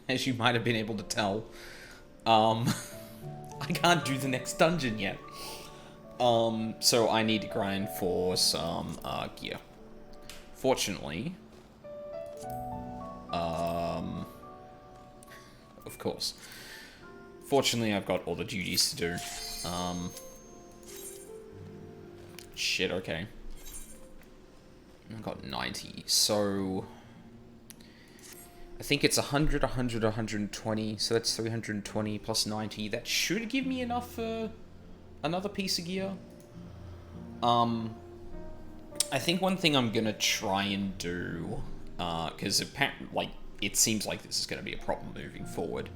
as you might have been able to tell. I can't do the next dungeon yet. So I need to grind for some, gear. Fortunately, of course. Fortunately, I've got all the duties to do. Shit, okay. I've got 90, so... I think it's 100, 100, 120, so that's 320 plus 90. That should give me enough for another piece of gear. I think one thing I'm gonna try and do, because apparently, like, it seems like this is gonna be a problem moving forward,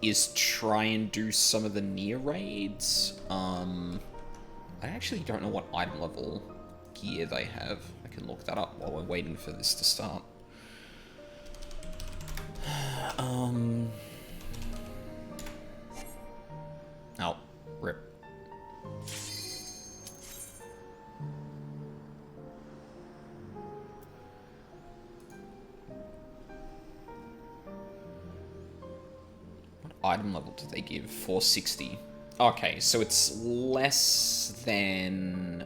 is try and do some of the near raids. I actually don't know what item level gear they have. I can look that up while we're waiting for this to start. Oh, rip. What item level do they give? 460. Okay, so it's less than,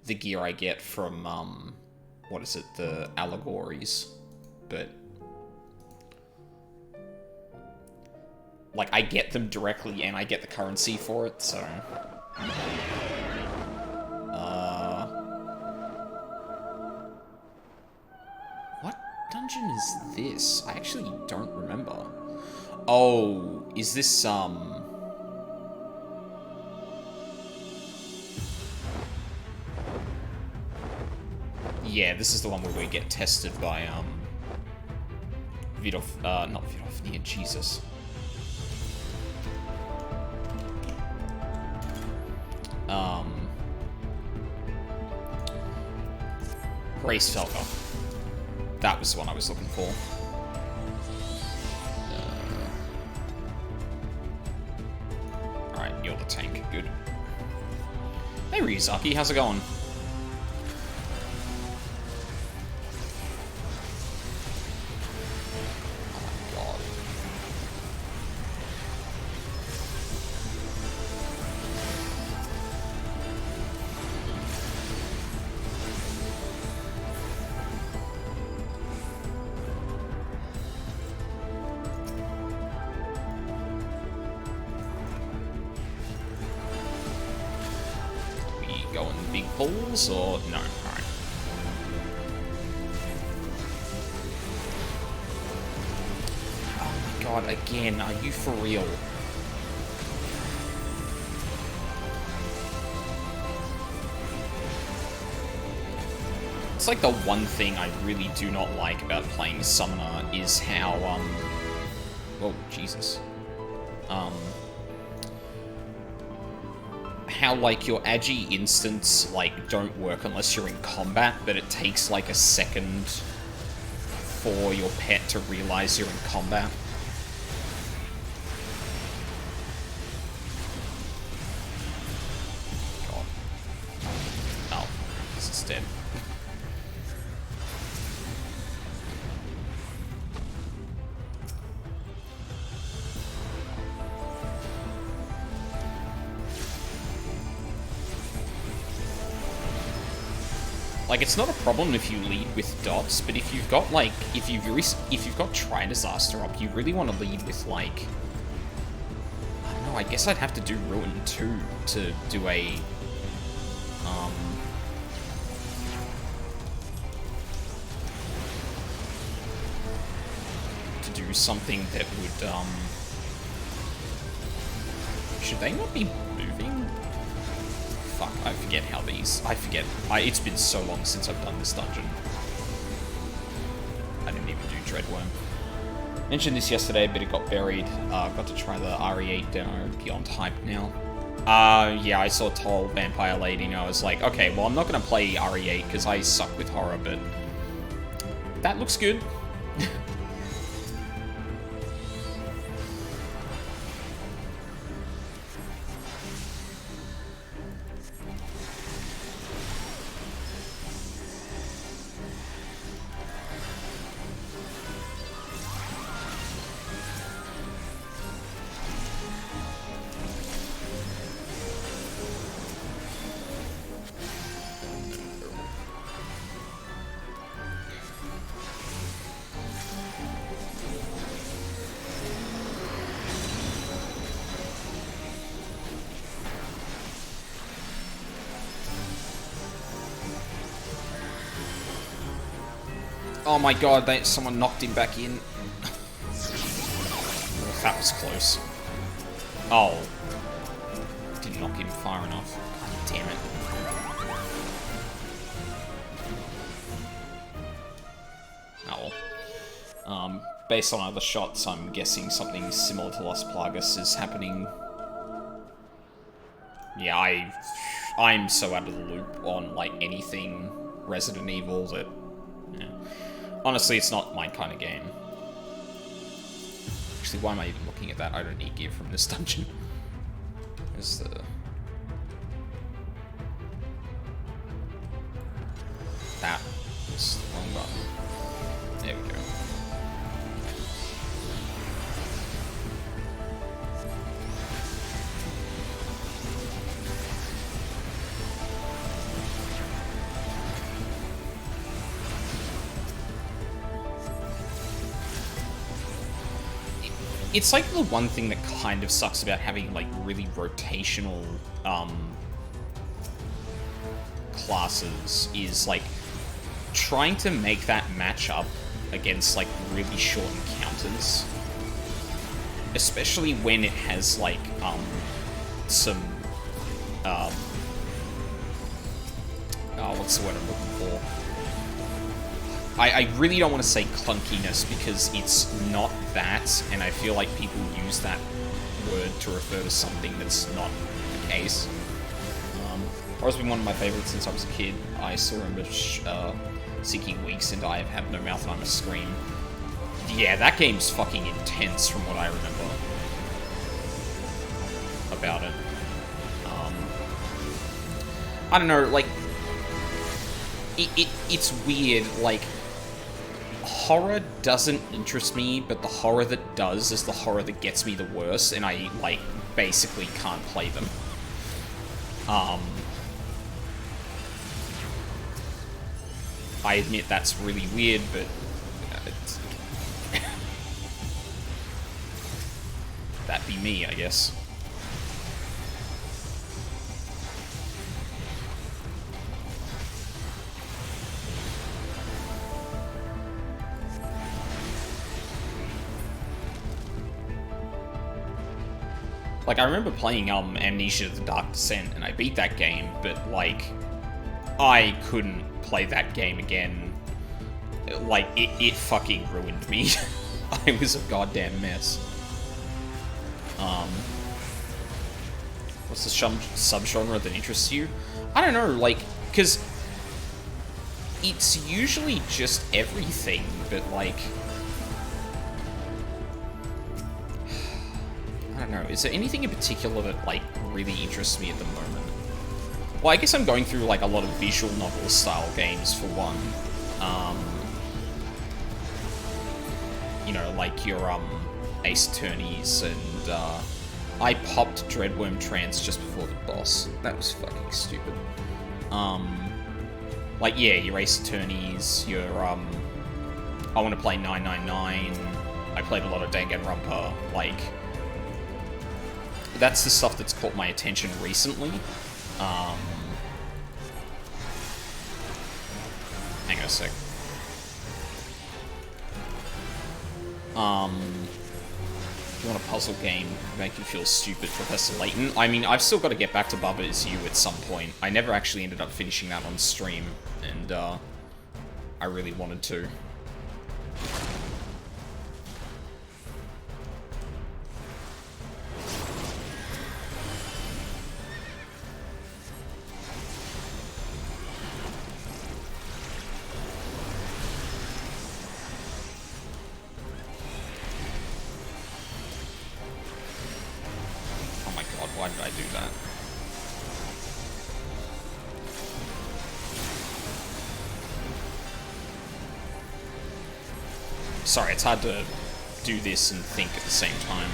the gear I get from, what is it, the allegories, but... like, I get them directly, and I get the currency for it, so... What dungeon is this? I actually don't remember. Oh, is this, yeah, this is the one where we get tested by, not Vidofnir, Jesus. Grace Felker. That was the one I was looking for. Alright, you're the tank. Good. Hey, Ryuzaki, how's it going? Or no? Alright. Oh my god, again, are you for real? It's like the one thing I really do not like about playing Summoner is how, whoa, Jesus. How, like, your agi instants, like, don't work unless you're in combat, but it takes, like, a second for your pet to realize you're in combat. God. Oh, this is dead. Like, it's not a problem if you lead with dots, but if you've got, like, if you've got Tri Disaster up, you really want to lead with, like... I don't know, I guess I'd have to do Ruin 2 to do a... to do something that would, should they not be moving? Fuck, I forget how these... I forget. It's been so long since I've done this dungeon. I didn't even do Dreadworm. Mentioned this yesterday, but it got buried. Got to try the RE8 demo. Beyond hype now. Yeah, I saw Toll Vampire Lady, and I was like, okay, well, I'm not going to play RE8 because I suck with horror, but... that looks good. Oh my god, someone knocked him back in. That was close. Oh. Didn't knock him far enough. God damn it. Oh well. Based on other shots, I'm guessing something similar to Las Plagas is happening. Yeah, I'm so out of the loop on, like, anything Resident Evil that... Yeah. Honestly, it's not my kind of game. Actually, why am I even looking at that? I don't need gear from this dungeon. There's the... That was the wrong button. There we go. It's like the one thing that kind of sucks about having, like, really rotational, classes is, like, trying to make that match up against, like, really short encounters. Especially when it has, like, some, what's the word I'm looking for? I really don't want to say clunkiness, because it's not that, and I feel like people use that word to refer to something that's not the case. Horror's been one of my favorites since I was a kid. I still remember sinking weeks into I Have No Mouth and I Must Scream. Yeah, that game's fucking intense from what I remember about it. I don't know, like, it's weird, like, horror doesn't interest me, but the horror that does is the horror that gets me the worst, and I, like, basically can't play them. I admit that's really weird, but that'd be me, I guess. Like, I remember playing Amnesia: The Dark Descent, and I beat that game, but, like, I couldn't play that game again. Like, it fucking ruined me. I was a goddamn mess. What's the subgenre that interests you? I don't know, like, because it's usually just everything, but, like... I don't know, is there anything in particular that, like, really interests me at the moment? Well, I guess I'm going through, like, a lot of visual novel style games, for one. You know, like your, Ace Attorneys, and, I popped Dreadworm Trance just before the boss. That was fucking stupid. Like, yeah, your Ace Attorneys, your, I Want to Play 999, I played a lot of Danganronpa, like... That's the stuff that's caught my attention recently. Hang on a sec. If you want a puzzle game, make you feel stupid, Professor Layton. I mean, I've still got to get back to Bubba Is You at some point. I never actually ended up finishing that on stream, and, I really wanted to. Why did I do that? Sorry, it's hard to do this and think at the same time.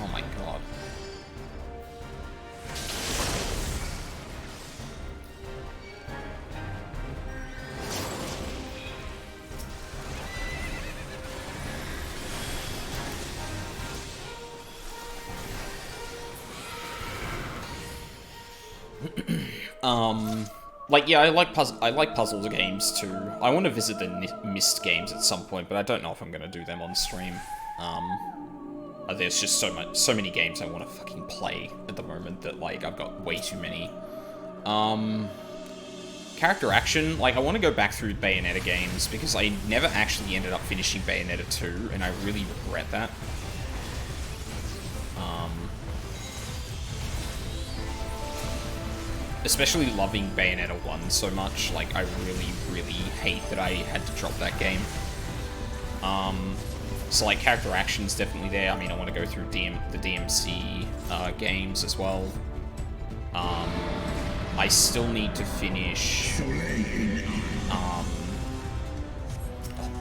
Oh my god. Like, yeah, I like puzzle games too. I want to visit the Myst games at some point, but I don't know if I'm gonna do them on stream. There's just so many games I want to fucking play at the moment that, like, I've got way too many. Character action, like, I want to go back through Bayonetta games, because I never actually ended up finishing Bayonetta 2, and I really regret that. Especially loving Bayonetta 1 so much, like, I really, really hate that I had to drop that game. So, like, character action's definitely there. I mean, I want to go through the DMC games as well. I still need to finish...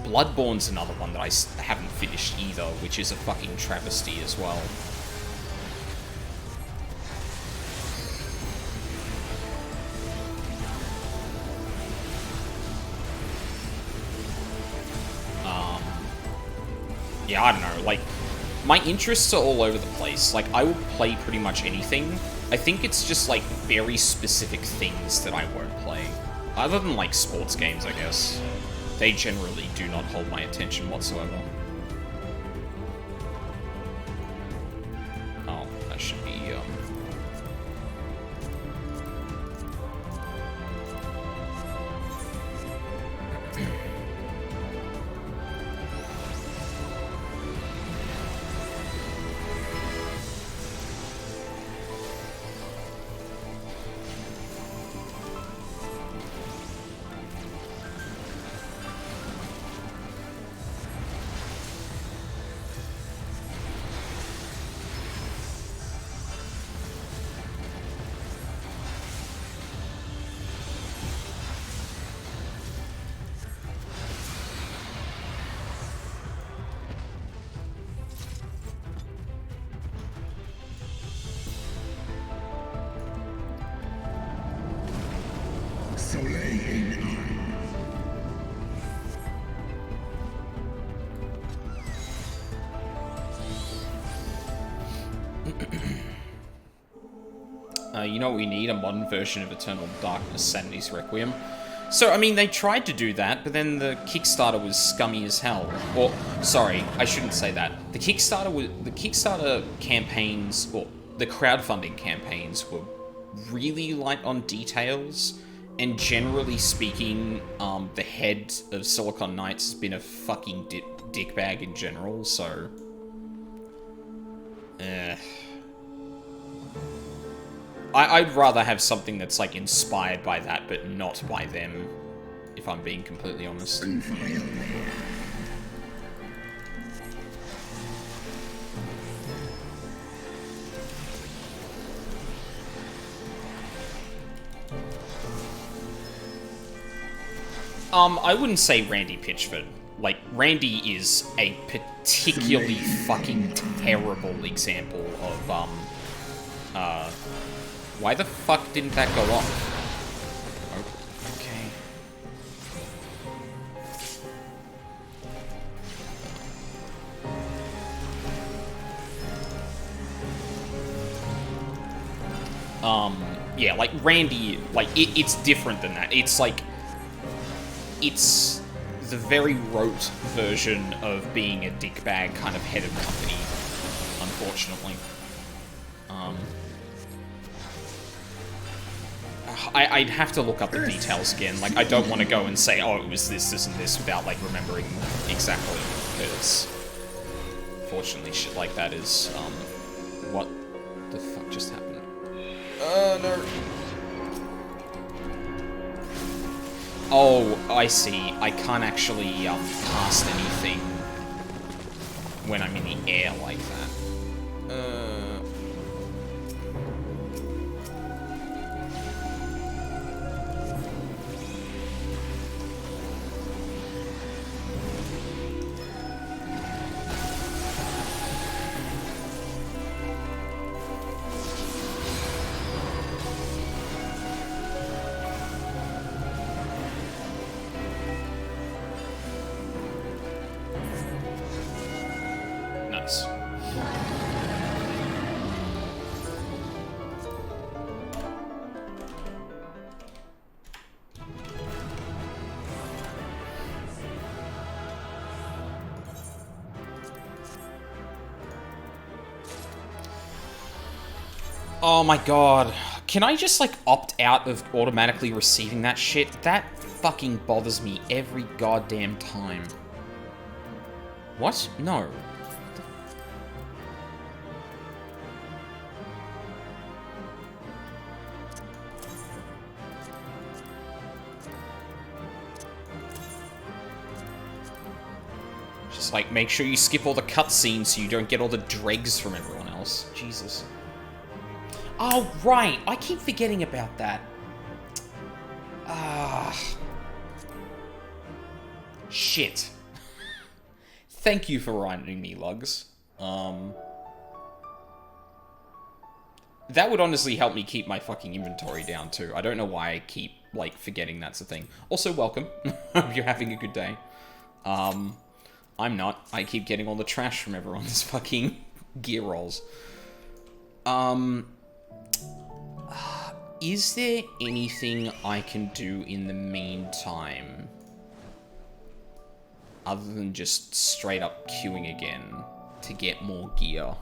Bloodborne's another one that I haven't finished either, which is a fucking travesty as well. Yeah, I don't know, like, my interests are all over the place. Like, I will play pretty much anything. I think it's just, like, very specific things that I won't play. Other than, like, sports games, I guess. They generally do not hold my attention whatsoever. Oh, that should be, you know what we need? A modern version of Eternal Darkness, Sanity's Requiem. So, I mean, they tried to do that, but then the Kickstarter was scummy as hell. Or, sorry, I shouldn't say that. The Kickstarter campaigns, or the crowdfunding campaigns, were really light on details, and generally speaking, the head of Silicon Knights has been a fucking dickbag in general, so... I'd rather have something that's, like, inspired by that, but not by them, if I'm being completely honest. I wouldn't say Randy Pitchford. Like, Randy is a particularly fucking terrible example of, why the fuck didn't that go off? Okay. Yeah, like, Randy, like, it's different than that. It's, like, it's the very rote version of being a dickbag kind of head of company, unfortunately. I'd have to look up the details again. Like, I don't want to go and say, oh, it was this, this, and this, without, like, remembering exactly, because, fortunately, shit like that is, what the fuck just happened? No. Oh, I see. I can't actually, cast anything when I'm in the air like that. Oh my god. Can I just, like, opt out of automatically receiving that shit? That fucking bothers me every goddamn time. What? No. Just, like, make sure you skip all the cutscenes so you don't get all the dregs from everyone else. Jesus. Oh, right. I keep forgetting about that. Ah. Shit. Thank you for reminding me, Lugs. That would honestly help me keep my fucking inventory down, too. I don't know why I keep, like, forgetting that's a thing. Also, welcome. Hope you're having a good day. I'm not. I keep getting all the trash from everyone's fucking gear rolls. Is there anything I can do in the meantime? Other than just straight up queuing again to get more gear.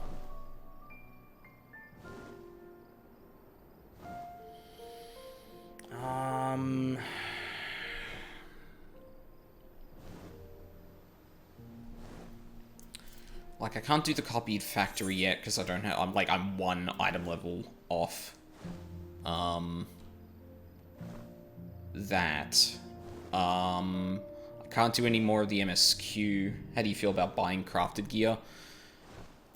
Like, I can't do the copied factory yet because I don't have... I'm one item level off. That. I can't do any more of the MSQ. How do you feel about buying crafted gear?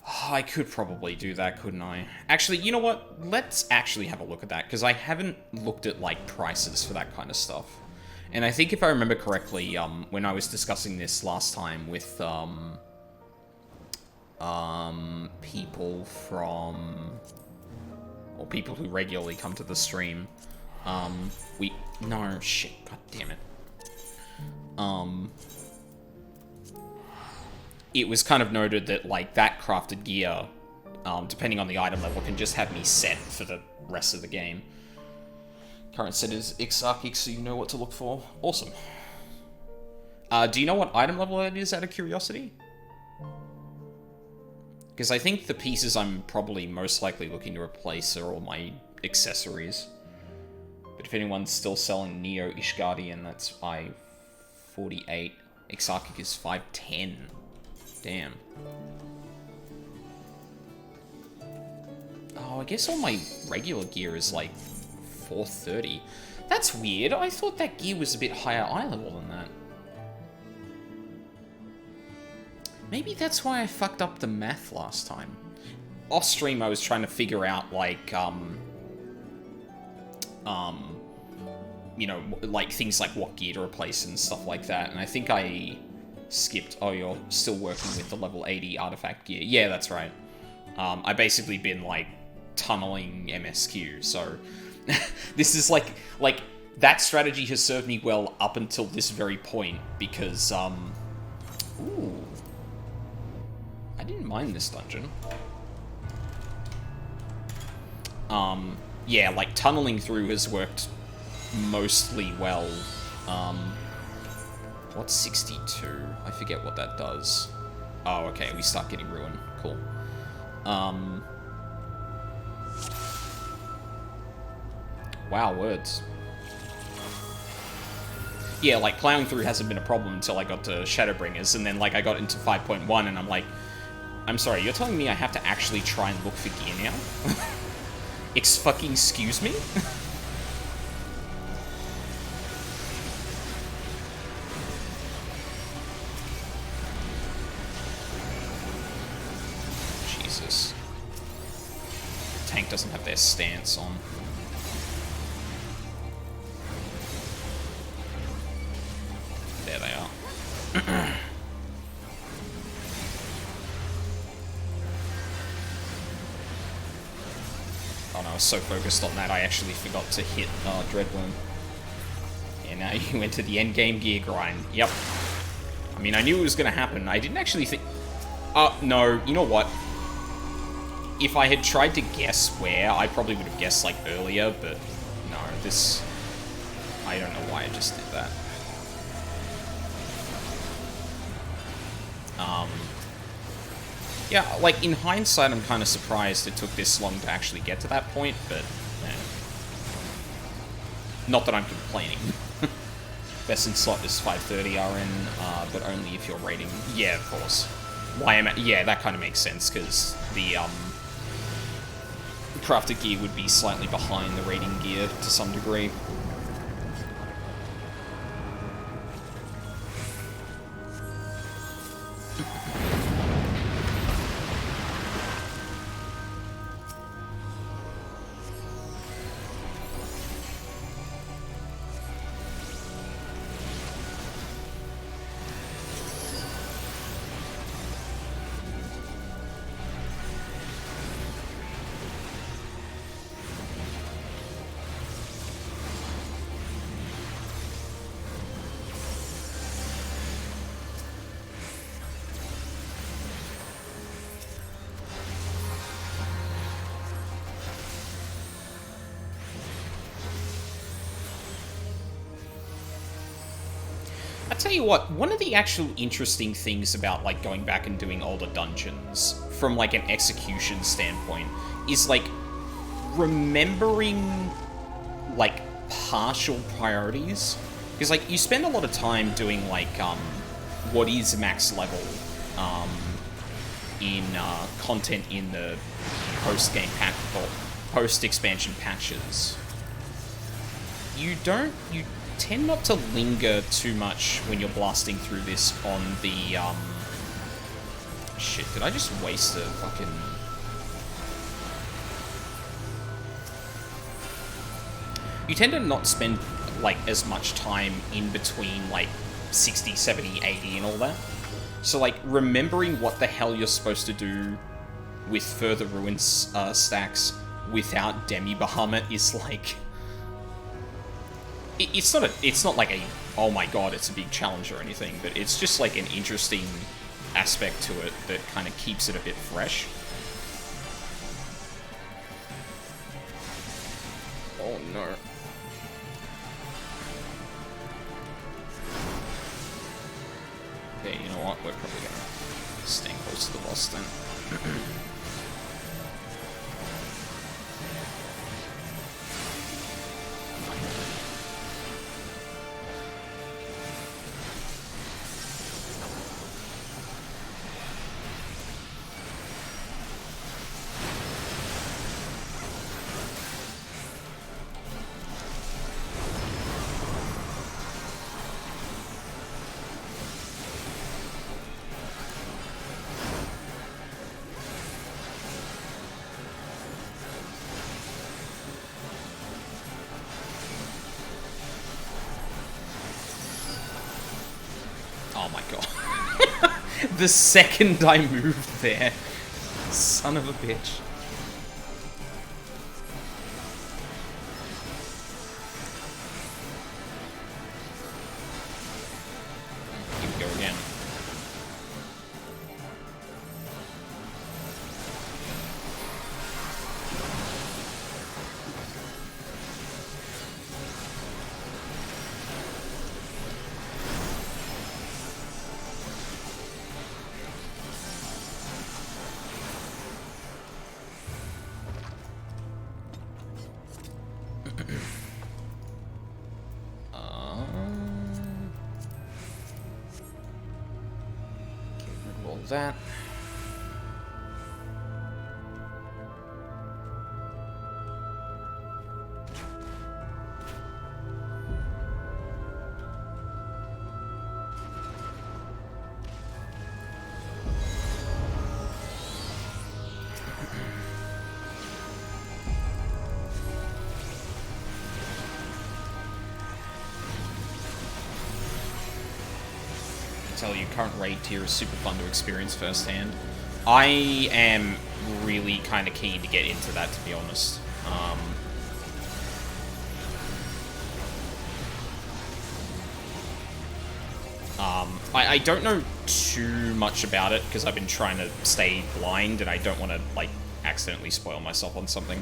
Oh, I could probably do that, couldn't I? Actually, you know what? Let's actually have a look at that, because I haven't looked at, like, prices for that kind of stuff. And I think if I remember correctly, when I was discussing this last time with, people from... or people who regularly come to the stream, no, shit, god damn it. It was kind of noted that, like, that crafted gear, depending on the item level, can just have me set for the rest of the game. Current set is Ixarchic, so you know what to look for. Awesome. Do you know what item level it is, out of curiosity? Because I think the pieces I'm probably most likely looking to replace are all my accessories. But if anyone's still selling Neo Ishgardian, that's I-48. Ixarchic is 510. Damn. Oh, I guess all my regular gear is like 430. That's weird. I thought that gear was a bit higher eye level than that. Maybe that's why I fucked up the math last time. Off stream, I was trying to figure out, like, you know, like, things like what gear to replace and stuff like that, and I think I skipped... Oh, you're still working with the level 80 artifact gear. Yeah, that's right. I basically been, like, tunneling MSQ, so... This is, like, that strategy has served me well up until this very point, because, Ooh. I didn't mind this dungeon. Yeah, like, tunneling through has worked mostly well. What's 62? I forget what that does. Oh, okay, we start getting ruined. Cool. Wow, words. Yeah, like, plowing through hasn't been a problem until I got to Shadowbringers, and then, like, I got into 5.1, and I'm like, I'm sorry, you're telling me I have to actually try and look for gear now? Excuse me? Jesus. The tank doesn't have their stance on. There they are. Oh no, I was so focused on that I actually forgot to hit Dreadworm. Yeah, now you went to the endgame gear grind. Yep. I mean, I knew it was going to happen. I didn't actually think... no, you know what? If I had tried to guess where, I probably would have guessed, like, earlier, but no, this... I don't know why I just did that. Yeah, like, in hindsight, I'm kind of surprised it took this long to actually get to that point, but, not that I'm complaining. Best in slot is 530 RN, but only if you're rating... Yeah, of course. Yeah, that kind of makes sense, because the, crafted gear would be slightly behind the rating gear to some degree. I tell you what, one of the actual interesting things about, like, going back and doing older dungeons, from, like, an execution standpoint, is, like, remembering, like, partial priorities. Because, like, you spend a lot of time doing, like, what is max level, in, content in the post-game patch, or post-expansion patches. You tend not to linger too much when you're blasting through this on the, Shit, did I just waste a fucking... You tend to not spend, like, as much time in between, like, 60, 70, 80 and all that. So, like, remembering what the hell you're supposed to do with further ruins stacks without Demi Bahamut is, like... It's not like a, oh my god, it's a big challenge or anything, but it's just like an interesting aspect to it that kind of keeps it a bit fresh. Oh no. Okay, you know what, we're probably gonna stay close to the boss then. Oh my god. The second I moved there. Son of a bitch. Here we go again. That. Tell you, current raid tier is super fun to experience firsthand. I am really kind of keen to get into that, to be honest. I don't know too much about it, because I've been trying to stay blind, and I don't want to, like, accidentally spoil myself on something.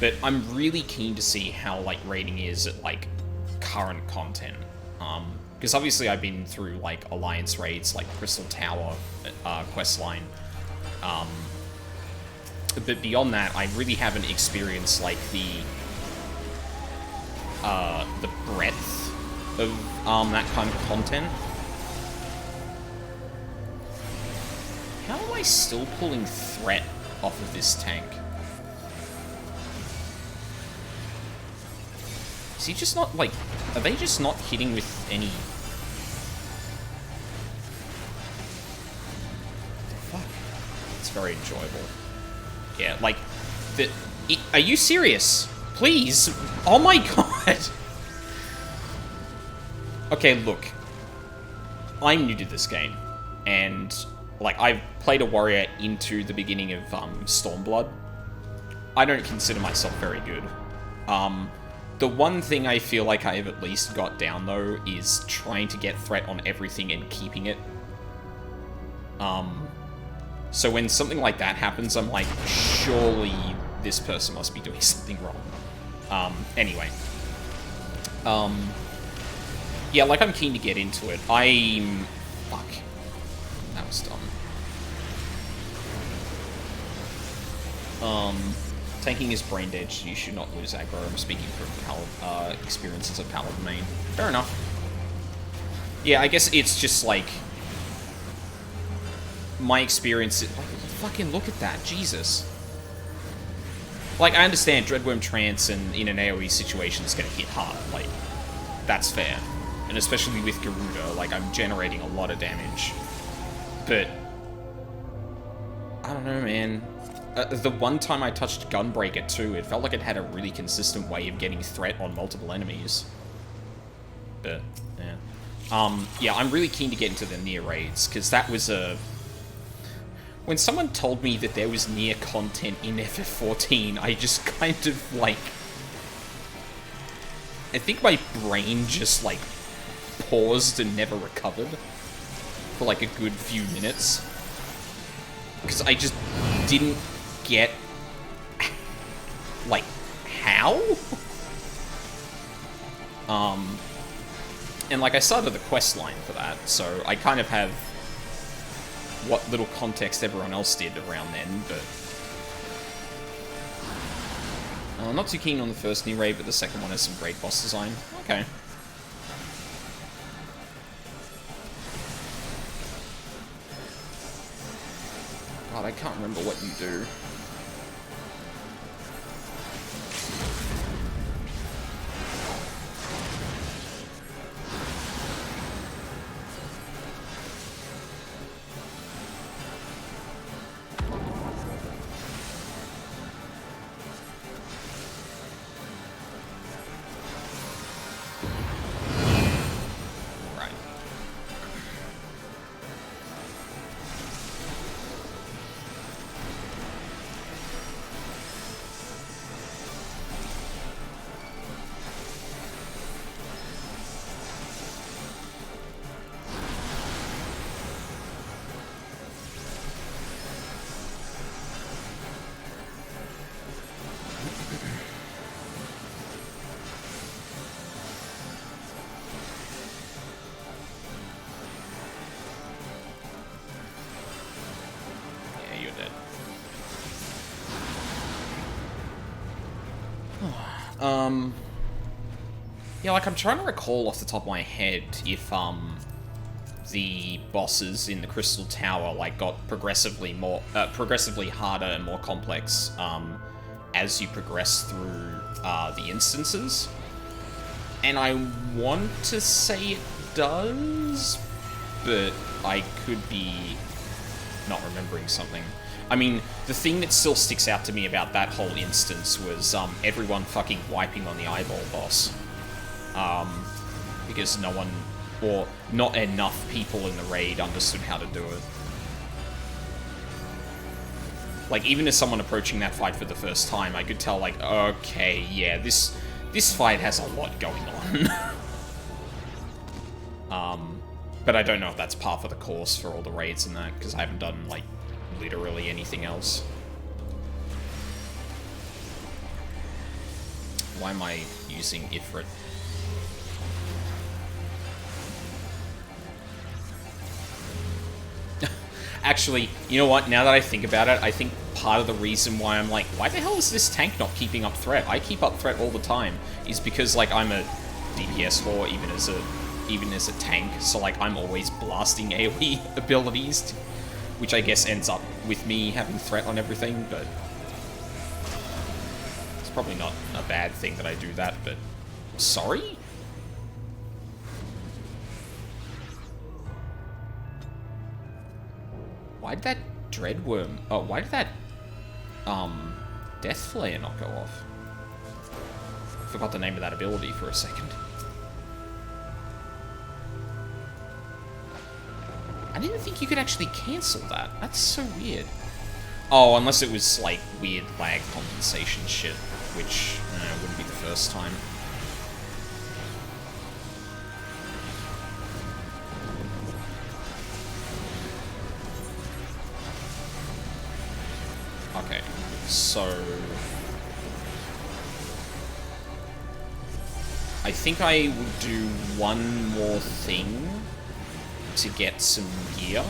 But I'm really keen to see how, like, raiding is at, like, current content. Because obviously I've been through, like, Alliance raids, like Crystal Tower questline, But beyond that, I really haven't experienced, like, the breadth of, that kind of content. How am I still pulling threat off of this tank? Is he just not, like... Are they just not hitting with any... Fuck. It's very enjoyable. Yeah, like... Are you serious? Please? Oh my god! Okay, look. I'm new to this game. And, like, I've played a warrior into the beginning of, Stormblood. I don't consider myself very good. The one thing I feel like I have at least got down, though, is trying to get threat on everything and keeping it. So when something like that happens, I'm like, surely this person must be doing something wrong. Anyway. Yeah, like, I'm keen to get into it. Fuck. That was dumb. Tanking is brain dead, so you should not lose aggro. I'm speaking from experiences of Paladin main. Fair enough. Yeah, I guess it's just, like... My experience... Fucking look at that, Jesus. Like, I understand Dreadworm Trance and in an AoE situation is gonna hit hard. Like, that's fair. And especially with Garuda, like, I'm generating a lot of damage. But... I don't know, man. The one time I touched Gunbreaker too, it felt like it had a really consistent way of getting threat on multiple enemies. But, yeah. Yeah, I'm really keen to get into the near raids, because that was a... When someone told me that there was near content in FF14, I just kind of, like... I think my brain just, like, paused and never recovered for, like, a good few minutes. Because I just didn't get, like, how? And, like, I started the quest line for that, so I kind of have what little context everyone else did around then, but... I'm not too keen on the first new raid, but the second one has some great boss design. Okay. God, I can't remember what you do. Yeah, like, I'm trying to recall off the top of my head if, the bosses in the Crystal Tower, like, got progressively harder and more complex, as you progress through, the instances. And I want to say it does, but I could be not remembering something. I mean, the thing that still sticks out to me about that whole instance was, everyone fucking wiping on the eyeball boss. Because no one, or not enough people in the raid understood how to do it. Like, even as someone approaching that fight for the first time, I could tell, like, okay, yeah, this fight has a lot going on. But I don't know if that's par for the course for all the raids and that, because I haven't done, like, literally anything else. Why am I using Ifrit? Actually, you know what? Now that I think about it, I think part of the reason why I'm like, why the hell is this tank not keeping up threat? I keep up threat all the time. Is because, like, I'm a DPS whore, even as a tank. So, like, I'm always blasting AoE abilities, which I guess ends up with me having threat on everything, but it's probably not a bad thing that I do that, but... Sorry? Why did that Dreadworm... Oh, why did that, Death Flare not go off? I forgot the name of that ability for a second. I didn't think you could actually cancel that. That's so weird. Oh, unless it was, like, weird lag compensation shit, which wouldn't be the first time. Okay, so... I think I would do one more thing to get some gear,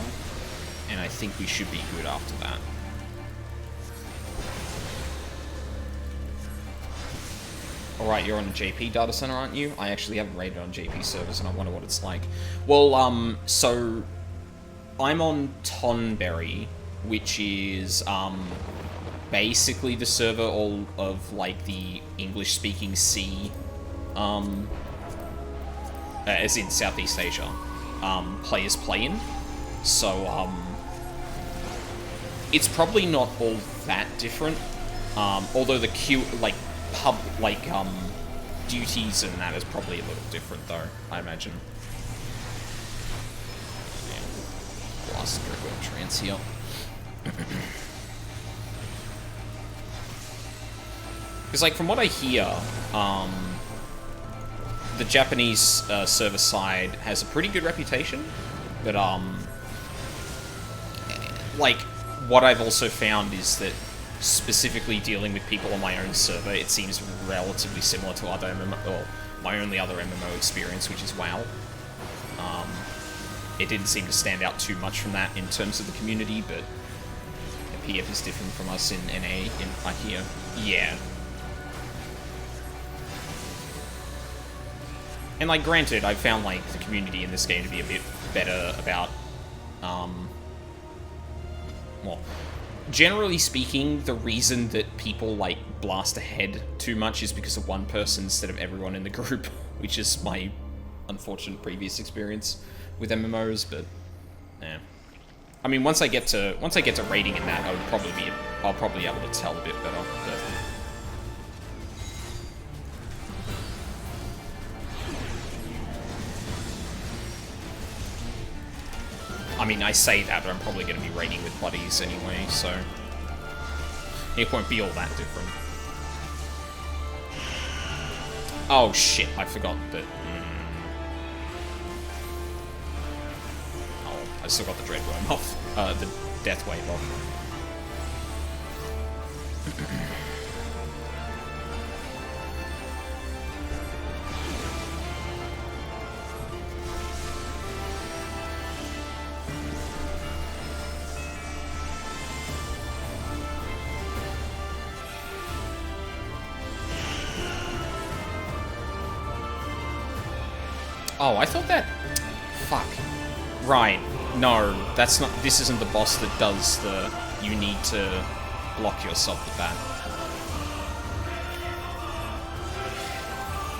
and I think we should be good after that. Alright, you're on a JP data center, aren't you? I actually haven't raided on JP servers, and I wonder what it's like. Well, so... I'm on Tonberry, which is, basically the server all of, like, the English-speaking sea, as in Southeast Asia, players play in. So, it's probably not all that different, although the duties and that is probably a little different, though, I imagine. Yeah. Blast trance here. Because, like, from what I hear, the Japanese server side has a pretty good reputation, but, like, what I've also found is that specifically dealing with people on my own server, it seems relatively similar to other MMO, or my only other MMO experience, which is WoW. It didn't seem to stand out too much from that in terms of the community, but PF is different from us in NA, I hear. Yeah. And, like, granted, I've found, like, the community in this game to be a bit better about, well, generally speaking, the reason that people, like, blast ahead too much is because of one person instead of everyone in the group, which is my unfortunate previous experience with MMOs, but, yeah. I mean, once I get to raiding in that, I'll probably be able to tell a bit better, but... I mean, I say that, but I'm probably going to be raiding with buddies anyway, so... It won't be all that different. Oh, shit, I forgot that... Oh, I still got the Dreadworm off. The Death Wave off. Oh, I thought that... Fuck. Right. No, that's not... This isn't the boss that does the... You need to block yourself with that.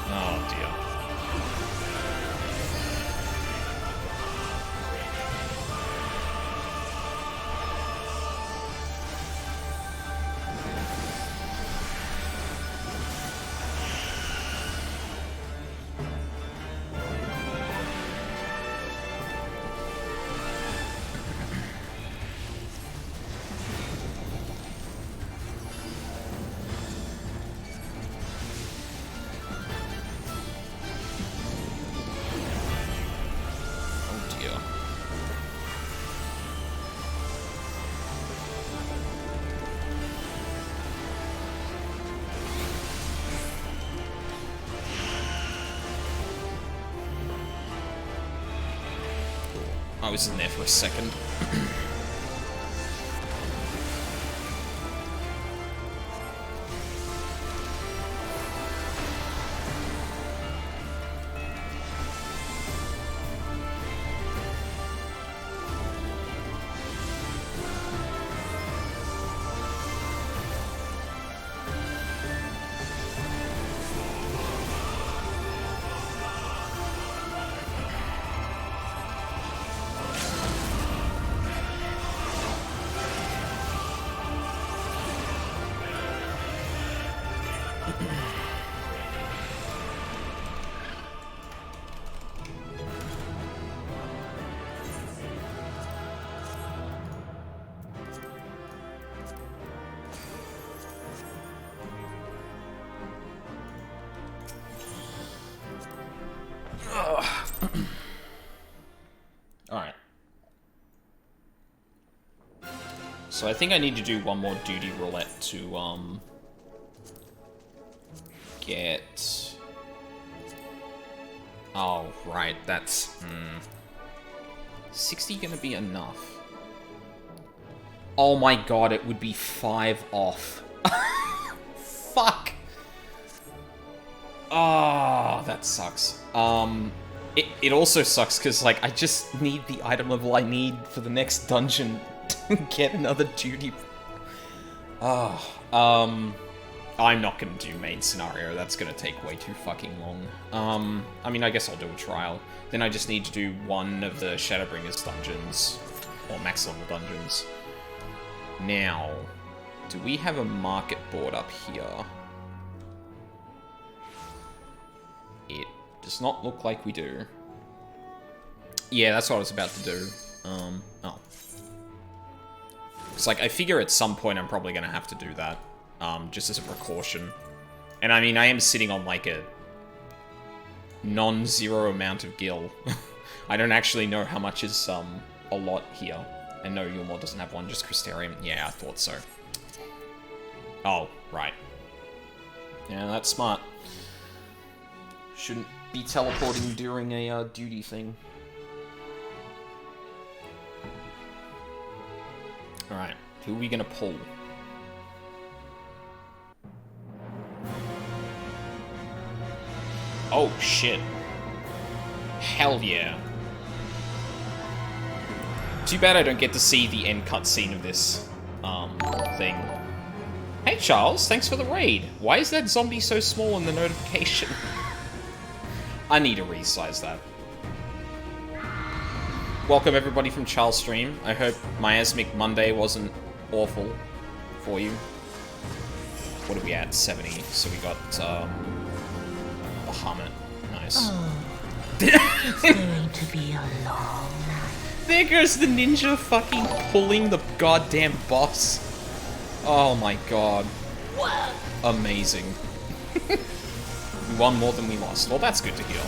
Oh, dear. I was in there for a second. Alright. So I think I need to do one more duty roulette to, get... Oh, right, that's... 60 gonna be enough? Oh my god, it would be 5 off. Fuck! Oh, that sucks. It also sucks because, like, I just need the item level I need for the next dungeon to get another duty. I'm not gonna do main scenario. That's gonna take way too fucking long. I mean, I guess I'll do a trial. Then I just need to do one of the Shadowbringers dungeons, or max level dungeons. Now, do we have a market board up here? It does not look like we do. Yeah, that's what I was about to do. Oh. It's like, I figure at some point I'm probably gonna have to do that. Just as a precaution. And I mean, I am sitting on like a non-zero amount of gil. I don't actually know how much is a lot here. And no, Yulmore doesn't have one, just Crystarium. Yeah, I thought so. Oh, right. Yeah, that's smart. Shouldn't be teleporting during a duty thing. Alright, who are we gonna pull? Oh, shit. Hell yeah. Too bad I don't get to see the end cutscene of this, thing. Hey, Charles, thanks for the raid. Why is that zombie so small in the notification? I need to resize that. Welcome, everybody, from Charles' stream. I hope Miasmic Monday wasn't awful for you. What are we at? 70. So we got, Bahamut. Nice. Oh, it's going to be a long night. There goes the ninja fucking pulling the goddamn boss. Oh my god. Amazing. We won more than we lost. Well, that's good to hear.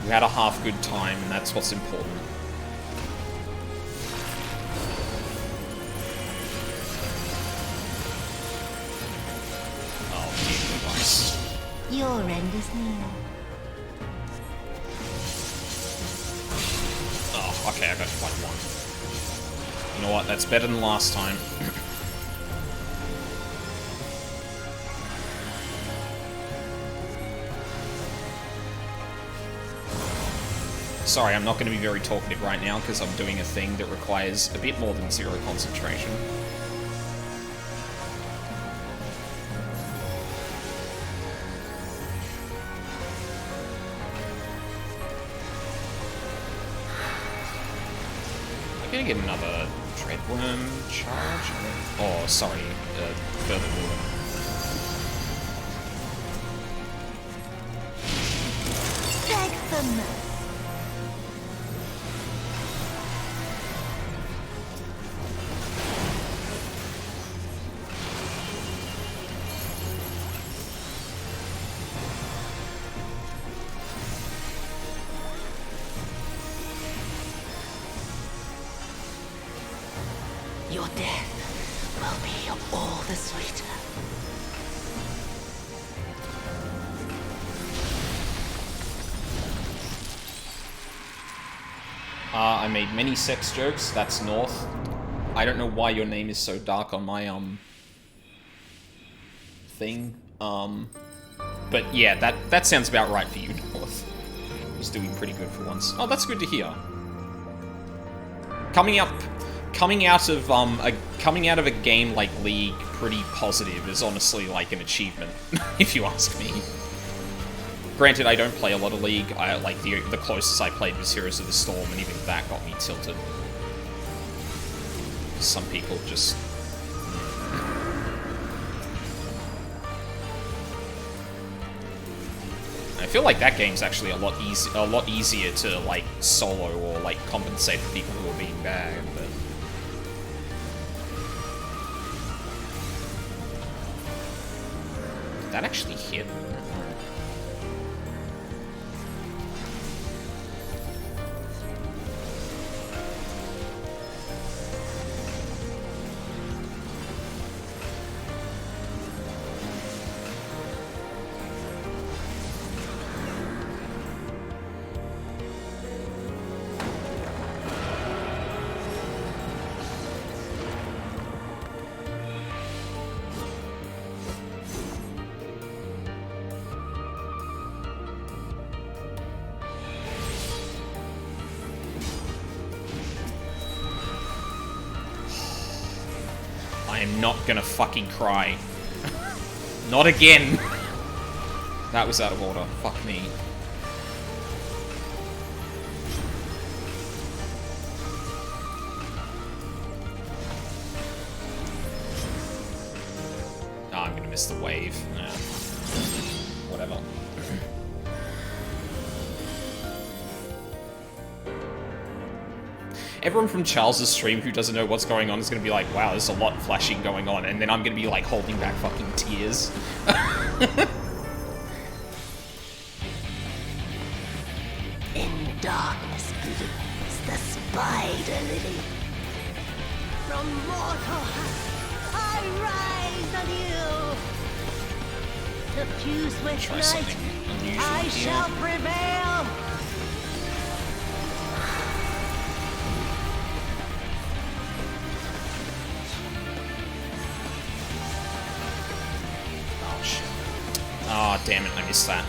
We had a half good time, and that's what's important. Oh, device. Your end is near. Oh, okay, I got to fight one. You know what? That's better than last time. Sorry, I'm not going to be very talkative right now because I'm doing a thing that requires a bit more than zero concentration. I'm going to get another Dreadworm charge. Oh, sorry, further movement. Beg for mercy. Your death will be all the sweeter. I made many sex jokes. That's North. I don't know why your name is so dark on my, thing. But yeah, that sounds about right for you, North. He's doing pretty good for once. Oh, that's good to hear. Coming out of a game like League pretty positive is honestly like an achievement, if you ask me. Granted, I don't play a lot of League. I like the closest I played was Heroes of the Storm, and even that got me tilted. Some people just... I feel like that game's actually a lot easier to like solo or like compensate for people who are being bad, but... That actually hit. I am not gonna fucking cry. Not again. That was out of order. Fuck me. Oh, I'm gonna miss the wave. Nah. Whatever. Everyone from Charles's stream who doesn't know what's going on is going to be like, wow, there's a lot flashing going on, and then I'm going to be like holding back fucking tears. In darkness blooms the spider lily. From mortal husk I rise anew. Suffused with Try night, something unusual I here. shall prevail. Oh, shit. Oh, damn it, I missed that.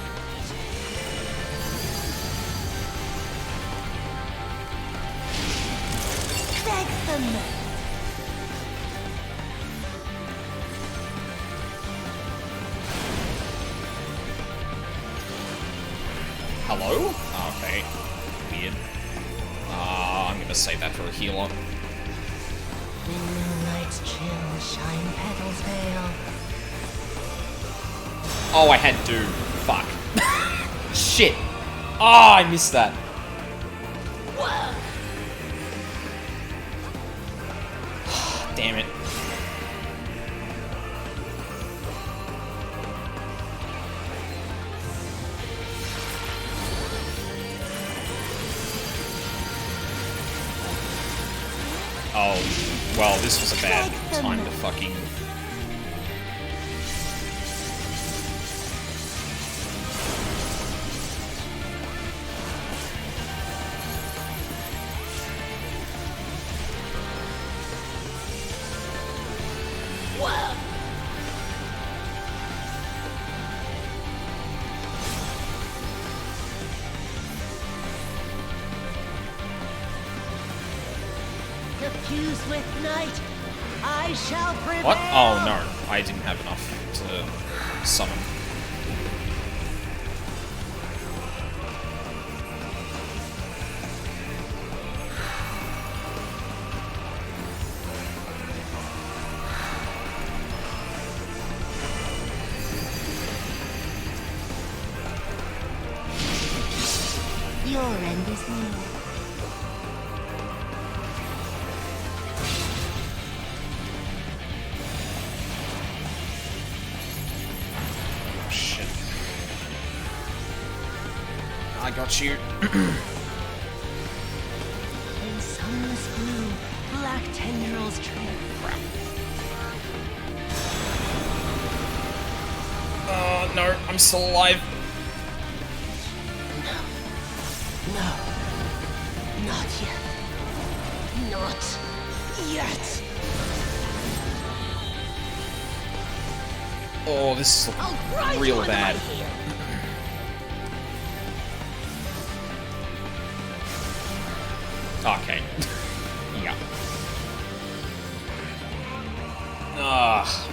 Beg them. Hello? Oh, okay. Weird. I'm gonna save that for a healer. When moonlight's chill shine petals pale. Oh, I had to. Fuck. Shit. Oh, I missed that. Damn it. Oh, well, this was a bad time to fucking... Suffused with night, I shall prevail. What? Oh, no. I didn't have enough to summon. Your end is near. Shit. I got you. In sunless blue, black tendrils trail. Oh, no. I'm still alive. No. Not yet. Not yet. Oh, this is I'll grind real you under bad. my heel. Okay. Yeah. Ah.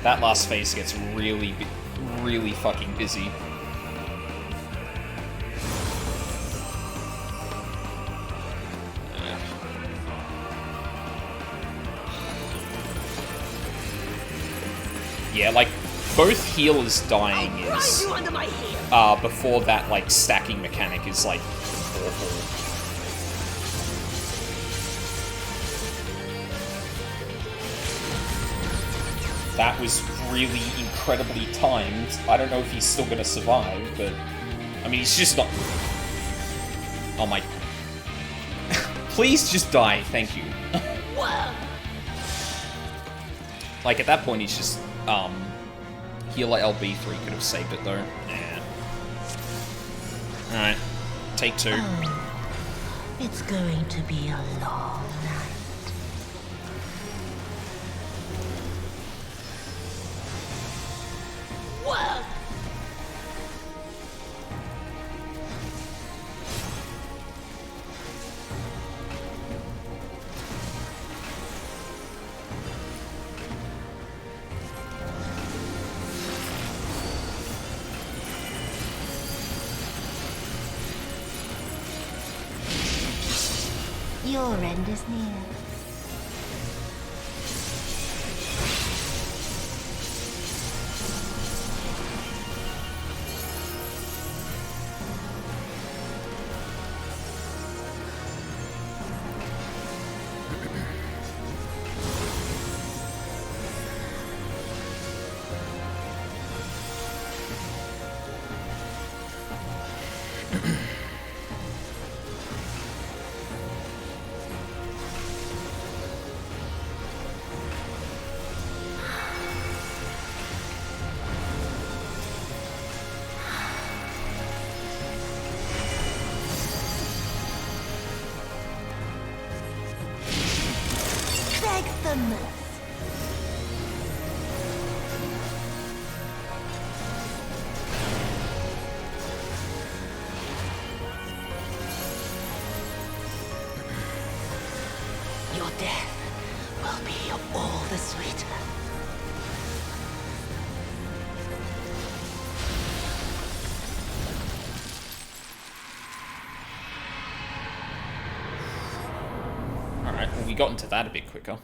That last phase gets really, really fucking busy. Yeah, like, both healers dying I'll grind is, you under my heel. before that, like, stacking mechanic is, like, awful. That was really incredibly timed. I don't know if he's still gonna survive, but... I mean, he's just not... Oh my... Please just die, thank you. Like, at that point, he's just... Healer LB3 could have saved it, though. Yeah. Alright. Take 2. It's going to be a long night. Whoa! Your end is near. Your death will be all the sweeter. Alright, well, we got into that a bit quicker.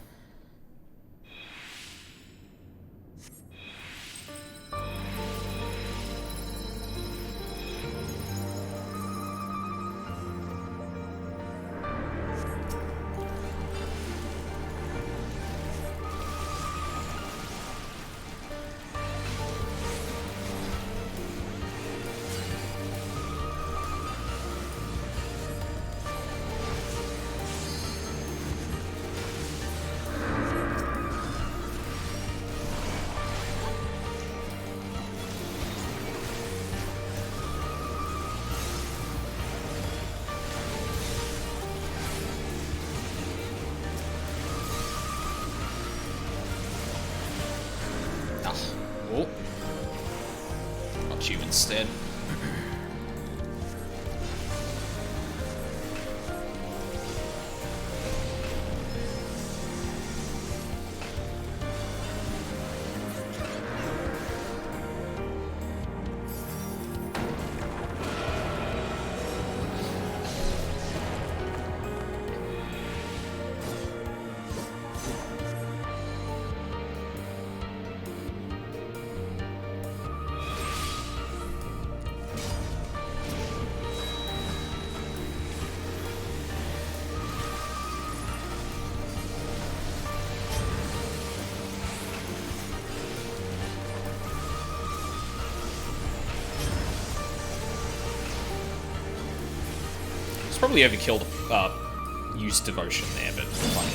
Oh. Got you instead. Probably overkill the use devotion there, but fine.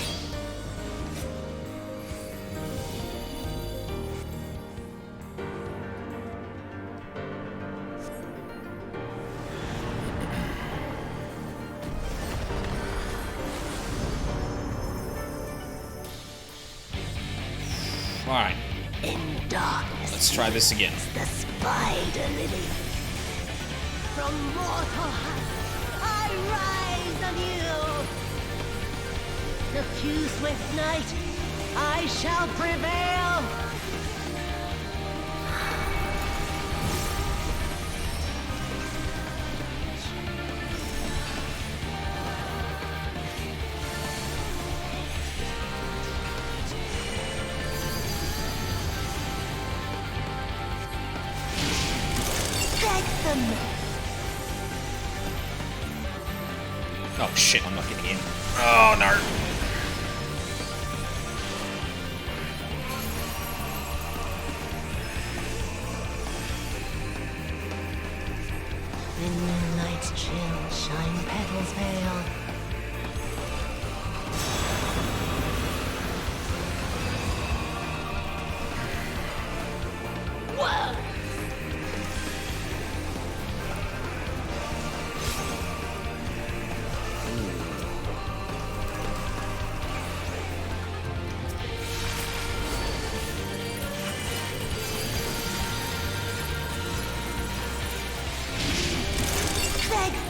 Alright. In darkness. Let's try this again. The spider lily. From mortal heights. I rise anew. The few swift night, I shall prevail. Beg them. Oh shit, I'm not getting in. Oh no.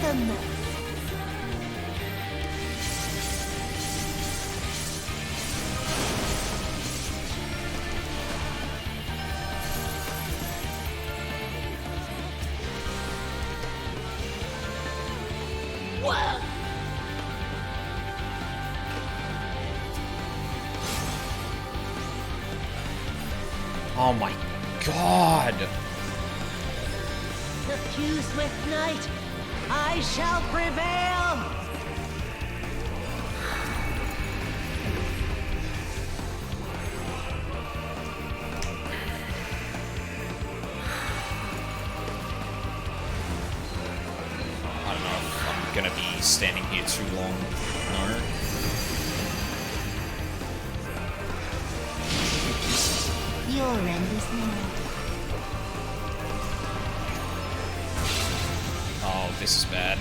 the mercy. Oh my god! Suffused with night, I shall prevail! I don't know if I'm gonna be standing here too long. No. Your end is near. Oh, this is bad.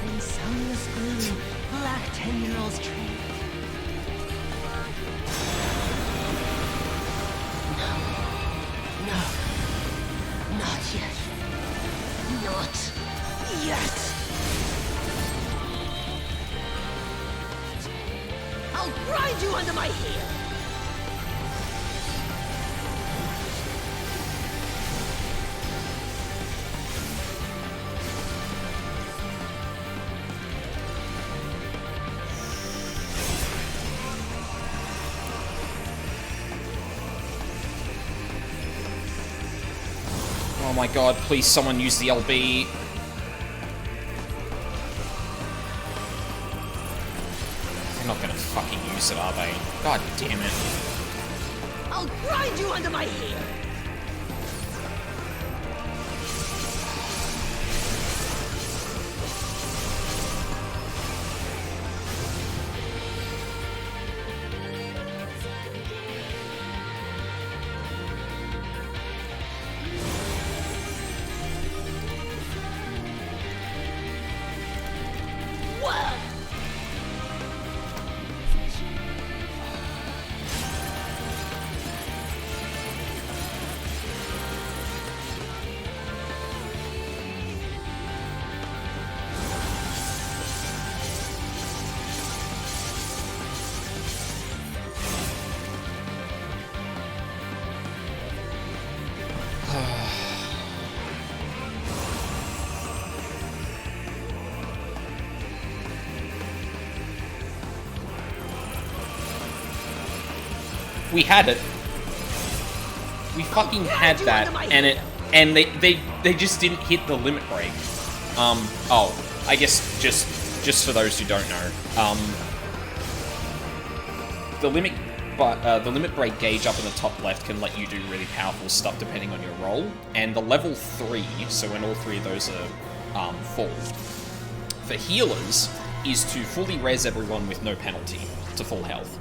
And sunless gloom, black tendrils trail. No, not yet. Not yet. I'll grind you under my heel. Oh my god, please someone use the LB. They're not gonna fucking use it, are they? God damn it. I'll grind you under my heel. We had it. We fucking had that, and they just didn't hit the limit break. Oh, I guess just for those who don't know, the limit break gauge up in the top left can let you do really powerful stuff depending on your role, and the level 3, so when all 3 of those are full, for healers, is to fully res everyone with no penalty to full health.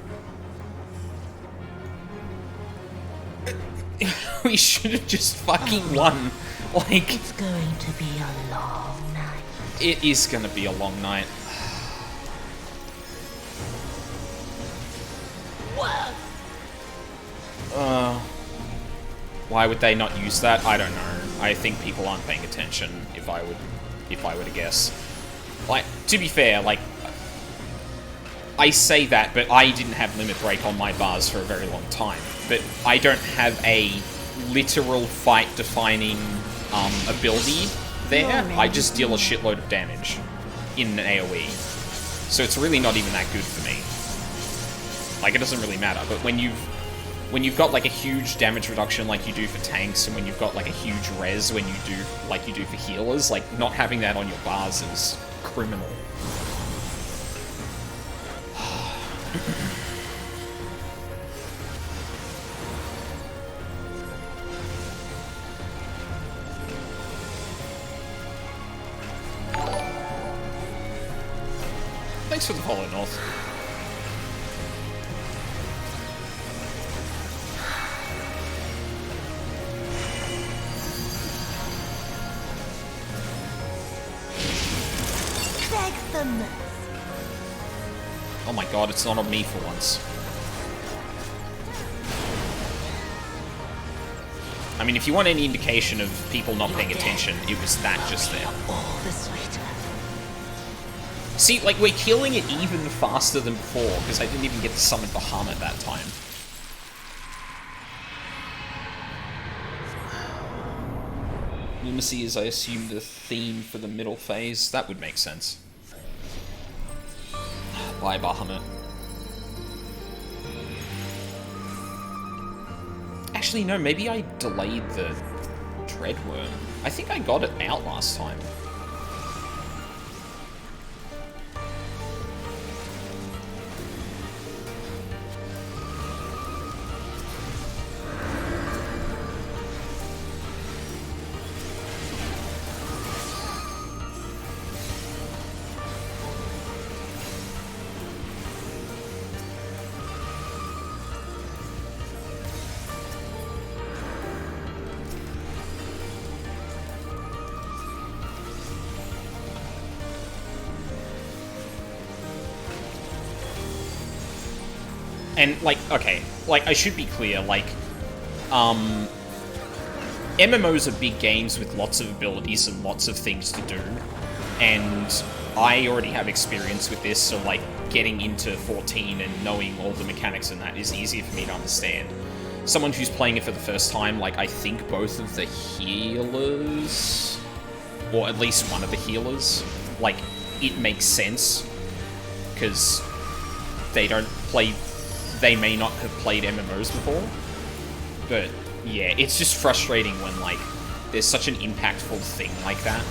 We should have just fucking won. Like, It's going to be a long night. it is gonna be a long night. Why would they not use that? I don't know. I think people aren't paying attention, if I were to guess. Like, to be fair, like, I say that, but I didn't have limit break on my bars for a very long time. But I don't have a literal fight-defining ability there. I just deal a shitload of damage in an AoE. So it's really not even that good for me. Like, it doesn't really matter. But when you've got like a huge damage reduction like you do for tanks, and when you've got like a huge res when you do like you do for healers, like not having that on your bars is criminal. Thanks for the follow, North. Beg for mercy. Oh Oh my god, it's not on me for once. I mean, if you want any indication of people not paying attention, it was that just there. All the sweeter. See, like, we're killing it even faster than before, because I didn't even get to summon Bahamut that time. Lunacy is, I assume, the theme for the middle phase. That would make sense. Bye, Bahamut. Actually, no, maybe I delayed the Dreadworm. I think I got it out last time. And, like, okay, like, I should be clear, like, MMOs are big games with lots of abilities and lots of things to do, and I already have experience with this, so, like, getting into 14 and knowing all the mechanics in that is easier for me to understand. Someone who's playing it for the first time, like, I think both of the healers, or at least one of the healers, like, it makes sense, because they don't play... They may not have played MMOs before, but yeah, it's just frustrating when, like, there's such an impactful thing like that,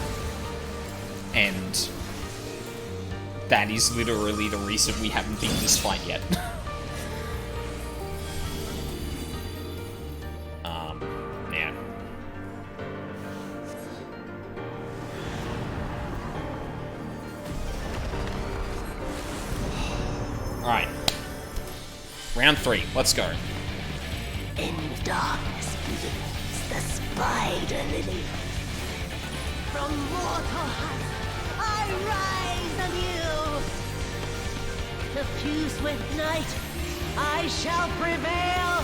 and that is literally the reason we haven't beaten this fight yet. Yeah. Alright. Round 3, let's go. In darkness blooms the spider lily. From mortal heights I rise anew. To fuse with night I shall prevail.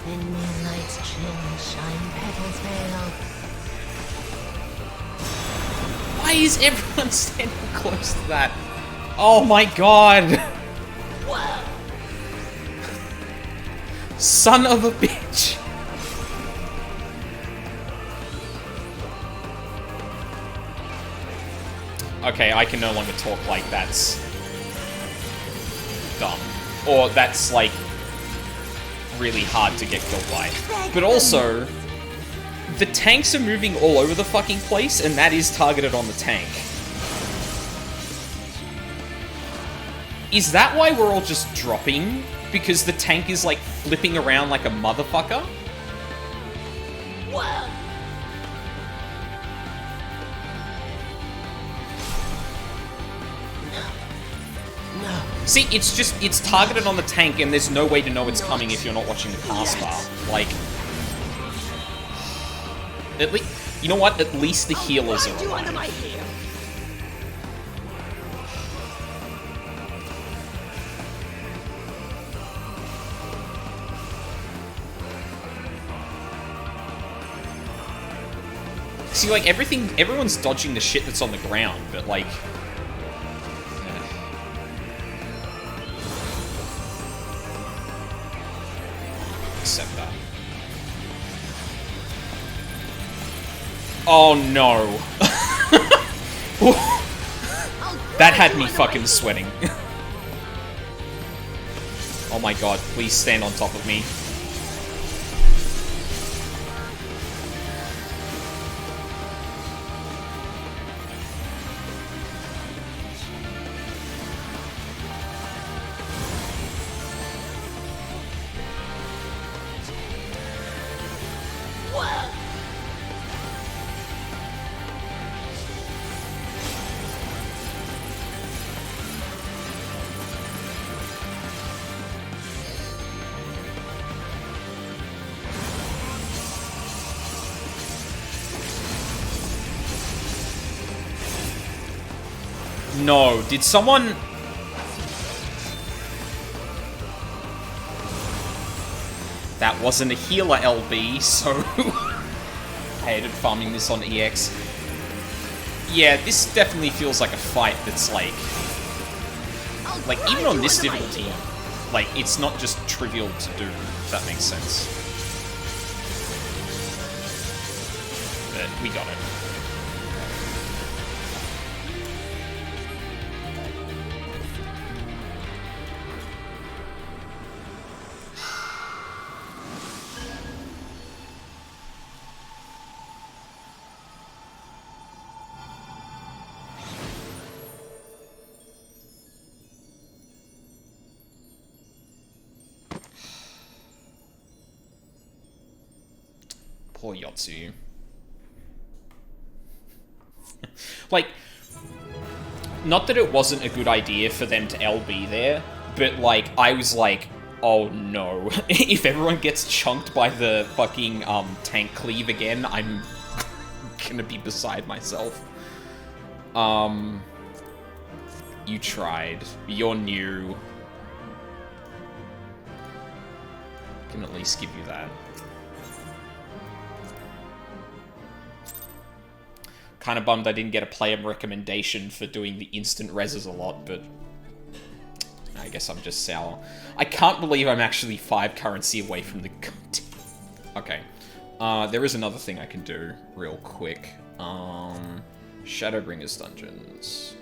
In moonlight's chill shine petals pale. Why is everyone standing close to that? Oh my god! Whoa. Son of a bitch! Okay, I can no longer talk like that's dumb. Or that's, like, really hard to get killed by. But also, the tanks are moving all over the fucking place, and that is targeted on the tank. Is that why we're all just dropping? Because the tank is, like, flipping around like a motherfucker? Whoa. No. See, it's targeted on the tank, and there's no way to know it's coming if you're not watching the cast bar. Like, at least, you know what? At least the healers are alive. See, like, everyone's dodging the shit that's on the ground, but, like... Except that. Oh, no. That had me fucking sweating. Oh my god, please stand on top of me. No, did someone... That wasn't a healer LB, so... I hated farming this on EX. Yeah, this definitely feels like a fight that's like... Like, even on this difficulty, like, it's not just trivial to do, if that makes sense. But we got it. Poor Yotsu. Like, not that it wasn't a good idea for them to LB there, but, like, I was like, oh no. If everyone gets chunked by the fucking, tank cleave again, I'm gonna be beside myself. You tried. You're new. I can at least give you that. Kind of bummed I didn't get a player recommendation for doing the instant reses a lot, but I guess I'm just sour. I can't believe I'm actually 5 currency away from the... Okay. There is another thing I can do real quick. Shadowbringers dungeons.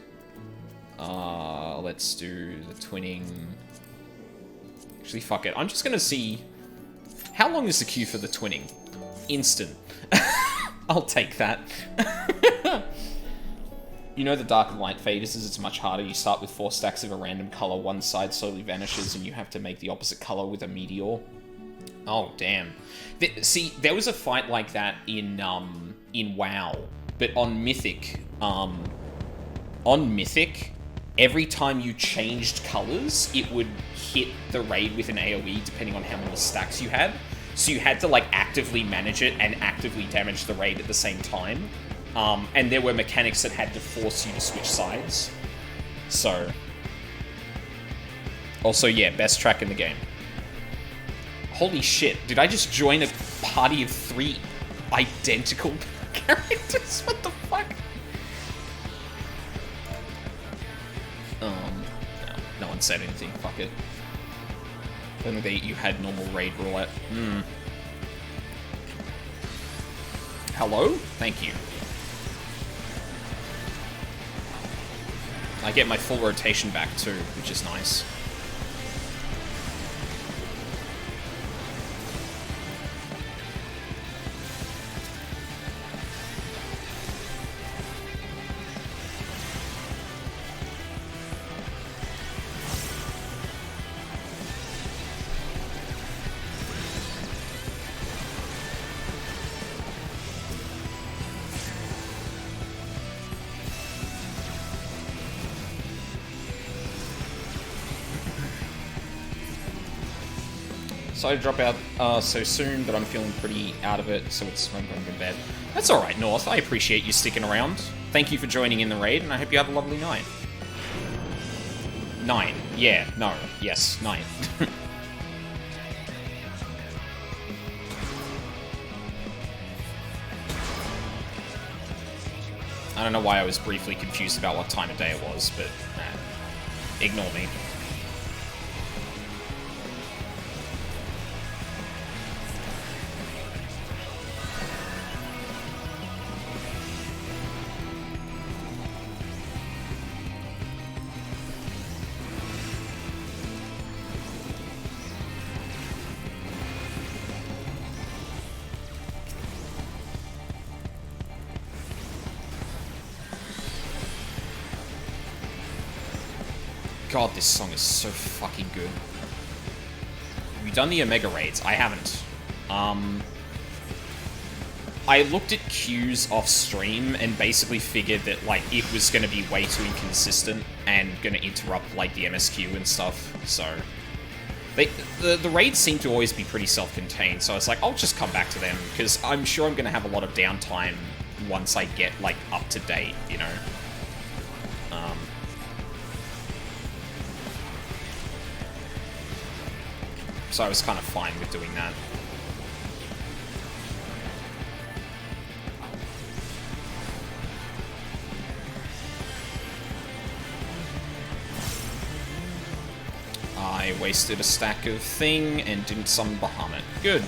Let's do the twinning. Actually, fuck it. I'm just gonna see... How long is the queue for the twinning? Instant. I'll take that. You know the dark and light phases, it's much harder. You start with 4 stacks of a random color, one side slowly vanishes, and you have to make the opposite color with a meteor. Oh, damn. See, there was a fight like that in WoW, but on Mythic, every time you changed colors, it would hit the raid with an AoE depending on how many stacks you had. So you had to, like, actively manage it and actively damage the raid at the same time. And there were mechanics that had to force you to switch sides. So... Also, yeah, best track in the game. Holy shit, did I just join a party of 3 identical characters? What the fuck? No one said anything, fuck it. I don't think you had normal raid roulette. Hello? Thank you. I get my full rotation back too, which is nice. Sorry to drop out so soon, but I'm feeling pretty out of it, so I'm going to bed. That's alright, North. I appreciate you sticking around. Thank you for joining in the raid, and I hope you have a lovely night. 9. Yeah, no. Yes, 9. I don't know why I was briefly confused about what time of day it was, but ignore me. God, this song is so fucking good. Have you done the Omega raids? I haven't. I looked at queues off stream and basically figured that, like, it was going to be way too inconsistent and going to interrupt, like, the MSQ and stuff, so... The raids seem to always be pretty self-contained, so I was like, I'll just come back to them, because I'm sure I'm going to have a lot of downtime once I get, like, up to date, you know? so I was kind of fine with doing that. I wasted a stack of thing and didn't summon Bahamut. Good.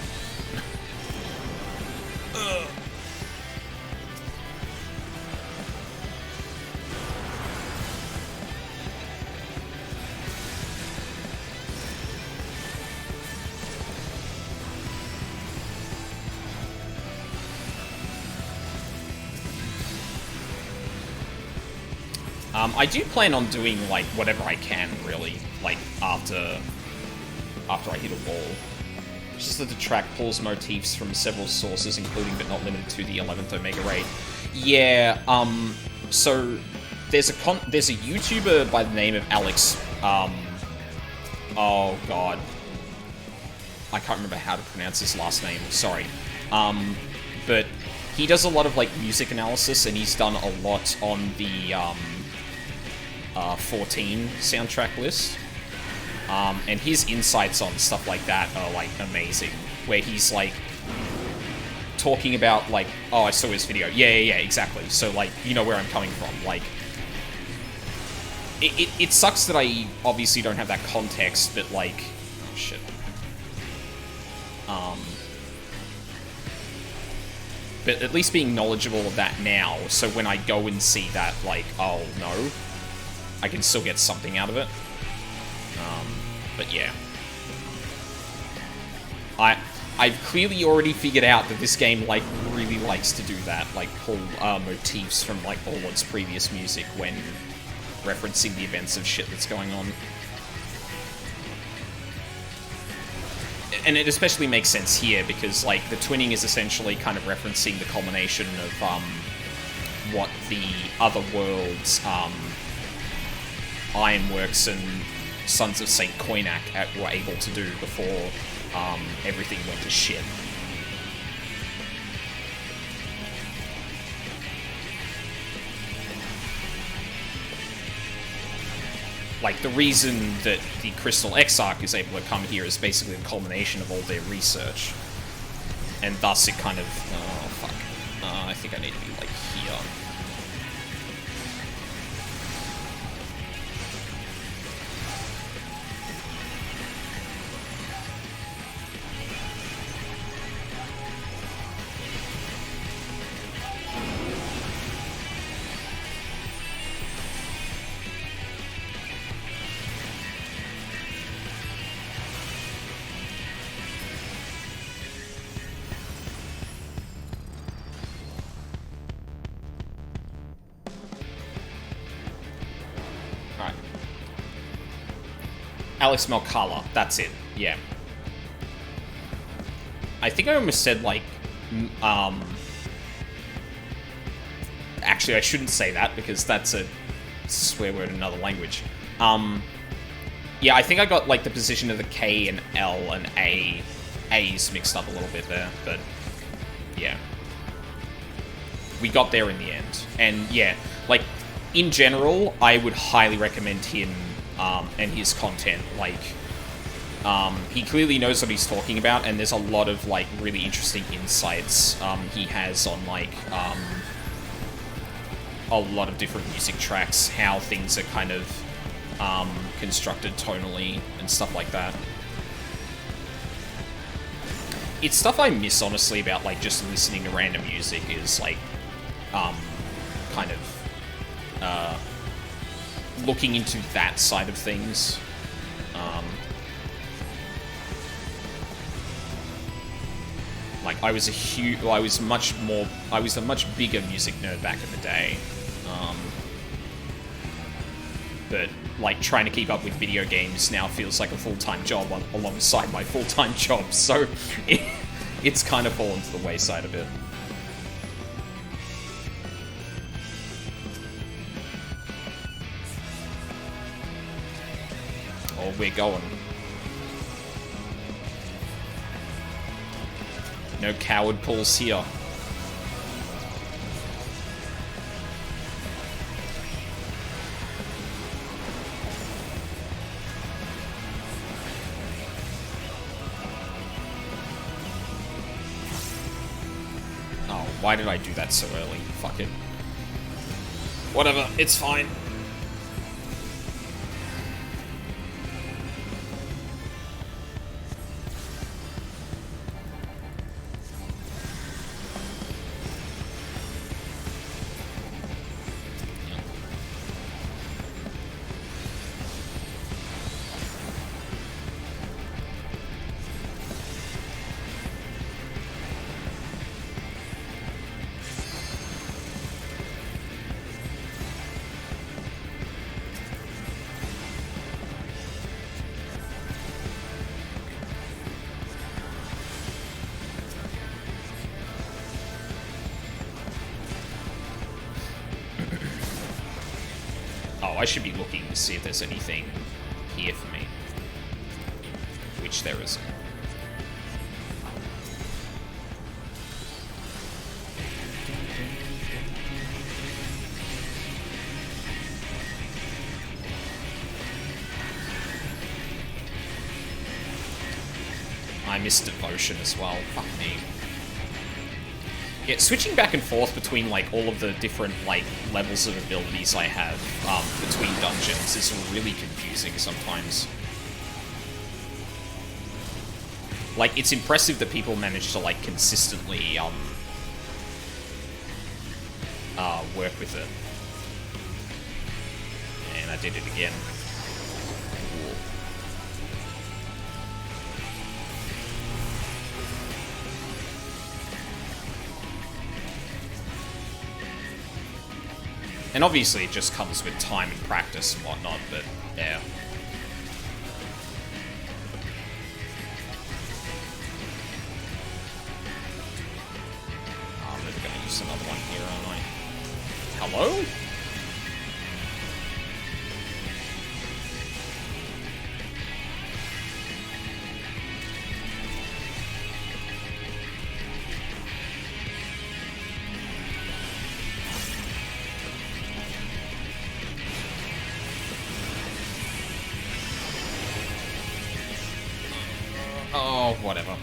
I do plan on doing, like, whatever I can, really, like, after I hit a wall. It's just that the track pulls motifs from several sources, including but not limited to the 11th Omega Raid. Yeah, so there's a YouTuber by the name of Alex, oh god. I can't remember how to pronounce his last name, sorry. But he does a lot of, like, music analysis, and he's done a lot on the, 14 soundtrack list. And his insights on stuff like that are, like, amazing. Where he's, like, talking about, like, oh, I saw his video. Yeah, exactly. So, like, you know where I'm coming from. Like, it sucks that I obviously don't have that context, but, like, oh, shit. But at least being knowledgeable of that now, so when I go and see that, like, oh, no, I can still get something out of it. But yeah. I've clearly already figured out that this game, like, really likes to do that, like, pull motifs from, like, all its previous music when referencing the events of shit that's going on. And it especially makes sense here, because, like, the twinning is essentially kind of referencing the culmination of, what the other worlds, Ironworks and Sons of St. Koinak were able to do before everything went to shit. Like, the reason that the Crystal Exarch is able to come here is basically the culmination of all their research. And thus it kind of... oh, fuck. I think I need to be, like, here. Alex Melkala, that's it, yeah. I think I almost said, like, actually, I shouldn't say that, because that's a swear word in another language. Yeah, I think I got, like, the position of the K and L and A's mixed up a little bit there, but, yeah. We got there in the end. And, yeah, like, in general, I would highly recommend him and his content. Like, he clearly knows what he's talking about, and there's a lot of, like, really interesting insights he has on, like, a lot of different music tracks, how things are kind of constructed tonally and stuff like that. It's stuff I miss, honestly, about, like, just listening to random music is, like, kind of looking into that side of things. Like, I was a much bigger music nerd back in the day. But, like, trying to keep up with video games now feels like a full-time job alongside my full-time job, so it's kind of fallen to the wayside a bit. Oh, we're going. No coward pulls here. Why did I do that so early? Fuck it. Whatever, it's fine. I should be looking to see if there's anything here for me. Which there isn't. I missed Devotion as well. Fuck me. Yeah, switching back and forth between, like, all of the different, like, levels of abilities I have, between dungeons is really confusing sometimes. Like, it's impressive that people manage to, like, consistently, work with it. And I did it again. Cool. And obviously it just comes with time and practice and whatnot, but yeah. Oh, I'm never gonna use another one here, aren't I? Hello? Oh, whatever.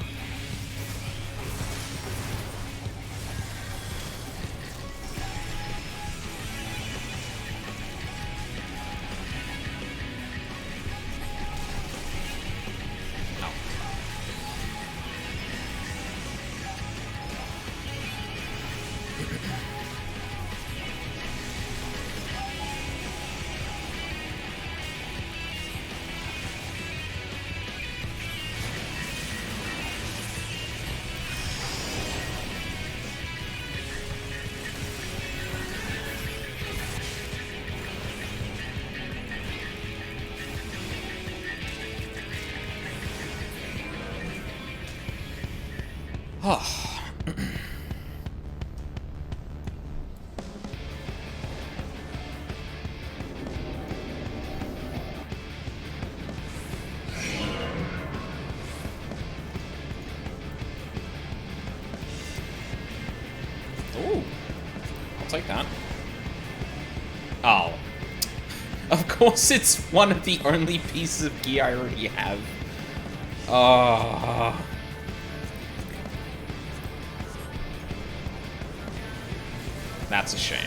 Ooh, I'll take that. Oh. Of course it's one of the only pieces of gear I already have. That's a shame.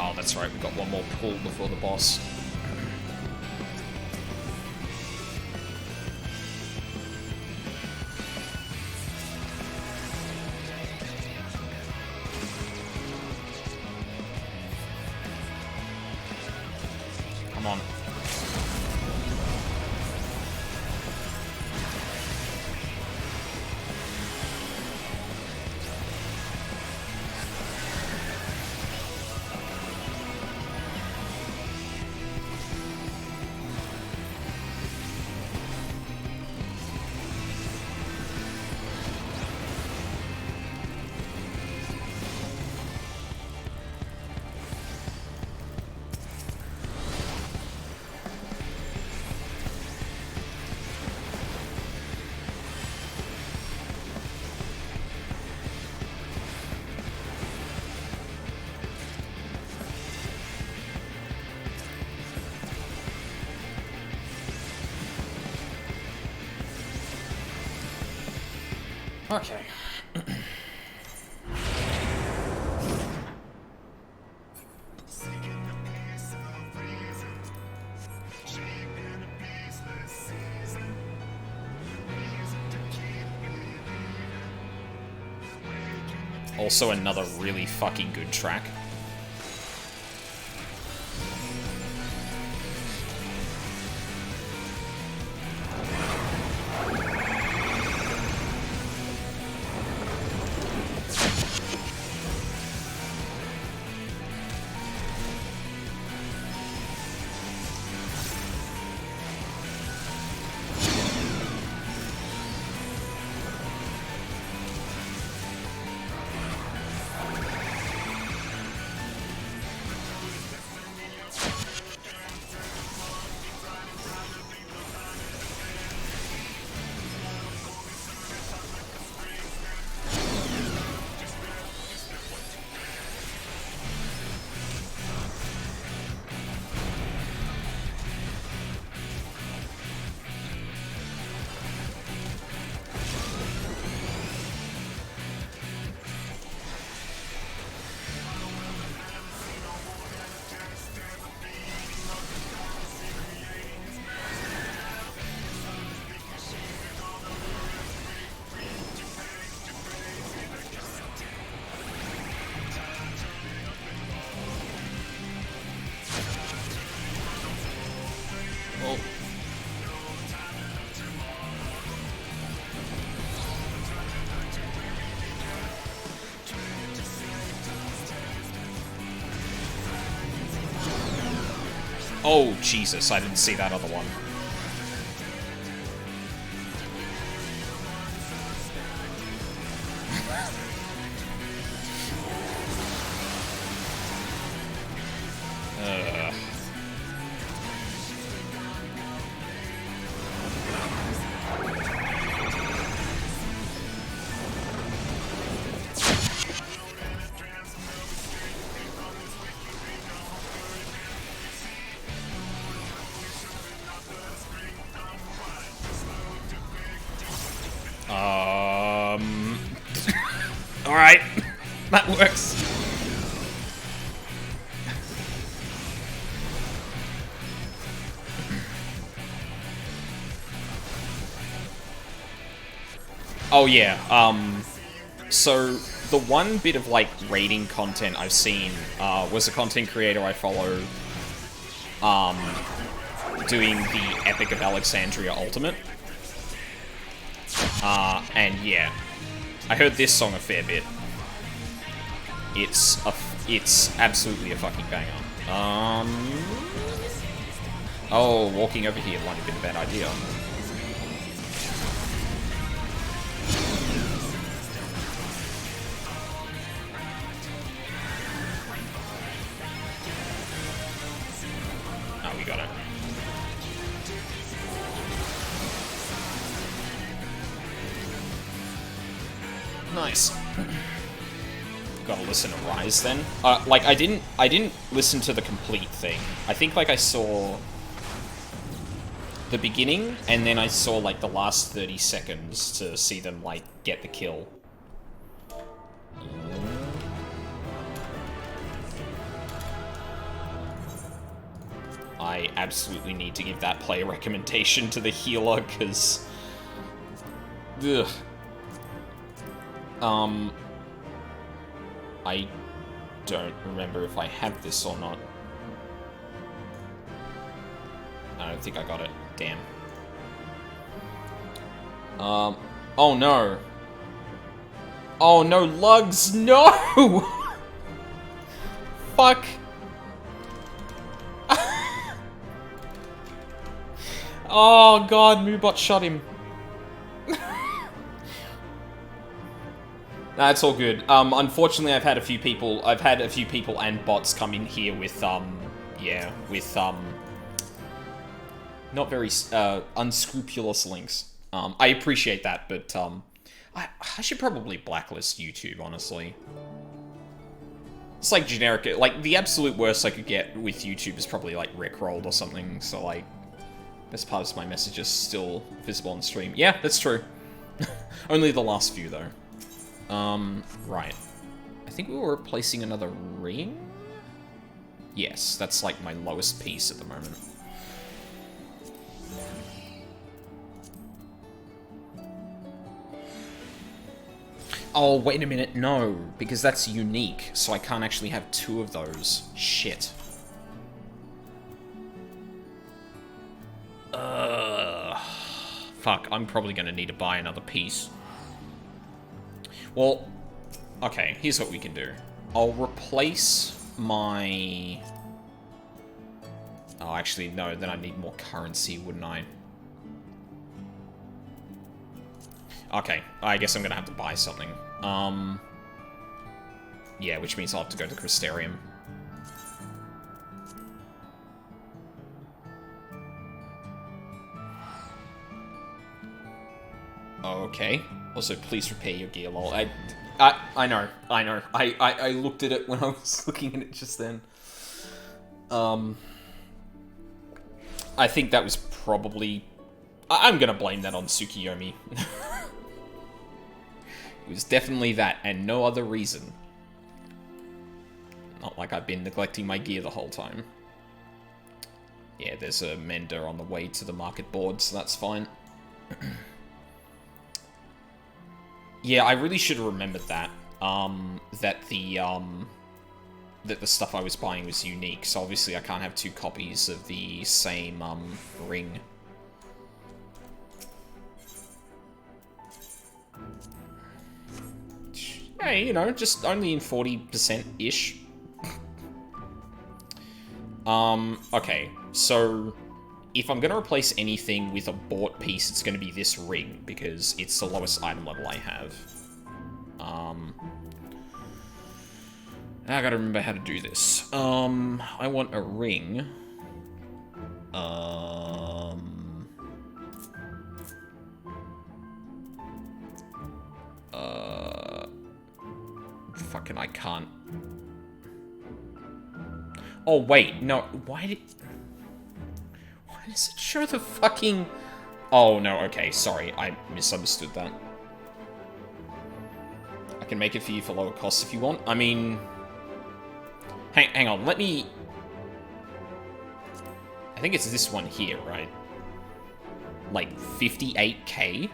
Oh, that's right, we've got one more pull before the boss. Come on. Okay. Also another really fucking good track. Oh, Jesus, I didn't see that other one. Alright. That works. Oh yeah, so the one bit of, like, raiding content I've seen, was a content creator I follow, doing the Epic of Alexandria Ultimate. And yeah, I heard this song a fair bit. It's absolutely a fucking banger. Oh, walking over here might have been a bad idea. Oh, we got it. Nice. Gotta listen to Rise then. Like I didn't listen to the complete thing. I think like I saw the beginning and then I saw like the last 30 seconds to see them like get the kill. I absolutely need to give that play a recommendation to the healer because I don't remember if I have this or not. I don't think I got it. Damn. Oh no. Oh no, lugs, no! Fuck. Oh god, Moobot shot him. That's all good. Unfortunately, I've had a few people and bots come in here with, yeah, with, not very, unscrupulous links. I appreciate that, but, I should probably blacklist YouTube, honestly. It's like generic, like, the absolute worst I could get with YouTube is probably, like, Rickrolled or something, so, like, best part is my message is still visible on stream. Yeah, that's true. Only the last few, though. Right. I think we were replacing another ring? Yes, that's like my lowest piece at the moment. Oh, wait a minute, no, because that's unique, so I can't actually have 2 of those. Shit. Fuck, I'm probably gonna need to buy another piece. Well, okay, here's what we can do. I'll replace my... Oh, actually, no, then I need more currency, wouldn't I? Okay, I guess I'm gonna have to buy something. Yeah, which means I'll have to go to the Crystarium. Okay. Also, please repair your gear, lol. I know. I looked at it when I was looking at it just then. I think that was probably... I'm gonna blame that on Tsukiyomi. It was definitely that, and no other reason. Not like I've been neglecting my gear the whole time. Yeah, there's a mender on the way to the market board, so that's fine. Yeah, I really should have remembered that. That the stuff I was buying was unique, so obviously I can't have 2 copies of the same, ring. Hey, you know, just only in 40%-ish. Okay, so if I'm gonna replace anything with a bought piece, it's gonna be this ring, because it's the lowest item level I have. I gotta remember how to do this. I want a ring. Fucking, I can't. Oh, wait, no, why does it show the fucking... Oh, no, okay, sorry, I misunderstood that. I can make it for you for lower costs if you want. I mean... Hang on, let me... I think it's this one here, right? Like, 58k?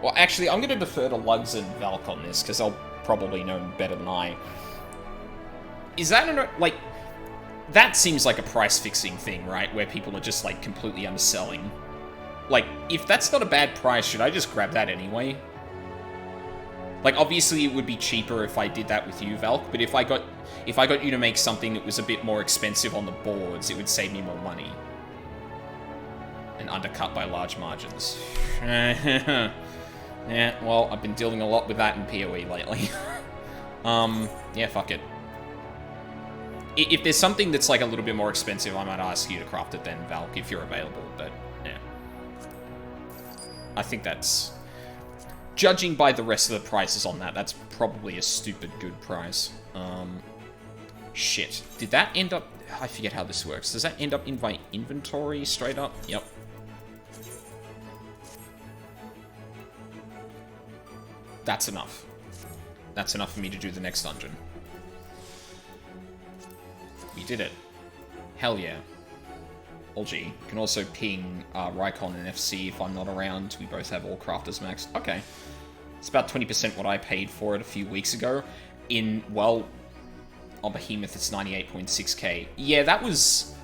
Well, actually, I'm going to defer to Lugs and Valk on this, because they'll probably know better than I. Is that, like... That seems like a price-fixing thing, right? Where people are just, like, completely underselling. Like, if that's not a bad price, should I just grab that anyway? Like, obviously it would be cheaper if I did that with you, Valk, but if I got you to make something that was a bit more expensive on the boards, it would save me more money. And undercut by large margins. Yeah, well, I've been dealing a lot with that in PoE lately. Yeah, fuck it. If there's something that's, like, a little bit more expensive, I might ask you to craft it then, Valk, if you're available, but, yeah. I think that's... Judging by the rest of the prices on that, that's probably a stupid good price. Shit. Did that end up... I forget how this works. Does that end up in my inventory straight up? Yep. That's enough. That's enough for me to do the next dungeon. We did it. Hell yeah. LG. You can also ping Rycon and FC if I'm not around. We both have all crafters maxed. Okay. It's about 20% what I paid for it a few weeks ago. In, well, on Behemoth it's 98.6k. Yeah, that was...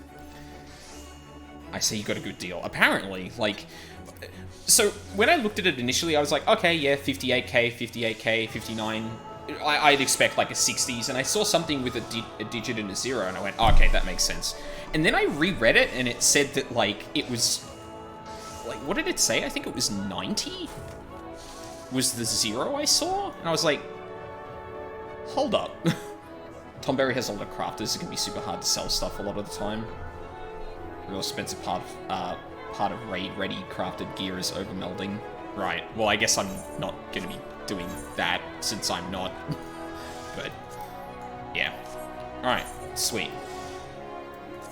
I say you got a good deal. Apparently, like... So, when I looked at it initially, I was like, okay, yeah, 58k, 58k, 59... I'd expect like a 60s, and I saw something with a digit and a 0, and I went, oh, okay, that makes sense. And then I reread it, and it said that, like, it was... Like, what did it say? I think it was 90? Was the 0 I saw? And I was like, hold up. Tomberry has a lot of crafters. It can be super hard to sell stuff a lot of the time. The real expensive part of raid-ready crafted gear is overmelding. Right, well, I guess I'm not going to be doing that, since I'm not. But, yeah. Alright, sweet.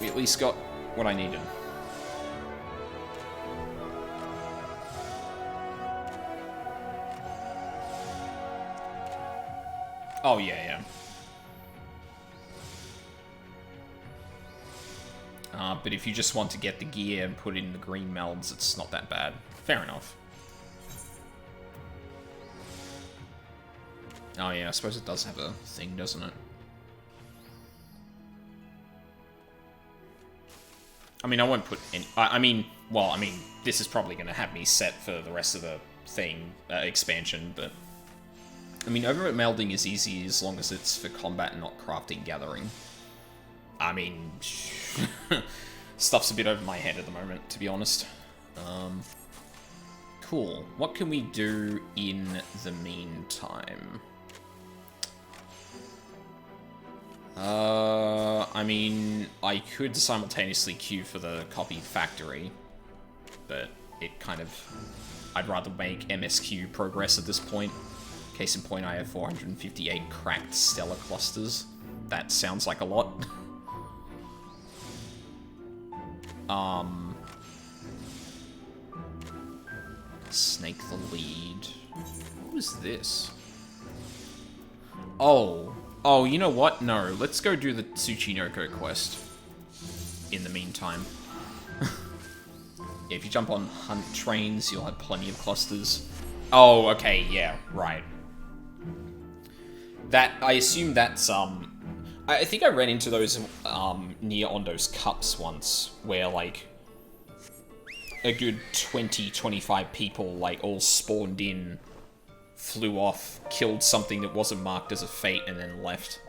We at least got what I needed. Oh, yeah, yeah. But if you just want to get the gear and put in the green melds, it's not that bad. Fair enough. Oh, yeah, I suppose it does have a thing, doesn't it? I mean, I won't put any... I mean, this is probably going to have me set for the rest of the thing, expansion, but... I mean, overweight melding is easy as long as it's for combat and not crafting gathering. I mean... stuff's a bit over my head at the moment, to be honest. Cool. What can we do in the meantime? I mean, I could simultaneously queue for the copy factory, but it kind of... I'd rather make MSQ progress at this point. Case in point, I have 458 cracked stellar clusters. That sounds like a lot. Snake the lead. What was this? Oh, you know what? No, let's go do the Tsuchinoko quest in the meantime. Yeah, if you jump on hunt trains, you'll have plenty of clusters. Oh, okay, yeah, right. That, I assume that's, I think I ran into those, near Ondo's Cups once, where, like, a good 20-25 people, like, all spawned in, flew off, killed something that wasn't marked as a fate, and then left.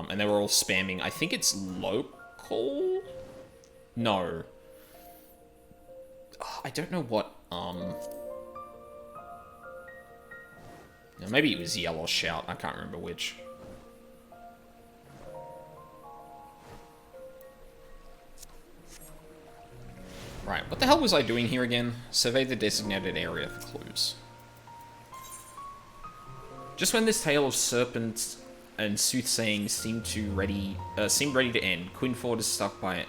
And they were all spamming, I think it's local? No. I don't know what, maybe it was Yell or Shout, I can't remember which. Right, what the hell was I doing here again? Survey the designated area for clues. Just when this tale of serpents and soothsaying seemed ready to end, Quinford is struck by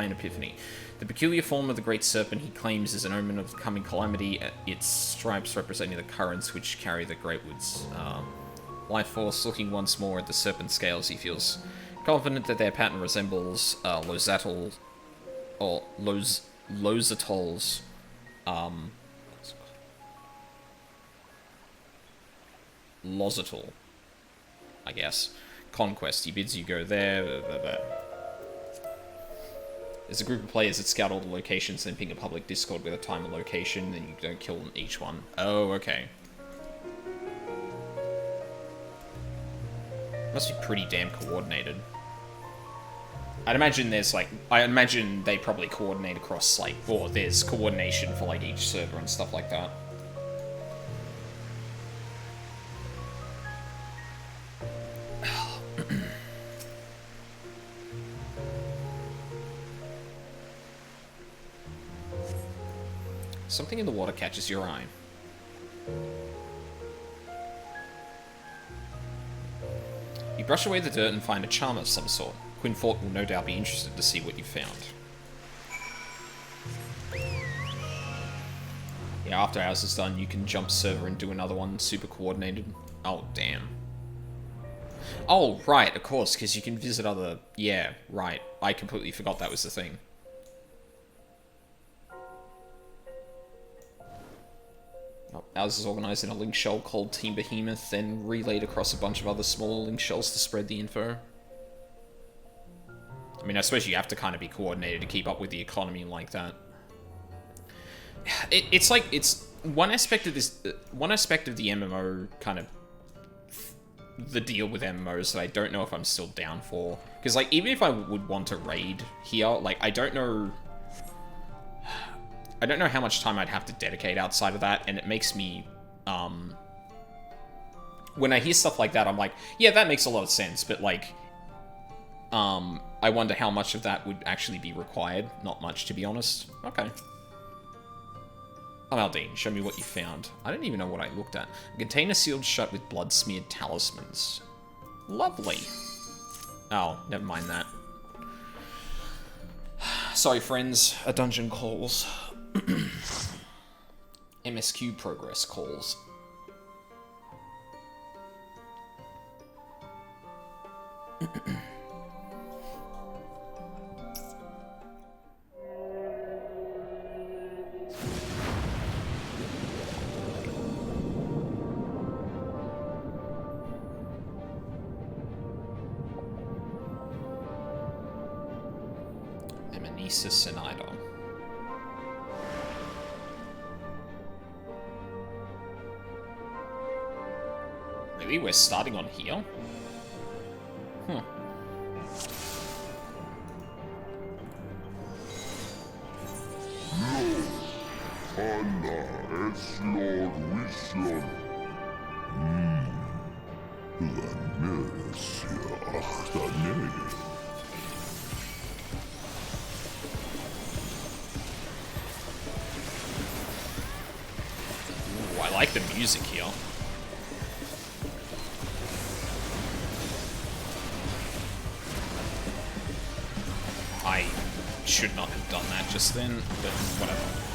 an epiphany. The peculiar form of the great serpent he claims is an omen of coming calamity, its stripes representing the currents which carry the great woods. Life Force, looking once more at the serpent scales, he feels confident that their pattern resembles Lozatol's, Lozatol, I guess. Conquest. He bids you go there. Blah, blah, blah. There's a group of players that scout all the locations, then ping a public Discord with a time and location, then you don't kill them each one. Oh, okay. Must be pretty damn coordinated. I'd imagine there's, like... I imagine they probably coordinate across, like... Or there's coordination for, like, each server and stuff like that. Something in the water catches your eye. You brush away the dirt and find a charm of some sort. Quinfort will no doubt be interested to see what you found. Yeah, after hours is done, you can jump server and do another one, super coordinated. Oh, damn. Oh, right, of course, because you can visit other... Yeah, right. I completely forgot that was the thing. Oh, ours is organised in a link shell called Team Behemoth, then relayed across a bunch of other smaller link shells to spread the info. I mean, I suppose you have to kind of be coordinated to keep up with the economy like that. It's like, it's one aspect of this, one aspect of the MMO kind of, the deal with MMOs that I don't know if I'm still down for. Because, like, even if I would want to raid here, like, I don't know how much time I'd have to dedicate outside of that, and it makes me, when I hear stuff like that, I'm like, yeah, that makes a lot of sense, but, like, I wonder how much of that would actually be required. Not much, to be honest. Okay. Aldine, show me what you found. I don't even know what I looked at. A container sealed shut with blood-smeared talismans. Lovely. Oh, never mind that. Sorry, friends. A dungeon calls. MSQ progress calls. Emenesis and Idol. Really? We're starting on here? Huh. Allah es Lord Wisdom. Ooh, I like the music here. I should not have done that just then, but whatever.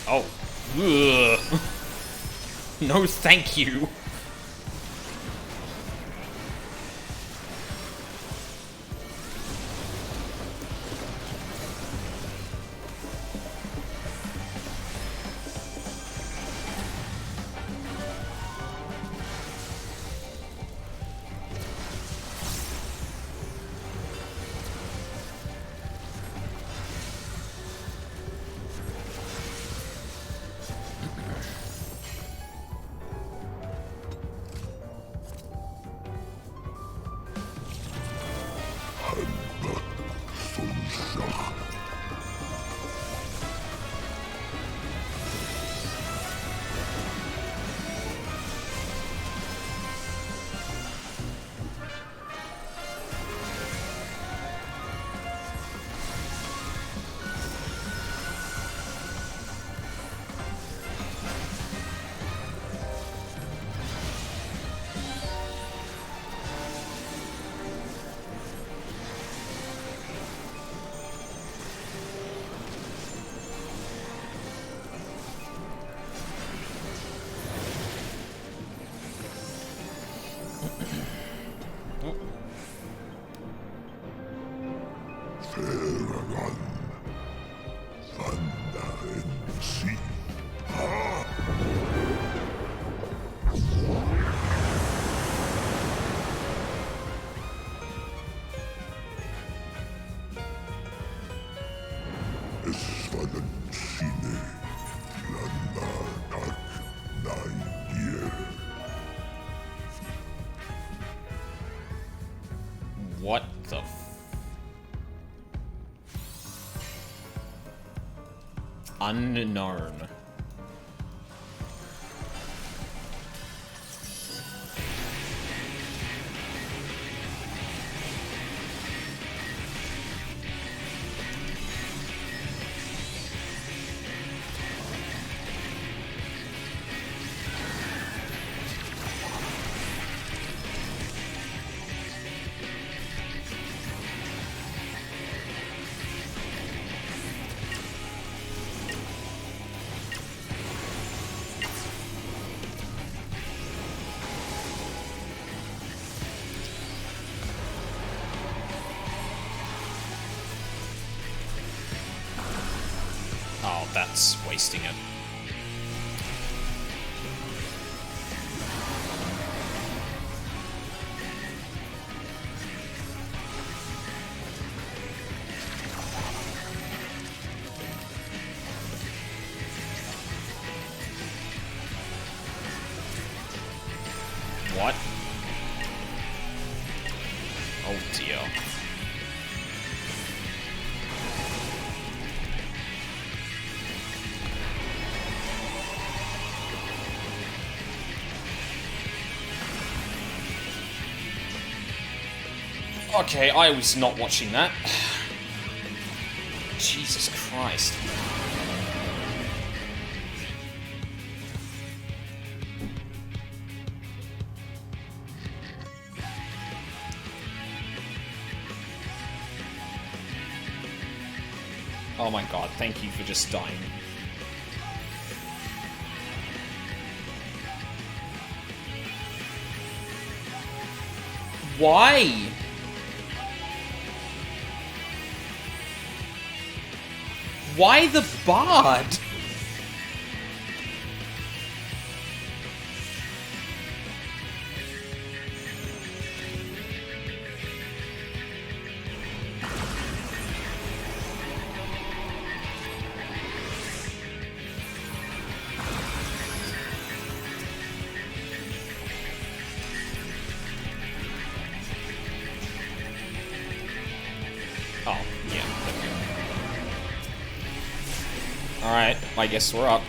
Oh. Ugh. No, thank you. What the Unknown. that's wasting it. What? Oh dear. Okay, I was not watching that. Jesus Christ. Oh my god, thank you for just dying. Why? Why the bard? Oh, yeah. Alright, I guess we're up.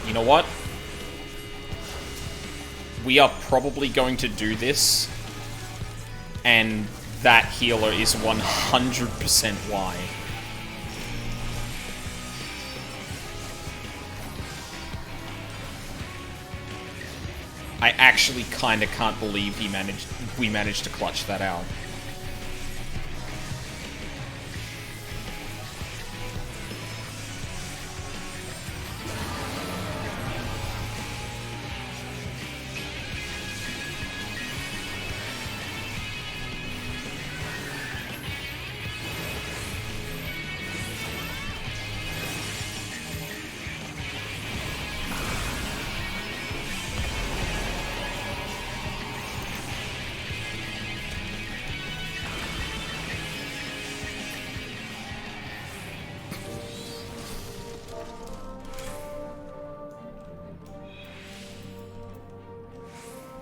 You know what? We are probably going to do this, and that healer is 100% why. I actually kinda can't believe we managed to clutch that out.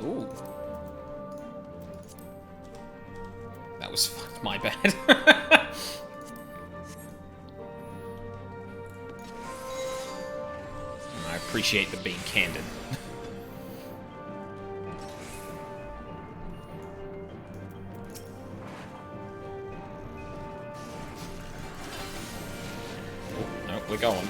Ooh. That was my bad. I appreciate the being candid. Oh, no, we're going.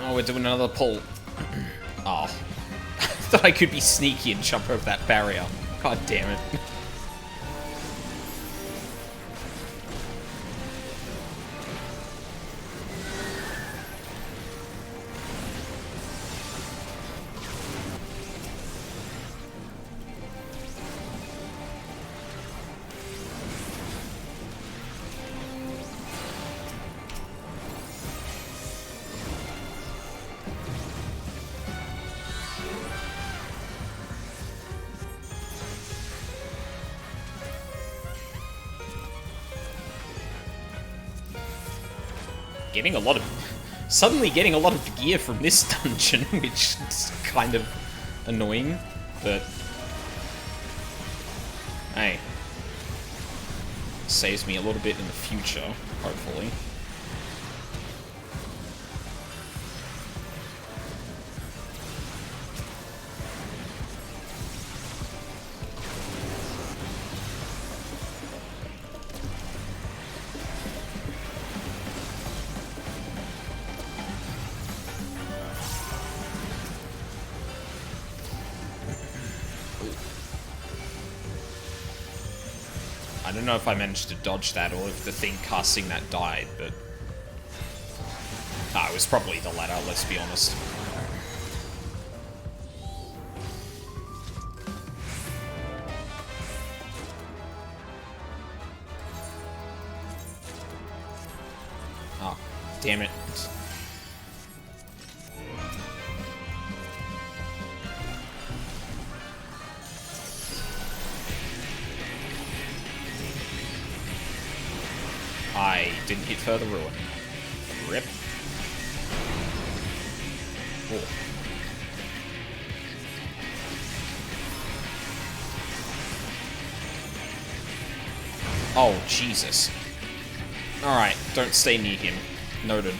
Oh, we're doing another pull. Oh. I thought I could be sneaky and jump over that barrier. God damn it. getting a lot of... Suddenly getting a lot of gear from this dungeon, which is kind of annoying, but... Hey. Saves me a little bit in the future, hopefully. I don't know if I managed to dodge that or if the thing casting that died, but... Ah, it was probably the latter, let's be honest. Oh, damn it. I didn't hit further ruin. Rip. Oh. Oh, Jesus. Alright, don't stay near him. Noted.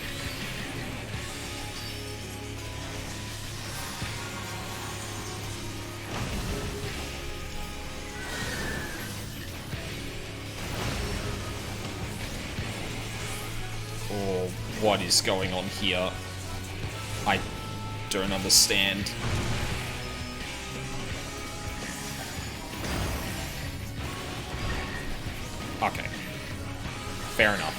What is going on here? I don't understand. Okay. Fair enough.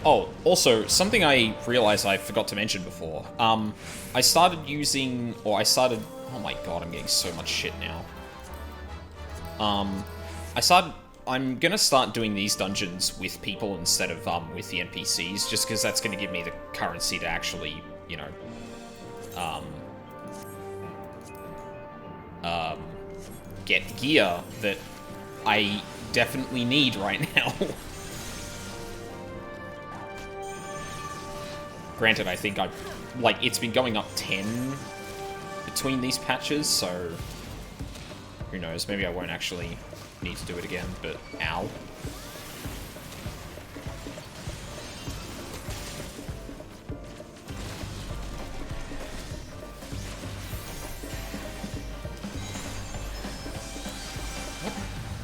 Oh, also, something I realized I forgot to mention before. I started using, or I started, oh my god, I'm getting so much shit now. I'm gonna start doing these dungeons with people instead of, with the NPCs, just because that's gonna give me the currency to actually, you know, get gear that I definitely need right now. Granted, I think it's been going up 10 between these patches, so who knows, maybe I won't actually need to do it again, but ow.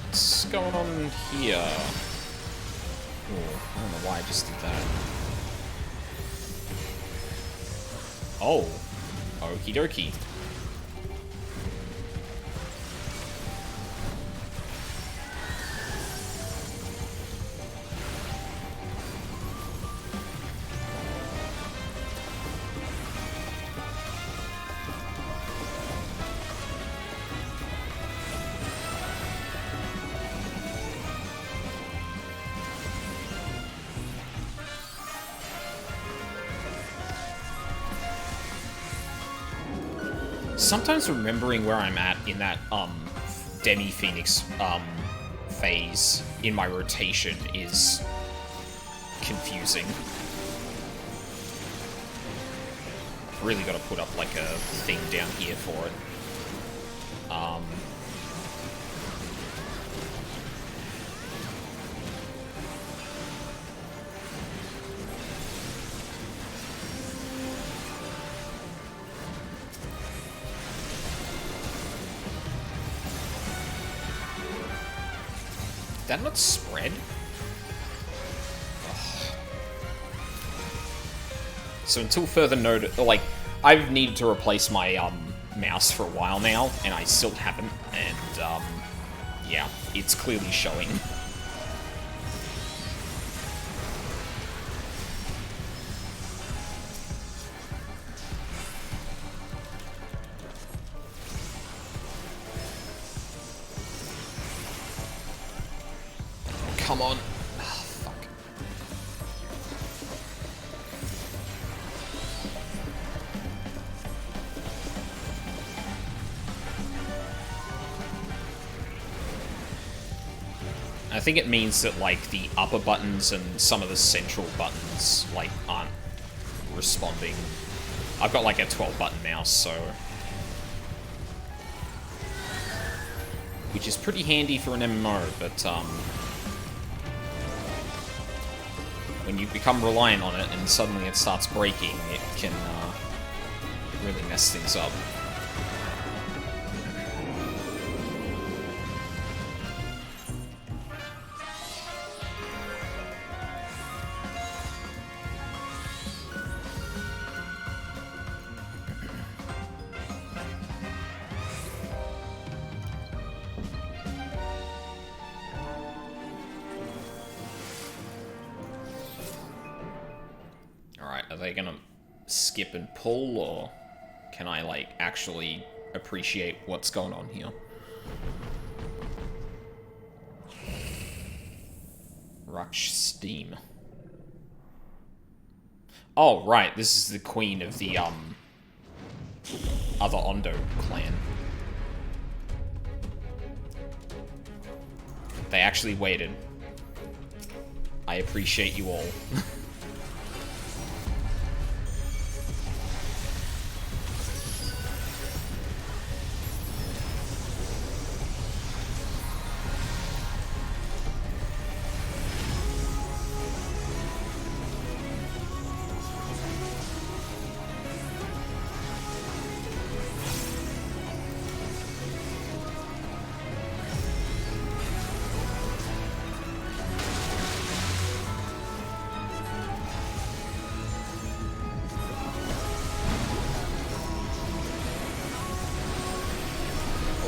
What's going on here? Oh, I don't know why I just did that. Oh, okie dokie. Sometimes remembering where I'm at in that, Demi-Phoenix, phase in my rotation is confusing. Really got to put up, like, a thing down here for it. Did that not spread? Ugh. So until further notice, like, I've needed to replace my, mouse for a while now, and I still haven't, and, yeah, it's clearly showing. Come on. Oh, fuck. I think it means that, like, the upper buttons and some of the central buttons, like, aren't responding. I've got, like, a 12-button mouse, so... which is pretty handy for an MMO, but, when you become reliant on it and suddenly it starts breaking, it can, really mess things up. Are they gonna skip and pull, or can I, like, actually appreciate what's going on here? Rush Steam. Oh, right, this is the queen of the, other Ondo clan. They actually waited. I appreciate you all.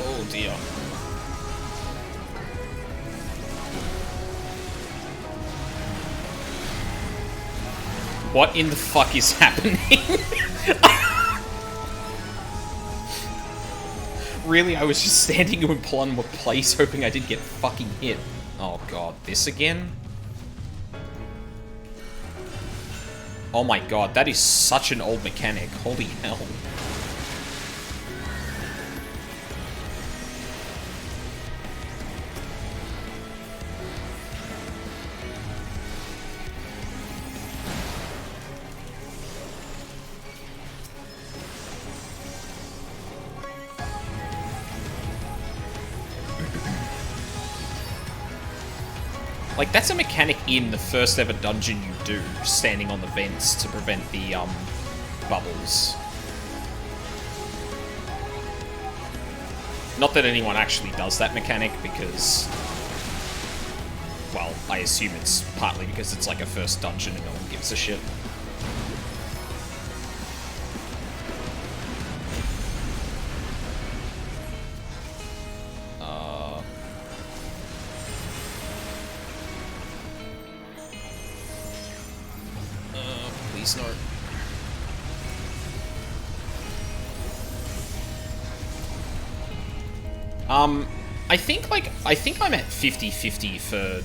Oh dear. What in the fuck is happening? Really, I was just standing in one place hoping I didn't get fucking hit. Oh god, this again? Oh my god, that is such an old mechanic. Holy hell. Like, that's a mechanic in the first ever dungeon you do, standing on the vents to prevent the, bubbles. Not that anyone actually does that mechanic, because... well, I assume it's partly because it's like a first dungeon and no one gives a shit. Please no. I think I'm at 50-50 for,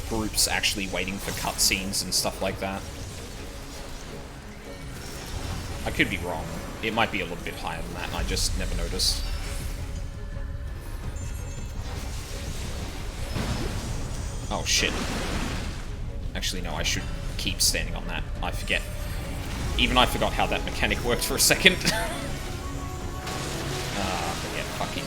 groups actually waiting for cutscenes and stuff like that. I could be wrong. It might be a little bit higher than that, and I just never noticed. Oh, shit. Actually, no, I should keep standing on that. I forget. Even I forgot how that mechanic worked for a second. But yeah, fucking...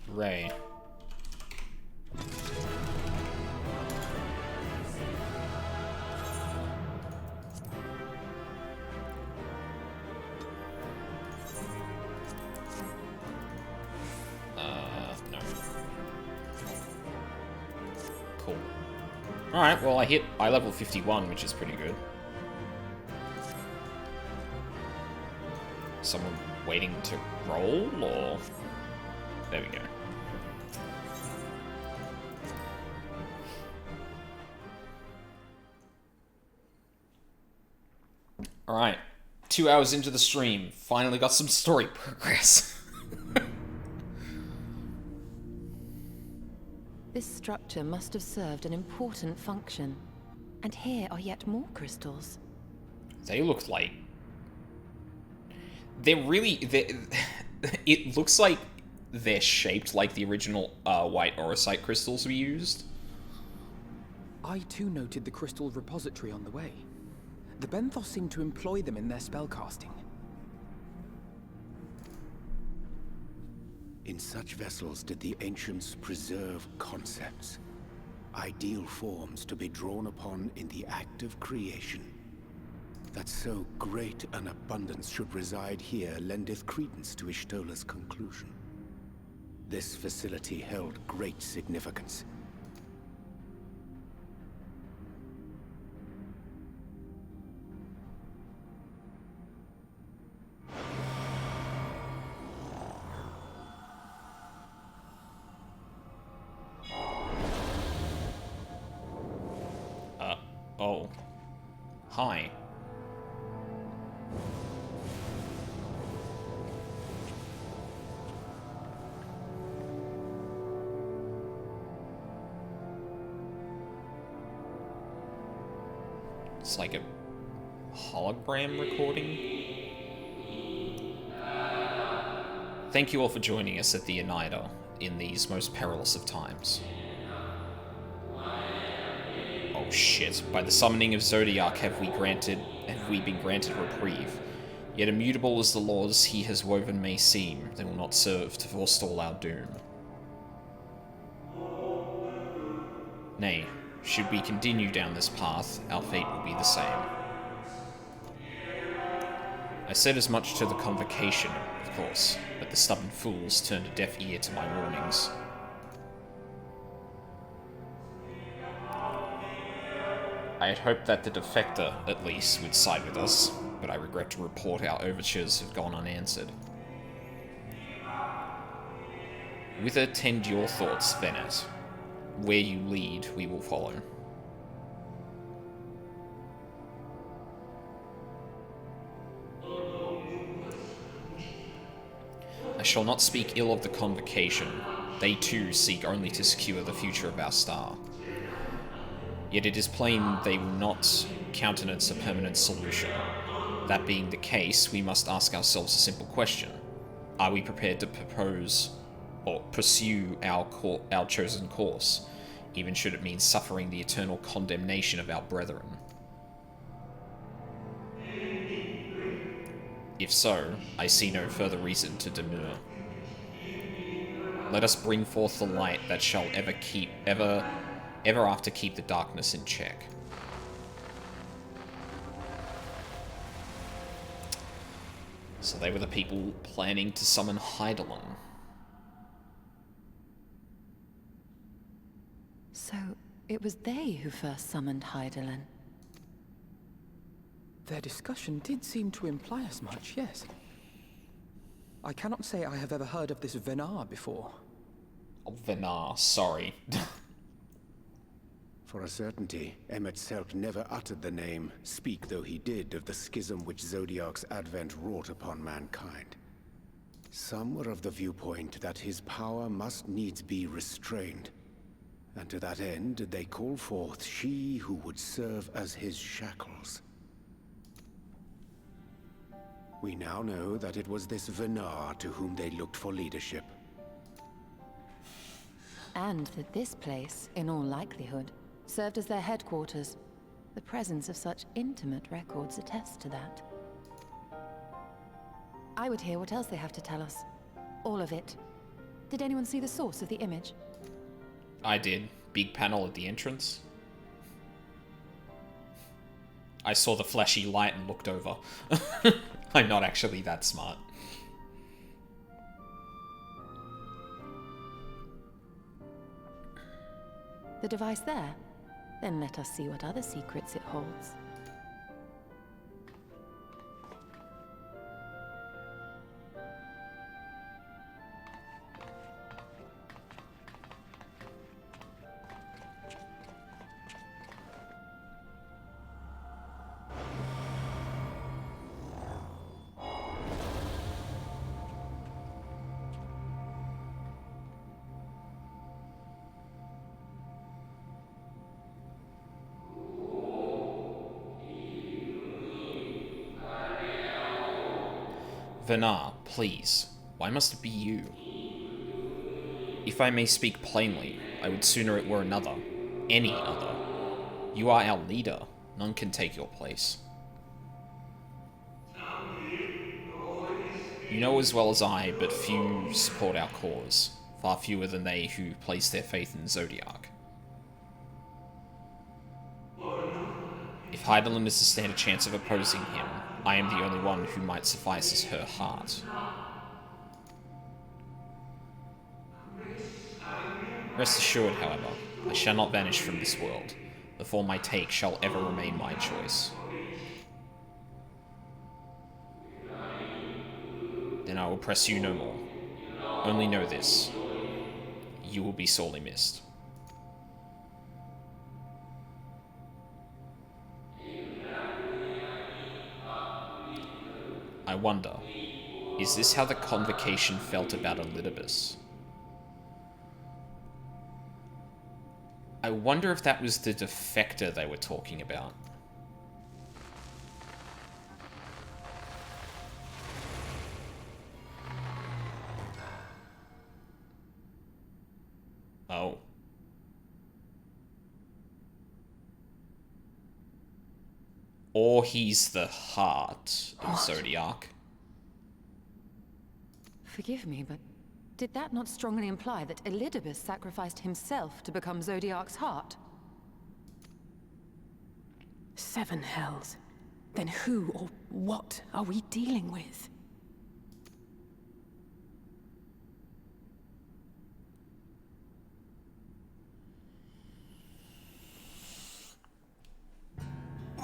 Ray. No. Cool. Alright, well I hit eye level 51, which is pretty good. Someone waiting to roll, or... There we go. Alright, 2 hours into the stream, finally got some story progress. This structure must have served an important function. And here are yet more crystals. They look like... They're really... It looks like they're shaped like the original white aurosite crystals we used. I too noted the crystal repository on the way. The Benthos seem to employ them in their spellcasting. In such vessels did the ancients preserve concepts, ideal forms to be drawn upon in the act of creation. That so great an abundance should reside here lendeth credence to Ishtola's conclusion. This facility held great significance. Oh. Hi. It's like a hologram recording. Thank you all for joining us at the Oneida in these most perilous of times. Oh shit, by the summoning of Zodiac have we been granted reprieve. Yet immutable as the laws he has woven may seem, they will not serve to forestall our doom. Nay, should we continue down this path, our fate will be the same. I said as much to the convocation, of course, but the stubborn fools turned a deaf ear to my warnings. I had hoped that the defector, at least, would side with us, but I regret to report our overtures have gone unanswered. Whither tend your thoughts, Venet? where you lead, we will follow. I shall not speak ill of the Convocation. They too seek only to secure the future of our star. Yet it is plain they will not countenance a permanent solution. That being the case, we must ask ourselves a simple question. Are we prepared to propose or pursue our chosen course, even should it mean suffering the eternal condemnation of our brethren? If so, I see no further reason to demur. Let us bring forth the light that shall ever after keep the darkness in check. So they were the people planning to summon Hydaelyn. So, it was they who first summoned Hydaelyn. Their discussion did seem to imply as much, yes. I cannot say I have ever heard of this Venar before. Oh, Venar, sorry. For a certainty, Emet-Selch never uttered the name, speak though he did of the schism which Zodiark's advent wrought upon mankind. Some were of the viewpoint that his power must needs be restrained, and to that end did they call forth she who would serve as his shackles. We now know that it was this Venar to whom they looked for leadership. And that this place, in all likelihood, served as their headquarters. The presence of such intimate records attests to that. I would hear what else they have to tell us. All of it. Did anyone see the source of the image? I did. Big panel at the entrance. I saw the flashy light and looked over. I'm not actually that smart. The device there? Then let us see what other secrets it holds. Venar, please. Why must it be you? If I may speak plainly, I would sooner it were another. Any other. You are our leader. None can take your place. You know as well as I, but few support our cause. Far fewer than they who place their faith in Zodiark. If Hydaelyn is to stand a chance of opposing him, I am the only one who might suffice as her heart. Rest assured, however, I shall not vanish from this world. The form I take shall ever remain my choice. Then I will press you no more. Only know this. You will be sorely missed. I wonder, is this how the Convocation felt about Elidibus? I wonder if that was the defector they were talking about. Oh. Or he's the heart of Zodiark. Forgive me, but did that not strongly imply that Elidibus sacrificed himself to become Zodiark's heart? 7 hells. Then who or what are we dealing with?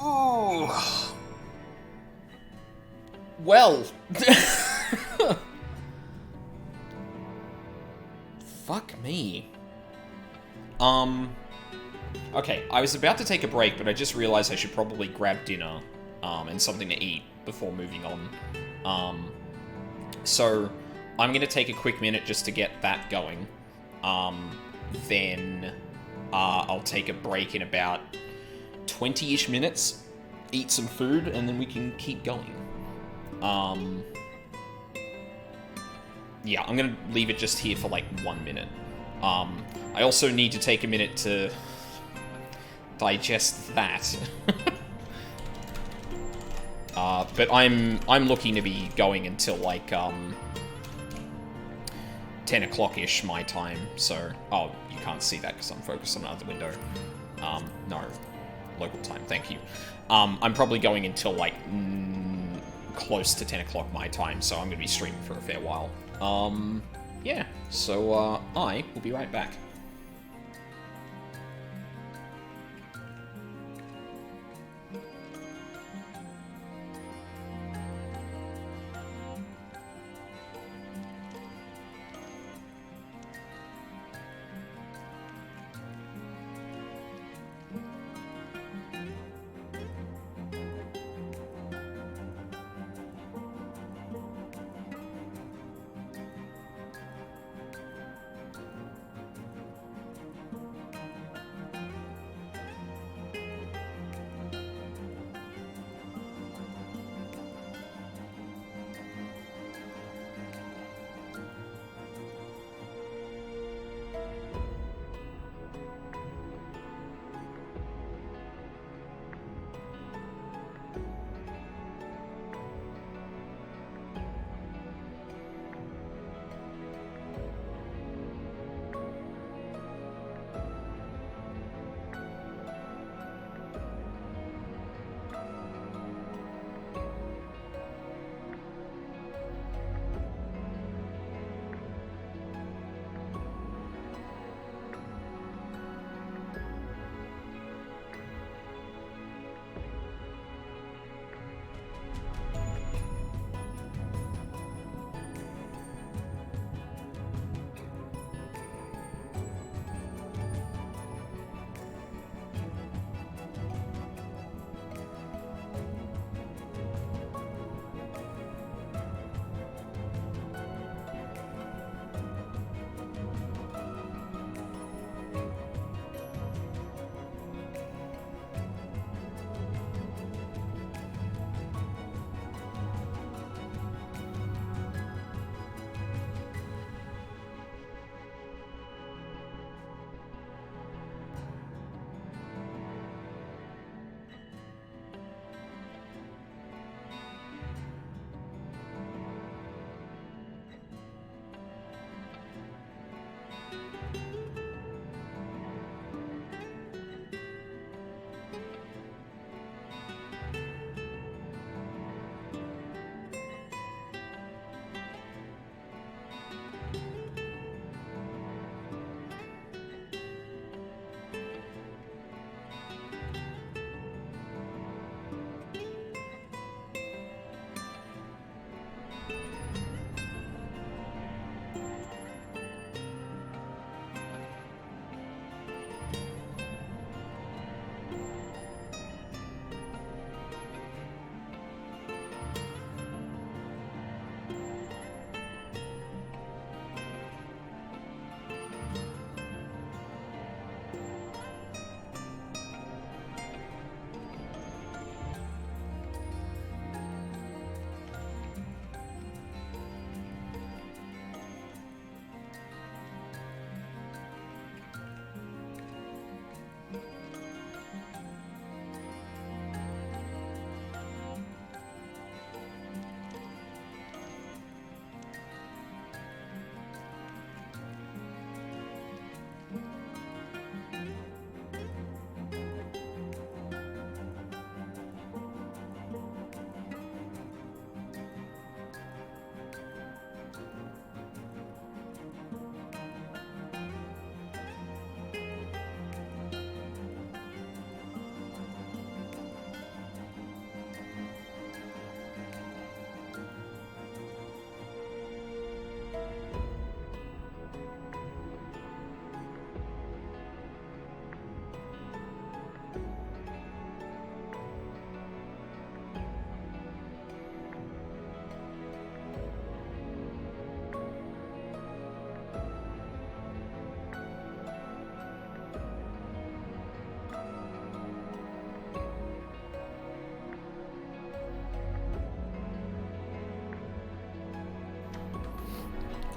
Oh. Well. Fuck me. Okay, I was about to take a break, but I just realized I should probably grab dinner, and something to eat before moving on. So I'm gonna take a quick minute just to get that going. Then I'll take a break in about 20-ish minutes, eat some food, and then we can keep going. Yeah, I'm gonna leave it just here for like 1 minute. I also need to take a minute to digest that. But I'm looking to be going until like 10 o'clock-ish my time, so... Oh, you can't see that because I'm focused on another window. No. Local time, thank you. I'm probably going until like close to 10 o'clock my time, so I'm going to be streaming for a fair while. Yeah, so I will be right back.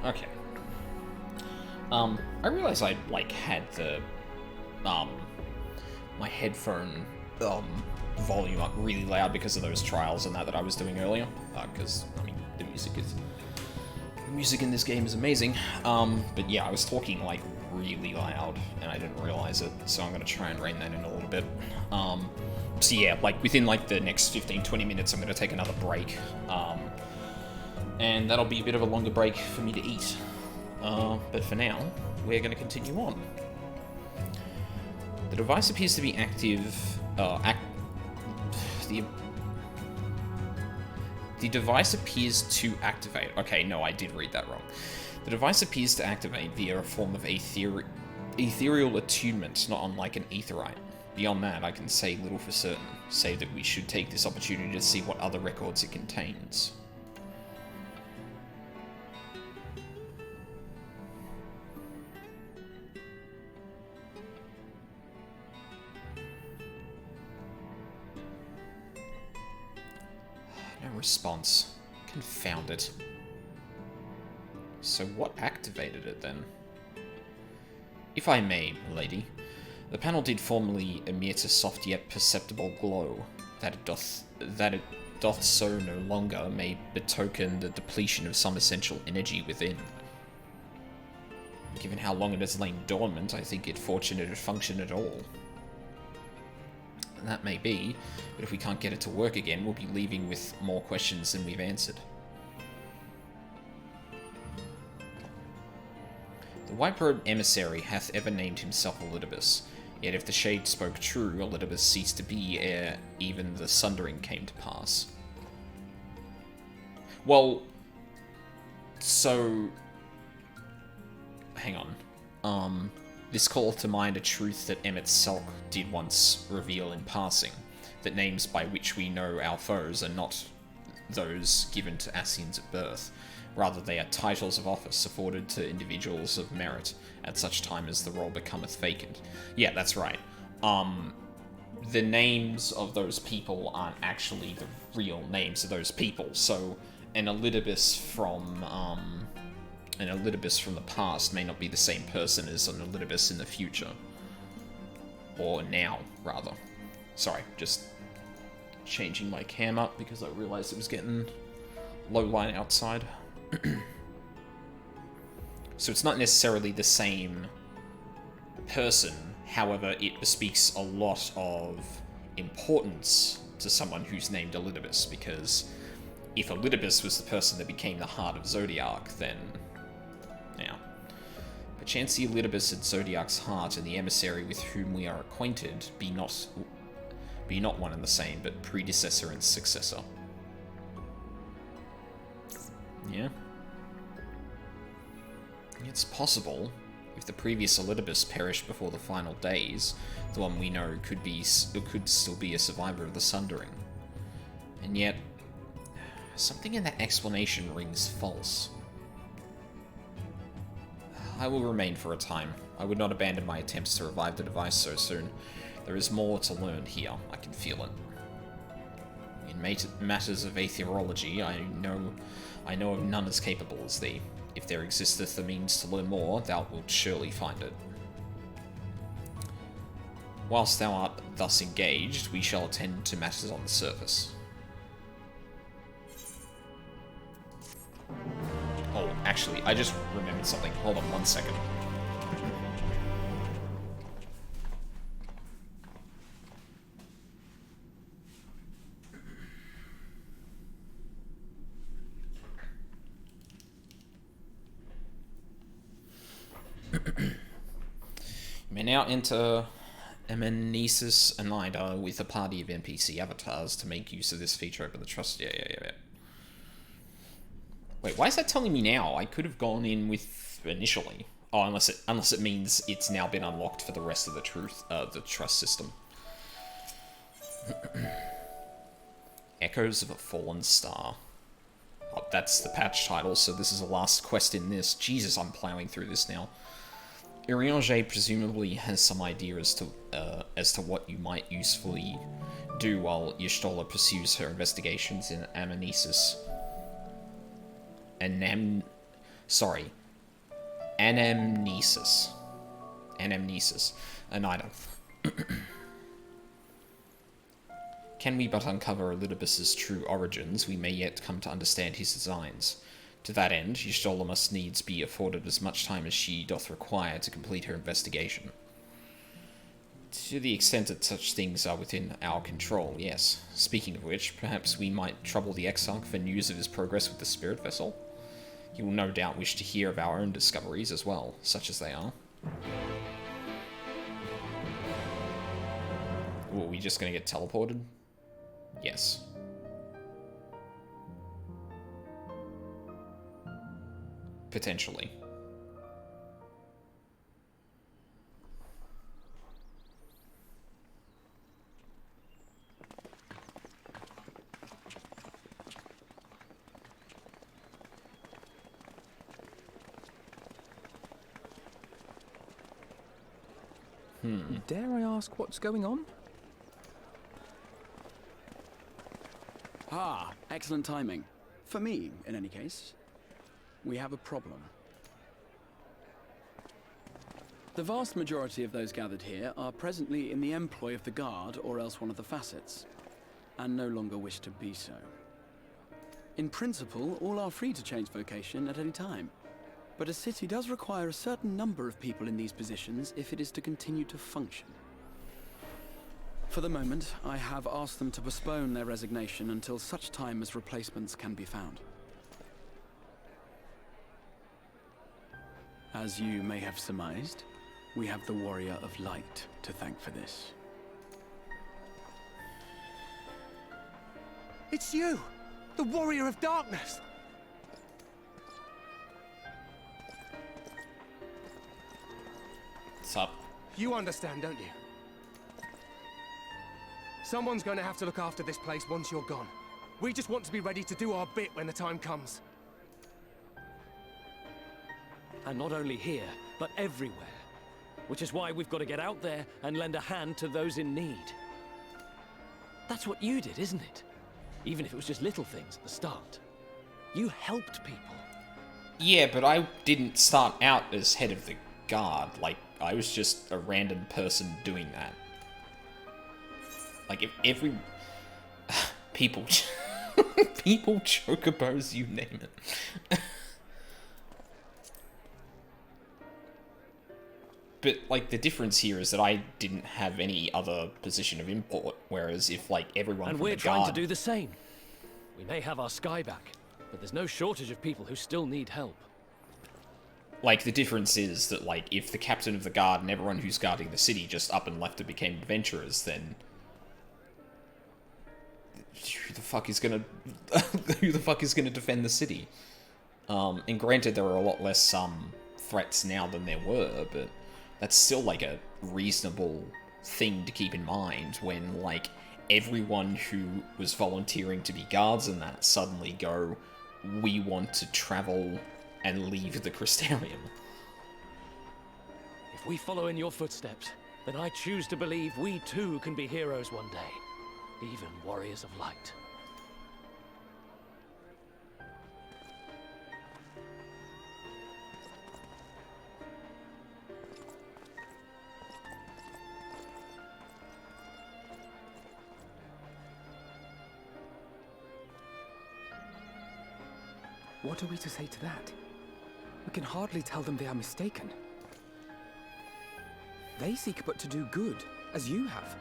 Okay. I realized I, like, had the, my headphone, volume up really loud because of those trials and that I was doing earlier. Because, I mean, the music in this game is amazing. But yeah, I was talking, like, really loud, and I didn't realize it, so I'm gonna try and rein that in a little bit. So yeah, like, within, like, the next 15-20 minutes, I'm gonna take another break. And that'll be a bit of a longer break for me to eat. But for now, we're going to continue on. The device appears to be active. The device appears to activate. Okay, no, I did read that wrong. The device appears to activate via a form of ethereal attunement, not unlike an aetherite. Beyond that, I can say little for certain, save that we should take this opportunity to see what other records it contains. No response. Confound it. So what activated it then? If I may, lady, the panel did formerly emit a soft yet perceptible glow. That it doth so no longer may betoken the depletion of some essential energy within. Given how long it has lain dormant, I think it fortunate it functioned at all. And that may be, but if we can't get it to work again, we'll be leaving with more questions than we've answered. The white-robed emissary hath ever named himself Elidibus, yet if the shade spoke true, Elidibus ceased to be ere even the sundering came to pass. Well, so... hang on. This calleth to mind a truth that Emmett Selk did once reveal in passing, that names by which we know our foes are not those given to Ascians at birth. Rather, they are titles of office afforded to individuals of merit at such time as the role becometh vacant. Yeah, that's right. The names of those people aren't actually the real names of those people, so an Elidibus from the past may not be the same person as an Elidibus in the future. Or now, rather. Sorry, just changing my cam up because I realized it was getting low light outside. So it's not necessarily the same person, however, it bespeaks a lot of importance to someone who's named Elidibus, because if Elidibus was the person that became the heart of Zodiac, then... now, perchance the Elidibus at Zodiac's heart and the emissary with whom we are acquainted be not one and the same, but predecessor and successor. Yeah. It's possible, if the previous Elidibus perished before the final days, the one we know could still be a survivor of the Sundering. And yet, something in that explanation rings false. I will remain for a time. I would not abandon my attempts to revive the device so soon. There is more to learn here. I can feel it. In matters of aetherology, I know of none as capable as thee. If there existeth the means to learn more, thou wilt surely find it. Whilst thou art thus engaged, we shall attend to matters on the surface. Oh, actually, I just remembered something. Hold on 1 second. You may now enter Amenesis Anida with a party of NPC avatars to make use of this feature over the trust. Yeah. Wait, why is that telling me now? I could have gone in with initially. Oh, unless it means it's now been unlocked for the rest of the trust system. Echoes of a Fallen Star. Oh, that's the patch title, so this is the last quest in this. Jesus, I'm plowing through this now. Urianger presumably has some idea as to what you might usefully do while Y'shtola pursues her investigations in Amenesis. Sorry. Anamnesis. Anamnesis. An item. Can we but uncover Elidibus's true origins, we may yet come to understand his designs. To that end, Y'shtola must needs be afforded as much time as she doth require to complete her investigation. To the extent that such things are within our control, yes. Speaking of which, perhaps we might trouble the Exarch for news of his progress with the spirit vessel? He will no doubt wish to hear of our own discoveries as well, such as they are. Ooh, are we just gonna get teleported? Yes. Potentially. Dare I ask what's going on? Ah, excellent timing. For me, in any case. We have a problem. The vast majority of those gathered here are presently in the employ of the Guard or else one of the facets, and no longer wish to be so. In principle, all are free to change vocation at any time, but a city does require a certain number of people in these positions if it is to continue to function. For the moment, I have asked them to postpone their resignation until such time as replacements can be found. As you may have surmised, we have the Warrior of Light to thank for this. It's you! The Warrior of Darkness! What's up? You understand, don't you? Someone's going to have to look after this place once you're gone. We just want to be ready to do our bit when the time comes. And not only here, but everywhere. Which is why we've got to get out there and lend a hand to those in need. That's what you did, isn't it? Even if it was just little things at the start. You helped people. Yeah, but I didn't start out as head of the Guard. Like, I was just a random person doing that. Like, if every... people... people, chocobos, you name it. But, like, the difference here is that I didn't have any other position of import, whereas if, like, everyone and from we're the trying Guard... to do the same. We may have our sky back, but there's no shortage of people who still need help. Like, the difference is that, like, if the captain of the Guard and everyone who's guarding the city just up and left and became adventurers, then... who the fuck is gonna... who the fuck is gonna defend the city? And granted, there are a lot less, threats now than there were, but... that's still, like, a reasonable thing to keep in mind when, like, everyone who was volunteering to be guards and that suddenly go, we want to travel and leave the Crystarium. If we follow in your footsteps, then I choose to believe we too can be heroes one day. Even warriors of light. What are we to say to that? We can hardly tell them they are mistaken. They seek but to do good, as you have.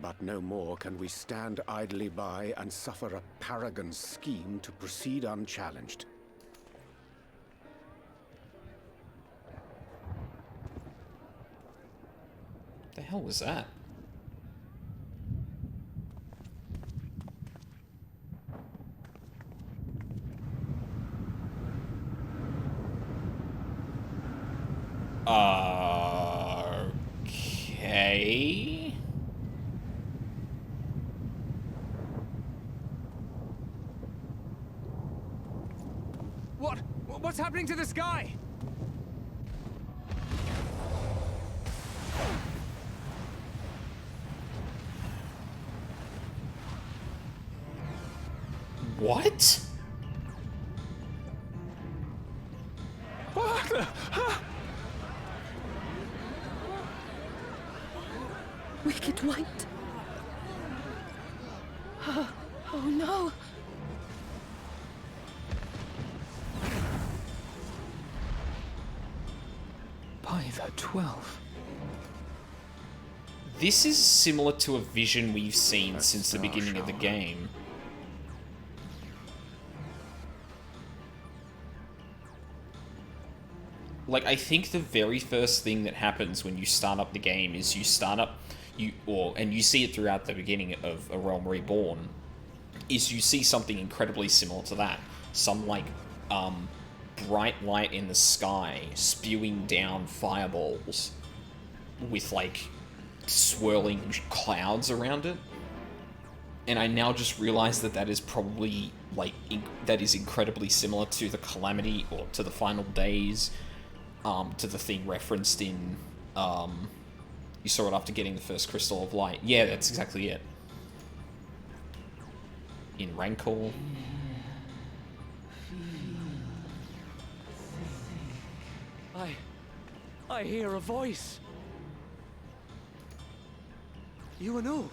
But no more can we stand idly by and suffer a paragon's scheme to proceed unchallenged. What the hell was that? Okay. What's happening to the sky? What? Wicked White. Oh no. By the 12. This is similar to a vision we've seen since the beginning of the game. Like, I think the very first thing that happens when you start up the game is you see it throughout the beginning of A Realm Reborn, is you see something incredibly similar to that. Some, like, bright light in the sky spewing down fireballs with, like, swirling clouds around it. And I now just realize that that is probably, like, that is incredibly similar to the Calamity, or to the Final Days, to the thing referenced in, you saw it after getting the first Crystal of Light. Yeah, that's exactly it. In Rancor. I hear a voice. You and all?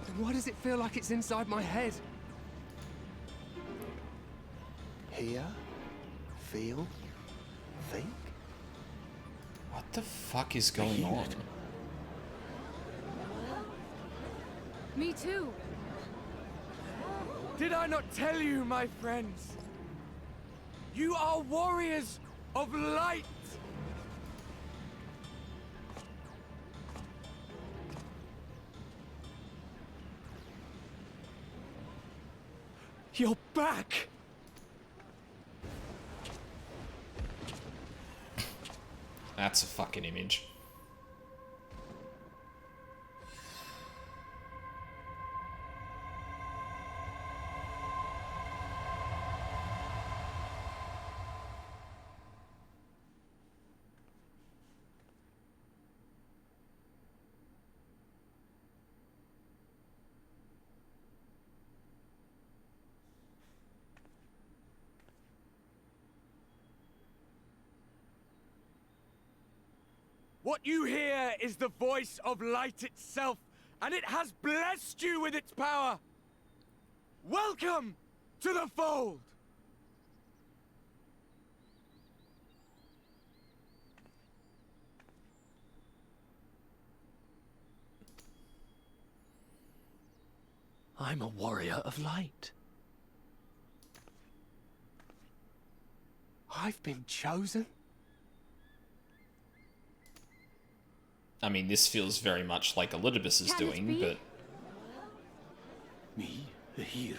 Then why does it feel like it's inside my head? Hear? Feel? Think? What the fuck is going on? Me too. Did I not tell you, my friends? You are warriors of light! You're back! That's a fucking image. What you hear is the voice of light itself, and it has blessed you with its power. Welcome to the fold! I'm a warrior of light. I've been chosen? I mean, this feels very much like Elidibus is doing, but... Me, a hero?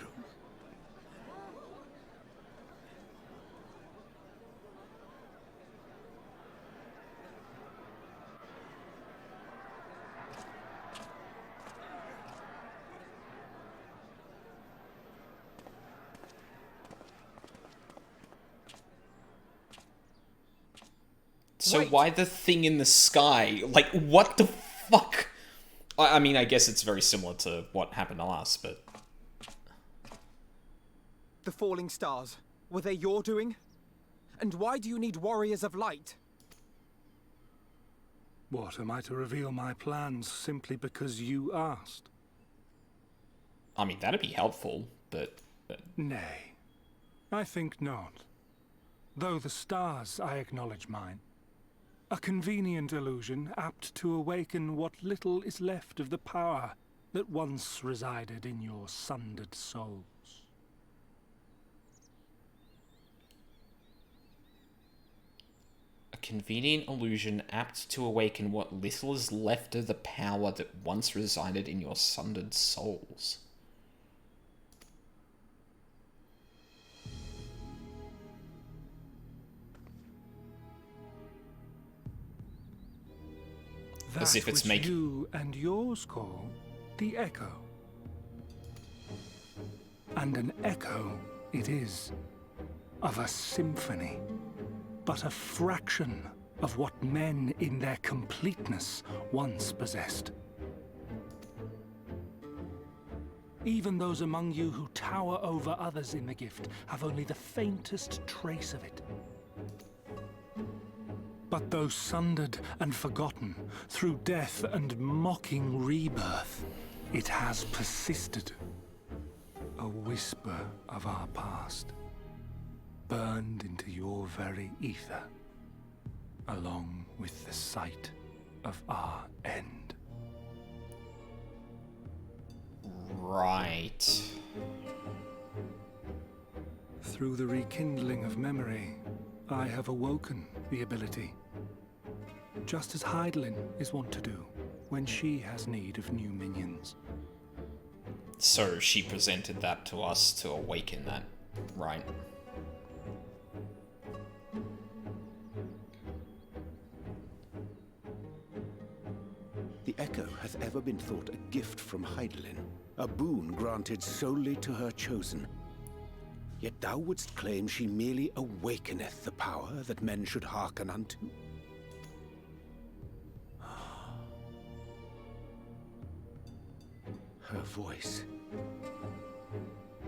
So why the thing in the sky? Like, what the fuck? I mean, I guess it's very similar to what happened to us, but... The falling stars, were they your doing? And why do you need warriors of light? What, am I to reveal my plans simply because you asked? I mean, that'd be helpful, but... Nay, I think not. Though the stars, I acknowledge mine. A convenient illusion, apt to awaken what little is left of the power that once resided in your sundered souls. A convenient illusion apt to awaken what little is left of the power that once resided in your sundered souls. As if it's which making you and yours call the echo. And an echo it is, of a symphony, but a fraction of what men in their completeness once possessed. Even those among you who tower over others in the gift have only the faintest trace of it. But though sundered and forgotten through death and mocking rebirth, it has persisted. A whisper of our past, burned into your very ether, along with the sight of our end. Right. Through the rekindling of memory, I have awoken the ability. Just as Heidelin is wont to do when she has need of new minions. So she presented that to us to awaken that, right? The Echo hath ever been thought a gift from Heidelin, a boon granted solely to her chosen. Yet thou wouldst claim she merely awakeneth the power that men should hearken unto? Her voice.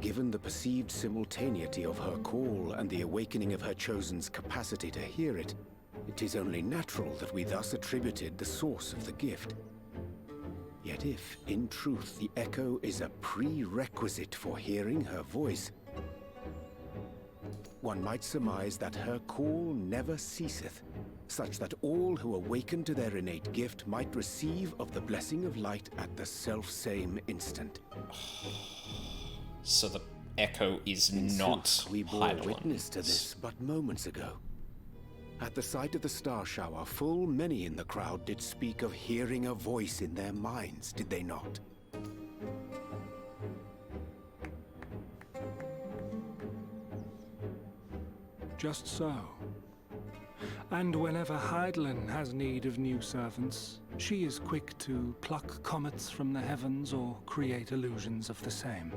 Given the perceived simultaneity of her call and the awakening of her chosen's capacity to hear it, it is only natural that we thus attributed the source of the gift. Yet if, in truth, the Echo is a prerequisite for hearing her voice, one might surmise that her call never ceaseth, such that all who awaken to their innate gift might receive of the blessing of light at the self-same instant. So the Echo is In not sooth, we bore Heidelin. witness to this but moments ago. At the sight of the star shower, full many in the crowd did speak of hearing a voice in their minds, did they not? Just so. And whenever Heidelin has need of new servants, she is quick to pluck comets from the heavens or create illusions of the same.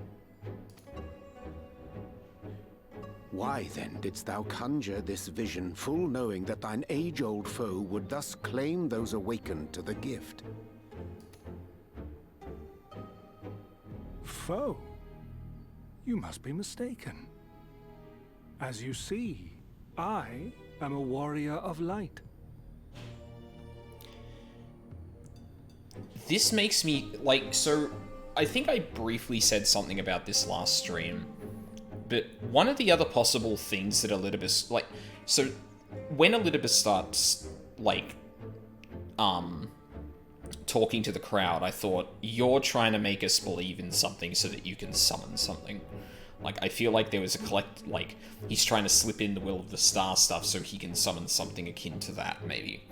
Why then didst thou conjure this vision, full knowing that thine age-old foe would thus claim those awakened to the gift? Foe? You must be mistaken. As you see, I am a warrior of light. This makes me, like, so I think I briefly said something about this last stream, but one of the other possible things that Elidibus, like, so when Elidibus starts, like, talking to the crowd, I thought, you're trying to make us believe in something so that you can summon something. Like, I feel like there was a like, he's trying to slip in the Will of the Star stuff so he can summon something akin to that, maybe.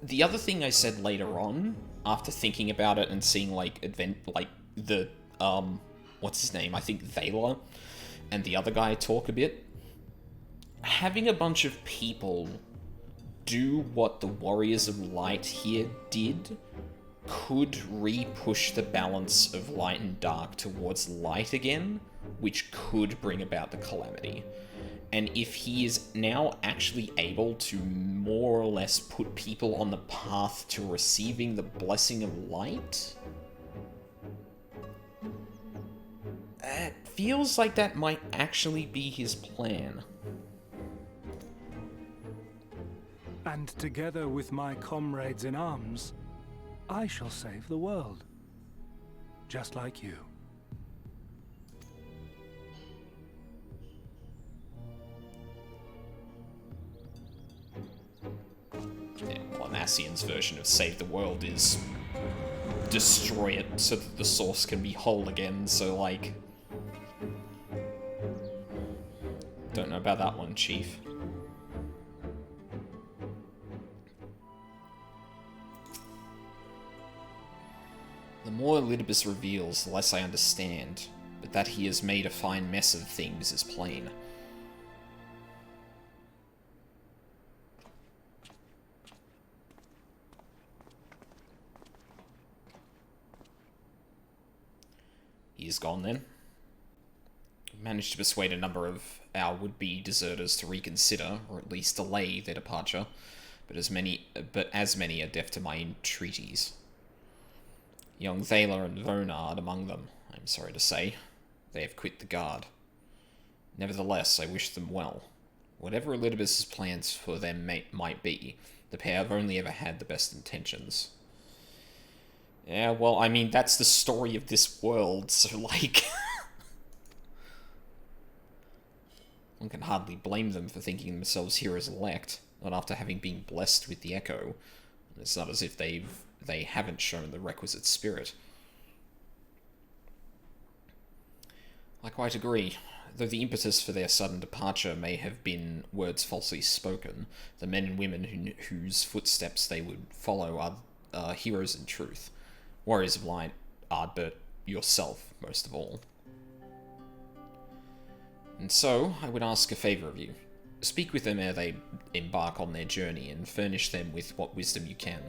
The other thing I said later on, after thinking about it and seeing, like, the, what's his name? I think Vela and the other guy talk a bit. Having a bunch of people do what the Warriors of Light here did could re-push the balance of light and dark towards light again, which could bring about the calamity. And if he is now actually able to more or less put people on the path to receiving the blessing of light, it feels like that might actually be his plan. And together with my comrades in arms, I shall save the world. Just like you. Yeah, well, Ascian's version of save the world is destroy it so that the source can be whole again, so, like, don't know about that one, Chief. The more Elidibus reveals, the less I understand, but that he has made a fine mess of things is plain. He is gone then. Managed to persuade a number of our would-be deserters to reconsider, or at least delay their departure, but as many are deaf to my entreaties. young Thaler and Vonard among them, I'm sorry to say. They have quit the Guard. Nevertheless, I wish them well. Whatever Elidibus's plans for them might be, the pair have only ever had the best intentions. Yeah, well, I mean, that's the story of this world, so, like... one can hardly blame them for thinking themselves heroes elect, not after having been blessed with the Echo. It's not as if they haven't shown the requisite spirit. I quite agree. Though the impetus for their sudden departure may have been words falsely spoken, the men and women whose footsteps they would follow are heroes in truth. Warriors of light, Ardbert, yourself, most of all. And so, I would ask a favour of you. Speak with them ere they embark on their journey, and furnish them with what wisdom you can.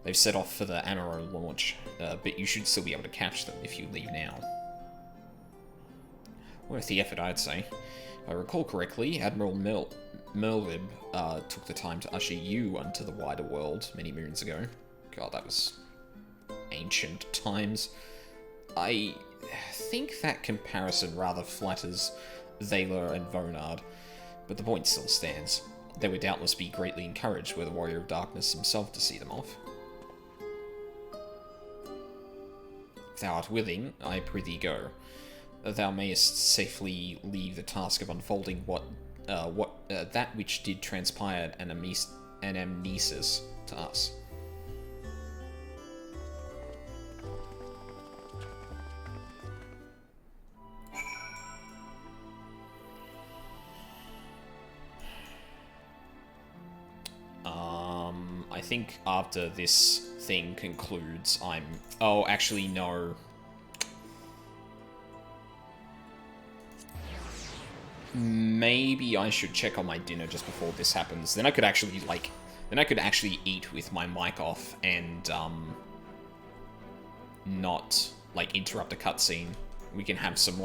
They've set off for the Amaro launch, but you should still be able to catch them if you leave now. Worth the effort, I'd say. If I recall correctly, Admiral Merlib took the time to usher you onto the wider world many moons ago. God, that was ancient times. I think that comparison rather flatters Thaler and Vonard, but the point still stands. They would doubtless be greatly encouraged were the Warrior of Darkness himself to see them off. If thou art willing, I prithee go. Thou mayest safely leave the task of unfolding that which did transpire an amnesis to us. I think after this thing concludes, oh, actually, no. Maybe I should check on my dinner just before this happens. Then I could actually, eat with my mic off and, not, interrupt a cutscene. We can have some,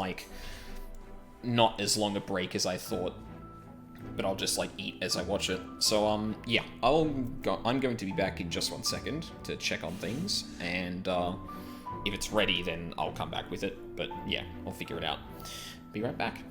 not as long a break as I thought, but I'll just, eat as I watch it. So, yeah, I'm going to be back in just 1 second to check on things, and, if it's ready, then I'll come back with it. But, yeah, I'll figure it out. Be right back.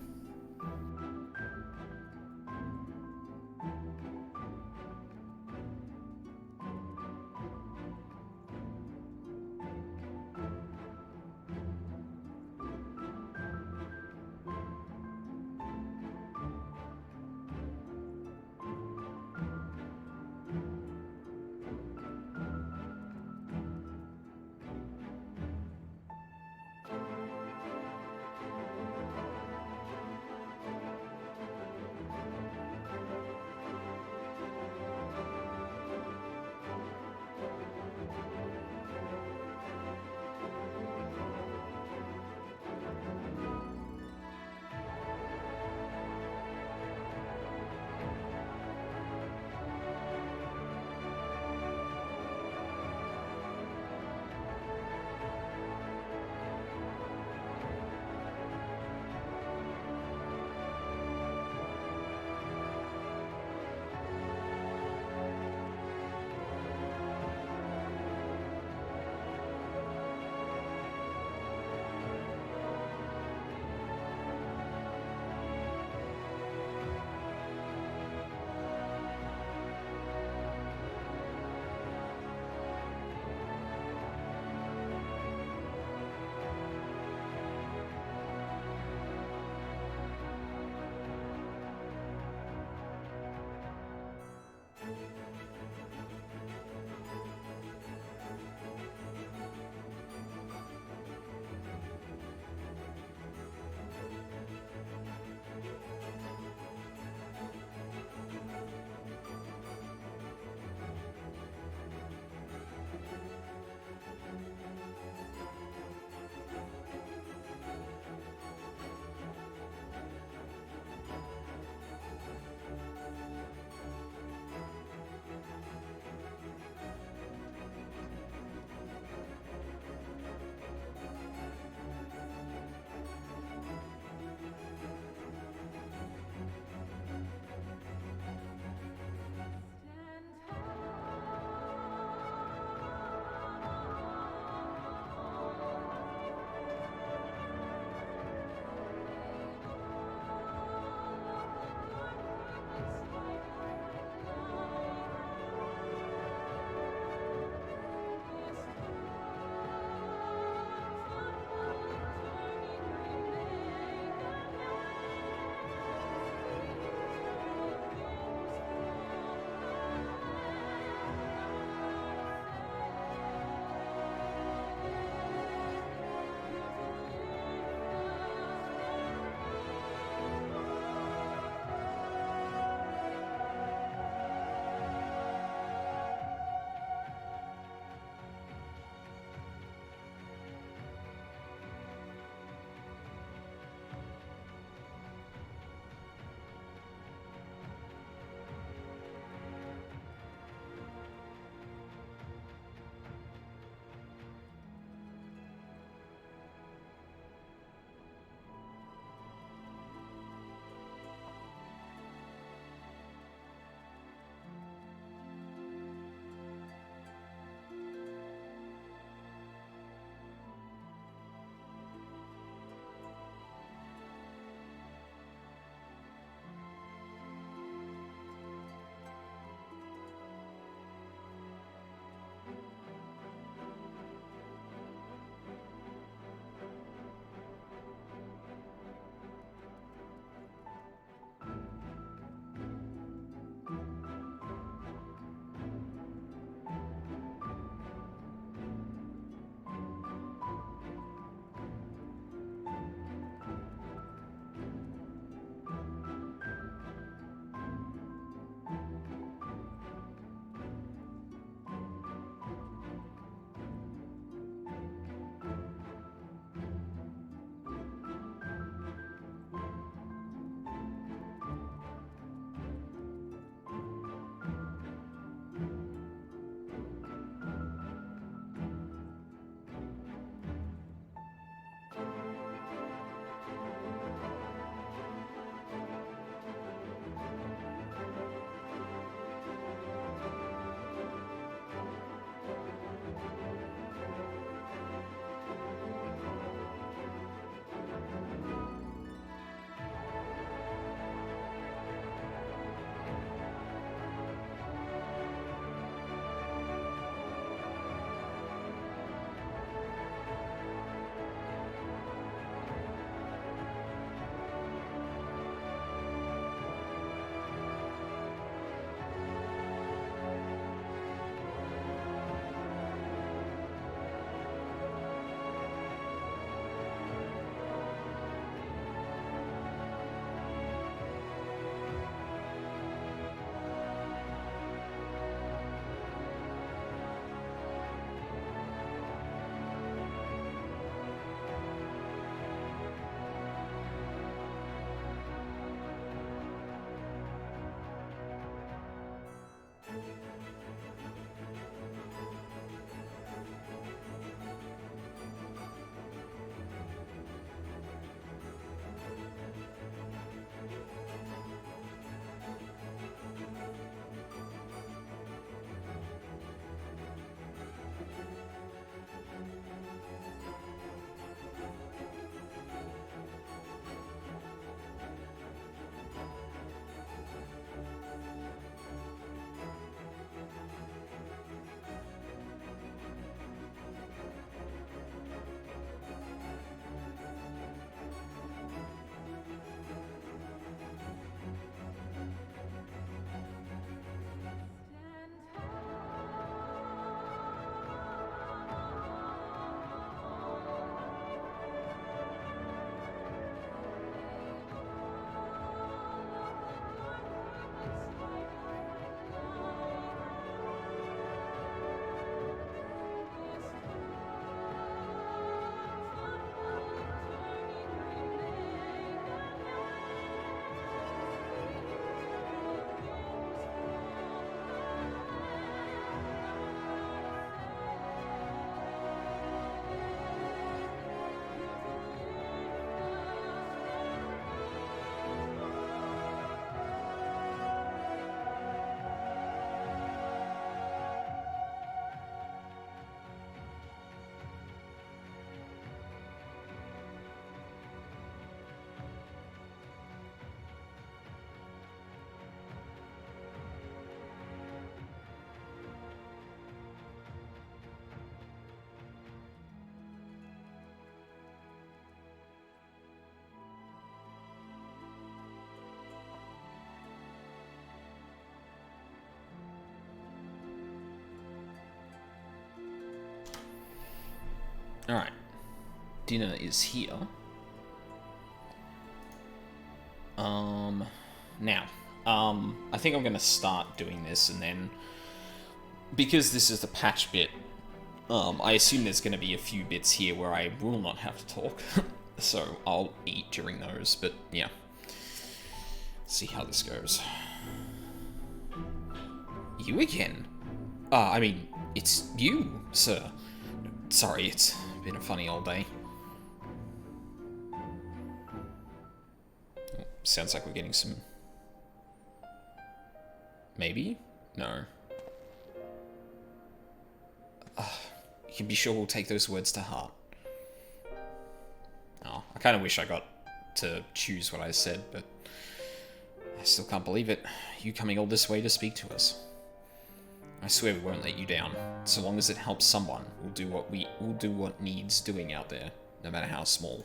Alright. Dinner is here. Now, I think I'm gonna start doing this, and then, because this is the patch bit, I assume there's gonna be a few bits here where I will not have to talk, so I'll eat during those, but yeah. See how this goes. You again? I mean, it's you, sir. Sorry, it's been a funny old day. Oh, sounds like we're getting some... Maybe? No. You can be sure we'll take those words to heart. Oh, I kind of wish I got to choose what I said, but I still can't believe it. You coming all this way to speak to us. I swear we won't let you down. So long as it helps someone, we'll do what needs doing out there, no matter how small.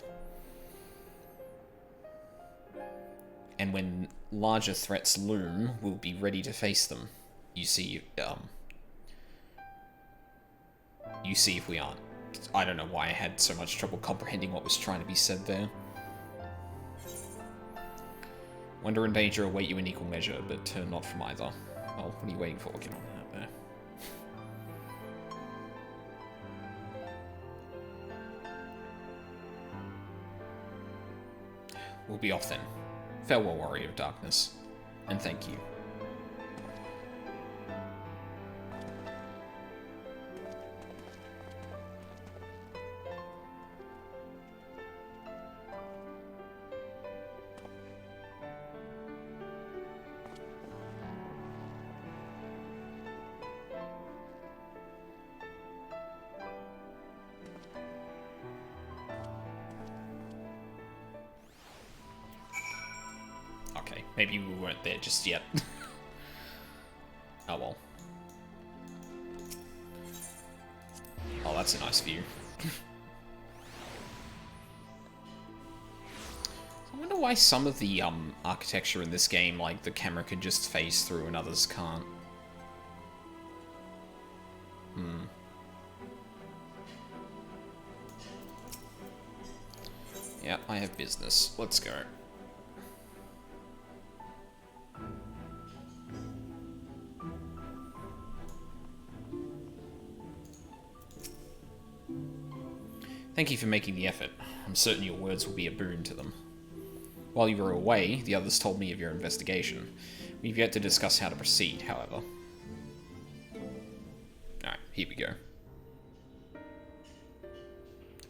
And when larger threats loom, we'll be ready to face them. You see if we aren't. I don't know why I had so much trouble comprehending what was trying to be said there. Wonder and danger await you in equal measure, but turn not from either. Well, what are you waiting for? Get on out there. We'll be off then. Farewell, Warrior of Darkness. And thank you. Maybe we weren't there just yet. Oh well. Oh, that's a nice view. I wonder why some of the architecture in this game, like the camera can just phase through and others can't. Yeah, I have business. Let's go. Thank you for making the effort. I'm certain your words will be a boon to them. While you were away, the others told me of your investigation. We've yet to discuss how to proceed, however. Alright, here we go.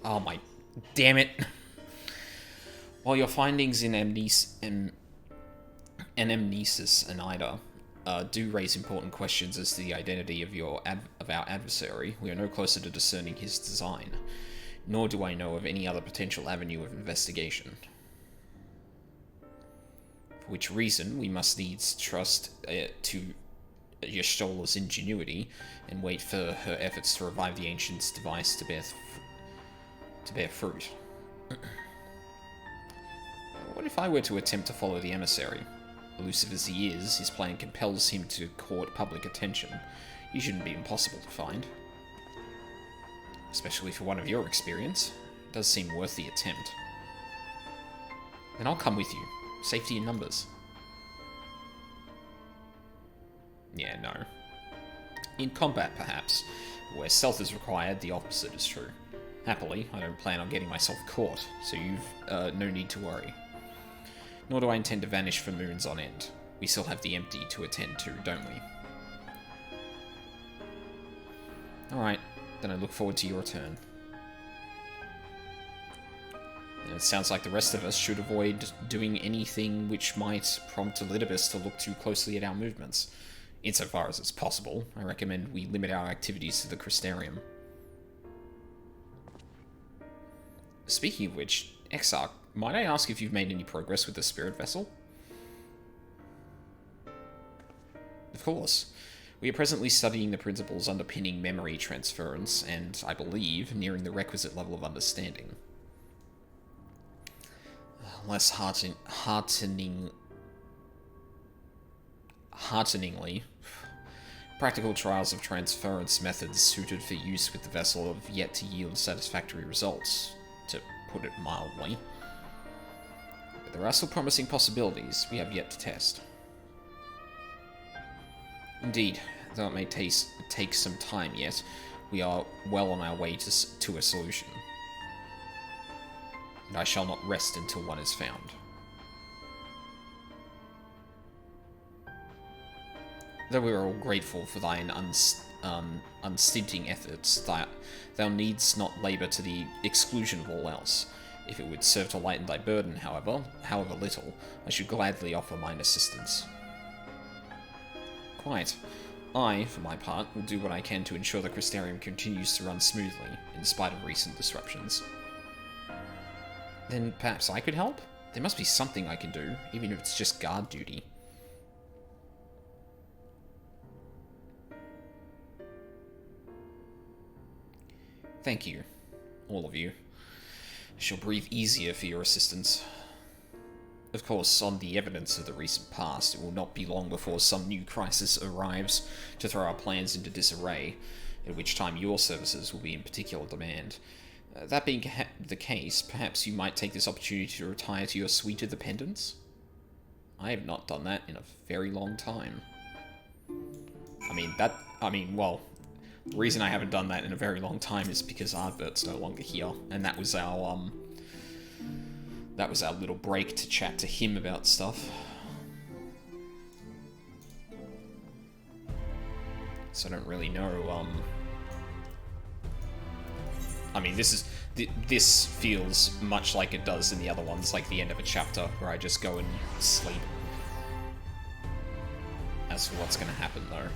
Oh my... Damn it! While your findings in Amnesis and Ida do raise important questions as to the identity of our adversary, we are no closer to discerning his design. Nor do I know of any other potential avenue of investigation. For which reason, we must needs trust to Y'shtola's ingenuity and wait for her efforts to revive the Ancient's device to bear fruit. What if I were to attempt to follow the emissary? Elusive as he is, his plan compels him to court public attention. He shouldn't be impossible to find. Especially for one of your experience. It does seem worth the attempt. Then I'll come with you. Safety in numbers. Yeah, no. In combat, perhaps. Where stealth is required, the opposite is true. Happily, I don't plan on getting myself caught, so you've no need to worry. Nor do I intend to vanish for moons on end. We still have the empty to attend to, don't we? Alright. Then I look forward to your return. And it sounds like the rest of us should avoid doing anything which might prompt Elidibus to look too closely at our movements. Insofar as it's possible, I recommend we limit our activities to the Crystarium. Speaking of which, Exarch, might I ask if you've made any progress with the spirit vessel? Of course. We are presently studying the principles underpinning memory transference, and, I believe, nearing the requisite level of understanding. Less hearteningly, Practical trials of transference methods suited for use with the vessel have yet to yield satisfactory results, to put it mildly. But there are still promising possibilities we have yet to test. Indeed, though it may take some time yet, we are well on our way to a solution. And I shall not rest until one is found. Though we are all grateful for thine unstinting efforts, thou needst not labour to the exclusion of all else. If it would serve to lighten thy burden, however little, I should gladly offer mine assistance. Quite. I, for my part, will do what I can to ensure the Crystarium continues to run smoothly, in spite of recent disruptions. Then perhaps I could help? There must be something I can do, even if it's just guard duty. Thank you, all of you. I shall breathe easier for your assistance. Of course, on the evidence of the recent past, it will not be long before some new crisis arrives to throw our plans into disarray, at which time your services will be in particular demand. That being the case, perhaps you might take this opportunity to retire to your suite of dependents? I have not done that in a very long time. Well, the reason I haven't done that in a very long time is because Ardbert's no longer here, and that was our little break to chat to him about stuff. So I don't really know, this feels much like it does in the other ones, like the end of a chapter, where I just go and sleep. As for what's gonna happen, though.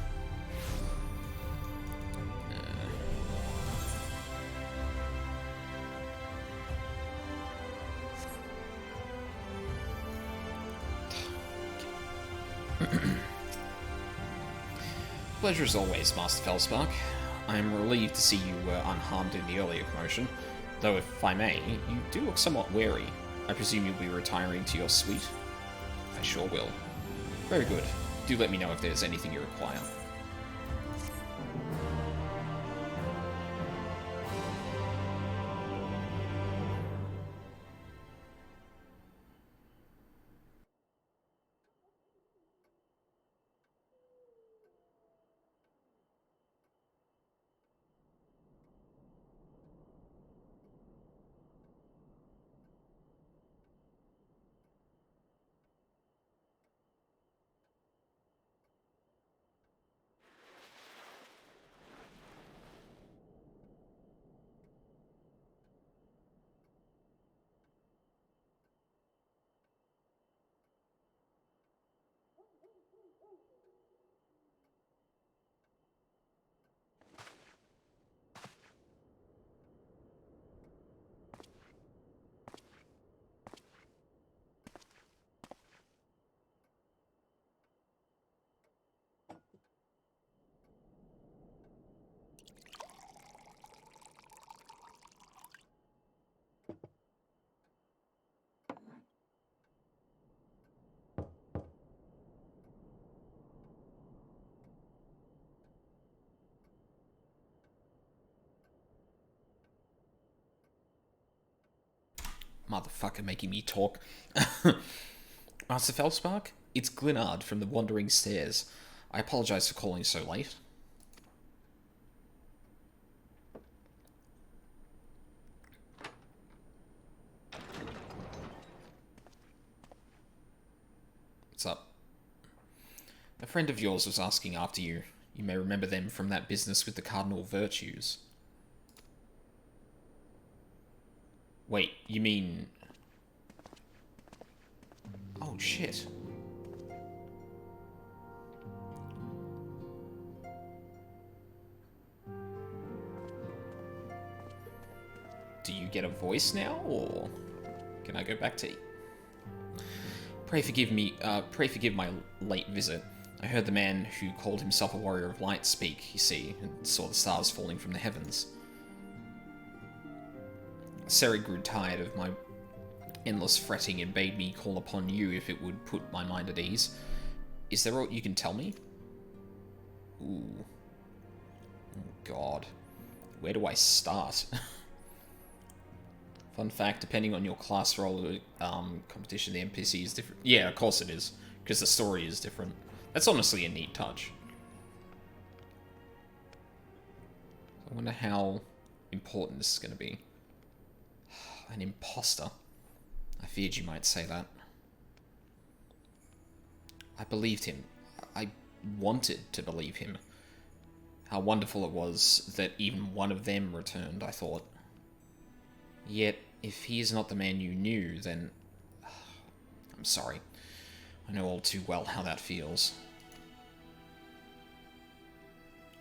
Pleasure as always, Master Felspark. I am relieved to see you were unharmed in the earlier commotion, though if I may, you do look somewhat wary. I presume you'll be retiring to your suite? I sure will. Very good. Do let me know if there's anything you require. Motherfucker making me talk. Master Felspark? It's Glenard from the Wandering Stairs. I apologize for calling so late. What's up? A friend of yours was asking after you. You may remember them from that business with the Cardinal Virtues. Wait, you mean... Oh, shit. Do you get a voice now, or can I go back to... Pray forgive my late visit. I heard the man who called himself a warrior of light speak, you see, and saw the stars falling from the heavens. Seri grew tired of my endless fretting and bade me call upon you if it would put my mind at ease. Is there aught you can tell me? Ooh. Oh, God. Where do I start? Fun fact, depending on your class role competition, the NPC is different. Yeah, of course it is, because the story is different. That's honestly a neat touch. I wonder how important this is going to be. An imposter. I feared you might say that. I believed him. I wanted to believe him. How wonderful it was that even one of them returned, I thought. Yet, if he is not the man you knew, then... I'm sorry. I know all too well how that feels.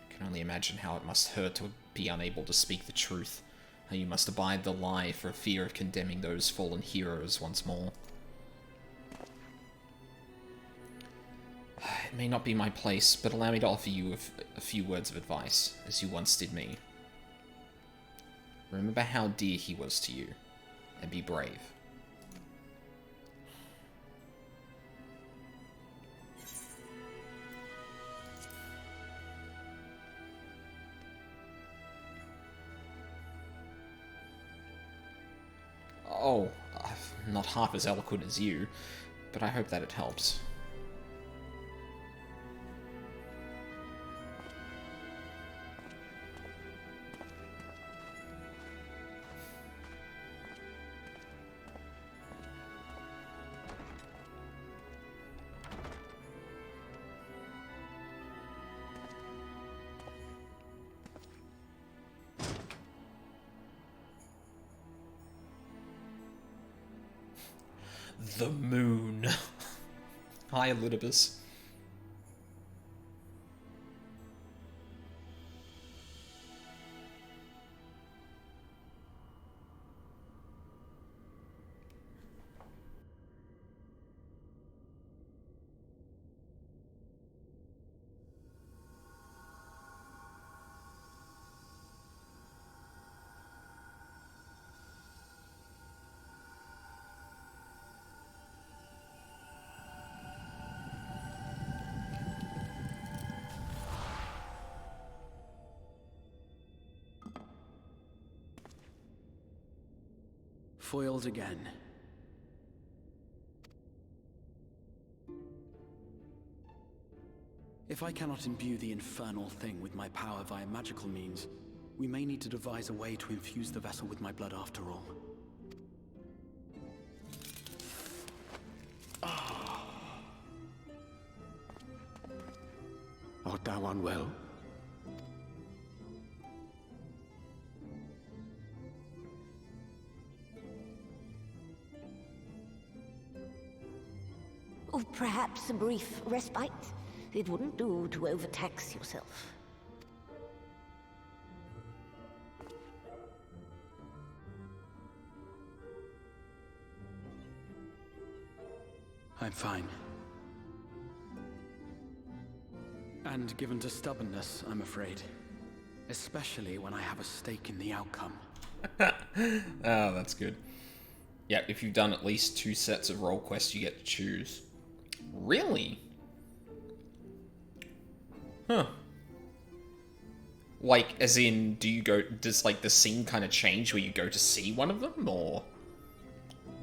I can only imagine how it must hurt to be unable to speak the truth. How you must abide the lie for fear of condemning those fallen heroes once more. It may not be my place, but allow me to offer you a few words of advice, as you once did me. Remember how dear he was to you, and be brave. Oh, I'm not half as eloquent as you, but I hope that it helps. The moon. Hi, Elidibus. Foiled again. If I cannot imbue the infernal thing with my power via magical means, we may need to devise a way to infuse the vessel with my blood after all. Art thou unwell? Or perhaps a brief respite? It wouldn't do to overtax yourself. I'm fine. And given to stubbornness, I'm afraid. Especially when I have a stake in the outcome. Oh, that's good. Yeah, if you've done at least 2 sets of role quests, you get to choose. Really? Huh. Like, as in, does, like, the scene kind of change where you go to see one of them, or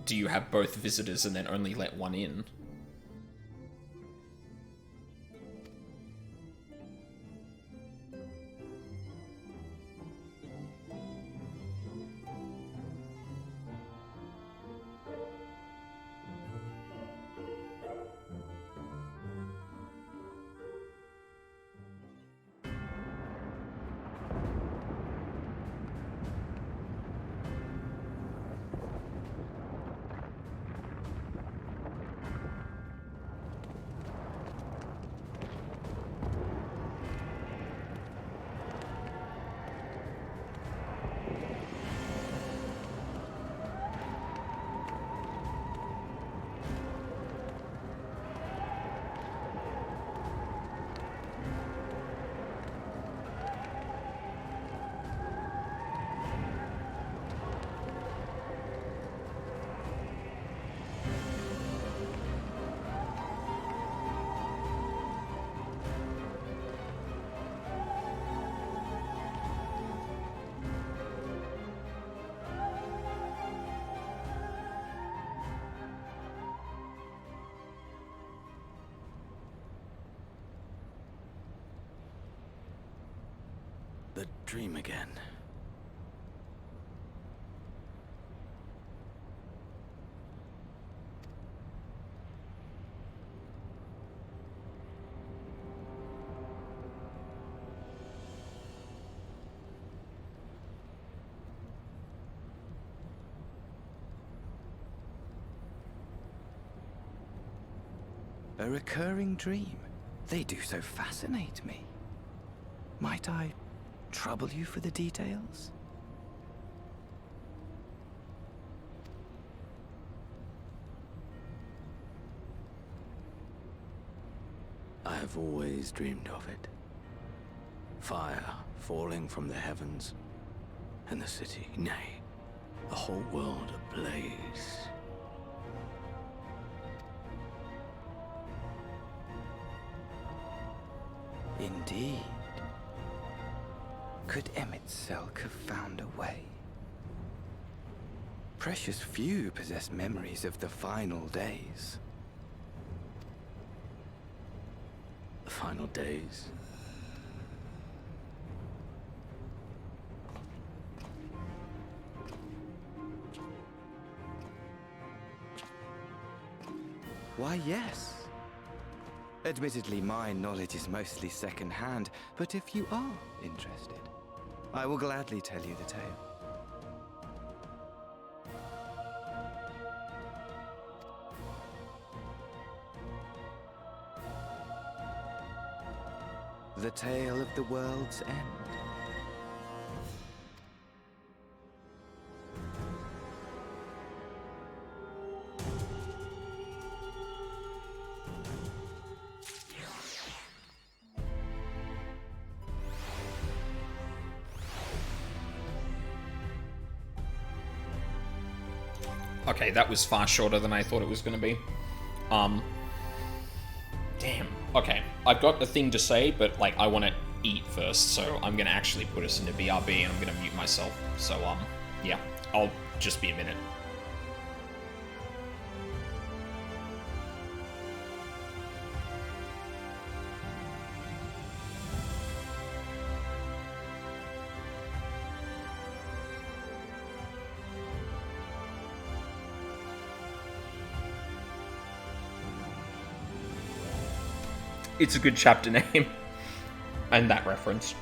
do you have both visitors and then only let one in? the dream again. A recurring dream. They do so fascinate me. Might I trouble you for the details? I have always dreamed of it. Fire falling from the heavens, and the city, nay, the whole world ablaze. Indeed. Could Emmett Selk have found a way? Precious few possess memories of the final days. The final days? Why, yes. Admittedly, my knowledge is mostly second-hand, but if you are interested, I will gladly tell you the tale. The tale of the world's end. Okay, that was far shorter than I thought it was going to be. Damn. Okay, I've got a thing to say, but, like, I want to eat first, so I'm going to actually put us into BRB, and I'm going to mute myself. So, yeah, I'll just be a minute. It's a good chapter name. And that reference.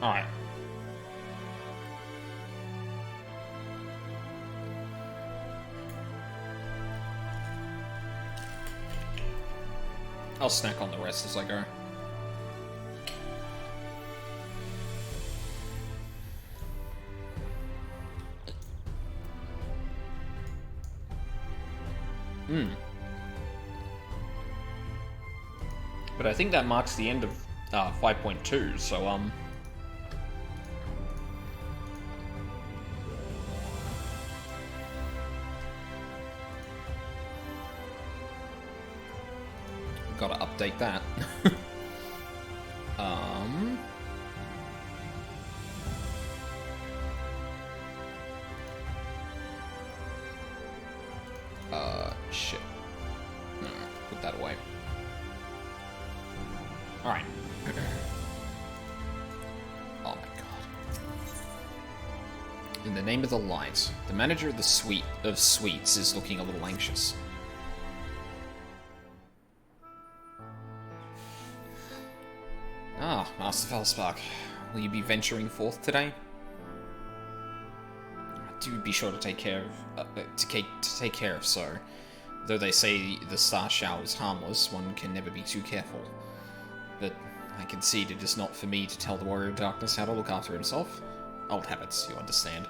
Alright. I'll snack on the rest as I go. But I think that marks the end of 5.2, so gotta update that. Shit. No, put that away. Alright. Oh my god. In the name of the light, the manager of the suites is looking a little anxious. Ah, Master Felspark, will you be venturing forth today? Do be sure to take care of so. Though they say the star shower is harmless, one can never be too careful. But I concede it is not for me to tell the Warrior of Darkness how to look after himself. Old habits, you understand.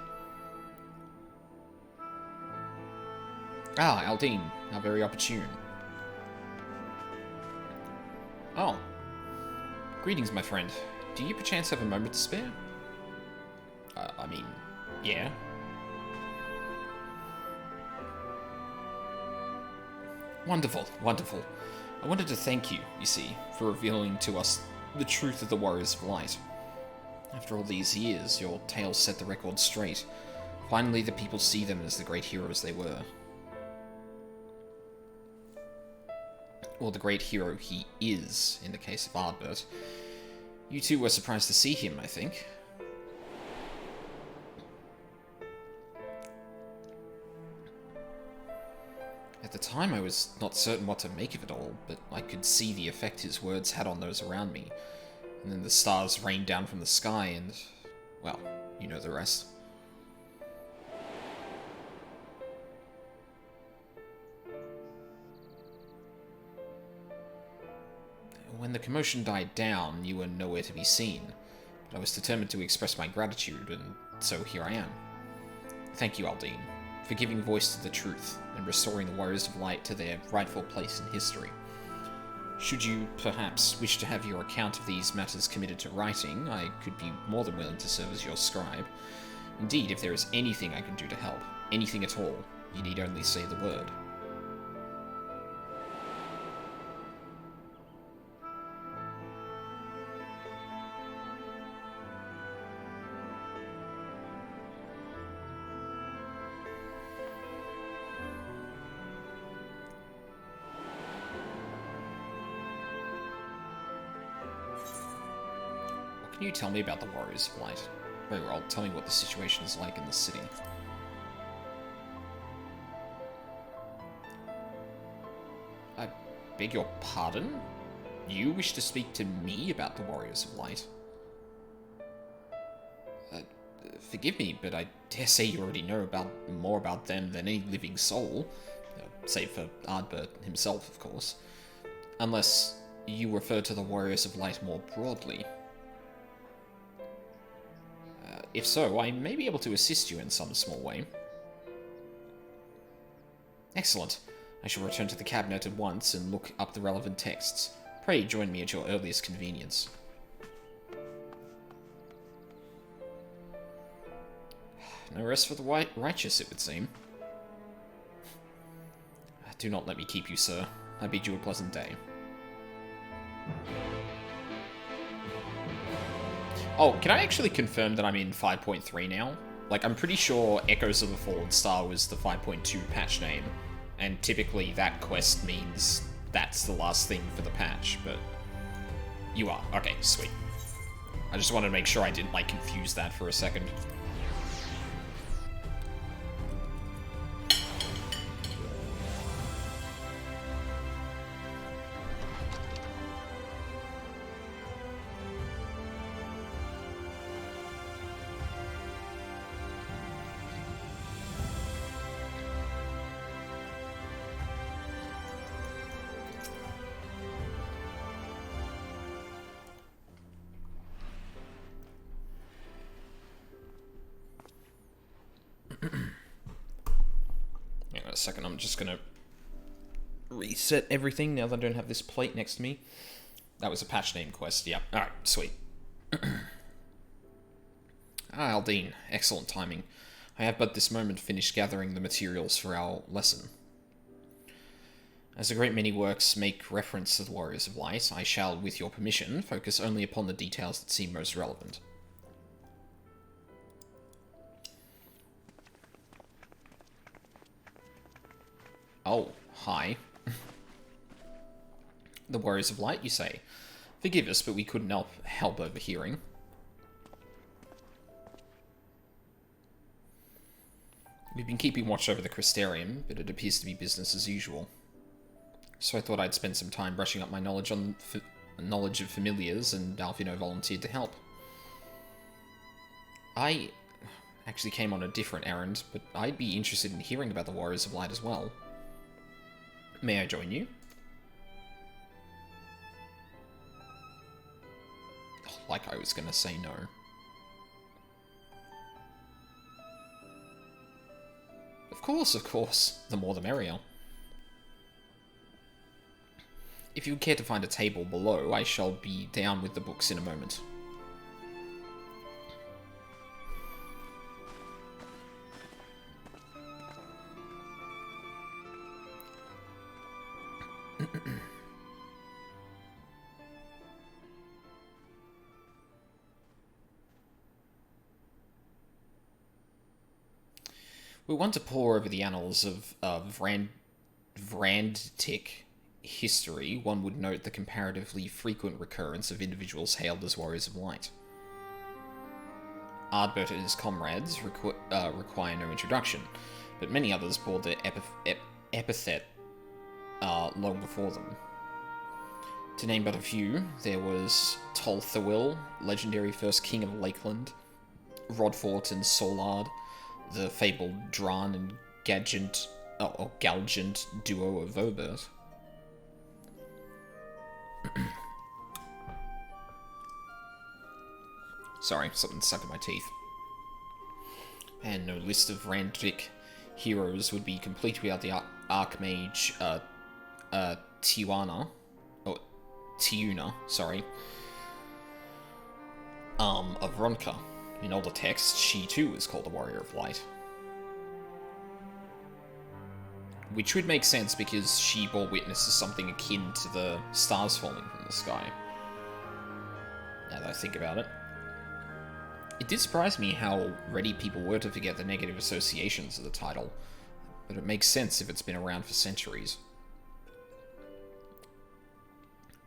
Ah, Aldine, how very opportune. Oh. Greetings, my friend. Do you perchance have a moment to spare? I mean, yeah. Wonderful, wonderful. I wanted to thank you, you see, for revealing to us the truth of the Warriors of Light. After all these years, your tales set the record straight. Finally, the people see them as the great heroes they were. Or the great hero he is, in the case of Ardbert. You two were surprised to see him, I think. At the time, I was not certain what to make of it all, but I could see the effect his words had on those around me. And then the stars rained down from the sky and, well, you know the rest. When the commotion died down, you were nowhere to be seen, but I was determined to express my gratitude, and so here I am. Thank you, Aldine, for giving voice to the truth and restoring the Warriors of Light to their rightful place in history. Should you, perhaps, wish to have your account of these matters committed to writing, I could be more than willing to serve as your scribe. Indeed, if there is anything I can do to help, anything at all, you need only say the word. Can you tell me about the Warriors of Light? Very well, tell me what the situation is like in the city. I beg your pardon? You wish to speak to me about the Warriors of Light? Forgive me, but I dare say you already know more about them than any living soul. Save for Ardbert himself, of course. Unless you refer to the Warriors of Light more broadly. If so, I may be able to assist you in some small way. Excellent. I shall return to the cabinet at once and look up the relevant texts. Pray join me at your earliest convenience. No rest for the righteous, it would seem. Do not let me keep you, sir. I bid you a pleasant day. Oh, can I actually confirm that I'm in 5.3 now? Like, I'm pretty sure Echoes of the Fallen Star was the 5.2 patch name, and typically that quest means that's the last thing for the patch, but you are. Okay, sweet. I just wanted to make sure I didn't, like, confuse that for a second. second. I'm just gonna reset everything now that I don't have this plate next to me. That was a patch name quest, yeah. Alright, sweet. Aldine, excellent timing. I have but this moment finished gathering the materials for our lesson. As a great many works make reference to the Warriors of Light, I shall, with your permission, focus only upon the details that seem most relevant. Oh, hi. The Warriors of Light, you say? Forgive us, but we couldn't help overhearing. We've been keeping watch over the Crystarium, but it appears to be business as usual. So I thought I'd spend some time brushing up my knowledge on knowledge of familiars, and Alvino volunteered to help. I actually came on a different errand, but I'd be interested in hearing about the Warriors of Light as well. May I join you? Like I was gonna say no. Of course. The more the merrier. If you would care to find a table below, I shall be down with the books in a moment. We want to pore over the annals of Vrandtik history. One would note the comparatively frequent recurrence of individuals hailed as Warriors of Light. Ardbert and his comrades require no introduction, but many others bore the epithet long before them. To name but a few, there was Tolthawil, legendary first king of Lakeland, Rodfort and Solard, the fabled Dran and Galgant duo of Vobert. Sorry, something stuck in my teeth. And no list of Vrandrik heroes would be complete without the Archmage Tiuna, of Ronka. In older texts, she too is called a Warrior of Light. Which would make sense because she bore witness to something akin to the stars falling from the sky. Now that I think about it. It did surprise me how ready people were to forget the negative associations of the title, but it makes sense if it's been around for centuries.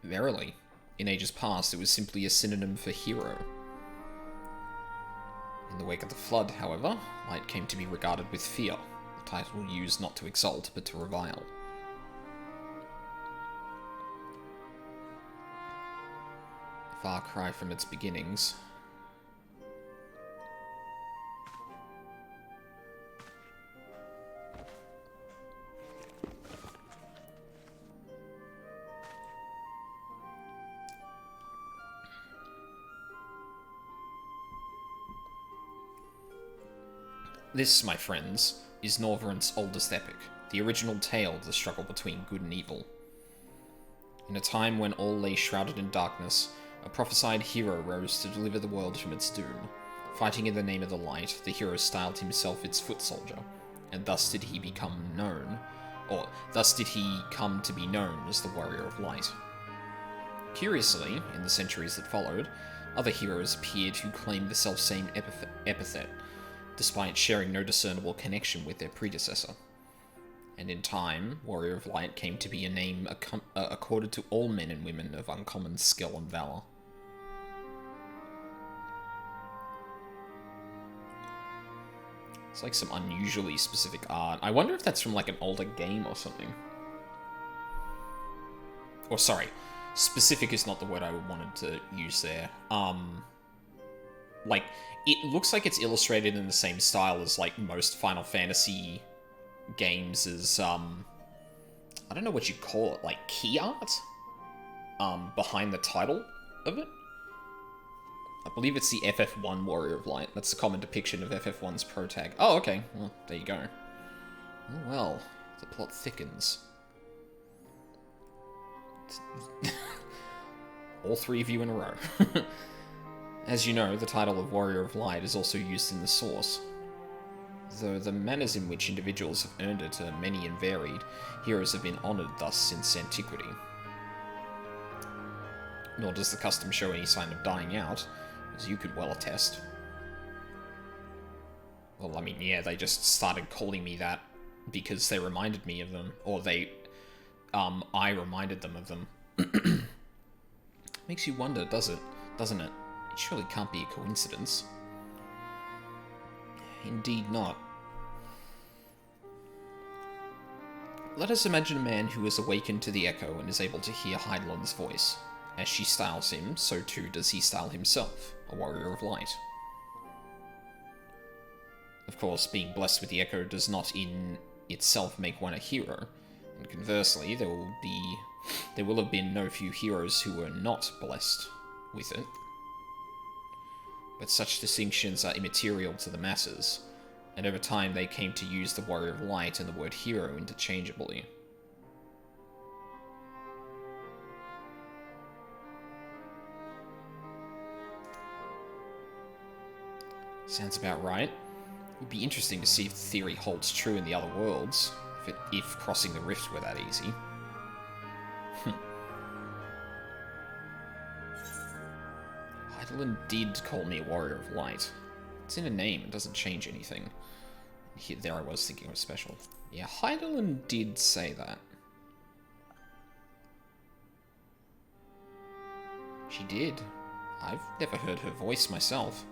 Verily, in ages past it was simply a synonym for hero. In the wake of the Flood, however, Light came to be regarded with fear, the title used not to exalt, but to revile. Far cry from its beginnings. This, my friends, is Norvrent's oldest epic, the original tale of the struggle between good and evil. In a time when all lay shrouded in darkness, a prophesied hero rose to deliver the world from its doom. Fighting in the name of the light, the hero styled himself its foot soldier, and thus did he come to be known as the Warrior of Light. Curiously, in the centuries that followed, other heroes appeared who claimed the selfsame epithet, despite sharing no discernible connection with their predecessor. And in time, Warrior of Light came to be a name accorded to all men and women of uncommon skill and valor. It's like some unusually specific art. I wonder if that's from like an older game or something. Or sorry, specific is not the word I wanted to use there. Like, it looks like it's illustrated in the same style as, like, most Final Fantasy games as, I don't know what you call it, like, key art? Behind the title of it? I believe it's the FF1 Warrior of Light. That's the common depiction of FF1's protag. Oh, okay. Well, there you go. Oh, well. The plot thickens. All three of you in a row. As you know, the title of Warrior of Light is also used in the source. Though the manners in which individuals have earned it are many and varied, heroes have been honoured thus since antiquity. Nor does the custom show any sign of dying out, as you could well attest. Well, I mean, yeah, they just started calling me that because they reminded me of them, or I reminded them of them. Makes you wonder, doesn't it? It surely can't be a coincidence. Indeed not. Let us imagine a man who is awakened to the echo and is able to hear Heidelund's voice. As she styles him, so too does he style himself, a warrior of light. Of course, being blessed with the echo does not in itself make one a hero, and conversely, there will have been no few heroes who were not blessed with it. But such distinctions are immaterial to the masses, and over time they came to use the Warrior of Light and the word hero interchangeably. Sounds about right. It would be interesting to see if the theory holds true in the other worlds, if crossing the rift were that easy. Heidelund did call me a Warrior of Light. It's in a name, it doesn't change anything. There I was thinking it was special. Yeah, Heidelund did say that. She did. I've never heard her voice myself.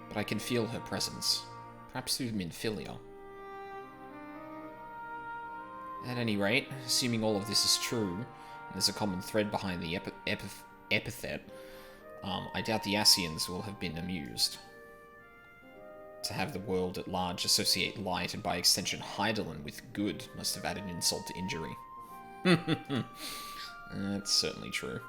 But I can feel her presence. Perhaps through Minfilia. At any rate, assuming all of this is true, and there's a common thread behind the epithet, I doubt the Ascians will have been amused. To have the world at large associate light, and by extension Heidelund, with good must have added insult to injury. That's certainly true.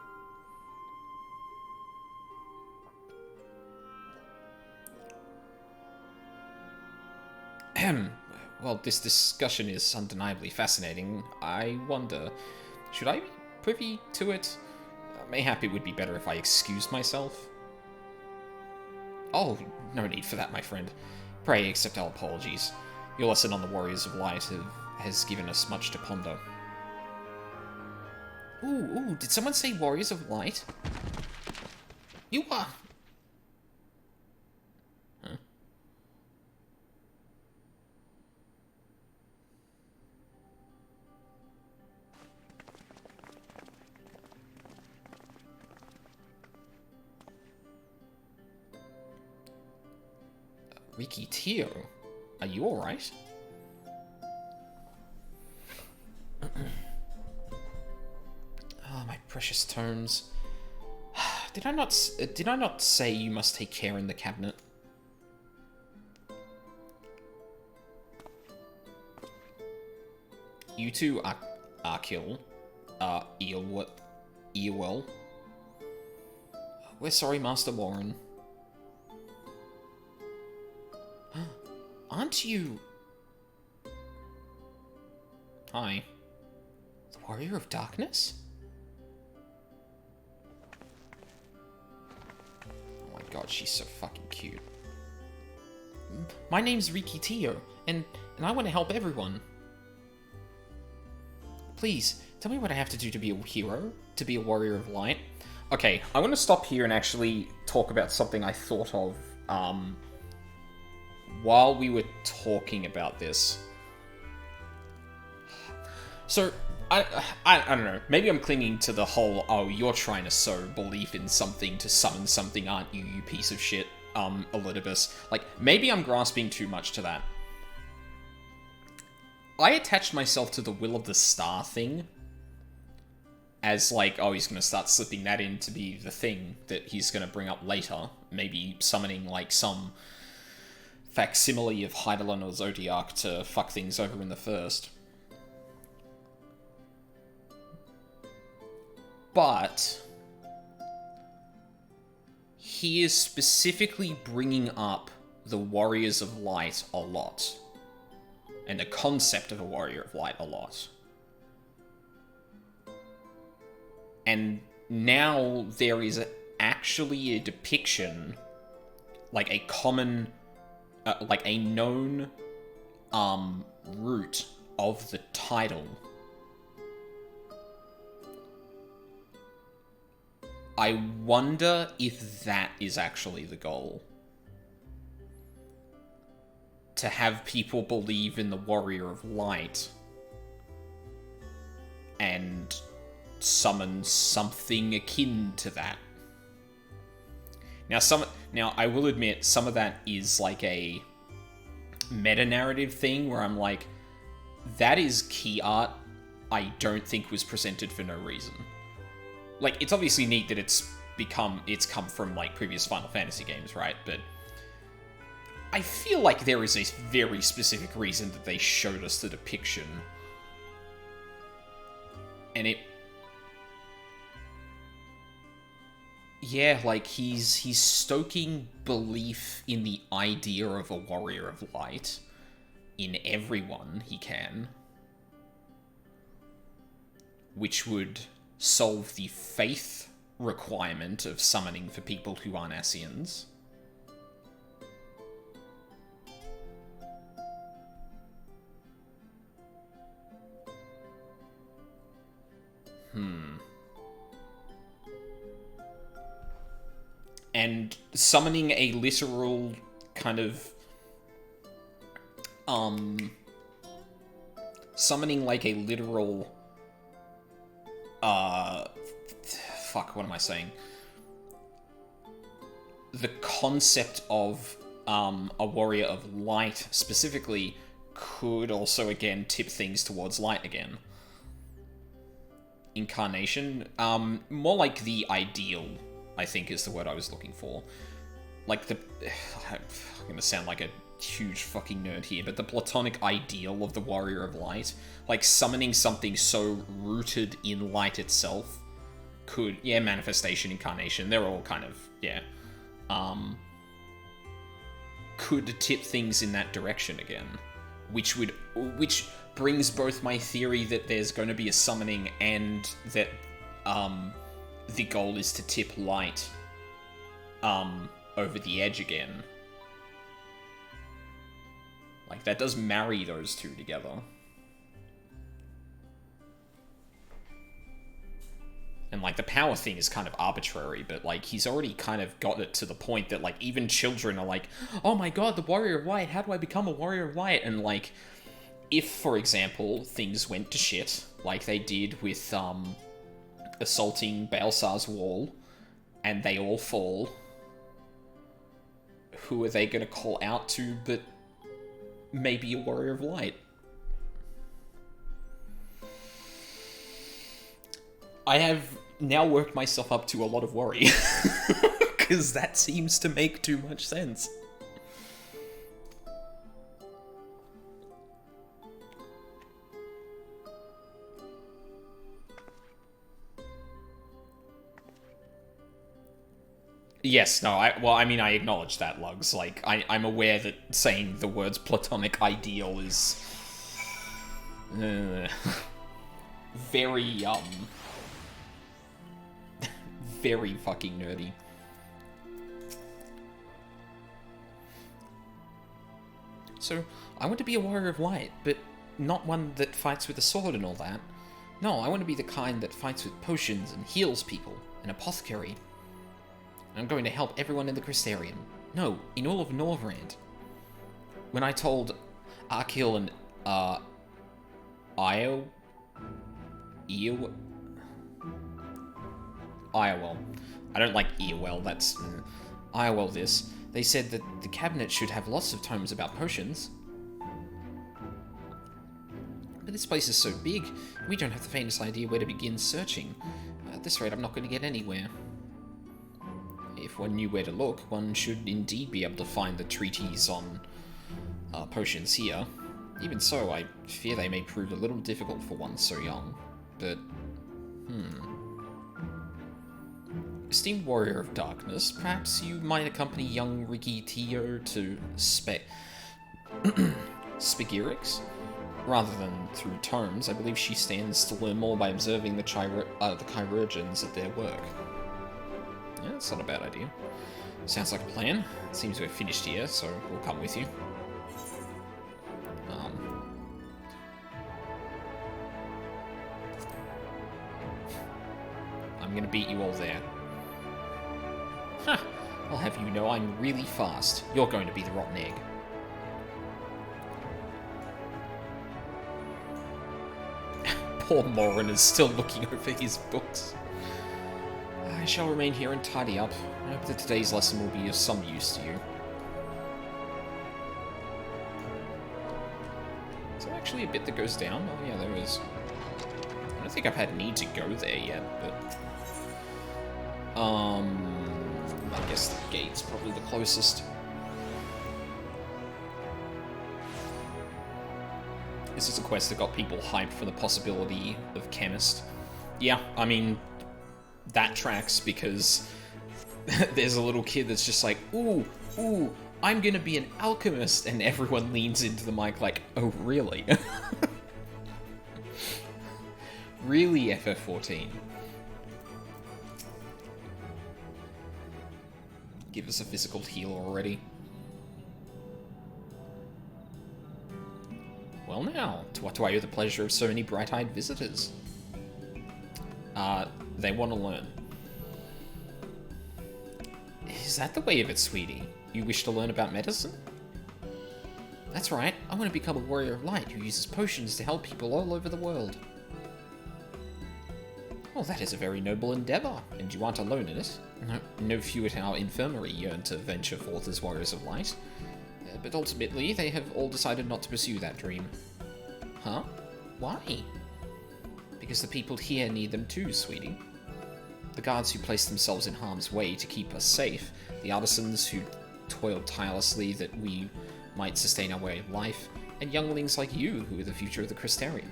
Well, this discussion is undeniably fascinating. I wonder, should I be privy to it? Mayhap it would be better if I excused myself. Oh, no need for that, my friend. Pray accept our apologies. Your lesson on the Warriors of Light has given us much to ponder. Ooh, did someone say Warriors of Light? You are... Huh? Ricky Teo, are you alright? Oh, my precious tomes. Did I not say you must take care in the cabinet? You too, Arkil. Earwell. We're sorry, Master Warren. Aren't you... Hi. The Warrior of Darkness? Oh my god, she's so fucking cute. My name's Riki Teo, and I want to help everyone. Please, tell me what I have to do to be a hero? To be a Warrior of Light? Okay, I want to stop here and actually talk about something I thought of, while we were talking about this. So, I don't know, maybe I'm clinging to the whole, oh, you're trying to sow belief in something to summon something, aren't you, you piece of shit, Elidibus. Like, maybe I'm grasping too much to that. I attached myself to the Will of the Star thing as, like, oh, he's gonna start slipping that in to be the thing that he's gonna bring up later. Maybe summoning, like, some facsimile of Heidelund or Zodiac to fuck things over in the first. But he is specifically bringing up the Warriors of Light a lot. and the concept of a warrior of light a lot. And now there is actually a depiction, like a common, like a known root of the title. I wonder if that is actually the goal. To have people believe in the Warrior of Light and summon something akin to that. Now, I will admit, some of that is like a meta-narrative thing where I'm like, that is key art I don't think was presented for no reason. Like, it's obviously neat that it's come from, like, previous Final Fantasy games, right? But I feel like there is a very specific reason that they showed us the depiction. And it... yeah, like, he's stoking belief in the idea of a Warrior of Light in everyone he can. Which would solve the faith requirement of summoning for people who aren't Ascians. And summoning a literal kind of... summoning like a literal... fuck, what am I saying? The concept of a Warrior of Light, specifically, could also, again, tip things towards light again. Incarnation. More like the ideal, I think, is the word I was looking for. Like the... I'm gonna sound like a huge fucking nerd here, but the platonic ideal of the Warrior of Light, like summoning something so rooted in light itself, could... yeah, manifestation, incarnation, they're all kind of... yeah. Could tip things in that direction again. Which brings both my theory that there's going to be a summoning and that the goal is to tip light over the edge again. Like, that does marry those two together. And, like, the power thing is kind of arbitrary, but, like, he's already kind of got it to the point that, like, even children are like, oh my god, the Warrior of Light, how do I become a Warrior of Light? And, like, if, for example, things went to shit, like they did with, assaulting Baelsar's wall, and they all fall, who are they going to call out to but maybe a Warrior of Light? I have now worked myself up to a lot of worry, because that seems to make too much sense. Yes, no, I mean, I acknowledge that, Lugs. Like, I'm aware that saying the words platonic ideal is... very, very fucking nerdy. So, I want to be a Warrior of Light, but not one that fights with a sword and all that. No, I want to be the kind that fights with potions and heals people, an apothecary. I'm going to help everyone in the Crystarium. No, in all of Norvrand. When I told Arkil and, Iowell, I don't like Eowell, that's... Iowell this. They said that the cabinet should have lots of tomes about potions. But this place is so big, we don't have the faintest idea where to begin searching. At this rate, I'm not going to get anywhere. If one knew where to look, one should indeed be able to find the treatise on potions here. Even so, I fear they may prove a little difficult for one so young. But, Esteemed Warrior of Darkness, perhaps you might accompany young Ricky Tio to Spigirix? Rather than through tomes, I believe she stands to learn more by observing the chirurgeons at their work. Yeah, that's not a bad idea. Sounds like a plan. It seems we're finished here, so we'll come with you. I'm gonna beat you all there. Ha! I'll have you know I'm really fast. You're going to be the rotten egg. Poor Morin is still looking over his books. I shall remain here and tidy up. I hope that today's lesson will be of some use to you. Is there actually a bit that goes down? Oh yeah, there is. I don't think I've had need to go there yet, but... I guess the gate's probably the closest. This is a quest that got people hyped for the possibility of chemist. Yeah, I mean, that tracks because there's a little kid that's just like, ooh, I'm gonna be an alchemist, and everyone leans into the mic like, oh, really? Really, FF14? Give us a physical heal already. Well now, to what do I owe the pleasure of so many bright-eyed visitors? They want to learn. Is that the way of it, sweetie? You wish to learn about medicine? That's right, I want to become a warrior of light who uses potions to help people all over the world. Well, that is a very noble endeavour, and you aren't alone in it. No few at our infirmary yearn to venture forth as warriors of light. But ultimately, they have all decided not to pursue that dream. Huh? Why? Because the people here need them too, sweetie. The guards who place themselves in harm's way to keep us safe, the artisans who toil tirelessly that we might sustain our way of life, and younglings like you who are the future of the Crystarium.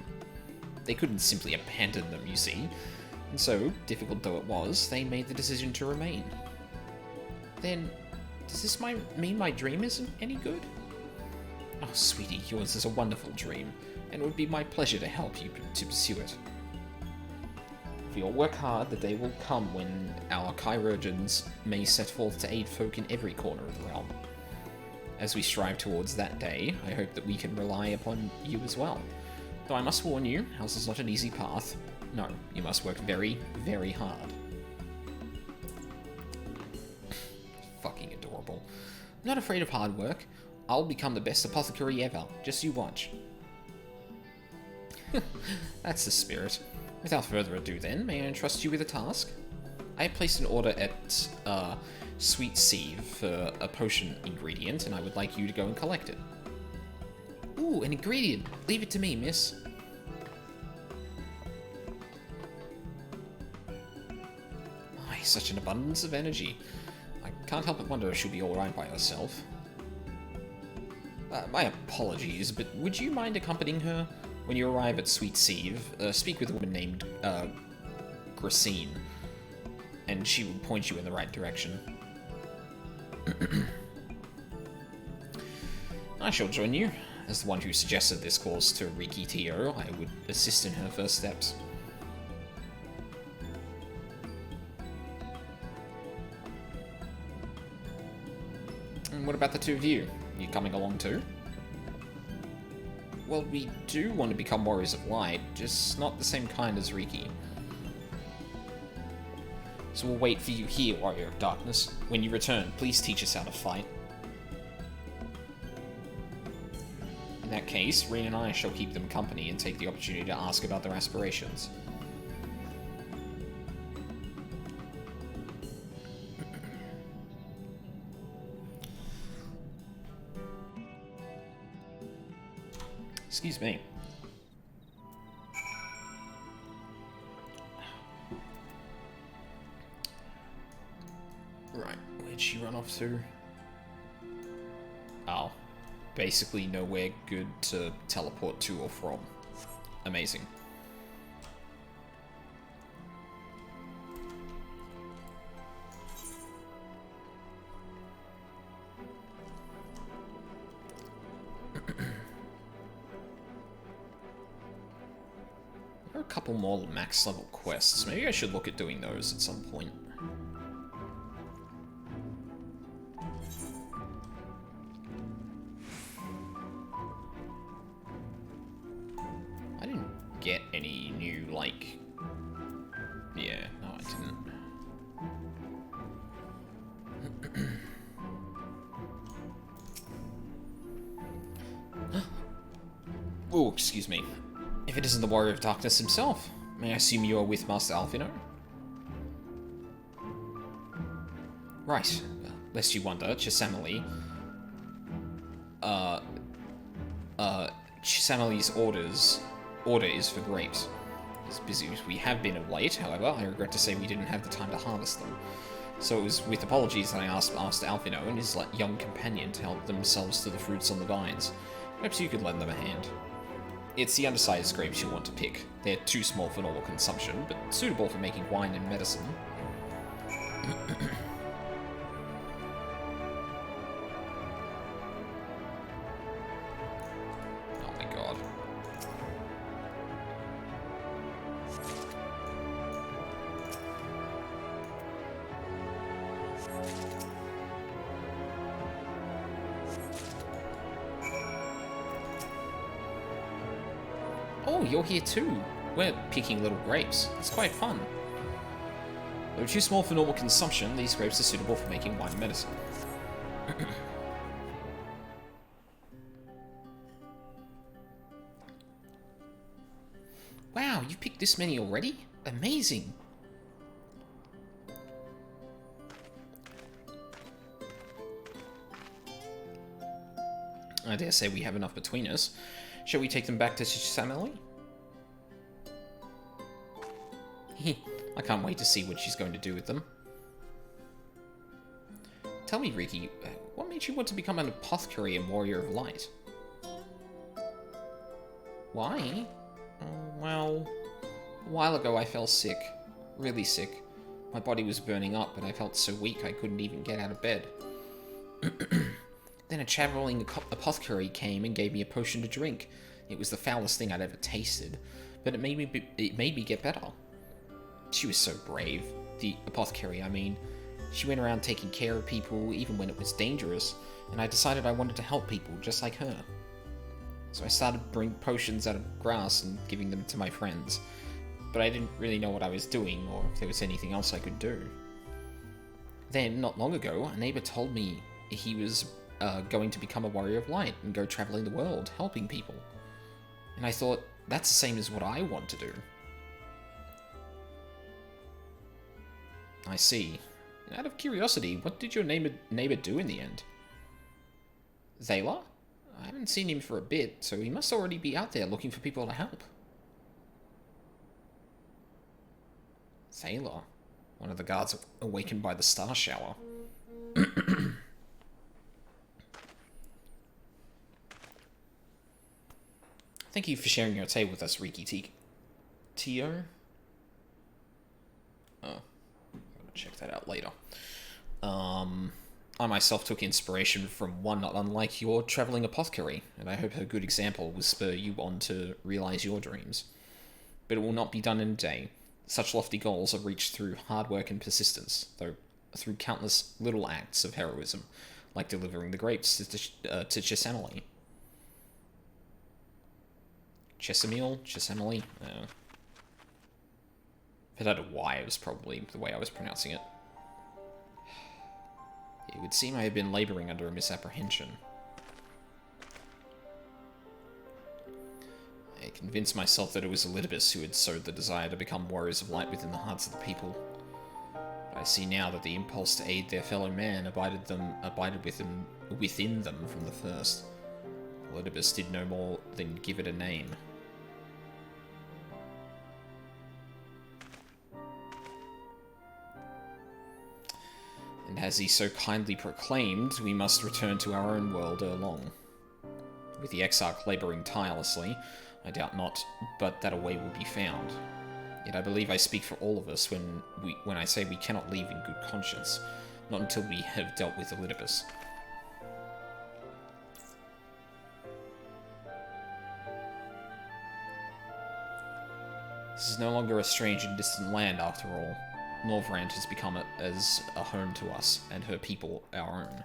They couldn't simply abandon them, you see. And so, difficult though it was, they made the decision to remain. Then, does this mean my dream isn't any good? Oh, sweetie, yours is a wonderful dream, and it would be my pleasure to help you to pursue it. If we all work hard, the day will come when our chirurgeons may set forth to aid folk in every corner of the realm. As we strive towards that day, I hope that we can rely upon you as well. Though I must warn you, ours is not an easy path. No, you must work very, very hard. Fucking adorable. I'm not afraid of hard work. I'll become the best apothecary ever. Just you watch. That's the spirit. Without further ado then, may I entrust you with a task? I have placed an order at Sweet Sieve for a potion ingredient, and I would like you to go and collect it. Ooh, an ingredient. Leave it to me, miss. Such an abundance of energy. I can't help but wonder if she'll be alright by herself. My apologies, but would you mind accompanying her? When you arrive at Sweet Sieve, speak with a woman named, Gracine, and she will point you in the right direction. I shall join you. As the one who suggested this course to Riki Tio, I would assist in her first steps. What about the two of you? You coming along too? Well, we do want to become warriors of light, just not the same kind as Riki. So we'll wait for you here, warrior of darkness. When you return, please teach us how to fight. In that case, Reen and I shall keep them company and take the opportunity to ask about their aspirations. Excuse me. Right, where'd she run off to? Oh. Basically nowhere good to teleport to or from. Amazing. couple more max level quests. Maybe I should look at doing those at some point. I didn't get any new, like... Yeah, no, I didn't. Oh, excuse me. If it isn't the Warrior of Darkness himself, may I assume you are with Master Alphino? Right. Lest you wonder, Chisamali... Chisamali's order is for grapes. As busy as we have been of late, however, I regret to say we didn't have the time to harvest them. So it was with apologies that I asked Master Alphino and his young companion to help themselves to the fruits on the vines. Perhaps you could lend them a hand. It's the undersized grapes you want to pick. They're too small for normal consumption, but suitable for making wine and medicine. Oh my god. Oh, you're here too. We're picking little grapes. It's quite fun. Though too small for normal consumption, these grapes are suitable for making wine and medicine. Wow, you picked this many already? Amazing! I dare say we have enough between us. Shall we take them back to Chisamali? I can't wait to see what she's going to do with them. Tell me, Riki, what made you want to become an apothecary and warrior of light? Why? Well, a while ago I fell sick. Really sick. My body was burning up, and I felt so weak I couldn't even get out of bed. Then a traveling apothecary came and gave me a potion to drink. It was the foulest thing I'd ever tasted, but it made me get better. She was so brave. The apothecary, I mean. She went around taking care of people, even when it was dangerous, and I decided I wanted to help people just like her. So I started bringing potions out of grass and giving them to my friends, but I didn't really know what I was doing, or if there was anything else I could do. Then, not long ago, a neighbor told me he was going to become a warrior of light and go traveling the world, helping people. And I thought, that's the same as what I want to do. I see. Out of curiosity, what did your neighbor do in the end? Zayla? I haven't seen him for a bit, so he must already be out there looking for people to help. Zayla? One of the guards awakened by the star shower. Thank you for sharing your tale with us, Riki Tio. Oh, I'm gonna check that out later. I myself took inspiration from one not unlike your traveling apothecary, and I hope her good example will spur you on to realize your dreams. But it will not be done in a day. Such lofty goals are reached through hard work and persistence, though through countless little acts of heroism, like delivering the grapes to Chisamali. Chisamali? If it had a Y, it was probably the way I was pronouncing it. It would seem I had been laboring under a misapprehension. I convinced myself that it was Elidibus who had sowed the desire to become warriors of light within the hearts of the people. But I see now that the impulse to aid their fellow man abided within them from the first. Elidibus did no more than give it a name. And as he so kindly proclaimed, we must return to our own world ere long. With the Exarch labouring tirelessly, I doubt not, but that a way will be found. Yet I believe I speak for all of us when I say we cannot leave in good conscience, not until we have dealt with Elidibus. This is no longer a strange and distant land, after all. Norvrand has become as a home to us, and her people our own.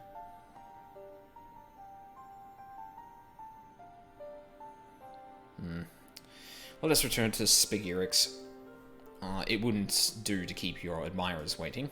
Let us return to Spigirix. It wouldn't do to keep your admirers waiting.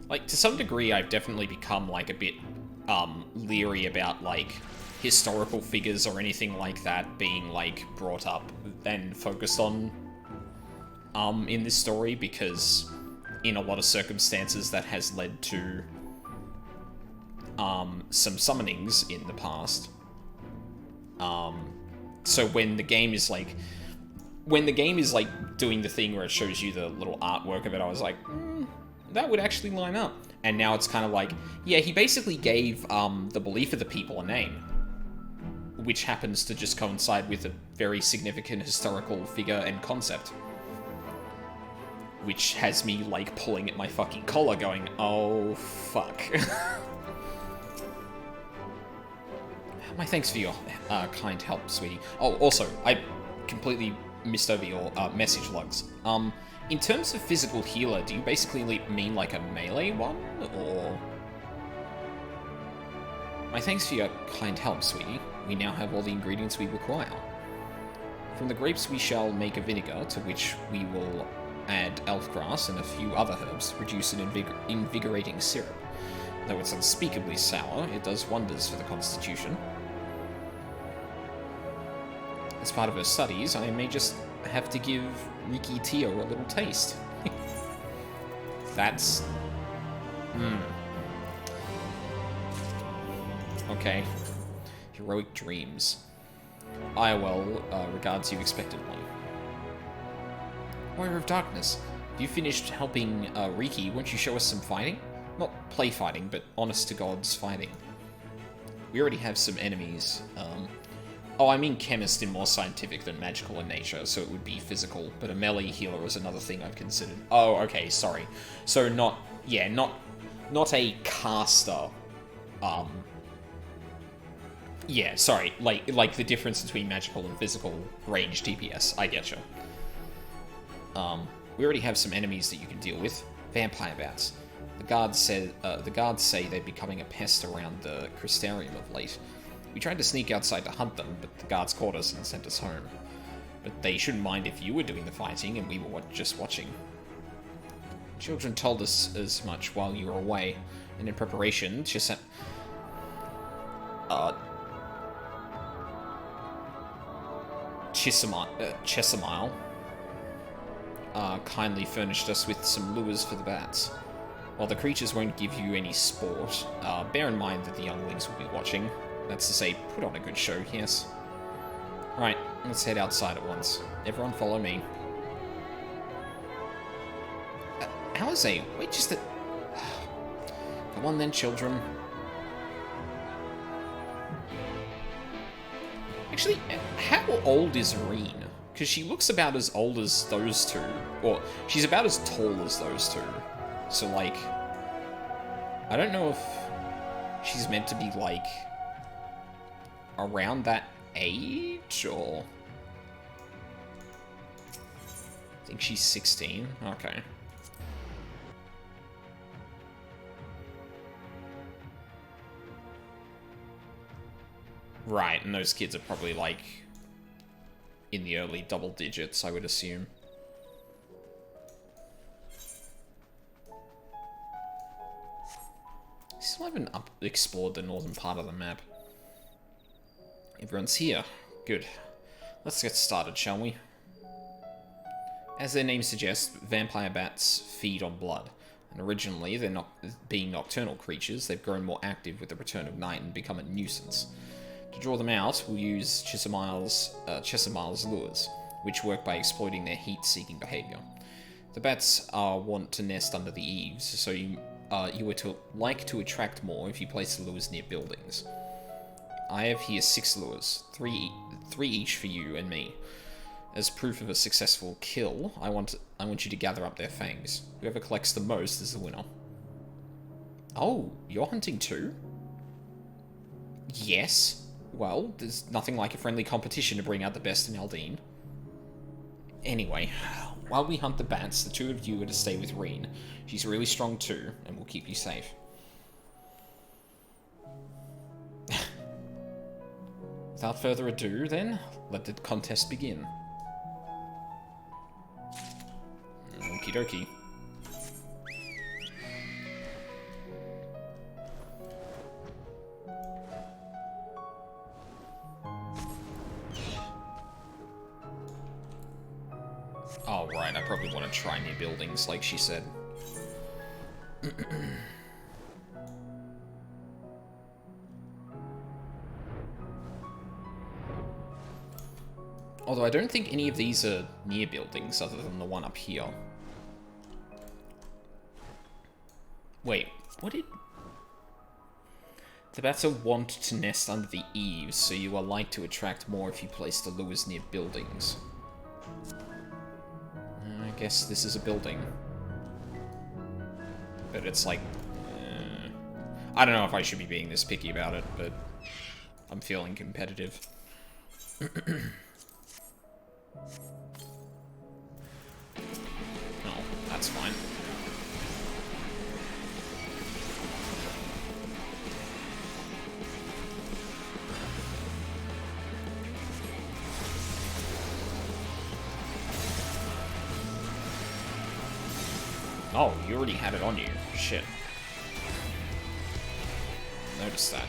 Like, to some degree, I've definitely become, like, a bit, leery about, like, historical figures or anything like that being, like, brought up and focused on, in this story, because in a lot of circumstances that has led to, some summonings in the past. So when the game is, like, doing the thing where it shows you the little artwork of it, I was like, that would actually line up. And now it's kind of like, yeah, he basically gave the belief of the people a name, which happens to just coincide with a very significant historical figure and concept. Which has me, like, pulling at my fucking collar going, oh, fuck. My thanks for your kind help, sweetie. Oh, also, I completely missed over your message logs. In terms of physical healer, do you basically mean like a melee one, or...? My thanks for your kind help, sweetie. We now have all the ingredients we require. From the grapes we shall make a vinegar, to which we will add elf grass and a few other herbs, reduce an invigorating syrup. Though it's unspeakably sour, it does wonders for the constitution. As part of her studies, I may just have to give Riki Tio a little taste. That's... Okay. Heroic dreams. Iowell regards you expectantly. Warrior of Darkness, have you finished helping Riki? Won't you show us some fighting? Not play fighting, but honest-to-gods fighting. We already have some enemies. Oh, I mean chemist in more scientific than magical in nature, so it would be physical, but a melee healer is another thing I've considered. Oh, okay, sorry. So not a caster. Yeah, sorry, like the difference between magical and physical range DPS. I getcha. We already have some enemies that you can deal with. Vampire bats. The guards say they're becoming a pest around the Crystarium of late. We tried to sneak outside to hunt them, but the guards caught us and sent us home. But they shouldn't mind if you were doing the fighting and we were just watching. Children told us as much while you were away, and in preparation, Chesamile kindly furnished us with some lures for the bats. While the creatures won't give you any sport, bear in mind that the younglings will be watching. That's to say, put on a good show, yes. Right, let's head outside at once. Everyone follow me. Alize, wait just a... Come on then, children. Actually, how old is Reen? Because she looks about as old as those two. Or, she's about as tall as those two. So, like... I don't know if she's meant to be, like... around that age, or... I think she's 16. Okay. Right, and those kids are probably, like, in the early double digits, I would assume. Still haven't explored the northern part of the map. Everyone's here. Good. Let's get started, shall we? As their name suggests, vampire bats feed on blood. And originally, they're not being nocturnal creatures, they've grown more active with the return of night and become a nuisance. To draw them out, we'll use Chesimard's lures, which work by exploiting their heat-seeking behavior. The bats want to nest under the eaves, so you were to like to attract more if you place the lures near buildings. I have here 6 lures, three each for you and me. As proof of a successful kill, I want you to gather up their fangs. Whoever collects the most is the winner. Oh, you're hunting too? Yes. Well, there's nothing like a friendly competition to bring out the best in Aldine. Anyway, while we hunt the bats, the 2 of you are to stay with Reen. She's really strong too, and will keep you safe. Without further ado, then, let the contest begin. Okie dokie. Oh, right, I probably want to try new buildings, like she said. Although I don't think any of these are near buildings, other than the one up here. Wait, what did... The bats are wont to nest under the eaves, so you are like to attract more if you place the lures near buildings. I guess this is a building. But it's like... I don't know if I should be being this picky about it, but I'm feeling competitive. Oh, that's fine. Oh, you already had it on you. Shit. Noticed that.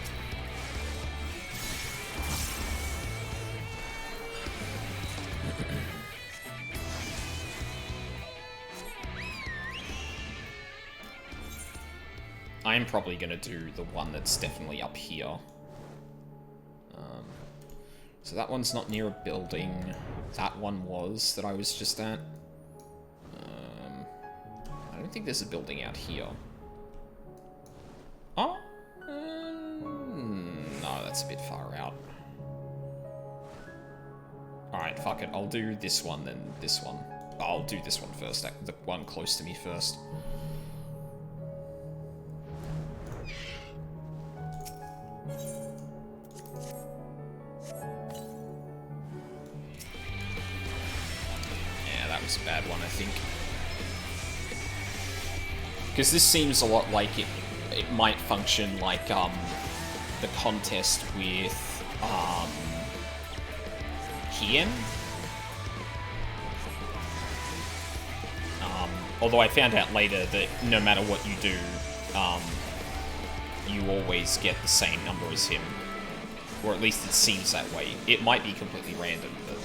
I'm probably gonna do the one that's definitely up here. So that one's not near a building. That one was, that I was just at. I don't think there's a building out here. Oh? No, that's a bit far out. Alright, fuck it. I'll do this one, then this one. I'll do this one first, the one close to me first. Yeah, that was a bad one, I think. Because this seems a lot like it might function like the contest with Hien. Although I found out later that no matter what you do, you always get the same number as him. Or at least it seems that way. It might be completely random, but...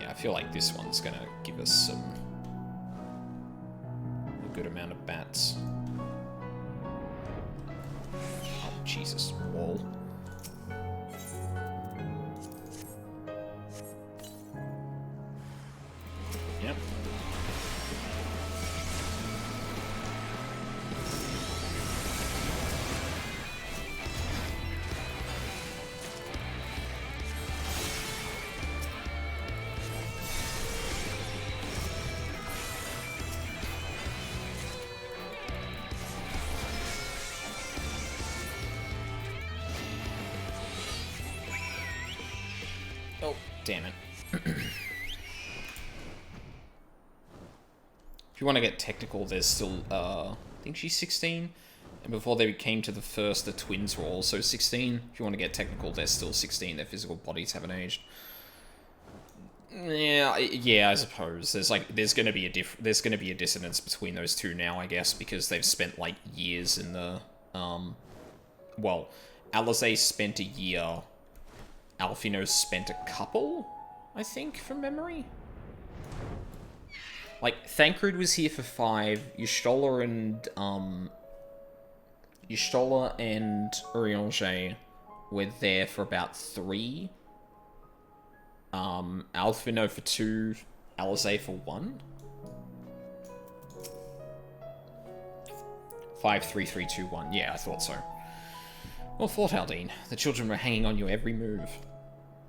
I feel like this one's gonna give us a good amount of bats. Oh, Jesus, wall. Yep. Oh, damn it. If you want to get technical, there's still, I think she's 16. And before they came to the first, the twins were also 16. If you want to get technical, they're still 16. Their physical bodies haven't aged. Yeah, I suppose there's gonna be a dissonance between those two now, I guess, because they've spent like years in the well, Alizé spent a year, Alphinaud's spent a couple, I think, from memory. Like Thancred was here for 5, Y'shtola and Urianger were there for about 3. Alphinaud for 2, Alizé for 1. 5, 3, 3, 2, 1. Yeah, I thought so. Well thought, Aldine. The children were hanging on your every move.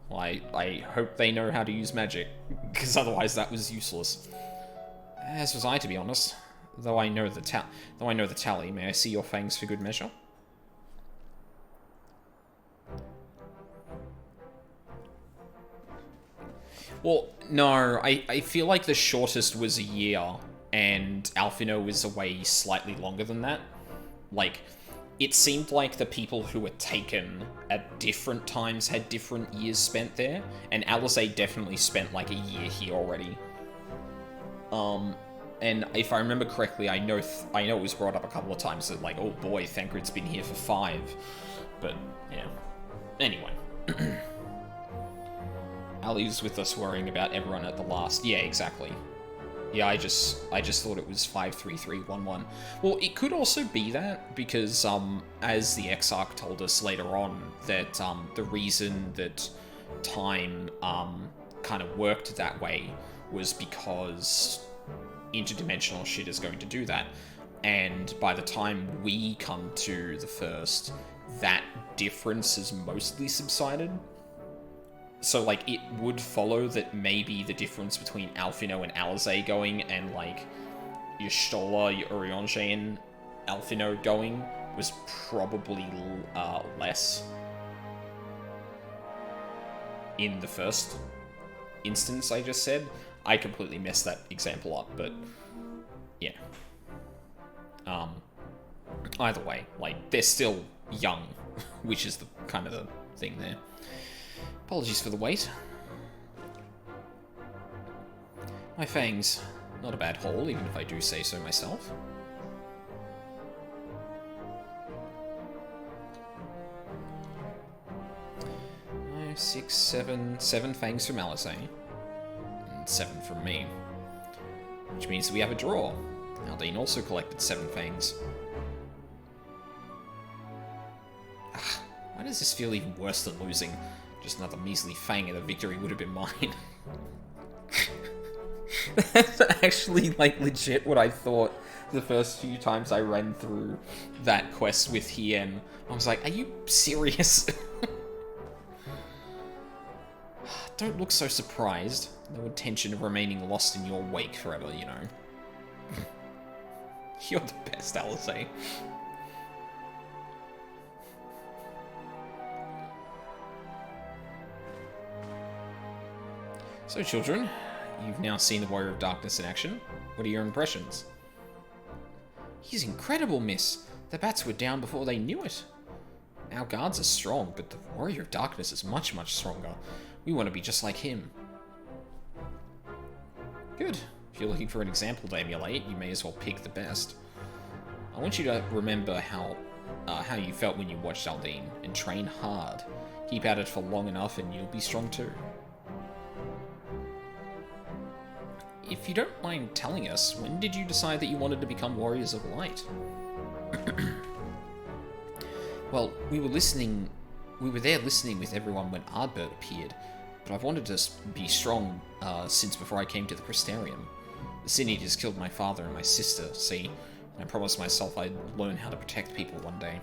Well, I hope they know how to use magic, because otherwise that was useless. As was I, to be honest. Though I know the tally, may I see your fangs for good measure? Well, no, I feel like the shortest was a year, and Alphinaud was away slightly longer than that. Like, it seemed like the people who were taken at different times had different years spent there, and Alizé definitely spent like a year here already. And if I remember correctly, I know it was brought up a couple of times that like, oh boy, Thancred's been here for 5, but yeah. Anyway. Ali's with us worrying about everyone at the last. Yeah, exactly. Yeah, I just thought it was 53311. Well, it could also be that because as the Exarch told us later on that the reason that time kind of worked that way was because interdimensional shit is going to do that, and by the time we come to the first, that difference has mostly subsided. So, like, it would follow that maybe the difference between Alphinaud and Alizé going and, like, Y'shtola, Urianger, and Alphinaud going was probably less in the first instance I just said. I completely messed that example up, but yeah. Either way, like, they're still young, which is the kind of the thing there. Apologies for the wait. My fangs, not a bad haul, even if I do say so myself. 5, 6, 7 fangs from Alizé, and 7 from me. Which means that we have a draw. Aldine also collected 7 fangs. Why does this feel even worse than losing? Just another measly fang and the victory would have been mine. That's actually, like, legit what I thought the first few times I ran through that quest with Hien. I was like, are you serious? Don't look so surprised. No intention of remaining lost in your wake forever, you know. You're the best, Alizé. So, children, you've now seen the Warrior of Darkness in action. What are your impressions? He's incredible, miss. The bats were down before they knew it. Our guards are strong, but the Warrior of Darkness is much, much stronger. We want to be just like him. Good. If you're looking for an example to emulate, you may as well pick the best. I want you to remember how you felt when you watched Aldine, and train hard. Keep at it for long enough and you'll be strong too. If you don't mind telling us, when did you decide that you wanted to become Warriors of Light? Well, we were there listening with everyone when Ardbert appeared, but I've wanted to be strong since before I came to the Crystarium. The Sin Eaters killed my father and my sister, see, and I promised myself I'd learn how to protect people one day.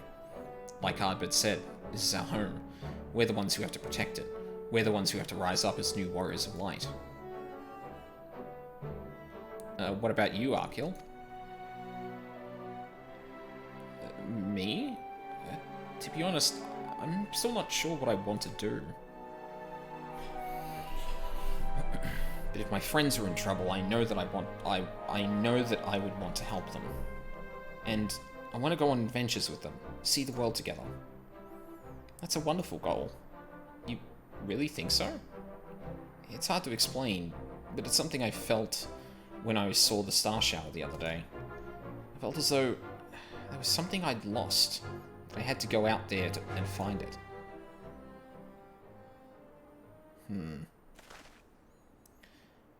Like Ardbert said, this is our home. We're the ones who have to protect it. We're the ones who have to rise up as new Warriors of Light. What about you, Arkil? Me? To be honest, I'm still not sure what I want to do. But if my friends are in trouble, I know that I know that I would want to help them. And I want to go on adventures with them, see the world together. That's a wonderful goal. You really think so? It's hard to explain, but it's something I felt when I saw the star shower the other day. I felt as though there was something I'd lost. I had to go out there and find it.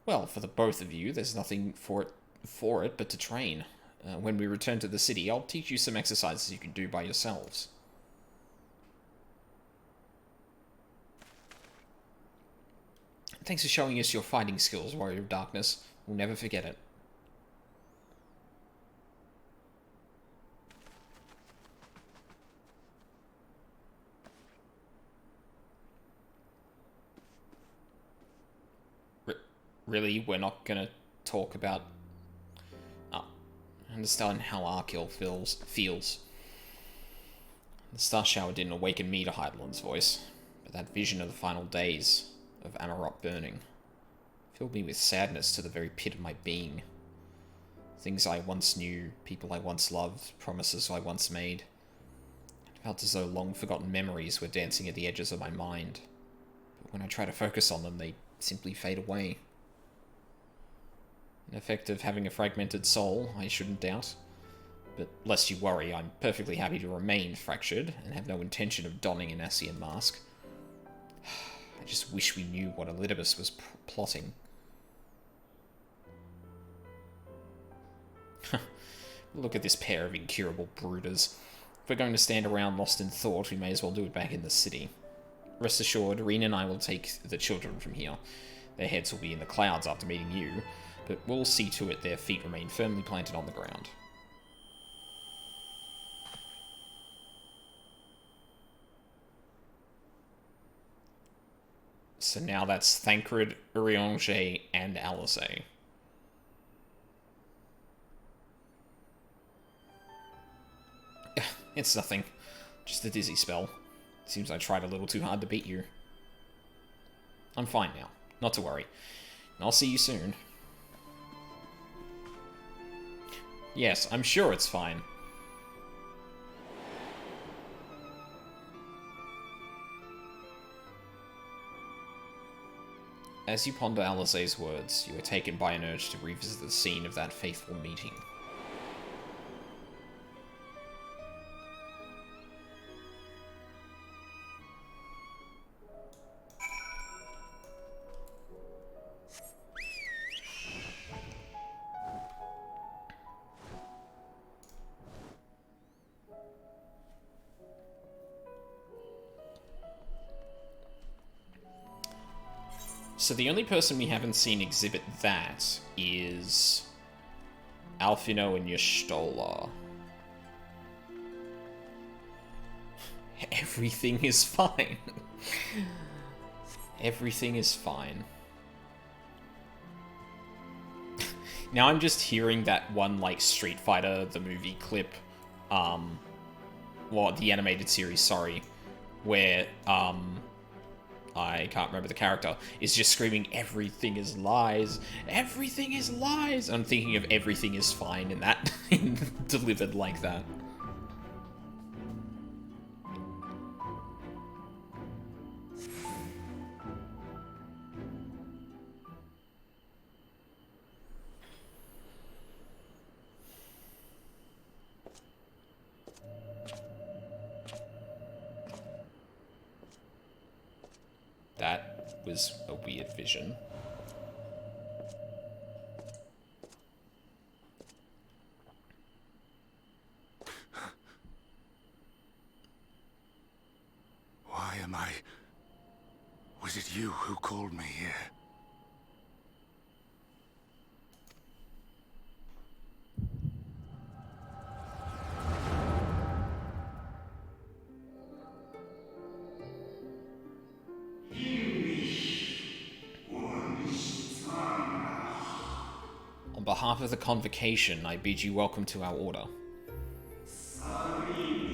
Well, for the both of you, there's nothing for it but to train. When we return to the city, I'll teach you some exercises you can do by yourselves. Thanks for showing us your fighting skills, Warrior of Darkness. We'll never forget it. Really? We're not gonna talk about... Oh, I understand how Arkil feels. The star shower didn't awaken me to Heidelon's voice, but that vision of the final days of Amarok burning filled me with sadness to the very pit of my being. Things I once knew, people I once loved, promises I once made. It felt as though long-forgotten memories were dancing at the edges of my mind. But when I try to focus on them, they simply fade away. An effect of having a fragmented soul, I shouldn't doubt. But lest you worry, I'm perfectly happy to remain fractured, and have no intention of donning an Ascian mask. I just wish we knew what Elidibus was plotting. Look at this pair of incurable brooders. If we're going to stand around lost in thought, we may as well do it back in the city. Rest assured, Rena and I will take the children from here. Their heads will be in the clouds after meeting you, but we'll see to it their feet remain firmly planted on the ground. So now that's Thancred, Urianger, and Alizé. It's nothing. Just a dizzy spell. Seems I tried a little too hard to beat you. I'm fine now. Not to worry. I'll see you soon. Yes, I'm sure it's fine. As you ponder Alizé's words, you are taken by an urge to revisit the scene of that faithful meeting. So the only person we haven't seen exhibit that is Alfino and Y'shtola. Everything is fine. Everything is fine. Now I'm just hearing that one, like, Street Fighter, the movie clip, well, the animated series, sorry, where, I can't remember the character, is just screaming, everything is lies, everything is lies. I'm thinking of everything is fine in that, delivered like that. That was a weird vision. Why am I... Was it you who called me here? On behalf of the Convocation, I bid you welcome to our order.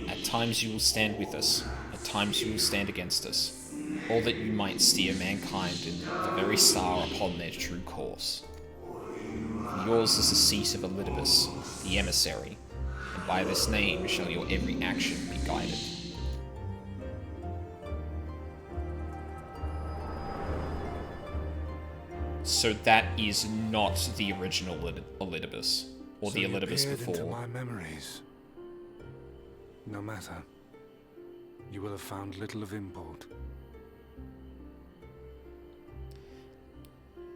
At times you will stand with us, at times you will stand against us, all that you might steer mankind in the very star upon their true course. For yours is the seat of Elidibus, the emissary, and by this name shall your every action be guided. So that is not the original Elidibus, or So the you Elidibus peered into before. my memories. No matter. You will have found little of import.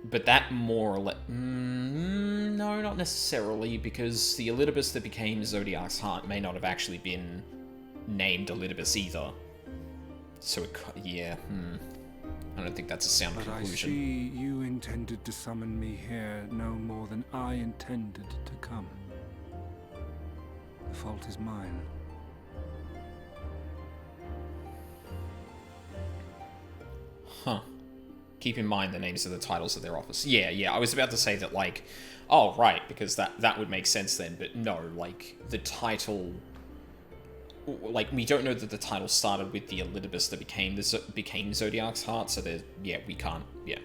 But that more or less... no, not necessarily, because the Elidibus that became Zodiac's Heart may not have actually been named Elidibus either. So it... yeah, I don't think that's a sound But conclusion. I see you intended to summon me here no more than I intended to come. The fault is mine. Huh. Keep in mind the names of the titles of their office. Yeah, I was about to say that, like, oh, right, because that would make sense then, but no, like, the title... like, we don't know that the title started with the Elidibus that became Zodiac's Heart, so yeah, we can't, yeah,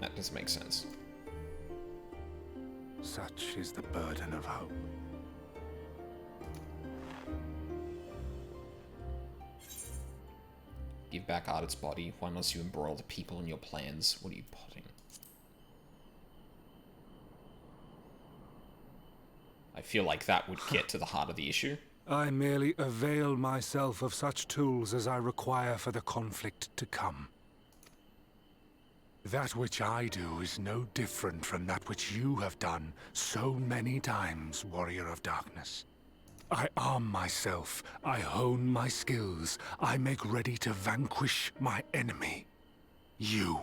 that doesn't make sense. Such is the burden of hope. Give back art its body. Why must you embroil the people in your plans? What are you plotting? I feel like that would get to the heart of the issue. I merely avail myself of such tools as I require for the conflict to come. That which I do is no different from that which you have done so many times, Warrior of Darkness. I arm myself, I hone my skills, I make ready to vanquish my enemy. You.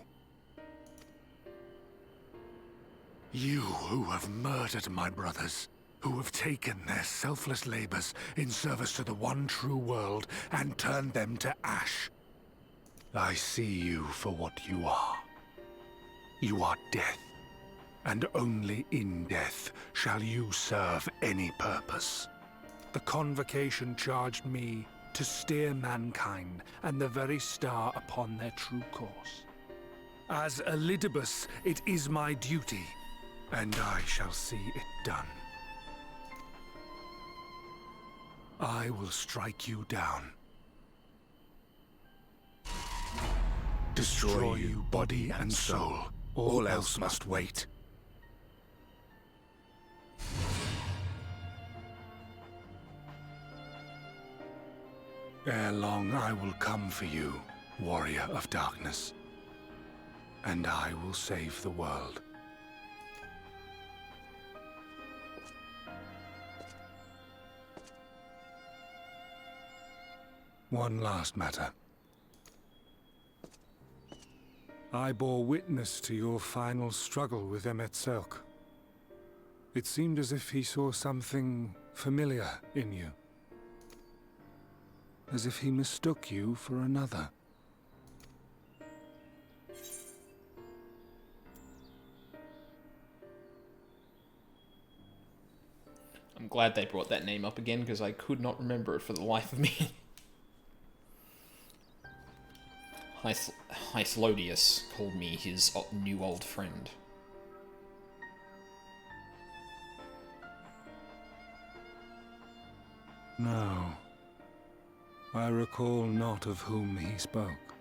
You who have murdered my brothers, who have taken their selfless labors in service to the one true world and turned them to ash. I see you for what you are. You are death, and only in death shall you serve any purpose. The Convocation charged me to steer mankind and the very star upon their true course. As Elidibus, it is my duty, and I shall see it done. I will strike you down. Destroy you body and soul. All else must wait. Ere long I will come for you, Warrior of Darkness. And I will save the world. One last matter. I bore witness to your final struggle with Emet-Selch. It seemed as if he saw something familiar in you. As if he mistook you for another. I'm glad they brought that name up again, because I could not remember it for the life of me. Hythlodius called me his new old friend. No. I recall not of whom he spoke.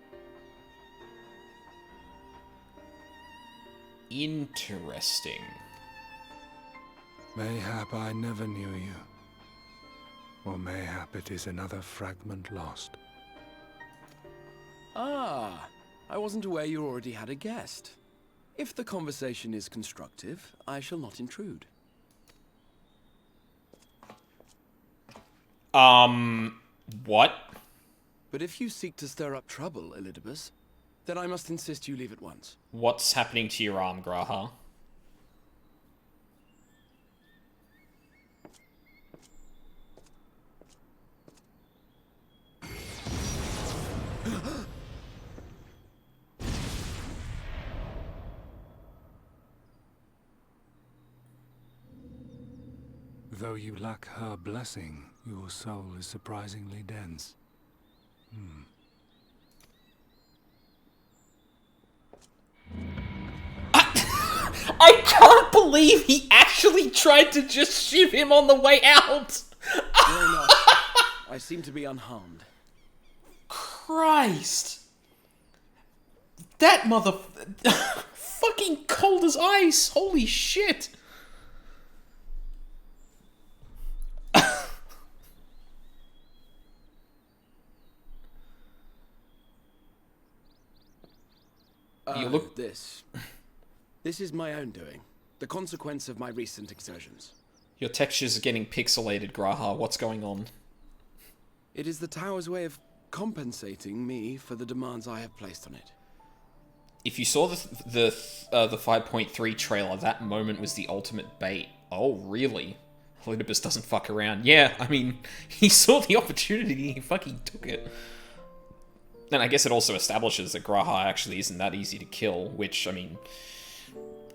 Interesting. Mayhap I never knew you. Or mayhap it is another fragment lost. Ah, I wasn't aware you already had a guest. If the conversation is constructive, I shall not intrude. What? But if you seek to stir up trouble, Elidibus, then I must insist you leave at once. What's happening to your arm, Graha? Though you lack her blessing, your soul is surprisingly dense. I can't believe he actually tried to just shoot him on the way out! No, no. I seem to be unharmed. Christ! That mother... fucking cold as ice! Holy shit! You look... This is my own doing. The consequence of my recent exertions. Your textures are getting pixelated, Graha. What's going on? It is the tower's way of compensating me for the demands I have placed on it. If you saw the 5.3 trailer, that moment was the ultimate bait. Oh, really? Olympus doesn't fuck around. Yeah, I mean, he saw the opportunity, he fucking took it. And I guess it also establishes that Graha actually isn't that easy to kill, which, I mean,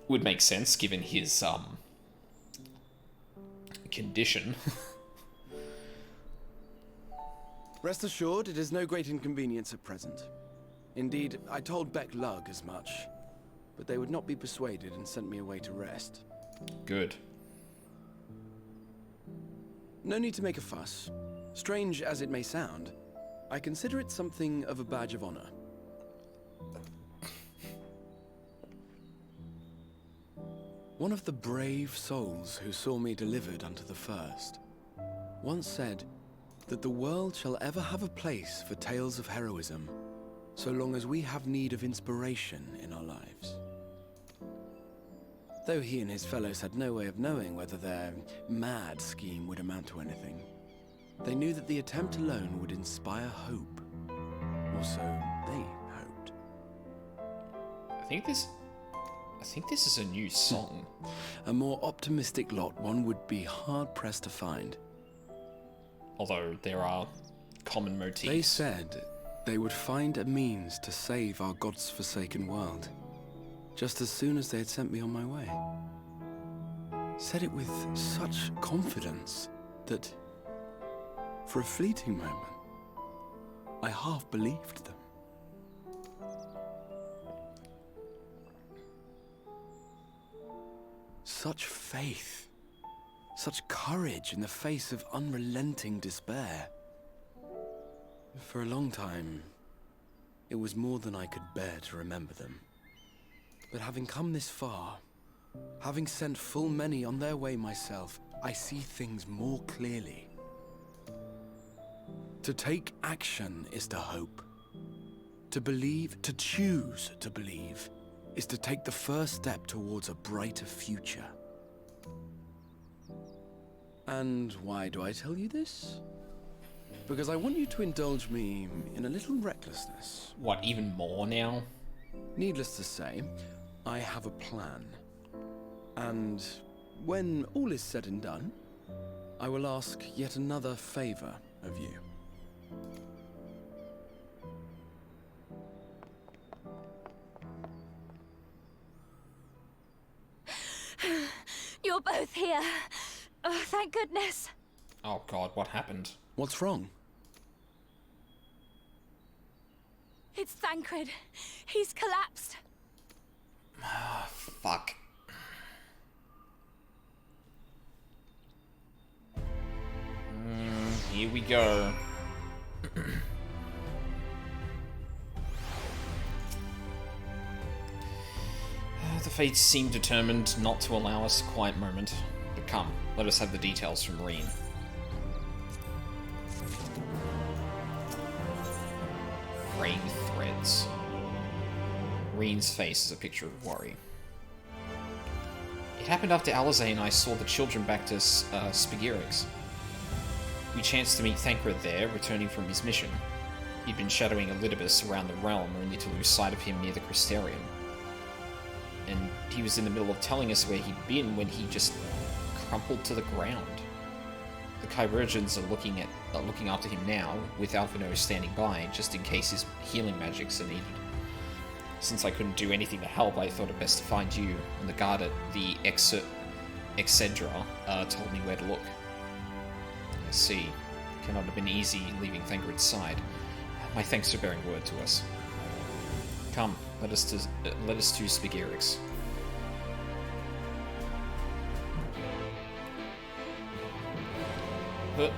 would make sense given his, condition. Rest assured, it is no great inconvenience at present. Indeed, I told Beck Lug as much, but they would not be persuaded and sent me away to rest. Good. No need to make a fuss. Strange as it may sound, I consider it something of a badge of honor. One of the brave souls who saw me delivered unto the first once said that the world shall ever have a place for tales of heroism so long as we have need of inspiration in our lives. Though he and his fellows had no way of knowing whether their mad scheme would amount to anything, they knew that the attempt alone would inspire hope. Or so they hoped. I think this is a new song. A more optimistic lot one would be hard-pressed to find. Although there are common motifs. They said they would find a means to save our God's forsaken world, just as soon as they had sent me on my way. Said it with such confidence that, for a fleeting moment, I half believed them. Such faith, such courage in the face of unrelenting despair. For a long time, it was more than I could bear to remember them. But having come this far, having sent full many on their way myself, I see things more clearly. To take action is to hope. To believe, to choose to believe, is to take the first step towards a brighter future. And why do I tell you this? Because I want you to indulge me in a little recklessness. What, even more now? Needless to say, I have a plan. And when all is said and done, I will ask yet another favor of you. You're both here. Oh, thank goodness. Oh god, what happened? What's wrong? It's Thancred. He's collapsed. Ah, fuck. Here we go. The fates seem determined not to allow us a quiet moment. But come, let us have the details from Reen. Frayed threads. Reen's face is a picture of worry. It happened after Alizé and I saw the children back to Spigirix. We chanced to meet Thancred there, returning from his mission. He'd been shadowing Elidibus around the realm, only to lose sight of him near the Crystarium. And he was in the middle of telling us where he'd been when he just crumpled to the ground. The Chirurgeons are looking after him now, with Alphino standing by, just in case his healing magics are needed. Since I couldn't do anything to help, I thought it best to find you, and the guard at the Excedra told me where to look. I see. Cannot have been easy leaving Thancred's side. My thanks for bearing word to us. Come, let us to Spigirix. Huh.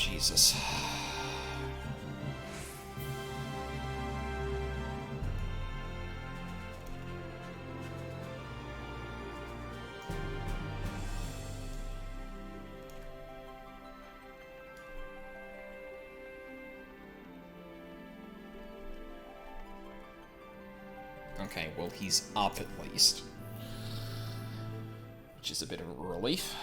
Jesus. Okay, well, he's up at least. Which is a bit of a relief.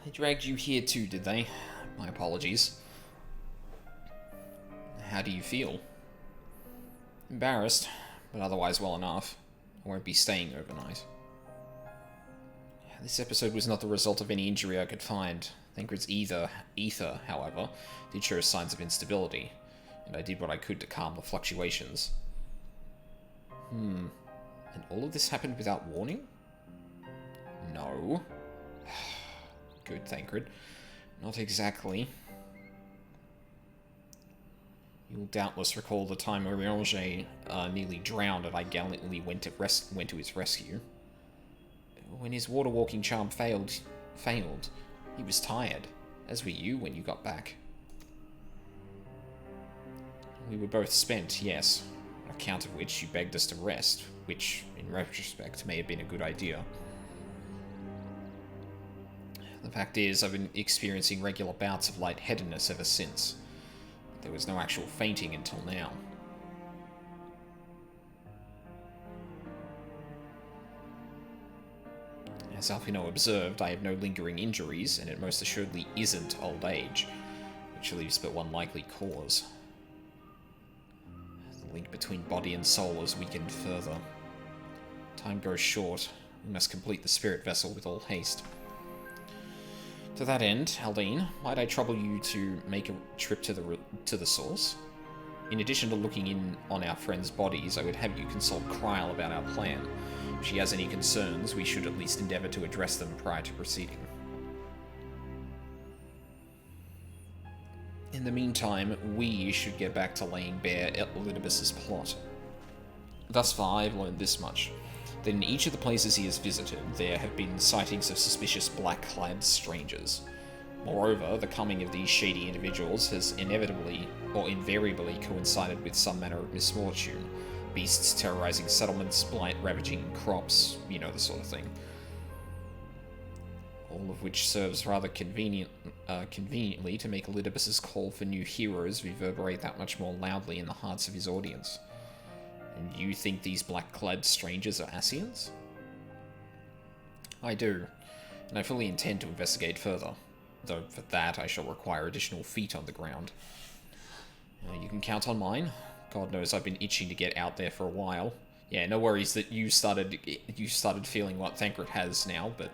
They dragged you here too, did they? My apologies. How do you feel? Embarrassed, but otherwise well enough. I won't be staying overnight. This episode was not the result of any injury I could find. Thancred's ether, however, did show signs of instability, and I did what I could to calm the fluctuations. And all of this happened without warning? No. Good, Thancred. Not exactly. You'll doubtless recall the time Urianger nearly drowned and I gallantly went to his rescue. When his water-walking charm failed, he was tired, as were you when you got back. We were both spent, yes, on account of which you begged us to rest, which, in retrospect, may have been a good idea. The fact is, I've been experiencing regular bouts of lightheadedness ever since. There was no actual fainting until now. As Alphino observed, I have no lingering injuries, and it most assuredly isn't old age, which leaves but one likely cause. The link between body and soul is weakened further. Time grows short. We must complete the spirit vessel with all haste. To that end, Aldine, might I trouble you to make a trip to the source? In addition to looking in on our friends' bodies, I would have you consult Kryl about our plan. If she has any concerns, we should at least endeavor to address them prior to proceeding. In the meantime, we should get back to laying bare Elidibus's plot. Thus far, I've learned this much. That in each of the places he has visited, there have been sightings of suspicious black-clad strangers. Moreover, the coming of these shady individuals has inevitably or invariably coincided with some manner of misfortune. Beasts terrorizing settlements, blight ravaging crops, you know, the sort of thing. All of which serves rather conveniently to make Elidibus's call for new heroes reverberate that much more loudly in the hearts of his audience. And you think these black-clad strangers are Ascians? I do, and I fully intend to investigate further, though for that I shall require additional feet on the ground. You can count on mine. God knows I've been itching to get out there for a while. Yeah, no worries that you started feeling what Thancred has now, but...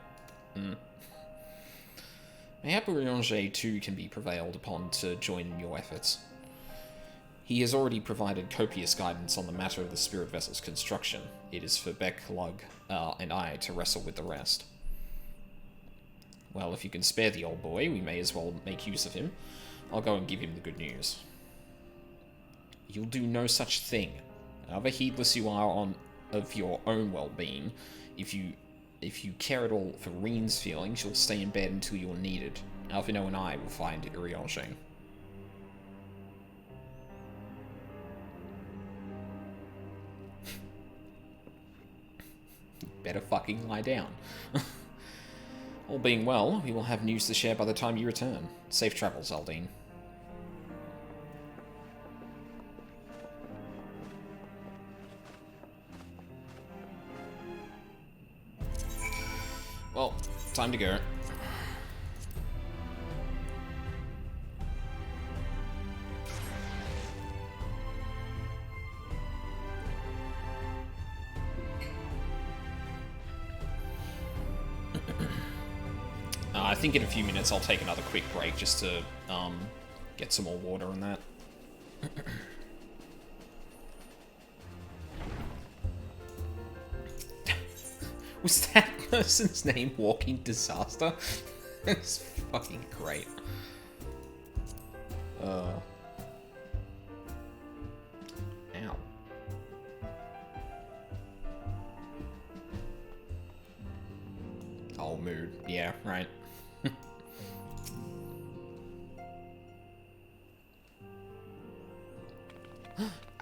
Mayhap Urianger too can be prevailed upon to join in your efforts. He has already provided copious guidance on the matter of the spirit vessel's construction. It is for Beck, Lug, and I to wrestle with the rest. Well, if you can spare the old boy, we may as well make use of him. I'll go and give him the good news. You'll do no such thing. However heedless you are of your own well-being, if you care at all for Reen's feelings, you'll stay in bed until you're needed. Alphino and I will find Urianger. Better fucking lie down. All being well, we will have news to share by the time you return. Safe travels, Aldine. Well, time to go. I think in a few minutes I'll take another quick break just to get some more water and that. Was that person's name Walking Disaster? That's fucking great. Ow. whole mood. Yeah, right.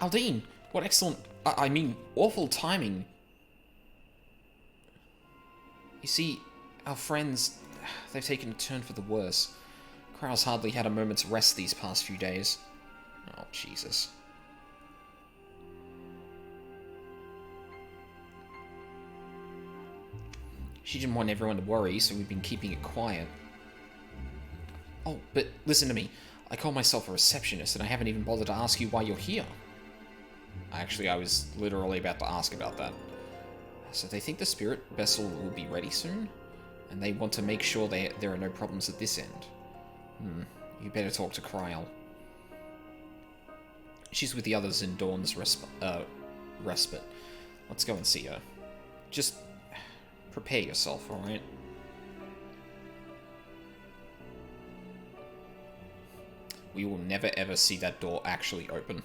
Aldine! What excellent... I mean, awful timing. You see, our friends... They've taken a turn for the worse. Krau's hardly had a moment's rest these past few days. Oh, Jesus. She didn't want everyone to worry, so we've been keeping it quiet. Oh, but listen to me. I call myself a receptionist, and I haven't even bothered to ask you why you're here. Actually, I was literally about to ask about that. So they think the spirit vessel will be ready soon? And they want to make sure there are no problems at this end. You better talk to Kryl. She's with the others in Dawn's respite. Let's go and see her. Just prepare yourself, alright? We will never ever see that door actually open.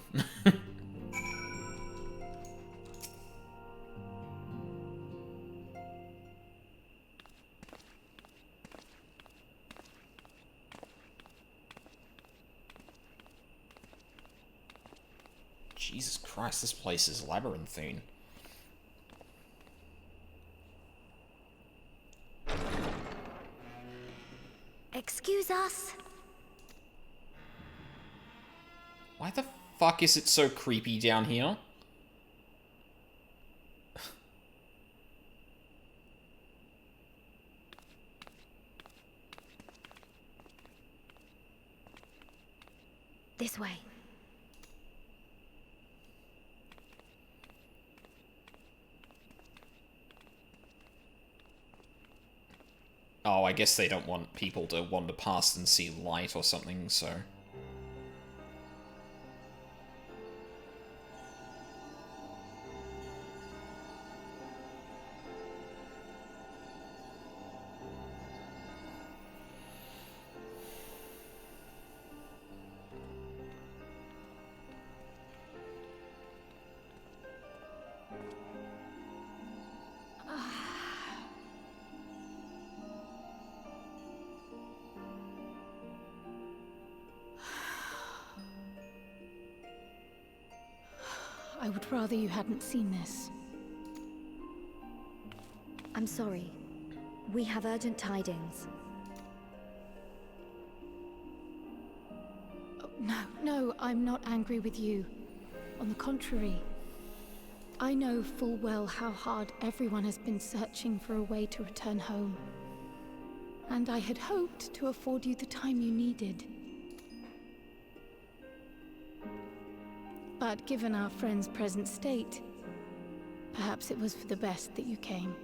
Jesus Christ, this place is labyrinthine. Excuse us? Why the fuck is it so creepy down here? This way. Oh, I guess they don't want people to wander past and see light or something, so... I would rather you hadn't seen this. I'm sorry. We have urgent tidings. Oh, no, I'm not angry with you. On the contrary. I know full well how hard everyone has been searching for a way to return home. And I had hoped to afford you the time you needed. But given our friend's present state, perhaps it was for the best that you came.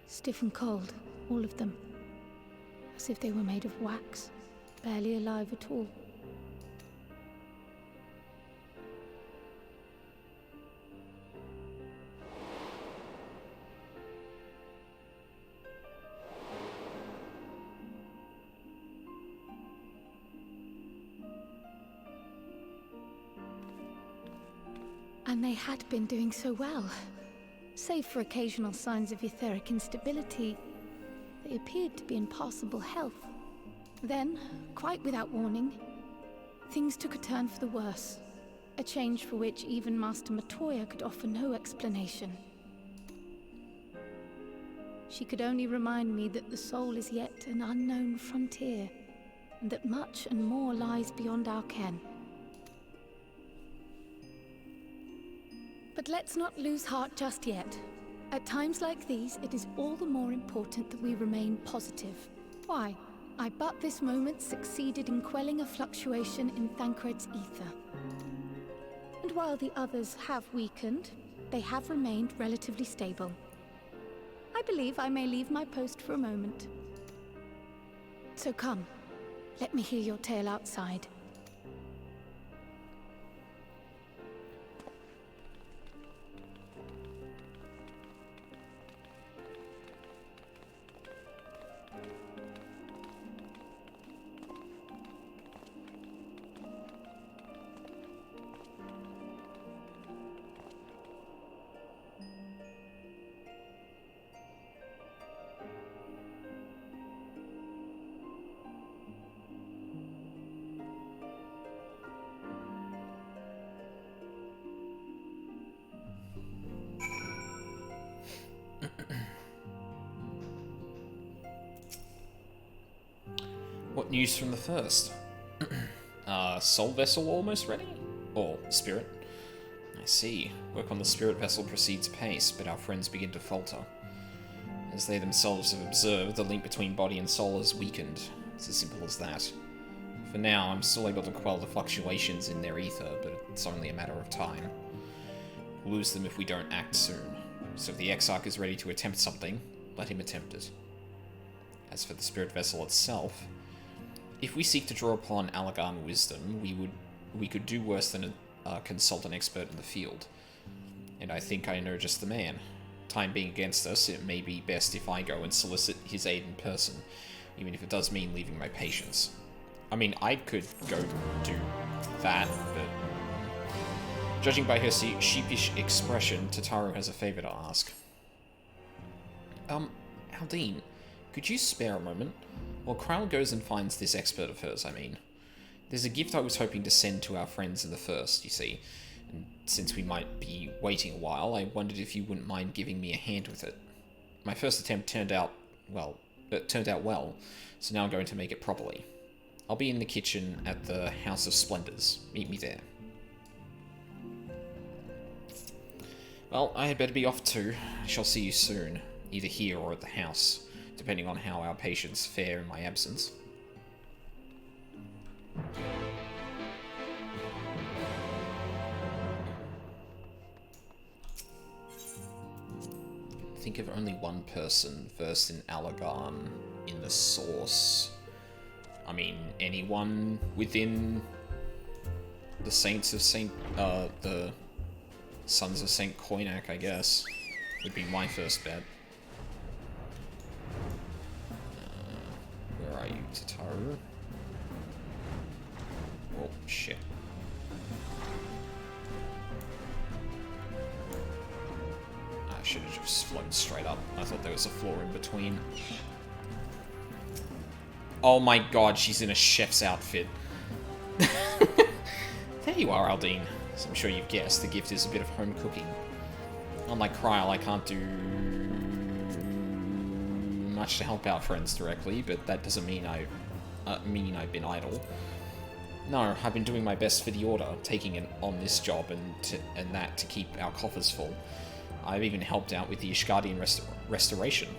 Stiff and cold, all of them. As if they were made of wax, barely alive at all. And they had been doing so well. Save for occasional signs of etheric instability, they appeared to be in passable health. Then, quite without warning, things took a turn for the worse. A change for which even Master Matoya could offer no explanation. She could only remind me that the soul is yet an unknown frontier, and that much and more lies beyond our ken. But let's not lose heart just yet. At times like these, it is all the more important that we remain positive. Why? I but this moment succeeded in quelling a fluctuation in Thancred's ether. And while the others have weakened, they have remained relatively stable. I believe I may leave my post for a moment. So come, let me hear your tale outside. What news from the first? Soul vessel almost ready? Or spirit? I see. Work on the spirit vessel proceeds apace, but our friends begin to falter. As they themselves have observed, the link between body and soul has weakened. It's as simple as that. For now, I'm still able to quell the fluctuations in their ether, but it's only a matter of time. We'll lose them if we don't act soon. So if the Exarch is ready to attempt something, let him attempt it. As for the spirit vessel itself, if we seek to draw upon Allagan wisdom, we could do worse than consult an expert in the field. And I think I know just the man. Time being against us, it may be best if I go and solicit his aid in person, even if it does mean leaving my patients. I mean, I could go do that, but judging by her sheepish expression, Tataru has a favor to ask. Aldine, could you spare a moment? Well, Krile goes and finds this expert of hers, I mean. There's a gift I was hoping to send to our friends in the first, you see. And since we might be waiting a while, I wondered if you wouldn't mind giving me a hand with it. My first attempt turned out well, so now I'm going to make it properly. I'll be in the kitchen at the House of Splendors. Meet me there. Well, I had better be off too. I shall see you soon, either here or at the house, depending on how our patients fare in my absence. Think of only one person versed in Allagan in the source. I mean, anyone within the Saints of the Sons of Saint Koinak, I guess, would be my first bet. Where are you, Tataru? Oh, shit. I should have just flown straight up. I thought there was a floor in between. Oh my god, she's in a chef's outfit. There you are, Aldine. As I'm sure you've guessed, the gift is a bit of home cooking. Unlike Krile, I can't do much to help our friends directly, but that doesn't mean I've been idle. No, I've been doing my best for the Order, taking it on this job and that to keep our coffers full. I've even helped out with the Ishgardian restoration.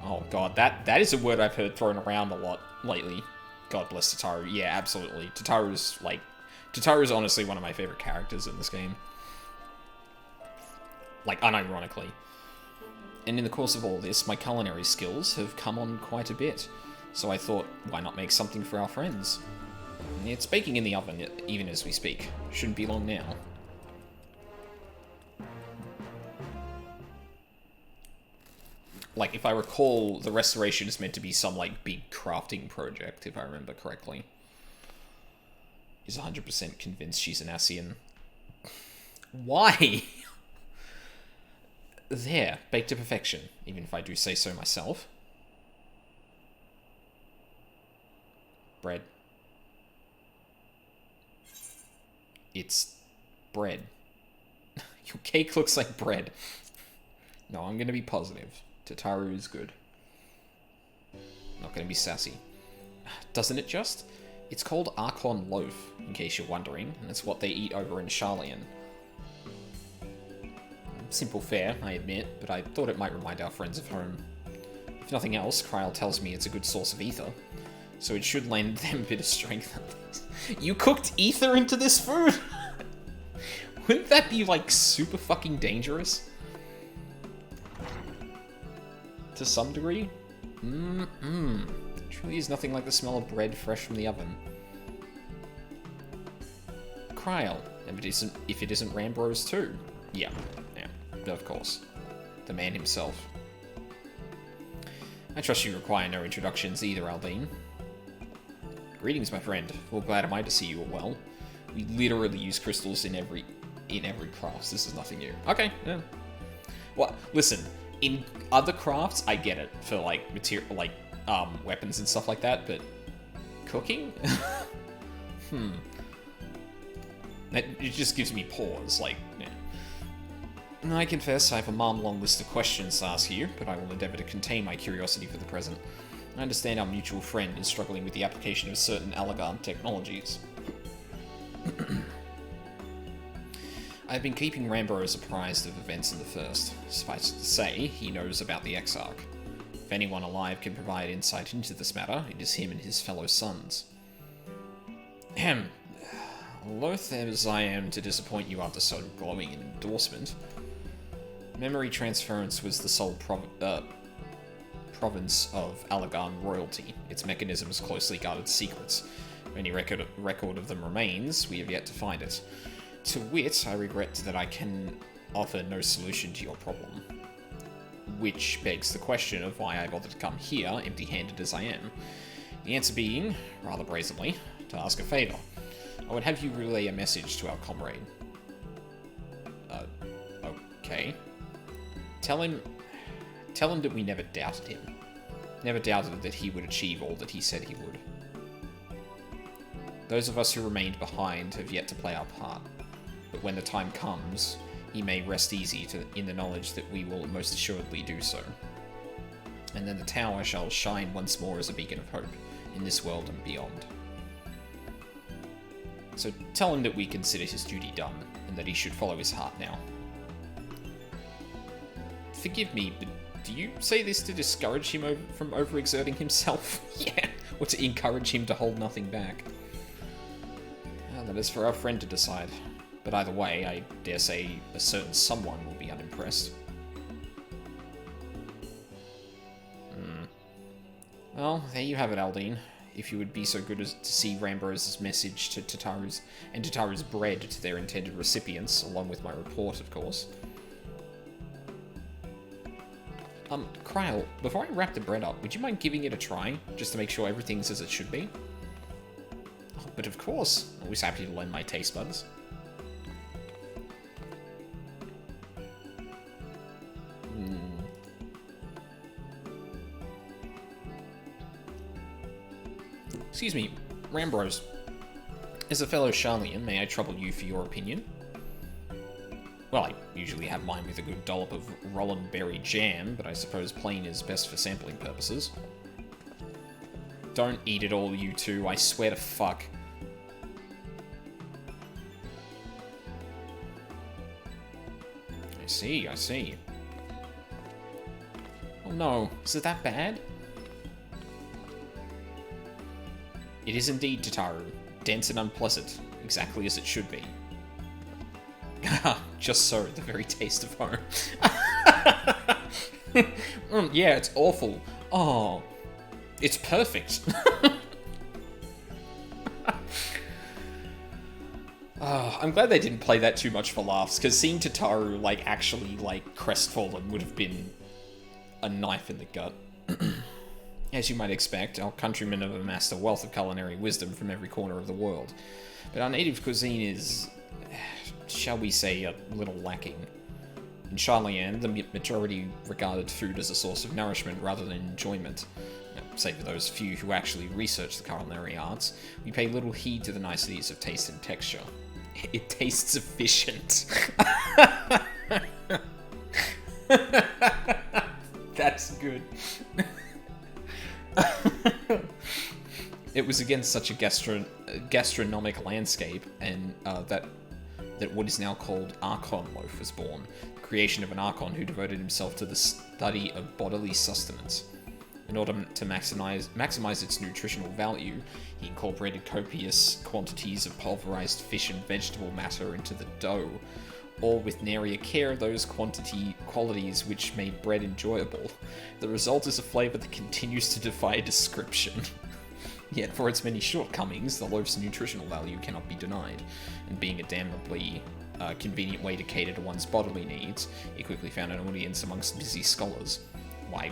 Oh god, that is a word I've heard thrown around a lot lately. God bless Tataru. Yeah, absolutely. Tataru's honestly one of my favorite characters in this game. Like, unironically. And in the course of all this, my culinary skills have come on quite a bit. So I thought, why not make something for our friends? It's baking in the oven, even as we speak. Shouldn't be long now. Like, if I recall, the restoration is meant to be some, like, big crafting project, if I remember correctly. He's 100% convinced she's an Ascian. Why? There, baked to perfection, even if I do say so myself. Bread. It's bread. Your cake looks like bread. No, I'm gonna be positive. Tataru is good. Not gonna be sassy. Doesn't it just? It's called Archon Loaf, in case you're wondering, and it's what they eat over in Sharlayan. Simple fare, I admit, but I thought it might remind our friends of home. If nothing else, Krile tells me it's a good source of ether, so it should lend them a bit of strength. You cooked ether into this food? Wouldn't that be, like, super fucking dangerous? To some degree? Truly is nothing like the smell of bread fresh from the oven. Krile, if it isn't Rambrose too. Yeah, of course. The man himself. I trust you require no introductions either, Aldine. Greetings, my friend. Well, glad am I to see you all well. We literally use crystals in every craft. This is nothing new. Okay, yeah. Well, listen, in other crafts, I get it for like material, like weapons and stuff like that, but cooking? It just gives me pause, like, yeah. I confess I have a long list of questions to ask you, but I will endeavour to contain my curiosity for the present. I understand our mutual friend is struggling with the application of certain Allagan technologies. I've been keeping Rambo apprised of events in the First. Suffice it to say, he knows about the Exarch. If anyone alive can provide insight into this matter, it is him and his fellow sons. Ahem. Loath as I am to disappoint you after so glowing an endorsement, memory transference was the sole province of Allagan royalty. Its mechanisms closely guarded secrets. If any record of them remains, we have yet to find it. To wit, I regret that I can offer no solution to your problem. Which begs the question of why I bothered to come here, empty-handed as I am. The answer being, rather brazenly, to ask a favour. I would have you relay a message to our comrade. Okay. Tell him that we never doubted him. Never doubted that he would achieve all that he said he would. Those of us who remained behind have yet to play our part. But when the time comes, he may rest easy in the knowledge that we will most assuredly do so. And then the tower shall shine once more as a beacon of hope, in this world and beyond. So tell him that we consider his duty done, and that he should follow his heart now. Forgive me, but do you say this to discourage him from overexerting himself? Yeah, or to encourage him to hold nothing back? That is for our friend to decide. But either way, I dare say a certain someone will be unimpressed. Well, there you have it, Aldine. If you would be so good as to see Rambo's message to Tataru's bread to their intended recipients, along with my report, of course. Kryle, before I wrap the bread up, would you mind giving it a try, just to make sure everything's as it should be? Oh, but of course, always happy to lend my taste buds. Excuse me, Rambros. As a fellow Charlian, may I trouble you for your opinion? Well, I usually have mine with a good dollop of Roland berry jam, but I suppose plain is best for sampling purposes. Don't eat it all, you two, I swear to fuck. I see. Oh no, is it that bad? It is indeed, Tataru. Dense and unpleasant, exactly as it should be. Just so, the very taste of home. Yeah, it's awful. Oh, it's perfect. I'm glad they didn't play that too much for laughs, because seeing Tataru, like, actually, like, crestfallen would have been a knife in the gut. As you might expect, our countrymen have amassed a wealth of culinary wisdom from every corner of the world. But our native cuisine is, shall we say, a little lacking. In Charlian, the majority regarded food as a source of nourishment rather than enjoyment. Save for those few who actually research the culinary arts, we pay little heed to the niceties of taste and texture. It tastes efficient. That's good. It was against such a gastronomic landscape, and that what is now called Archon loaf was born, the creation of an Archon who devoted himself to the study of bodily sustenance. In order to maximize its nutritional value, he incorporated copious quantities of pulverized fish and vegetable matter into the dough, all with nary a care of those qualities which made bread enjoyable. The result is a flavor that continues to defy description. Yet, for its many shortcomings, the loaf's nutritional value cannot be denied, and being a damnably convenient way to cater to one's bodily needs, it quickly found an audience amongst busy scholars. Why,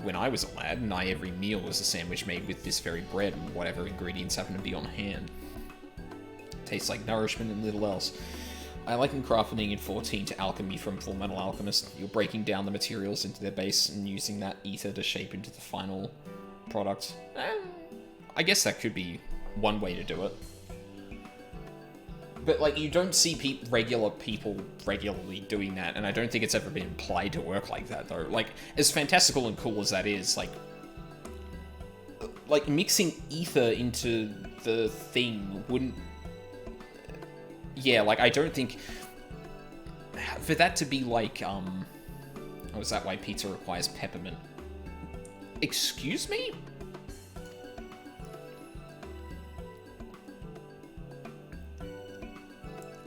when I was a lad, nigh every meal was a sandwich made with this very bread and whatever ingredients happened to be on hand. Tastes like nourishment and little else. I liken crafting in 14 to alchemy from Fullmetal Alchemist. You're breaking down the materials into their base and using that ether to shape into the final product. I guess that could be one way to do it. But, like, you don't see regular people regularly doing that, and I don't think it's ever been implied to work like that, though. Like, as fantastical and cool as that is, like, like, mixing ether into the thing wouldn't... Yeah, like, I don't think... For that to be like, Oh, is that why pizza requires peppermint? Excuse me?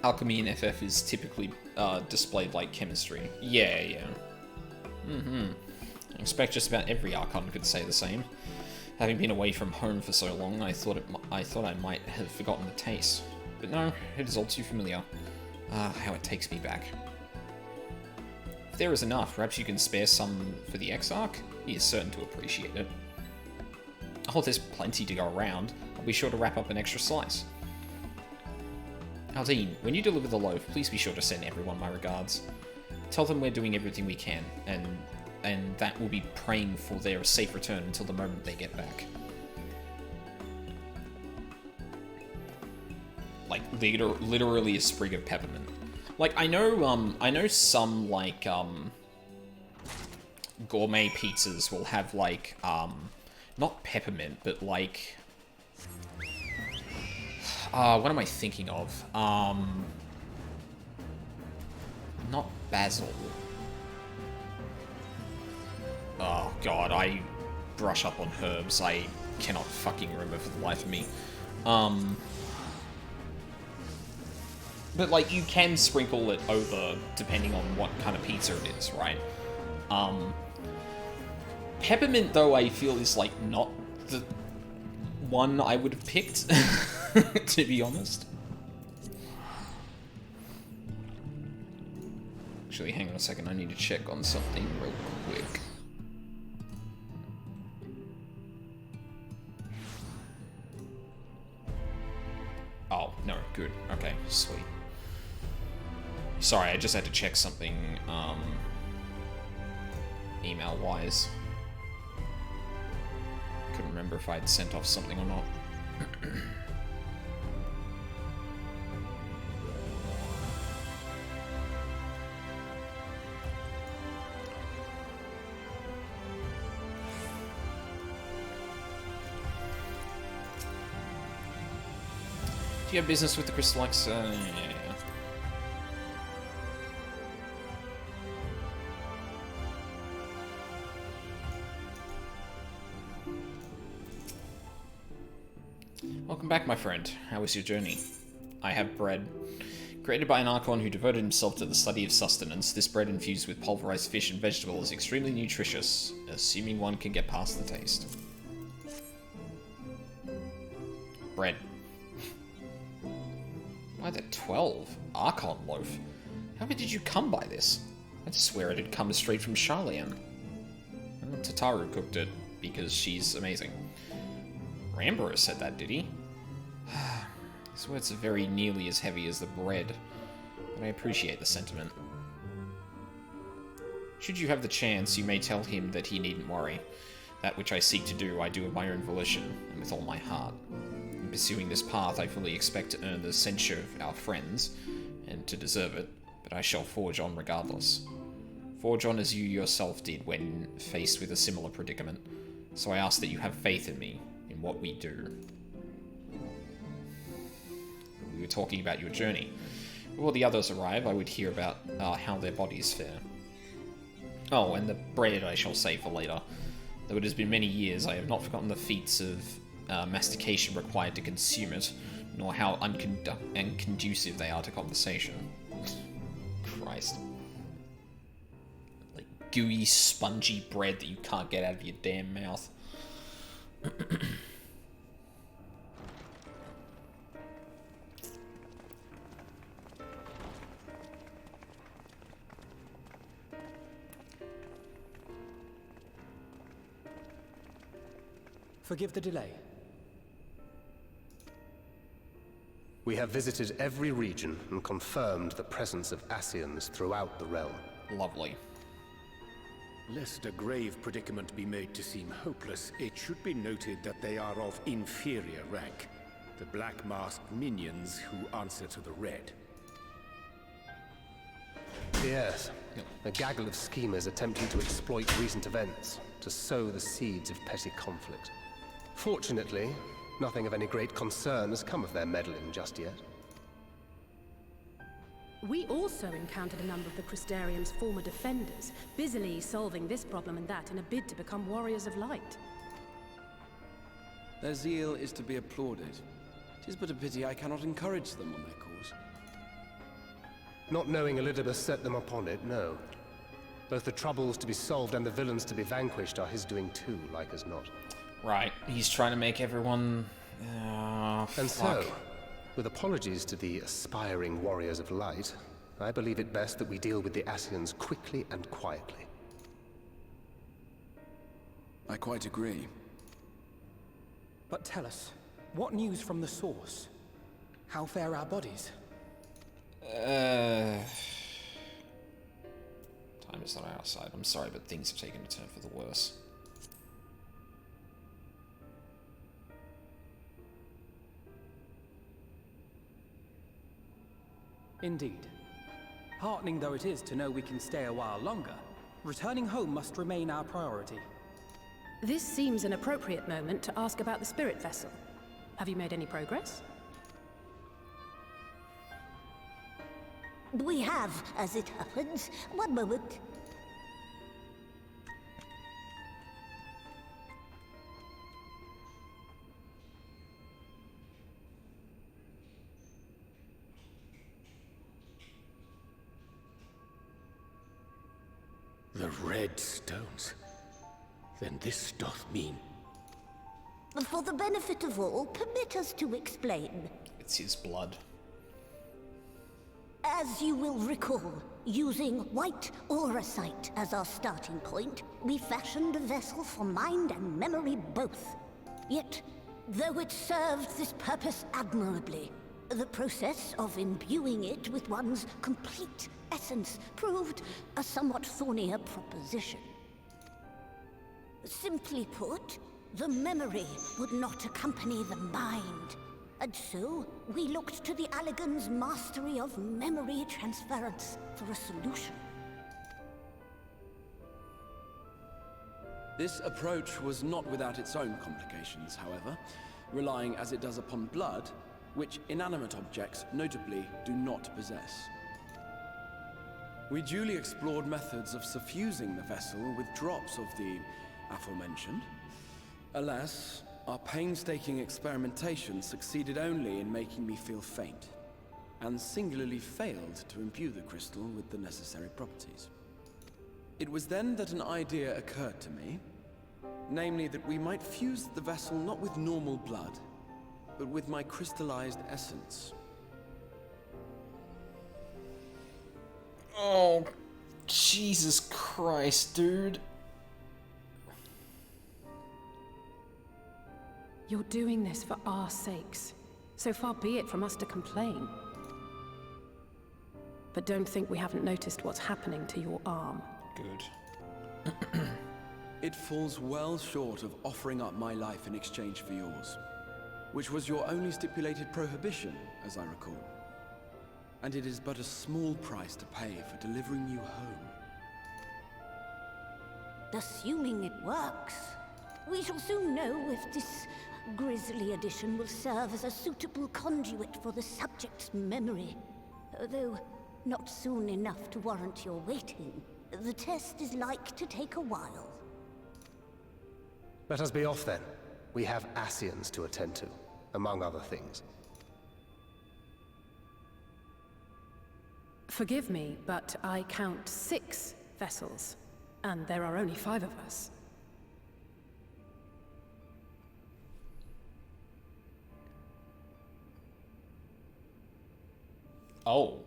Alchemy in FF is typically displayed like chemistry. Yeah, yeah. I expect just about every Archon could say the same. Having been away from home for so long, I thought I might have forgotten the taste. But no, it is all too familiar. Ah, how it takes me back. If there is enough, perhaps you can spare some for the Exarch? He is certain to appreciate it. Oh, there's plenty to go around. I'll be sure to wrap up an extra slice. Aldine, when you deliver the loaf, please be sure to send everyone my regards. Tell them we're doing everything we can, and that we'll be praying for their safe return until the moment they get back. Like, literally a sprig of peppermint. Like, I know some, like, gourmet pizzas will have, like, not peppermint, but, like... what am I thinking of? Not basil. Oh god, I brush up on herbs. I cannot fucking remember for the life of me. But, like, you can sprinkle it over depending on what kind of pizza it is, right? Peppermint, though, I feel is, like, not the one I would have picked, to be honest. Actually, hang on a second, I need to check on something real quick. Oh, no, good. Okay, sweet. Sorry, I just had to check something, email-wise. Couldn't remember if I'd sent off something or not. Do you have business with the Crystal X? Yeah. Welcome back, my friend. How was your journey? I have bread. Created by an Archon who devoted himself to the study of sustenance, this bread infused with pulverized fish and vegetables is extremely nutritious, assuming one can get past the taste. Bread. Why the 12? Archon loaf? How did you come by this? I'd swear it had come straight from Charlian. Well, Tataru cooked it, because she's amazing. Rambura said that, did he? His words are very nearly as heavy as the bread, but I appreciate the sentiment. Should you have the chance, you may tell him that he needn't worry. That which I seek to do, I do of my own volition, and with all my heart. In pursuing this path, I fully expect to earn the censure of our friends, and to deserve it, but I shall forge on regardless. Forge on as you yourself did when faced with a similar predicament, so I ask that you have faith in me, in what we do. We were talking about your journey. Before the others arrive, I would hear about how their bodies fare. Oh, and the bread I shall save for later. Though it has been many years, I have not forgotten the feats of mastication required to consume it, nor how unconducive they are to conversation. Christ. Like gooey, spongy bread that you can't get out of your damn mouth. Forgive the delay. We have visited every region and confirmed the presence of Ascians throughout the realm. Lovely. Lest a grave predicament be made to seem hopeless, it should be noted that they are of inferior rank. The black-masked minions who answer to the red. Yes, a gaggle of schemers attempting to exploit recent events, to sow the seeds of petty conflict. Fortunately, nothing of any great concern has come of their meddling just yet. We also encountered a number of the Crystarium's former defenders, busily solving this problem and that in a bid to become warriors of light. Their zeal is to be applauded. 'Tis but a pity I cannot encourage them on their cause. Not knowing Elizabeth set them upon it, no. Both the troubles to be solved and the villains to be vanquished are his doing too, like as not. Right, he's trying to make everyone... And so, with apologies to the aspiring warriors of light, I believe it best that we deal with the Ascians quickly and quietly. I quite agree. But tell us, what news from the source? How fare our bodies? Time is not on our side. I'm sorry, but things have taken a turn for the worse. Indeed. Heartening though it is to know we can stay a while longer, returning home must remain our priority. This seems an appropriate moment to ask about the spirit vessel. Have you made any progress? We have, as it happens. One moment. The red stones. Then this doth mean... For the benefit of all, permit us to explain. It's his blood. As you will recall, using white aura sight as our starting point, we fashioned a vessel for mind and memory both. Yet, though it served this purpose admirably, the process of imbuing it with one's complete essence proved a somewhat thornier proposition. Simply put, the memory would not accompany the mind. And so, we looked to the Allegan's mastery of memory transference for a solution. This approach was not without its own complications, however, relying as it does upon blood, which inanimate objects, notably, do not possess. We duly explored methods of suffusing the vessel with drops of the aforementioned. Alas, our painstaking experimentation succeeded only in making me feel faint, and singularly failed to imbue the crystal with the necessary properties. It was then that an idea occurred to me, namely that we might fuse the vessel not with normal blood, but with my crystallized essence. Oh, Jesus Christ, dude. You're doing this for our sakes. So far be it from us to complain. But don't think we haven't noticed what's happening to your arm. Good. It falls well short of offering up my life in exchange for yours, which was your only stipulated prohibition, as I recall. And it is but a small price to pay for delivering you home. Assuming it works, we shall soon know if this grisly addition will serve as a suitable conduit for the subject's memory. Though not soon enough to warrant your waiting. The test is like to take a while. Let us be off then. We have Ascians to attend to, among other things. Forgive me, but I count 6 vessels, and there are only 5 of us. Oh.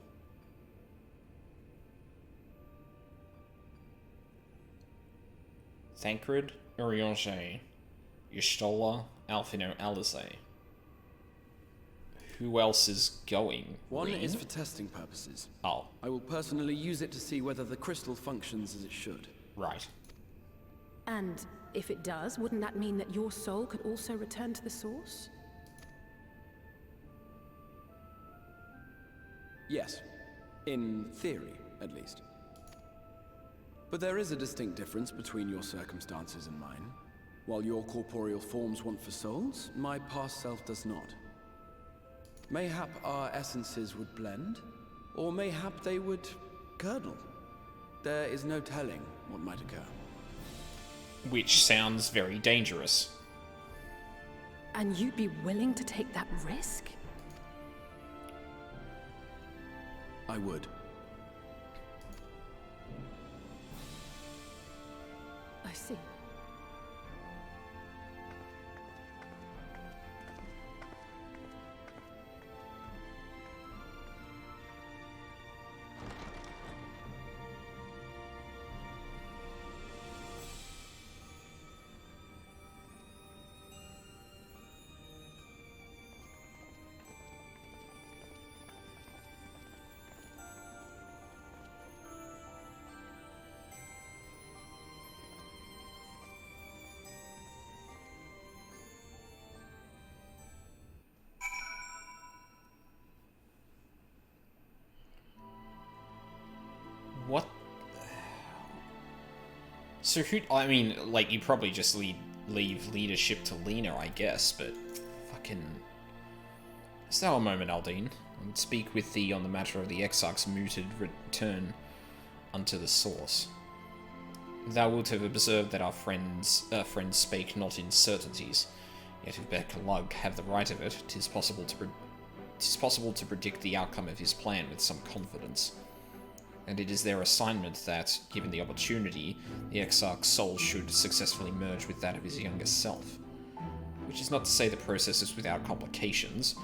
Thancred, Uriange, Y'shtola, Alfino, Alize. Who else is going? One Reen? is for testing purposes. Oh. I will personally use it to see whether the crystal functions as it should. Right. And if it does, wouldn't that mean that your soul could also return to the source? Yes. In theory, at least. But there is a distinct difference between your circumstances and mine. While your corporeal forms want for souls, my past self does not. Mayhap our essences would blend, or mayhap they would curdle. There is no telling what might occur. Which sounds very dangerous. And you'd be willing to take that risk? I would. I see. What? So who? I mean, like, you probably just leave leadership to Lena, I guess, but fucking. Is thou a moment, Aldine? And speak with thee on the matter of the Exarch's mooted return unto the source. Thou wilt have observed that our friends spake not in certainties, yet if Beck Lug have the right of it, 'tis possible to predict the outcome of his plan with some confidence. And it is their assignment that, given the opportunity, the Exarch's soul should successfully merge with that of his younger self. Which is not to say the process is without complications.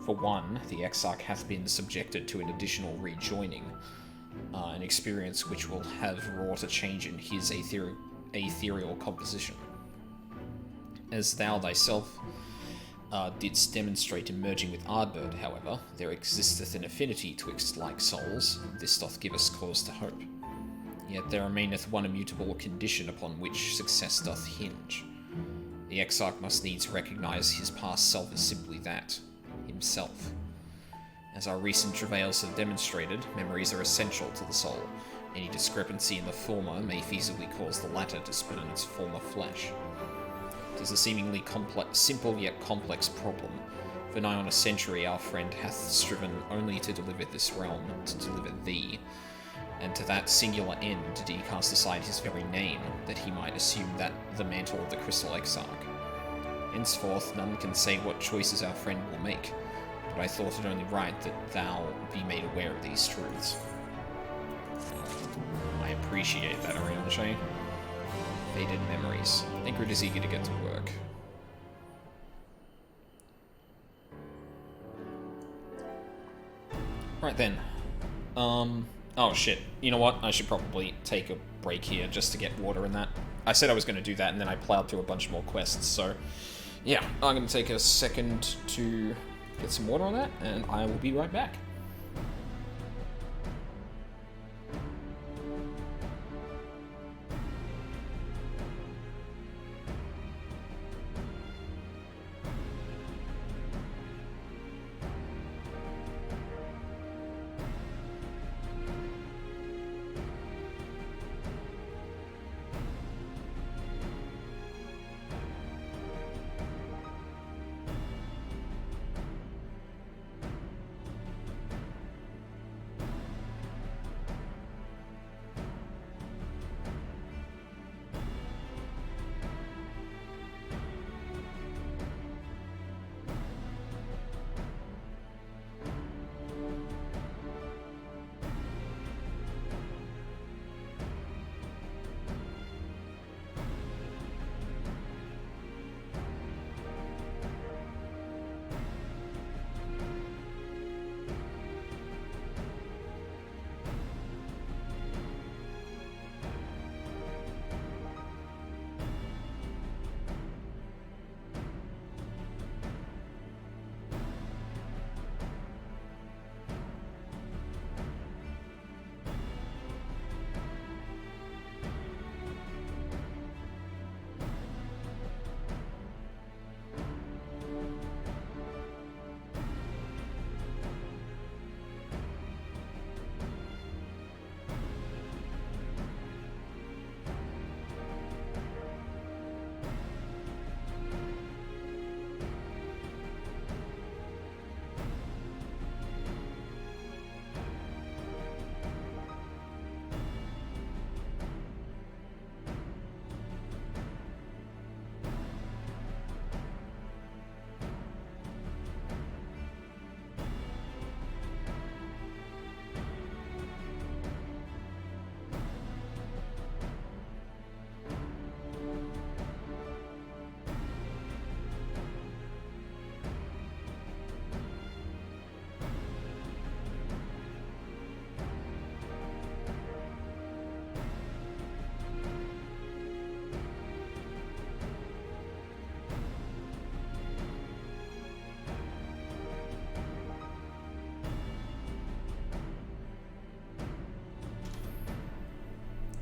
For one, the Exarch hath been subjected to an additional rejoining, an experience which will have wrought a change in his ethereal composition. As thou thyself didst demonstrate in merging with Ardbird, however, there existeth an affinity twixt like souls, and this doth give us cause to hope. Yet there remaineth one immutable condition upon which success doth hinge. The Exarch must needs recognise his past self as simply that, himself. As our recent travails have demonstrated, memories are essential to the soul. Any discrepancy in the former may feasibly cause the latter to spin in its former flesh. It is a seemingly simple yet complex problem. For nigh on a century our friend hath striven only to deliver this realm, to deliver thee, and to that singular end did he cast aside his very name, that he might assume the mantle of the Crystal Exarch. Henceforth none can say what choices our friend will make, but I thought it only right that thou be made aware of these truths. I appreciate that, Orianche. Faded memories. Ingrid is eager to get to work. Right then. Oh shit. You know what? I should probably take a break here just to get water in that. I said I was going to do that and then I plowed through a bunch more quests, so yeah, I'm going to take a second to get some water on that and I will be right back.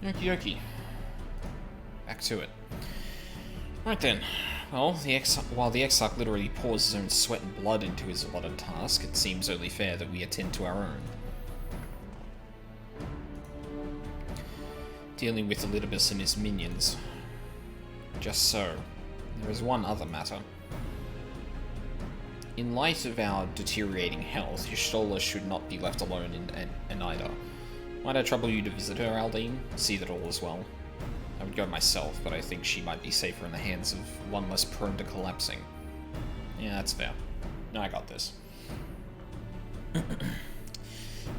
Okie dokie. Back to it. Right then. Well, while the Exarch literally pours his own sweat and blood into his allotted task, it seems only fair that we attend to our own. Dealing with Elidibus and his minions. Just so. There is one other matter. In light of our deteriorating health, Y'shtola should not be left alone in Anida. Might I trouble you to visit her, Aldine? See that all is well. I would go myself, but I think she might be safer in the hands of one less prone to collapsing. Yeah, that's fair. No, I got this.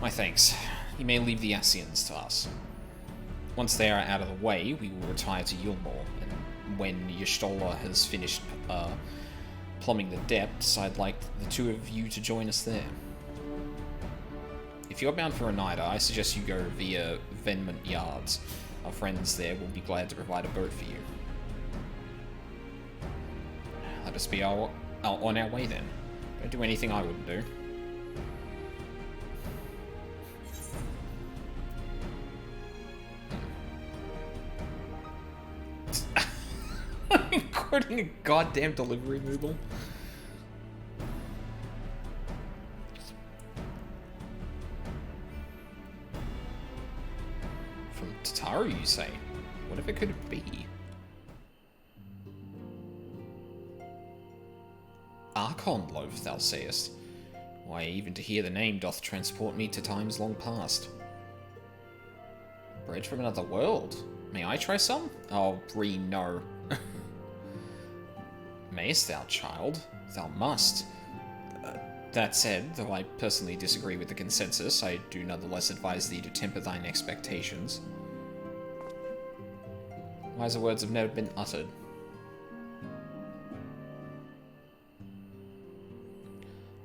My thanks. You may leave the Ascians to us. Once they are out of the way, we will retire to Yulmore, and when Y'shtola has finished plumbing the depths, I'd like the two of you to join us there. If you're bound for Anida, I suggest you go via Venmont Yards. Our friends there will be glad to provide a boat for you. Let us be on our way then. Don't do anything I wouldn't do. I'm quoting a goddamn delivery Moogle. From Tataru, you say? Whatever could it be? Archon loaf, thou sayest. Why, even to hear the name doth transport me to times long past. Bread from another world? May I try some? Oh, Bree, no. Mayest thou, child? Thou must. That said, though I personally disagree with the consensus, I do nonetheless advise thee to temper thine expectations. Wiser words have never been uttered.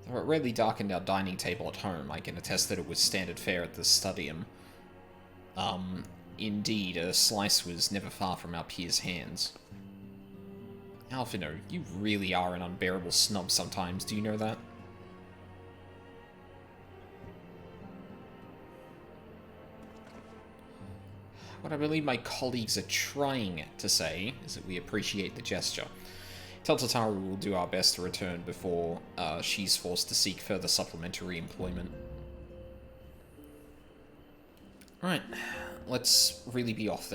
Though it rarely darkened our dining table at home, I can attest that it was standard fare at the studium. Indeed, a slice was never far from our peers' hands. Alphino, you really are an unbearable snob sometimes, do you know that? What I believe my colleagues are trying to say is that we appreciate the gesture. Tell Tataru we'll do our best to return before she's forced to seek further supplementary employment. Right, let's really be off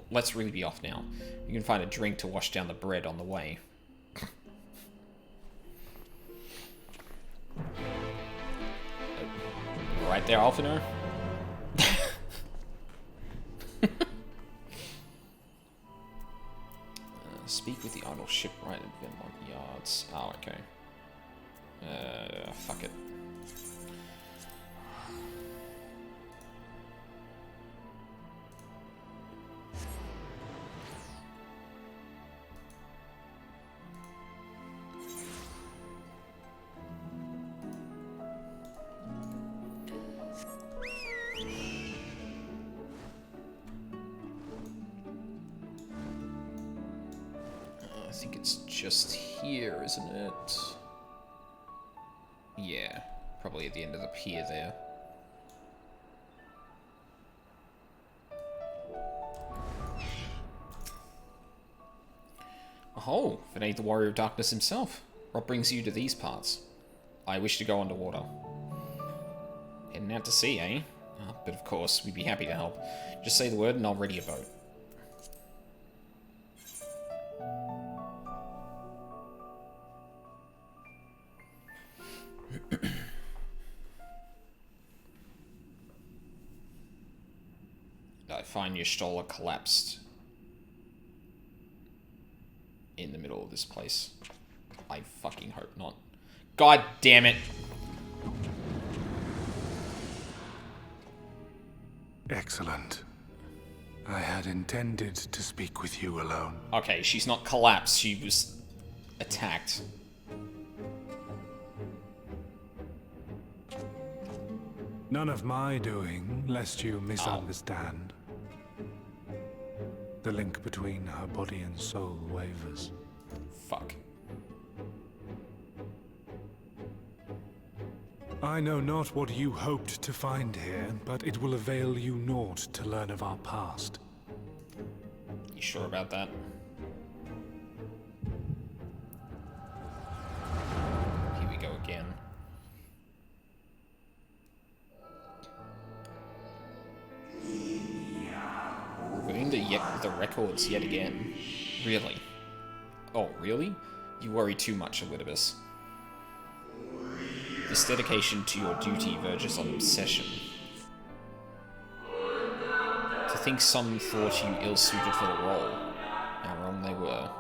let's really be off now. You can find a drink to wash down the bread on the way. Right there, Alphino. Speak with the idle shipwright at Venmont Yards. Oh, okay. Fuck it. I think it's just here, isn't it? Yeah, probably at the end of the pier there. Oh, if it ain't the Warrior of Darkness himself. What brings you to these parts? I wish to go underwater. Heading out to sea, eh? Oh, but of course, we'd be happy to help. Just say the word and I'll ready a boat. I find Y'shtola collapsed in the middle of this place. I fucking hope not. God damn it! Excellent. I had intended to speak with you alone. Okay, she's not collapsed, she was attacked. None of my doing, lest you misunderstand. The link between her body and soul wavers. Fuck. I know not what you hoped to find here, but it will avail you naught to learn of our past. You sure about that? Here we go again. Reviewing the records yet again. Really? Oh, really? You worry too much, Elidibus. This dedication to your duty verges on obsession. To think some thought you ill-suited for the role. How wrong they were.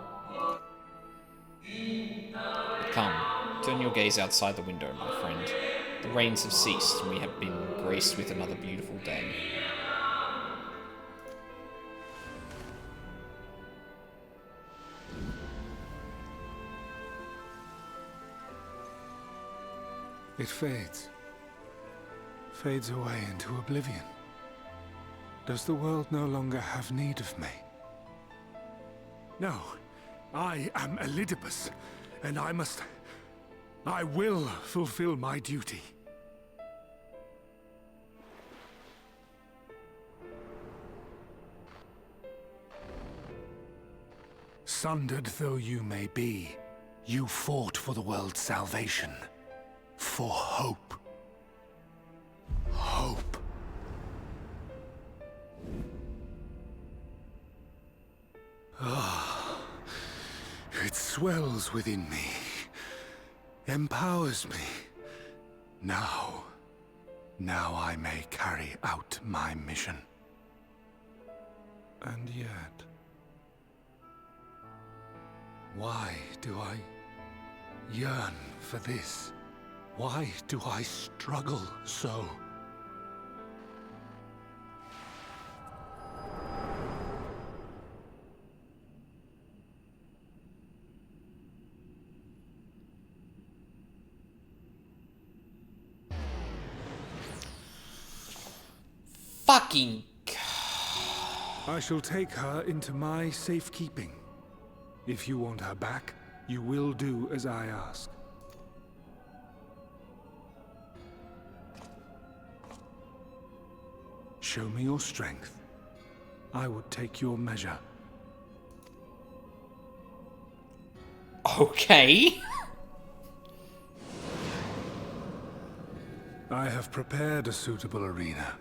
But come, turn your gaze outside the window, my friend. The rains have ceased, and we have been graced with another beautiful day. It fades. Fades away into oblivion. Does the world no longer have need of me? No. I am Elidibus, and I will fulfill my duty. Sundered though you may be, you fought for the world's salvation. For hope. Hope. Ah, it swells within me, empowers me. Now I may carry out my mission. And yet, why do I yearn for this? Why do I struggle so? Fucking... I shall take her into my safekeeping. If you want her back, you will do as I ask. Show me your strength. I would take your measure. Okay. I have prepared a suitable arena.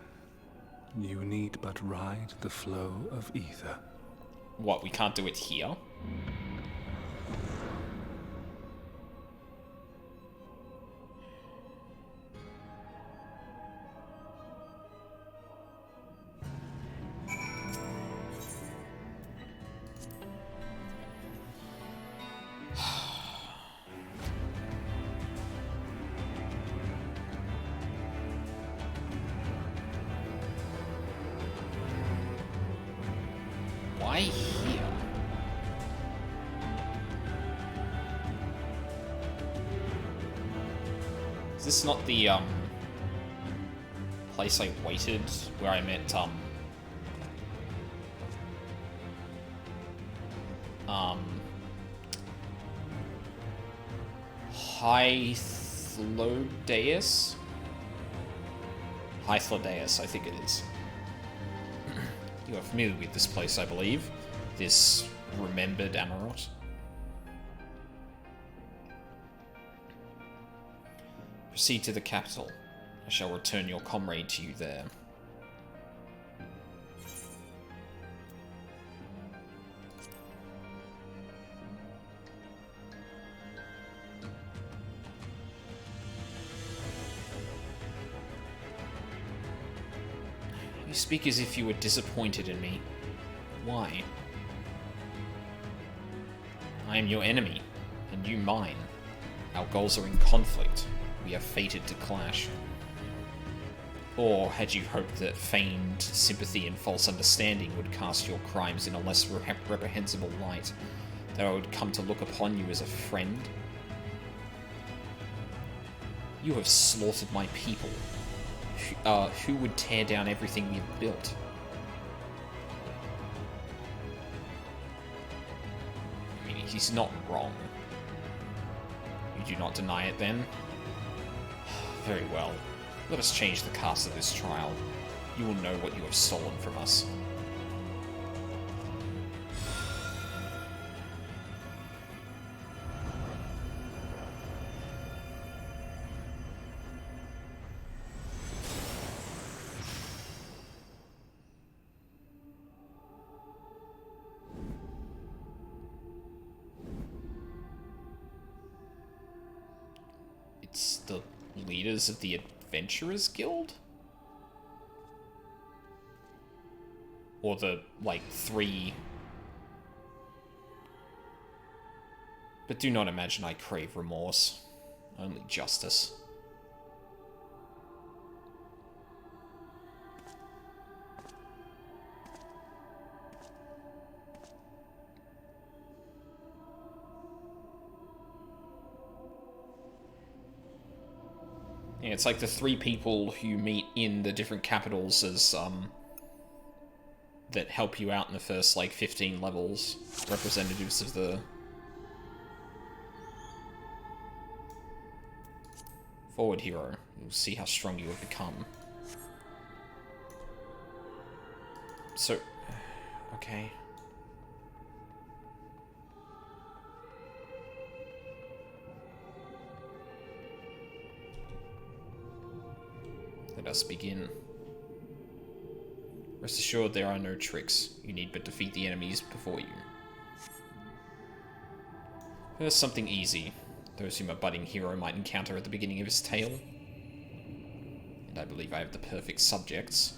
You need but ride the flow of ether. What, we can't do it here? Why here? Is this not the, place I waited, where I met, Hythlodeus? Hythlodeus, I think it is. You are familiar with this place, I believe. This remembered Amarot. Proceed to the capital. I shall return your comrade to you there. You speak as if you were disappointed in me. Why? I am your enemy, and you mine. Our goals are in conflict. We are fated to clash. Or had you hoped that feigned sympathy and false understanding would cast your crimes in a less reprehensible light, that I would come to look upon you as a friend? You have slaughtered my people. Who would tear down everything we've built? I mean, he's not wrong. You do not deny it, then? Very well. Let us change the cast of this trial. You will know what you have stolen from us. It's the leaders of the Adventurers Guild? Or the, like, 3... But do not imagine I crave remorse. Only justice. Yeah, it's like the 3 people who meet in the different capitals as, that help you out in the first, like, 15 levels. Representatives of the... Forward, hero. You'll see how strong you have become. So... Okay. Let us begin. Rest assured there are no tricks. You need but defeat the enemies before you. First, something easy. Those whom a budding hero might encounter at the beginning of his tale. And I believe I have the perfect subjects.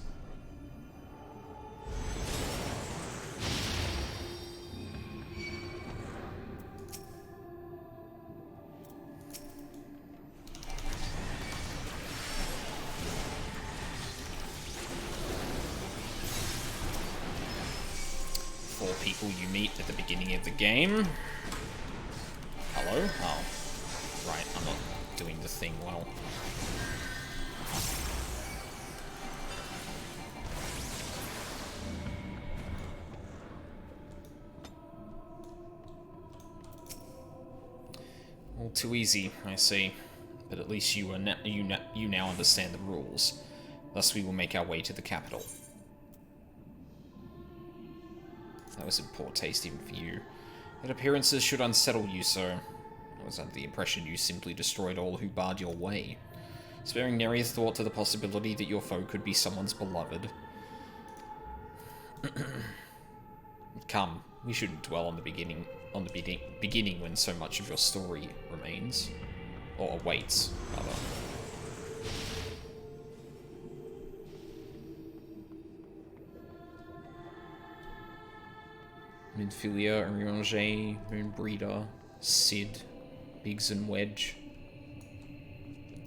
People you meet at the beginning of the game. Hello? Oh. Right, I'm not doing the thing well. All too easy, I see. But at least you now understand the rules. Thus we will make our way to the capital. That was in poor taste even for you. That appearances should unsettle you, so... I was under the impression you simply destroyed all who barred your way. Sparing nary a thought to the possibility that your foe could be someone's beloved. Come, we shouldn't dwell on the beginning when so much of your story remains. Or awaits, rather. Midfilia, Oriange, Moonbreeder, Sid, Biggs and Wedge.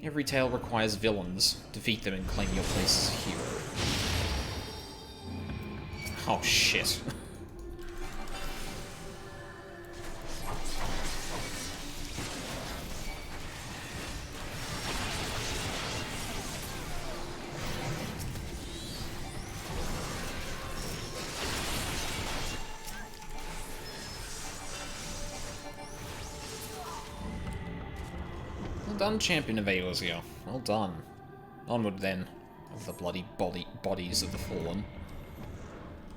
Every tale requires villains. Defeat them and claim your place as a hero. Oh shit. Well done, Champion of Eorzea. Well done. Onward then, of the bloody bodies of the fallen.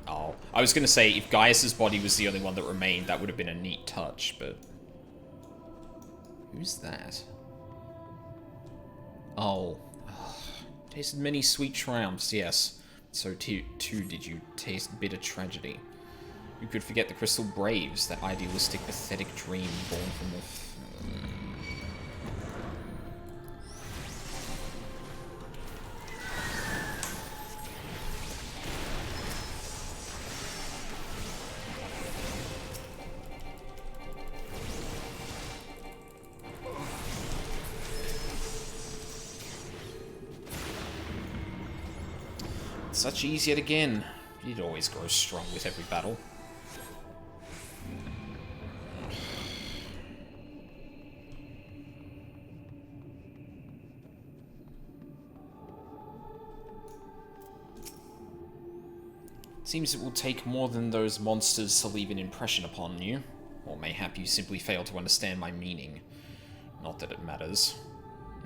Oh, I was gonna say, if Gaius's body was the only one that remained, that would have been a neat touch, but... Who's that? Oh. Tasted many sweet triumphs, yes. So too did you taste bitter tragedy. You could forget the Crystal Braves, that idealistic, pathetic dream born from the... Such ease yet again. It always grows strong with every battle. Seems it will take more than those monsters to leave an impression upon you. Or mayhap you simply fail to understand my meaning. Not that it matters.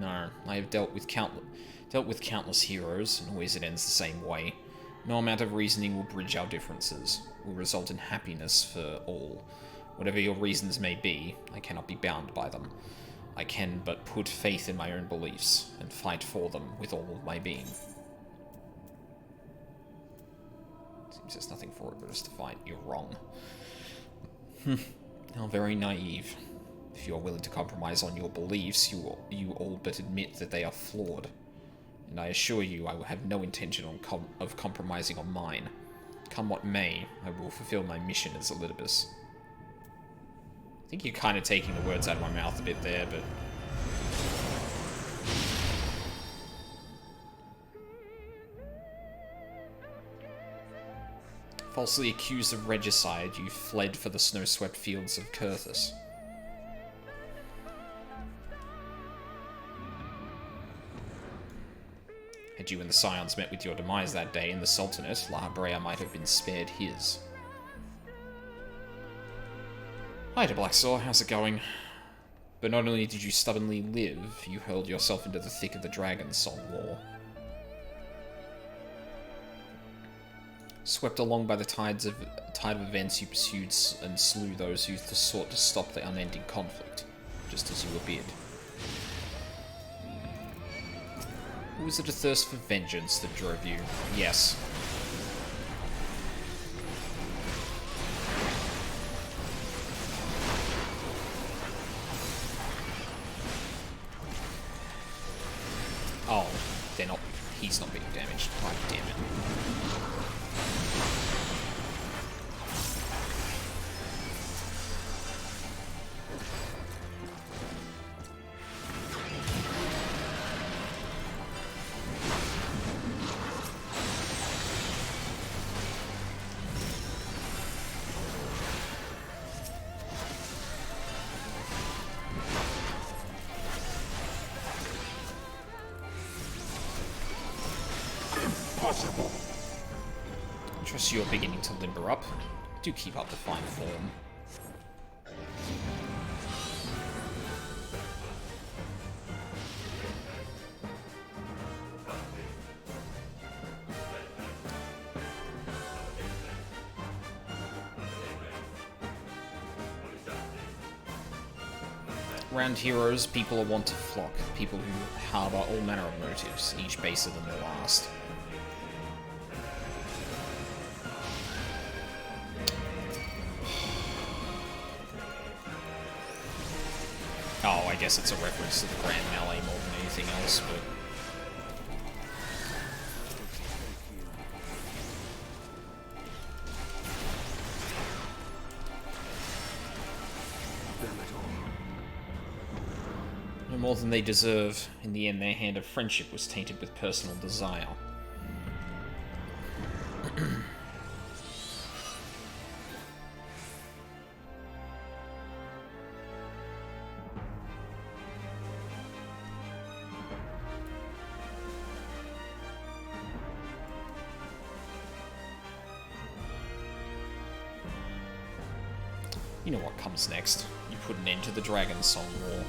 No, I have dealt with countless heroes, and always it ends the same way. No amount of reasoning will bridge our differences, will result in happiness for all. Whatever your reasons may be, I cannot be bound by them. I can but put faith in my own beliefs, and fight for them with all of my being. Seems there's nothing for it but just to fight. You're wrong. How very naive. If you are willing to compromise on your beliefs, you all but admit that they are flawed. And I assure you, I will have no intention of compromising on mine. Come what may, I will fulfill my mission as Elidibus. I think you're kind of taking the words out of my mouth a bit there, but... Falsely accused of regicide, you fled for the snow-swept fields of Kurthus. Had you and the Scions met with your demise that day in the Sultanate, La Brea might have been spared his. Hi to Blacksaw, how's it going? But not only did you stubbornly live, you hurled yourself into the thick of the Dragon Song War. Swept along by the tide of events, you pursued and slew those who sought to stop the unending conflict, just as you were bid. Or was it a thirst for vengeance that drove you? Yes. Oh, they're not... He's not being damaged. God damn it. I trust you're beginning to limber up. Do keep up the fine form. Around heroes, people are wont to flock, people who harbour all manner of motives, each baser than the last. Oh, I guess it's a reference to the Grand Melee more than anything else, but... No more than they deserve. In the end, their hand of friendship was tainted with personal desire. You know what comes next. You put an end to the Dragon Song War.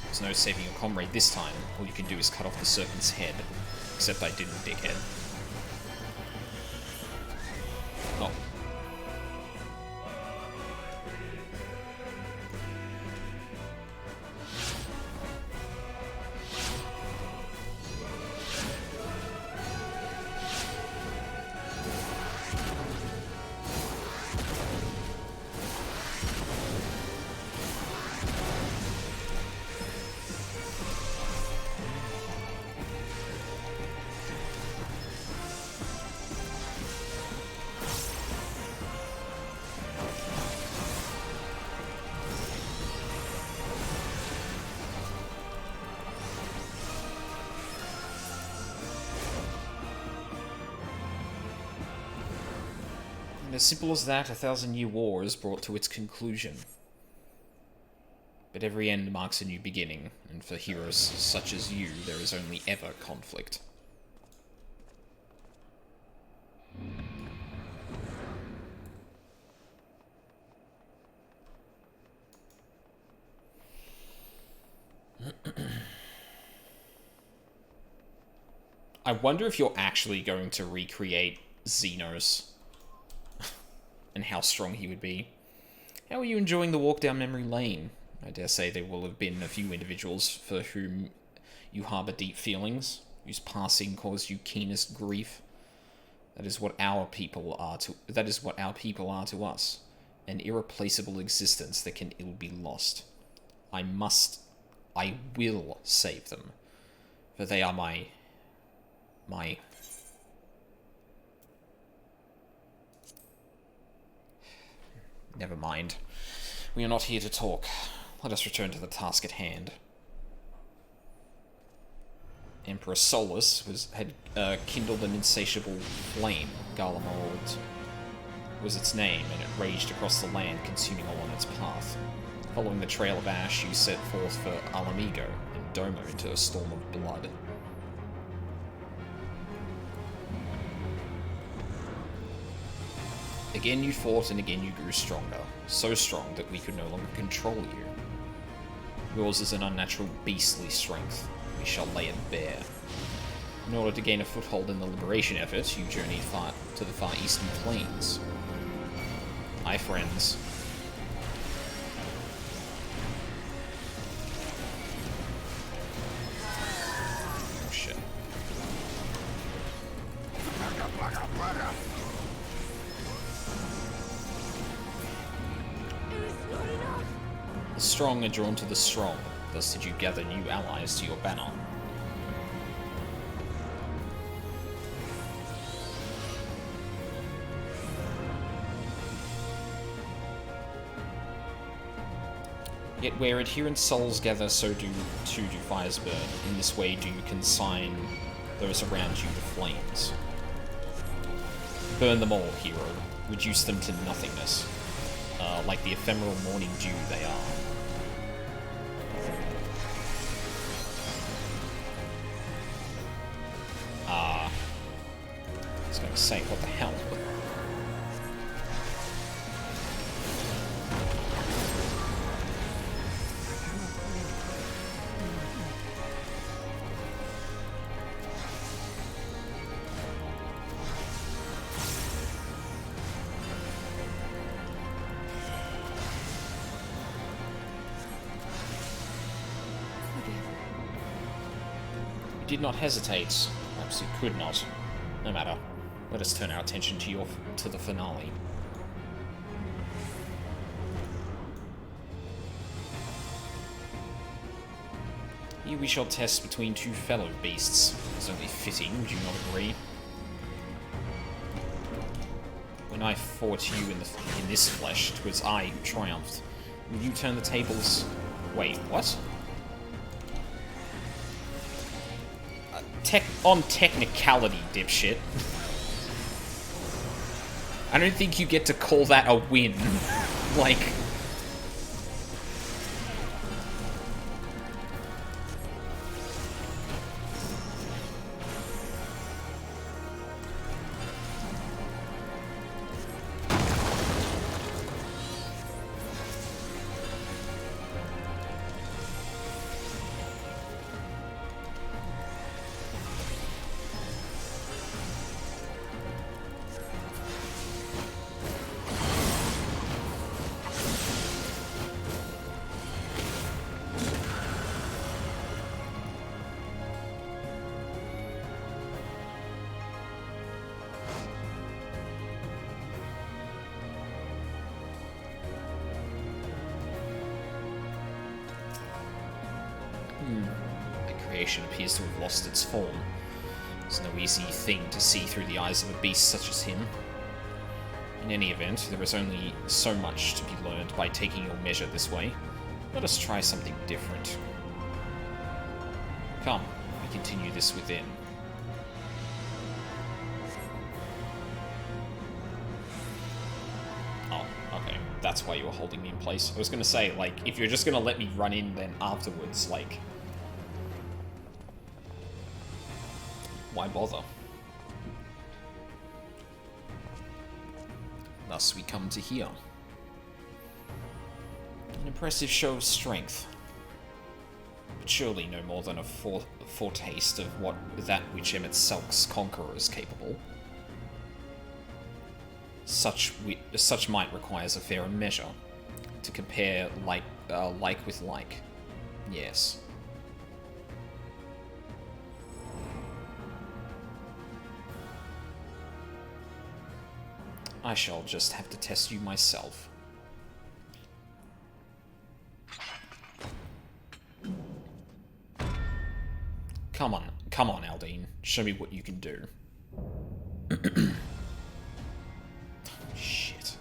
There's no saving your comrade this time. All you can do is cut off the serpent's head. Except I didn't, dickhead. Oh. And as simple as that, a 1,000-year war is brought to its conclusion. But every end marks a new beginning, and for heroes such as you, there is only ever conflict. I wonder if you're actually going to recreate Xenos. And how strong he would be. How are you enjoying the walk down memory lane? I dare say there will have been a few individuals for whom you harbour deep feelings, whose passing caused you keenest grief. That is what our people are to us. An irreplaceable existence that can ill be lost. I will save them. For they are my... Never mind. We are not here to talk. Let us return to the task at hand. Emperor Solus had kindled an insatiable flame. Garlemald was its name, and it raged across the land, consuming all on its path. Following the trail of ash, you set forth for Alamigo and Domo into a storm of blood. Again you fought, and again you grew stronger. So strong that we could no longer control you. Yours is an unnatural, beastly strength. We shall lay it bare. In order to gain a foothold in the liberation effort, you journeyed far to the far eastern plains. Hi, friends. Oh, shit. The strong are drawn to the strong, thus did you gather new allies to your banner. Yet where adherent souls gather, so too do fires burn. In this way do you consign those around you to flames. Burn them all, hero. Reduce them to nothingness. Like the ephemeral morning dew they are. I was going to say, what the hell? You did not hesitate. Perhaps you could not. No matter. Let us turn our attention to the finale. Here we shall test between two fellow beasts. It's only fitting, would you not agree? When I fought you in this flesh, 'twas I who triumphed. Will you turn the tables? Wait, what? On technicality, dipshit. I don't think you get to call that a win. Like... appears to have lost its form. It's no easy thing to see through the eyes of a beast such as him. In any event, there is only so much to be learned by taking your measure this way. Let us try something different. Come, we continue this within. Oh, okay. That's why you were holding me in place. I was gonna say, like, if you're just gonna let me run in then afterwards, like... why bother? Thus we come to here. An impressive show of strength. surely no more than a foretaste of what that which Emet-Selk's conqueror is capable. Such might requires a fairer measure, to compare like with like. Yes. I shall just have to test you myself. Come on, Aldine. Show me what you can do. Shit.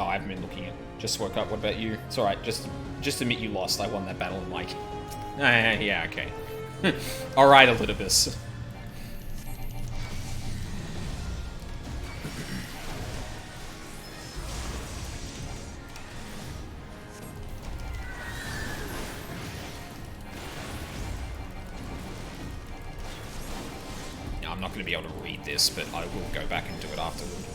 Oh, I haven't been looking at. Just woke up. What about you? It's alright. Just admit you lost. I won that battle, Mike. Yeah, okay. Alright, Elidibus. I'm not going to be able to read this, but I will go back and do it afterward.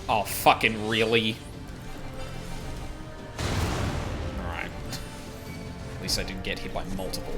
Oh, fucking really? Alright. At least I didn't get hit by multiple.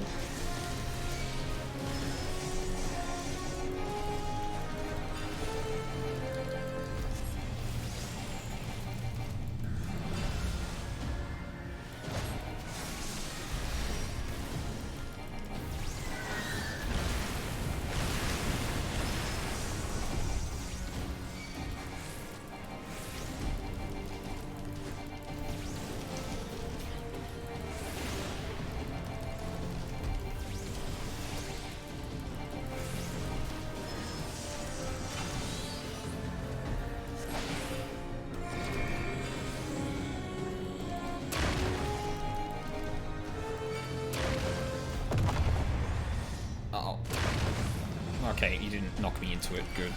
Okay, you didn't knock me into it. Good.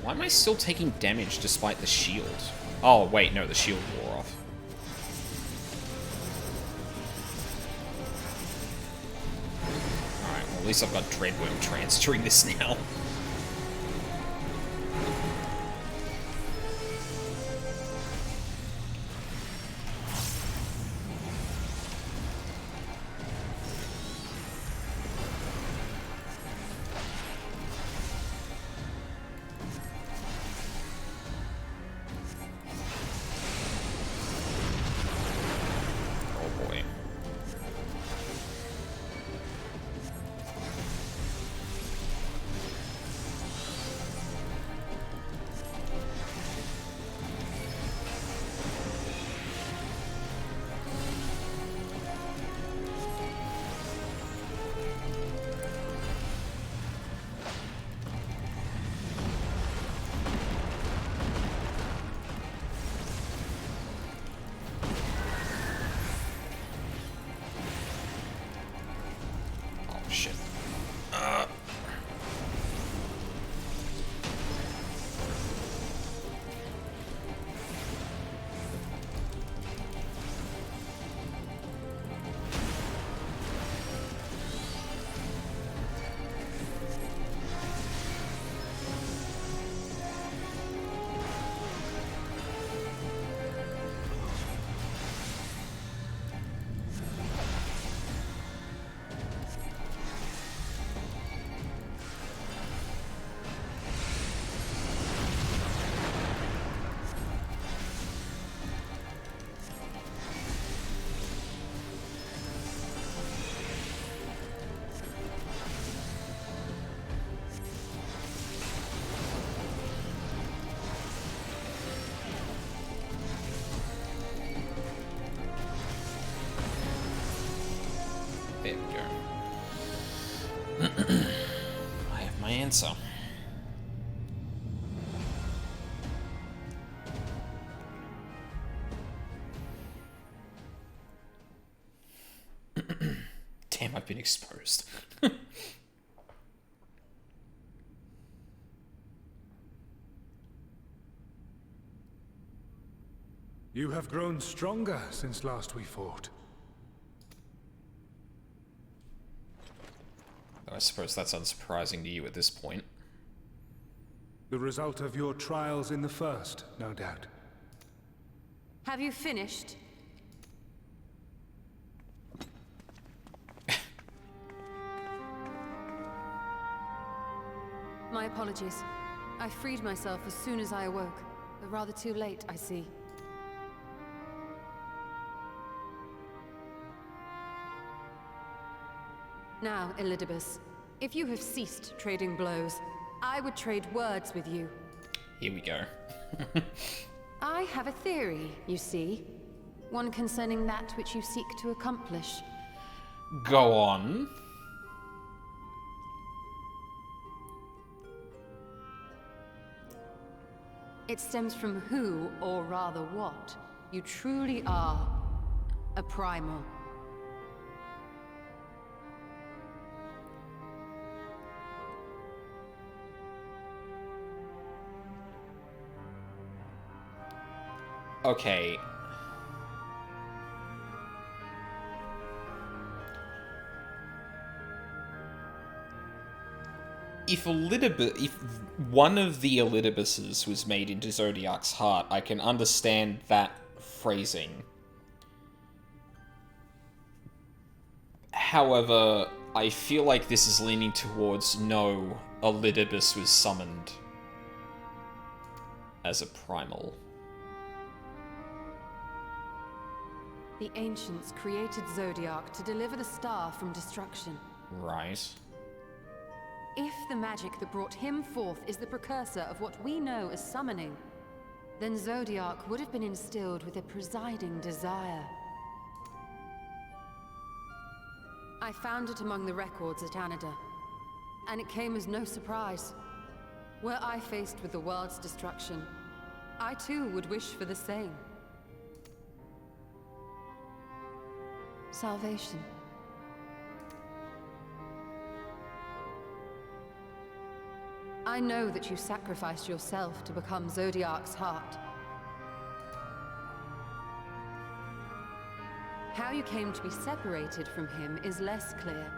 Why am I still taking damage despite the shield? Oh, wait, no, the shield wore off. Alright, well, at least I've got Dreadworm Trance during this now. answer. Damn, I've been exposed. You have grown stronger since last we fought. I suppose that's unsurprising to you at this point. The result of your trials in the first, no doubt. Have you finished? My apologies. I freed myself as soon as I awoke, but rather too late, I see. Now, Elidibus, if you have ceased trading blows, I would trade words with you. Here we go. I have a theory, you see. One concerning that which you seek to accomplish. Go on. It stems from who, or rather what, you truly are. A primal. Okay. If one of the Elidibuses was made into Zodiac's heart, I can understand that phrasing. However, I feel like this is leaning towards no, Elidibus was summoned as a primal. The Ancients created Zodiac to deliver the star from destruction. Right. If the magic that brought him forth is the precursor of what we know as summoning, then Zodiac would have been instilled with a presiding desire. I found it among the records at Anida, and it came as no surprise. Were I faced with the world's destruction, I too would wish for the same. Salvation. I know that you sacrificed yourself to become Zodiac's heart. How you came to be separated from him is less clear.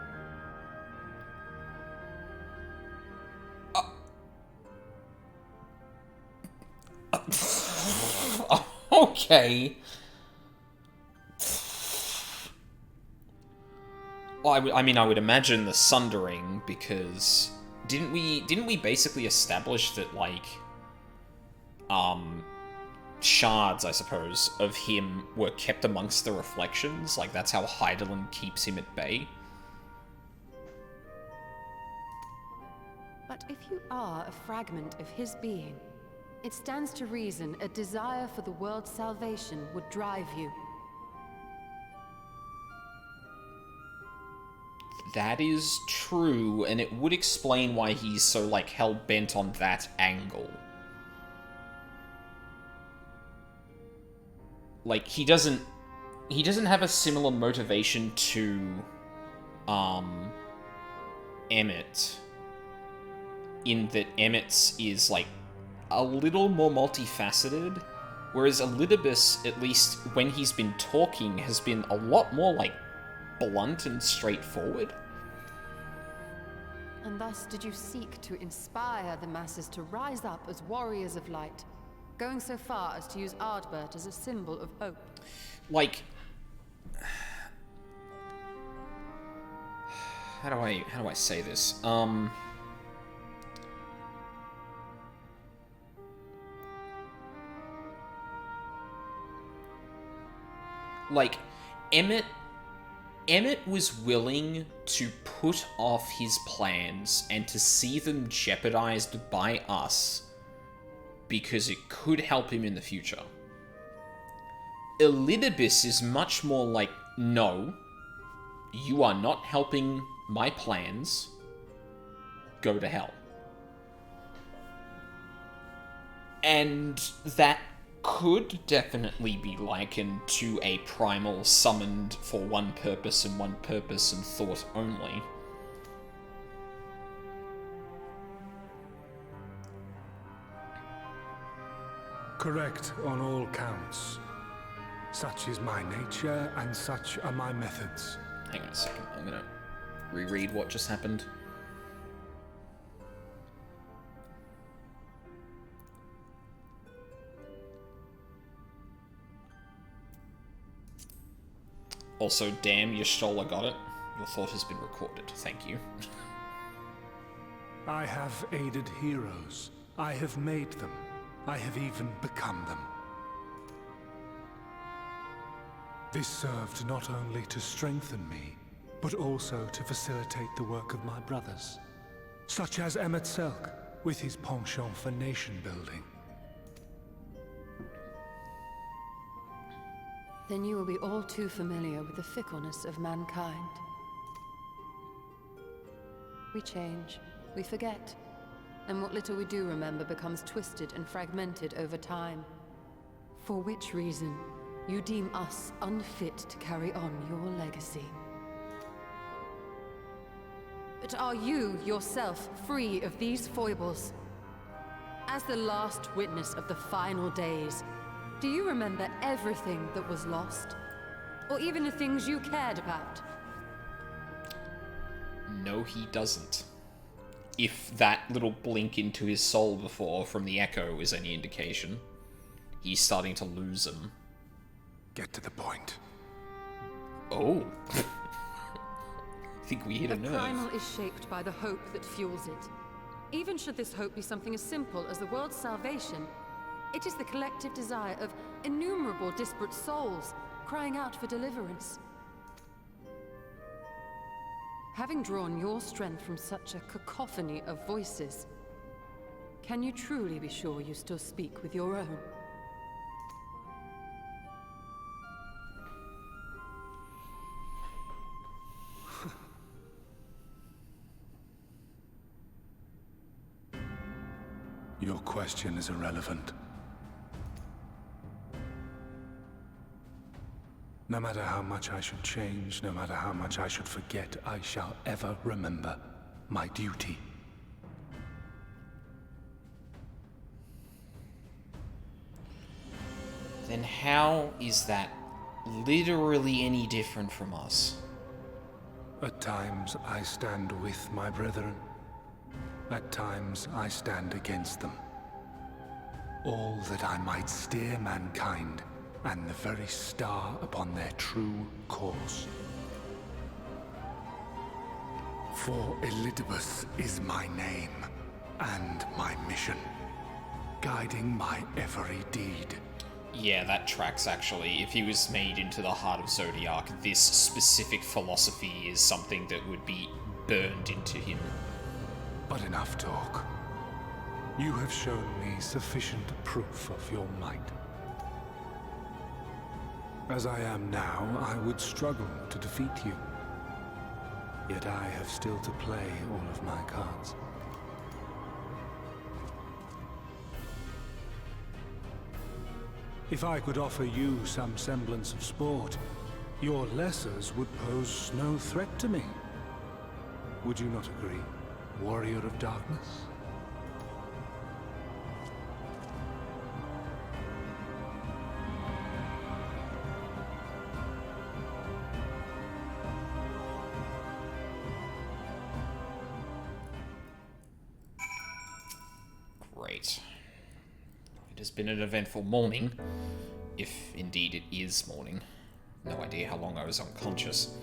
Okay. Well, I mean, I would imagine the Sundering, because didn't we basically establish that, like, shards, I suppose, of him were kept amongst the reflections? Like, that's how Hydaelyn keeps him at bay? But if you are a fragment of his being, it stands to reason a desire for the world's salvation would drive you. That is true, and it would explain why he's so, like, hell-bent on that angle. Like, he doesn't have a similar motivation to, Emmett, in that Emmett's is, like, a little more multifaceted, whereas Elidibus, at least when he's been talking, has been a lot more, like, blunt and straightforward. And thus did you seek to inspire the masses to rise up as warriors of light, going so far as to use Ardbert as a symbol of hope. Like, how do I say this? Like, Emmett was willing to put off his plans and to see them jeopardized by us because it could help him in the future. Elidibus is much more like, no, you are not helping my plans. Go to hell. And that could definitely be likened to a primal summoned for one purpose and thought only. Correct on all counts. Such is my nature, and such are my methods. Hang on a second, I'm gonna reread what just happened. Also, damn, Y'shtola got it. Your thought has been recorded. Thank you. I have aided heroes. I have made them. I have even become them. This served not only to strengthen me, but also to facilitate the work of my brothers, such as Emmett Selk, with his penchant for nation building. Then you will be all too familiar with the fickleness of mankind. We change, we forget, and what little we do remember becomes twisted and fragmented over time. For which reason, you deem us unfit to carry on your legacy. But are you, yourself, free of these foibles? As the last witness of the final days, do you remember everything that was lost? Or even the things you cared about? No, he doesn't. If that little blink into his soul before from the echo is any indication, he's starting to lose them. Get to the point. Oh. I think we hit a nerve. The primal is shaped by the hope that fuels it. Even should this hope be something as simple as the world's salvation, it is the collective desire of innumerable disparate souls crying out for deliverance. Having drawn your strength from such a cacophony of voices, can you truly be sure you still speak with your own? Your question is irrelevant. No matter how much I should change, no matter how much I should forget, I shall ever remember my duty. Then how is that literally any different from us? At times I stand with my brethren. At times I stand against them. All that I might steer mankind and the very star upon their true course. For Elidibus is my name and my mission, guiding my every deed. Yeah, that tracks actually. If he was made into the Heart of Zodiac, this specific philosophy is something that would be burned into him. But enough talk. You have shown me sufficient proof of your might. As I am now, I would struggle to defeat you. Yet I have still to play all of my cards. If I could offer you some semblance of sport, your lessers would pose no threat to me. Would you not agree, Warrior of Darkness? Great. It has been an eventful morning, if indeed it is morning. No idea how long I was unconscious.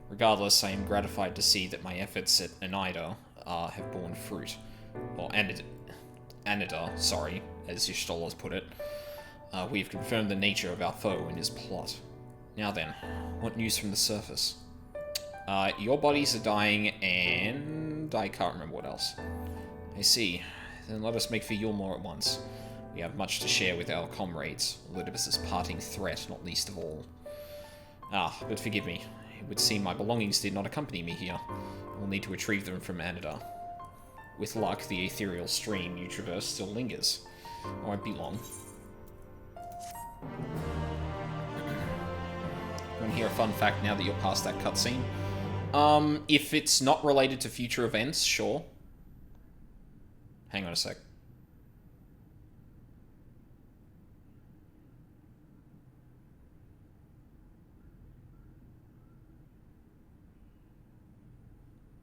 Regardless, I am gratified to see that my efforts at Anida have borne fruit. Or Anida, sorry, as Y'shtola's put it. We have confirmed the nature of our foe and his plot. Now then, what news from the surface? Your bodies are dying, and I can't remember what else. I see. Then let us make for Yulmore at once. We have much to share with our comrades, Elidibus's parting threat, not least of all. But forgive me. It would seem my belongings did not accompany me here. I will need to retrieve them from Anida. With luck, the ethereal stream you traverse still lingers. It won't be long. Want to hear a fun fact now that you're past that cutscene? If it's not related to future events, sure. Hang on a sec.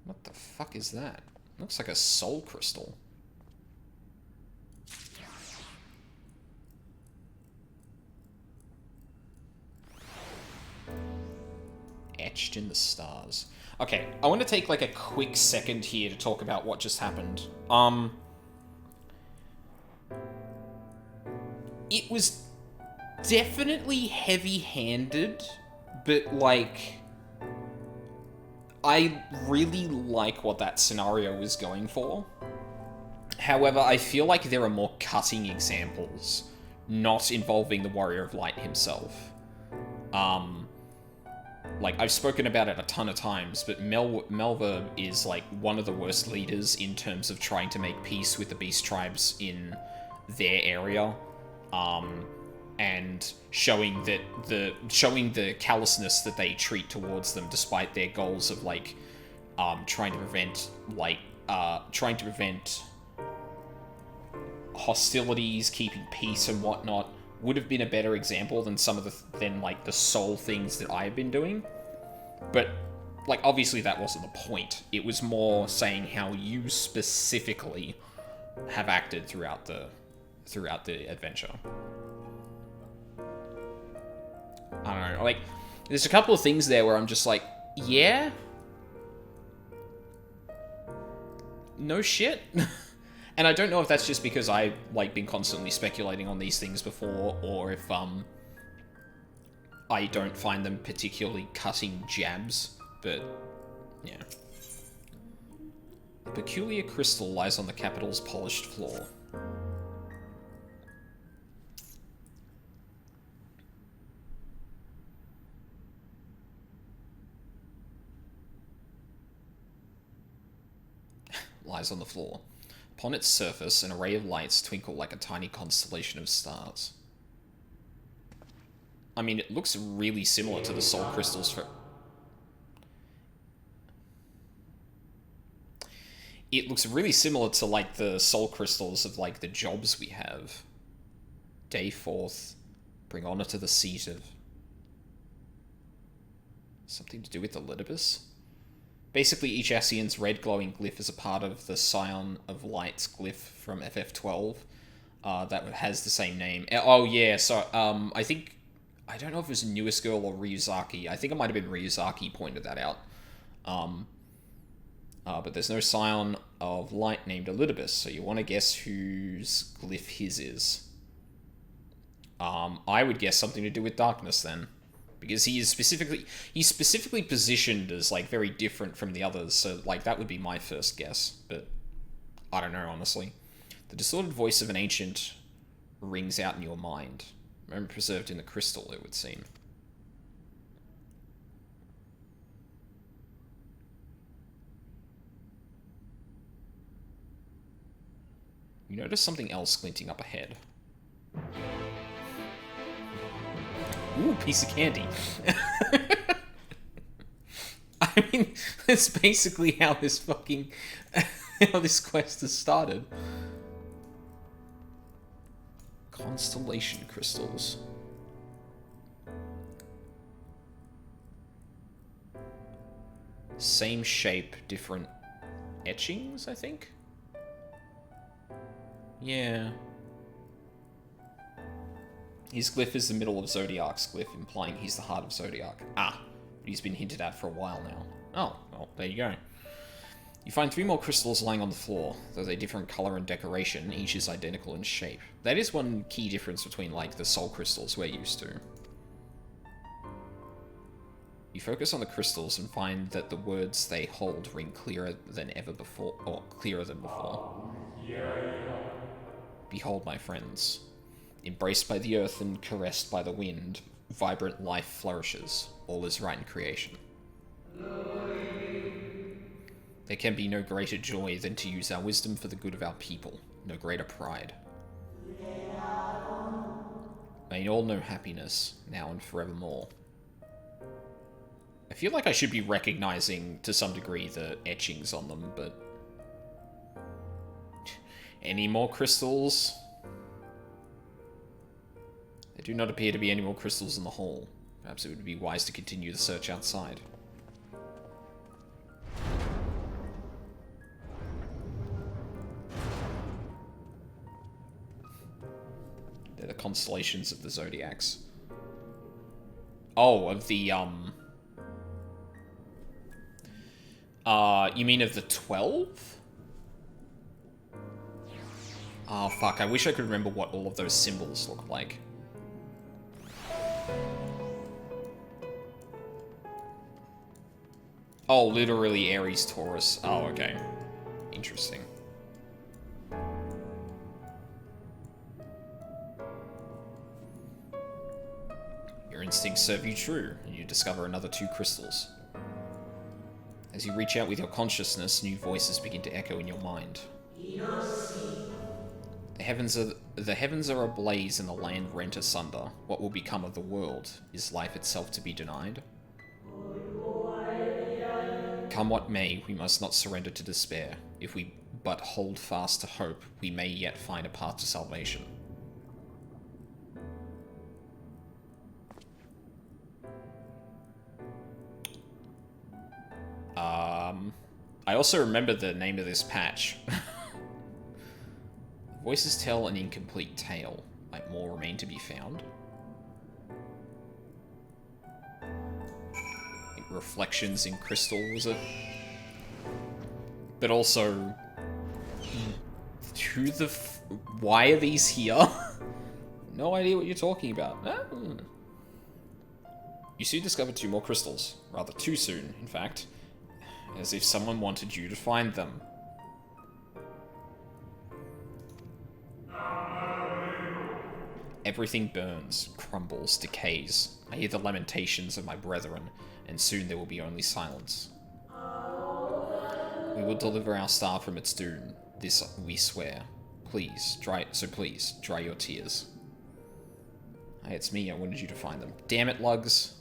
What the fuck is that? Looks like a soul crystal. Etched in the stars. Okay, I want to take like a quick second here to talk about what just happened. It was definitely heavy-handed, but like I really like what that scenario was going for. However, I feel like there are more cutting examples not involving the Warrior of Light himself. Like, I've spoken about it a ton of times, but Melva is, like, one of the worst leaders in terms of trying to make peace with the Beast Tribes in their area. And showing the callousness that they treat towards them, despite their goals of, like, trying to prevent hostilities, keeping peace and whatnot, would have been a better example than some of the soul things that I have been doing. But, like, obviously that wasn't the point. It was more saying how you specifically have acted throughout the adventure. I don't know, like, there's a couple of things there where I'm just like, yeah? No shit? And I don't know if that's just because I've, like, been constantly speculating on these things before, or if, I don't find them particularly cutting jabs, but, yeah. A peculiar crystal lies on the capital's polished floor. Lies on the floor. Upon its surface, an array of lights twinkle like a tiny constellation of stars. I mean, it looks really similar to the soul crystals for... It looks really similar to, like, the soul crystals of, like, the jobs we have. Day forth, bring honor to the seat of... Something to do with the Lidibus? Basically, each Ascian's red glowing glyph is a part of the Scion of Light's glyph from FF12 that has the same name. Oh, yeah, so I think... I don't know if it was Newest Girl or Ryuzaki. I think it might have been Ryuzaki pointed that out. But there's no Scion of Light named Elidibus, so you want to guess whose glyph his is. I would guess something to do with darkness, then. Because he's specifically positioned as, like, very different from the others, so, like, that would be my first guess, but I don't know, honestly. The distorted voice of an ancient rings out in your mind. Memory preserved in the crystal, it would seem. You notice something else glinting up ahead. Ooh, piece of candy. I mean, that's basically how this fucking... how this quest has started. Constellation crystals. Same shape, different etchings, I think? Yeah. His glyph is the middle of Zodiac's glyph, implying he's the heart of Zodiac. Ah, he's been hinted at for a while now. Oh, well, there you go. You find 3 more crystals lying on the floor, though they're different color and decoration, each is identical in shape. That is one key difference between, like, the soul crystals we're used to. You focus on the crystals and find that the words they hold ring clearer than ever before, or clearer than before. Behold, my friends. Embraced by the earth and caressed by the wind, vibrant life flourishes. All is right in creation. There can be no greater joy than to use our wisdom for the good of our people, no greater pride. May all know happiness, now and forevermore. I feel like I should be recognizing, to some degree, the etchings on them, but... Any more crystals? There do not appear to be any more crystals in the hall. Perhaps it would be wise to continue the search outside. They're the constellations of the zodiacs. Oh, of the, you mean of the 12? Oh, fuck, I wish I could remember what all of those symbols look like. Oh, literally Aries, Taurus. Oh, okay. Interesting. Your instincts serve you true, and you discover another 2 crystals. As you reach out with your consciousness, new voices begin to echo in your mind. The heavens are ablaze and the land rent asunder. What will become of the world? Is life itself to be denied? Come what may, we must not surrender to despair. If we but hold fast to hope, we may yet find a path to salvation. I also remember the name of this patch. Voices tell an incomplete tale. Might more remain to be found. I think reflections in crystal was it? But also, why are these here? No idea what you're talking about. You soon discovered 2 more crystals. Rather too soon, in fact. As if someone wanted you to find them. Everything burns, crumbles, decays. I hear the lamentations of my brethren, and soon there will be only silence. We will deliver our star from its doom. This we swear. Please, dry your tears. Hey, it's me. I wanted you to find them. Damn it, Lugs.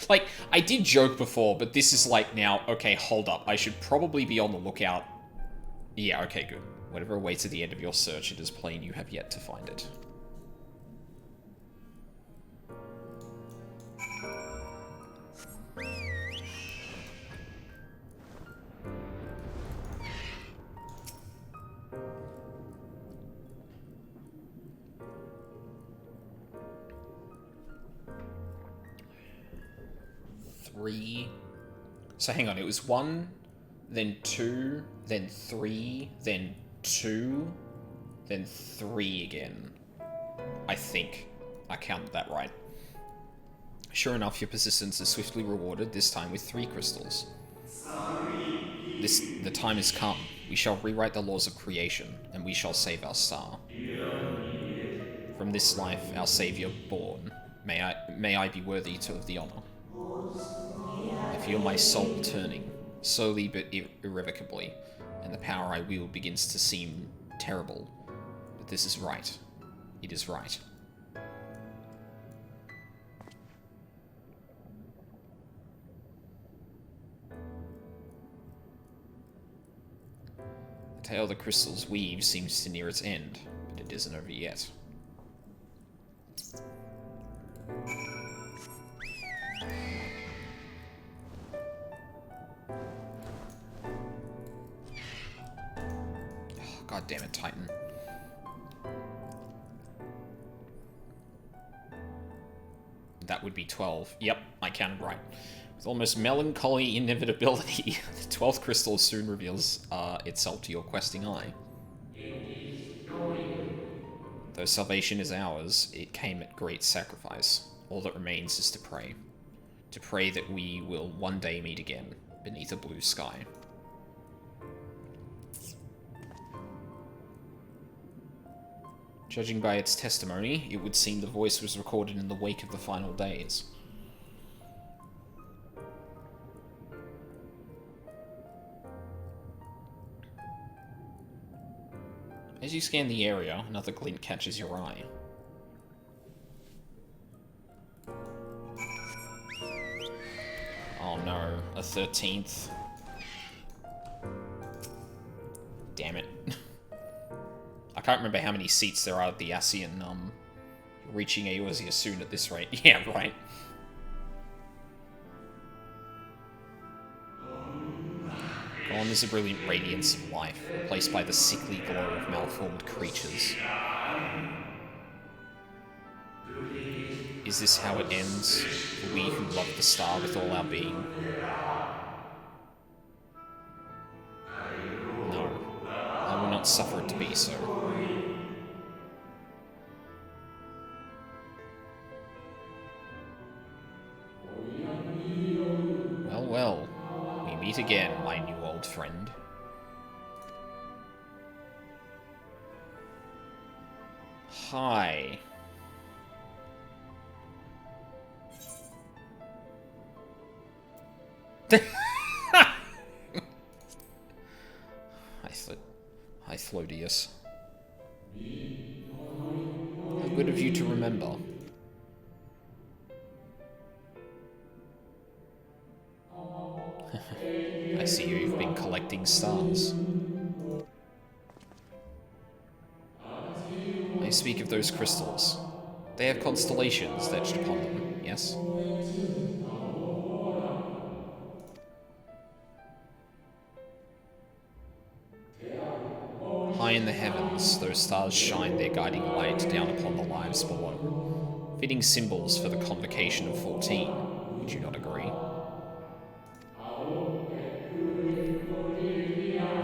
Like, I did joke before, but this is like now, okay, hold up. I should probably be on the lookout. Yeah, okay, good. Whatever awaits at the end of your search, it is plain you have yet to find it. So hang on, it was 1, then 2, then 3, then 2, then 3 again. I think I counted that right. Sure enough, your persistence is swiftly rewarded, this time with 3 crystals. The time has come. We shall rewrite the laws of creation, and we shall save our star. From this life, our savior born, may I be worthy of the honor. I feel my soul turning, slowly but irrevocably, and the power I wield begins to seem terrible. But this is right. It is right. The tale the crystals weave seems to near its end, but it isn't over yet. God damn it, Titan. That would be 12. Yep, I counted right. With almost melancholy inevitability, the 12th crystal soon reveals itself to your questing eye. Though salvation is ours, it came at great sacrifice. All that remains is to pray. To pray that we will one day meet again, beneath a blue sky. Judging by its testimony, it would seem the voice was recorded in the wake of the final days. As you scan the area, another glint catches your eye. Oh no, a 13th. Damn it. I can't remember how many seats there are at the ASEAN, reaching Eorzea soon at this rate. Yeah, right. Gone is a brilliant radiance of life, replaced by the sickly glow of malformed creatures. Is this how it ends, for we who love the star with all our being? No, I will not suffer it to be so. Well, well, we meet again, my new old friend. Hi. Hi, Thlodius. How good of you to remember. I see you've been collecting stars. I speak of those crystals. They have constellations etched upon them, yes? High in the heavens, those stars shine their guiding light down upon the lives below, fitting symbols for the Convocation of 14. Would you not agree?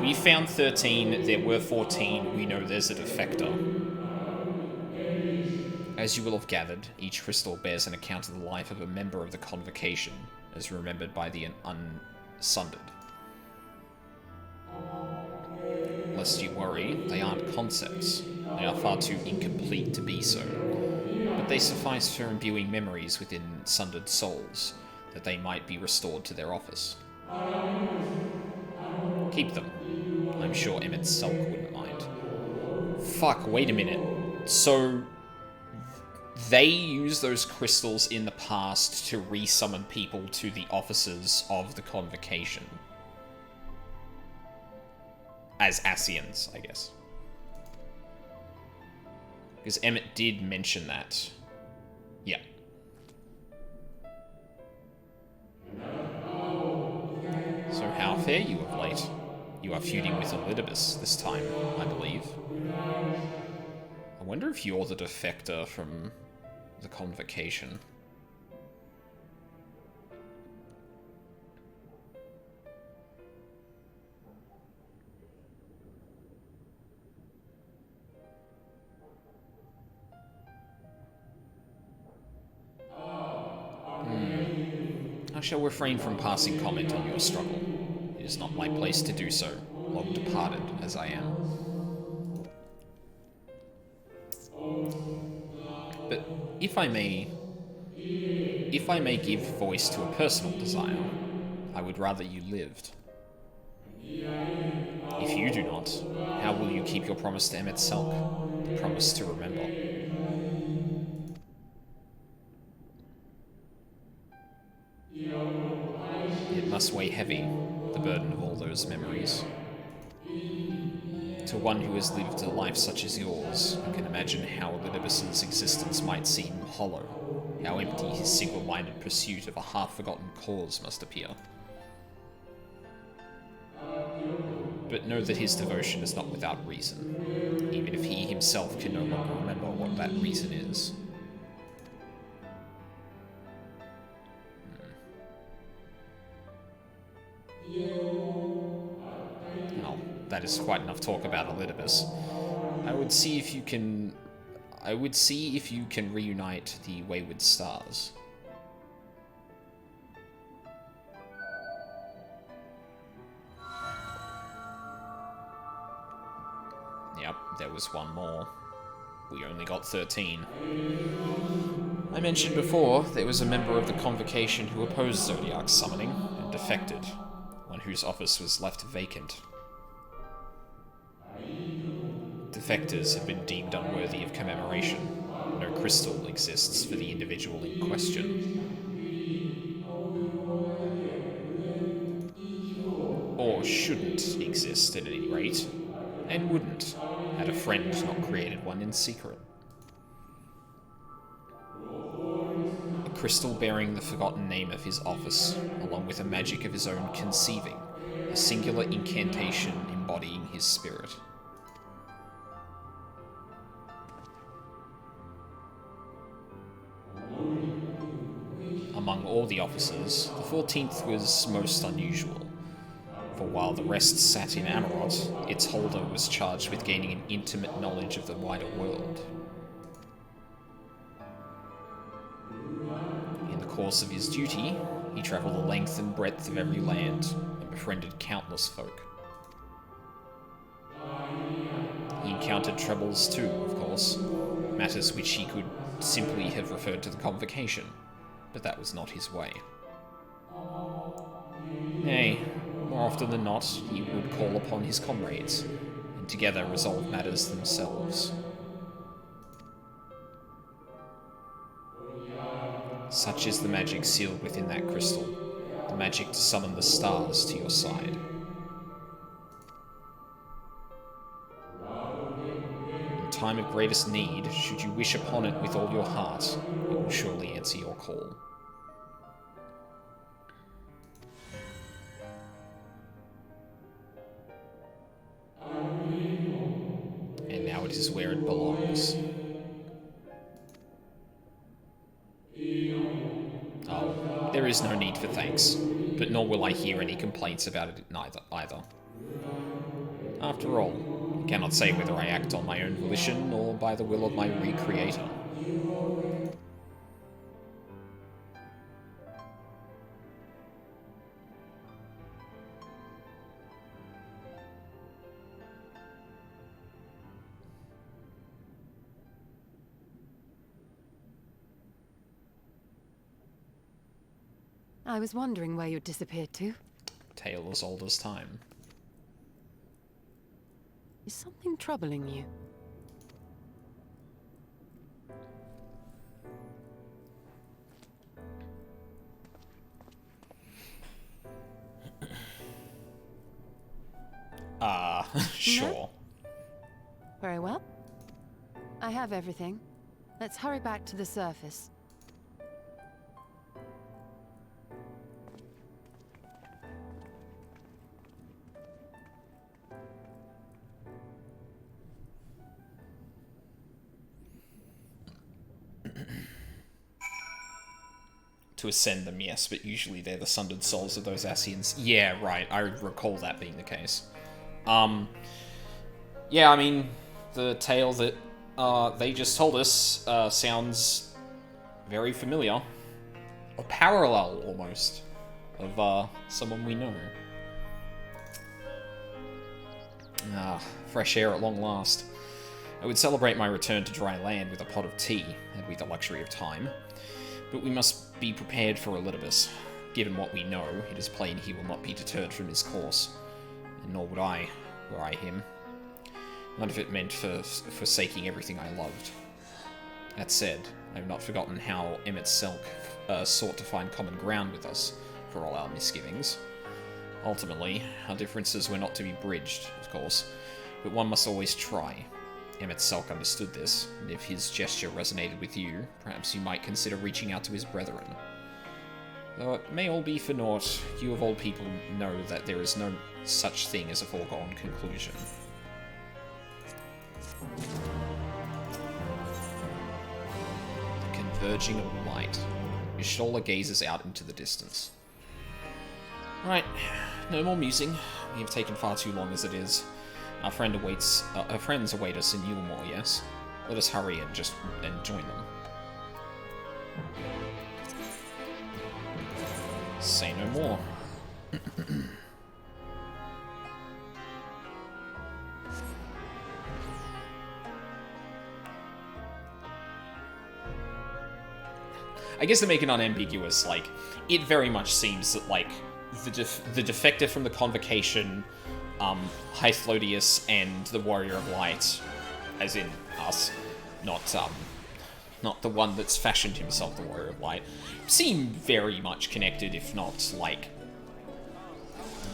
We found 13, there were 14, we know there's a defector. As you will have gathered, each crystal bears an account of the life of a member of the Convocation, as remembered by the Unsundered. Lest you worry, they aren't concepts. They are far too incomplete to be so. But they suffice for imbuing memories within sundered souls, that they might be restored to their office. Keep them. I'm sure Emmett Selk wouldn't mind. Fuck, wait a minute. So, they used those crystals in the past to re-summon people to the offices of the Convocation. As Asians, I guess. Because Emmett did mention that. Yeah. So how fare you of late? You are feuding with Elidibus this time, I believe. I wonder if you're the defector from the Convocation. I shall refrain from passing comment on your struggle. It is not my place to do so, long departed as I am. But if I may give voice to a personal desire, I would rather you lived. If you do not, how will you keep your promise to Emmett Selk, the promise to remember? It must weigh heavy, the burden of all those memories. To one who has lived a life such as yours, I can imagine how Elidibus's existence might seem hollow, how empty his single-minded pursuit of a half-forgotten cause must appear. But know that his devotion is not without reason, even if he himself can no longer remember what that reason is. Well, that is quite enough talk about Elidibus. I would see if you can reunite the Wayward Stars. Yep, there was one more. We only got 13. I mentioned before, there was a member of the Convocation who opposed Zodiac's summoning, and defected, one whose office was left vacant. defectors have been deemed unworthy of commemoration. No crystal exists for the individual in question. Or shouldn't exist, at any rate. And wouldn't, had a friend not created one in secret. A crystal bearing the forgotten name of his office, along with a magic of his own conceiving, a singular incantation embodying his spirit. Among all the officers, the 14th was most unusual, for while the rest sat in Amarot, its holder was charged with gaining an intimate knowledge of the wider world. In the course of his duty, he travelled the length and breadth of every land, and befriended countless folk. He encountered troubles too, of course, matters which he could simply have referred to the Convocation, but that was not his way. Nay, more often than not, he would call upon his comrades, and together resolve matters themselves. Such is the magic sealed within that crystal, the magic to summon the stars to your side. In time of greatest need, should you wish upon it with all your heart, it will surely answer your call. And now it is where it belongs. Oh, there is no need for thanks, but nor will I hear any complaints about it either. After all, I cannot say whether I act on my own volition or by the will of my recreator. I was wondering where you'd disappeared to. Tale as old as time. Is something troubling you? Sure. No? Very well. I have everything. Let's hurry back to the surface. To ascend them, yes, but usually they're the sundered souls of those Ascians. Yeah, right, I recall that being the case. Yeah, I mean, the tale that they just told us sounds very familiar. A parallel, almost, of someone we know. Fresh air at long last. I would celebrate my return to dry land with a pot of tea, had we the luxury of time. But we must be prepared for Elidibus. Given what we know, it is plain he will not be deterred from his course, and nor would I, were I him. Not if it meant forsaking everything I loved. That said, I have not forgotten how Emmett Selk sought to find common ground with us, for all our misgivings. Ultimately, our differences were not to be bridged, of course, but one must always try. Emmett Selk understood this, and if his gesture resonated with you, perhaps you might consider reaching out to his brethren. Though it may all be for naught, you of all people know that there is no such thing as a foregone conclusion. The converging of light. Ishola gazes out into the distance. Right, no more musing. We have taken far too long as it is. Our friends await us in Yulmore, yes? Let us hurry and join them. Say no more. I guess to make it unambiguous, like, it very much seems that, like, the defector from the Convocation, Hythlodius and the Warrior of Light as in us, not the one that's fashioned himself the Warrior of Light, seem very much connected, if not, like,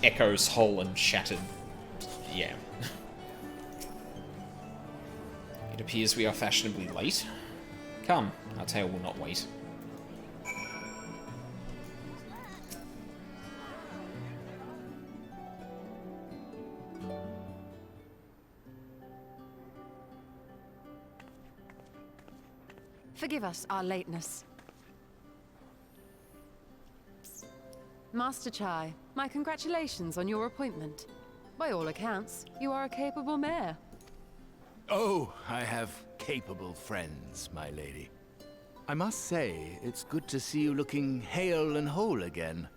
Echo's whole and shattered. Yeah. It appears we are fashionably late. Come, our tale will not wait. Forgive us our lateness. Master Chai, my congratulations on your appointment. By all accounts, you are a capable mayor. Oh, I have capable friends, my lady. I must say, it's good to see you looking hale and whole again.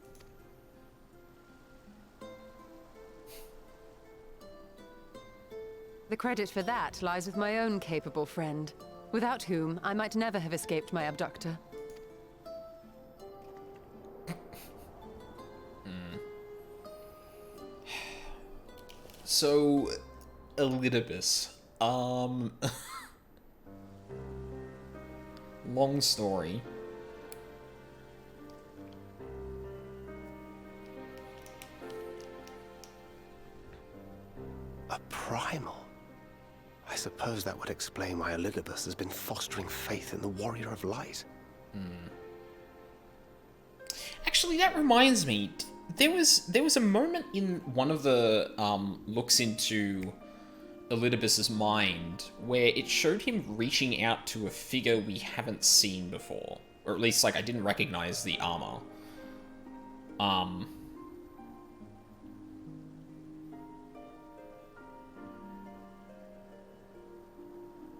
The credit for that lies with my own capable friend, without whom I might never have escaped my abductor. So, Elidibus. Long story. A primal? I suppose that would explain why Elidibus has been fostering faith in the Warrior of Light. Actually, that reminds me. There was a moment in one of the looks into Elidibus's mind where it showed him reaching out to a figure we haven't seen before, or at least like I didn't recognize the armor.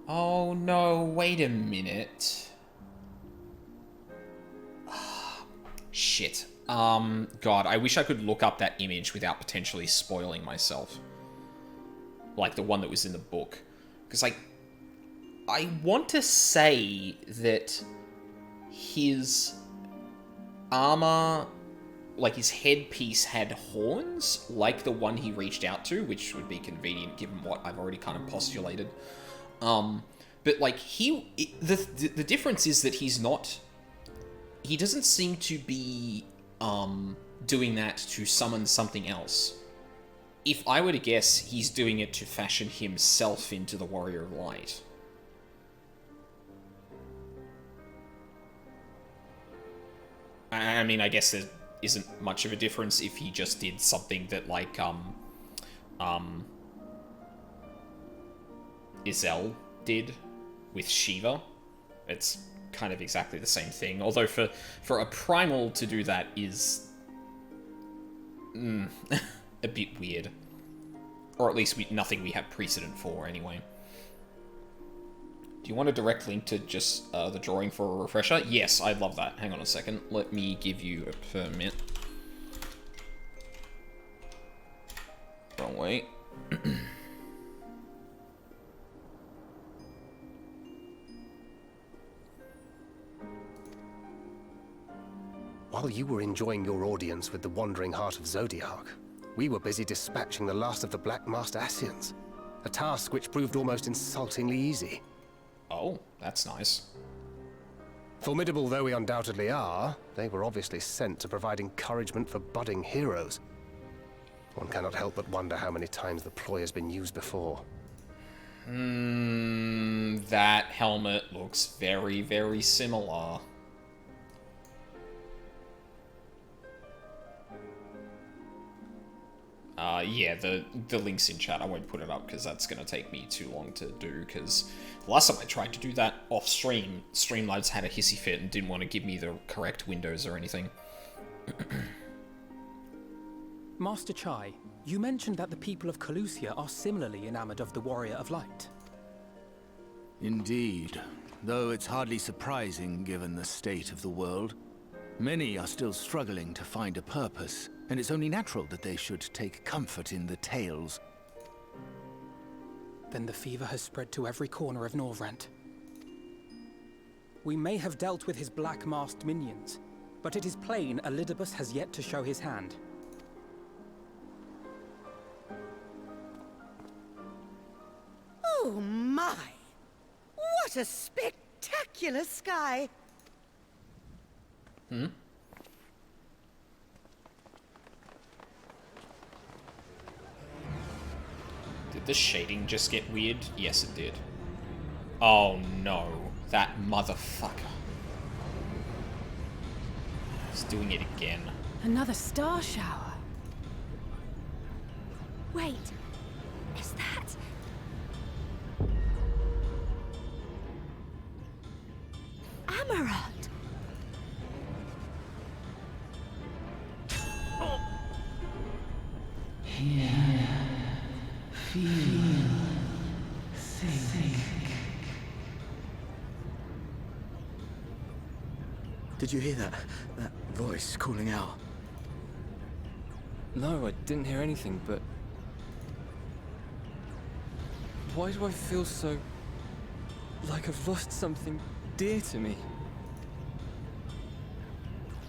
Oh no! Wait a minute. Shit. God, I wish I could look up that image without potentially spoiling myself. Like the one that was in the book. Because, like, I want to say that his armor, like his headpiece had horns, like the one he reached out to, which would be convenient given what I've already kind of postulated. But, like, the difference is that he doesn't seem to be doing that to summon something else. If I were to guess, he's doing it to fashion himself into the Warrior of Light. I mean, I guess there isn't much of a difference if he just did something that, like, Izel did with Shiva. It's kind of exactly the same thing. Although for a primal to do that is a bit weird. Or at least nothing we have precedent for, anyway. Do you want a direct link to just the drawing for a refresher? Yes, I'd love that. Hang on a second. Let me give you a permit. Wrong way. While you were enjoying your audience with the Wandering Heart of Zodiark, we were busy dispatching the last of the Black Masked Ascians, a task which proved almost insultingly easy. Oh, that's nice. Formidable though we undoubtedly are, they were obviously sent to provide encouragement for budding heroes. One cannot help but wonder how many times the ploy has been used before. That helmet looks very, very similar. Yeah, the link's in chat. I won't put it up because that's going to take me too long to do, because the last time I tried to do that off stream, Streamlabs had a hissy fit and didn't want to give me the correct windows or anything. Master Chai, you mentioned that the people of Calusia are similarly enamored of the Warrior of Light. Indeed, though it's hardly surprising given the state of the world. Many are still struggling to find a purpose, and it's only natural that they should take comfort in the tales. Then the fever has spread to every corner of Norvrent. We may have dealt with his black-masked minions, but it is plain Elidibus has yet to show his hand. Oh my! What a spectacular sky! Hmm? Did the shading just get weird? Yes, it did. Oh no, that motherfucker. He's doing it again. Another star shower. Wait, is that... Amaranth? Here, feel, think. Did you hear that? That voice calling out? No, I didn't hear anything, but... Why do I feel so... like I've lost something dear to me?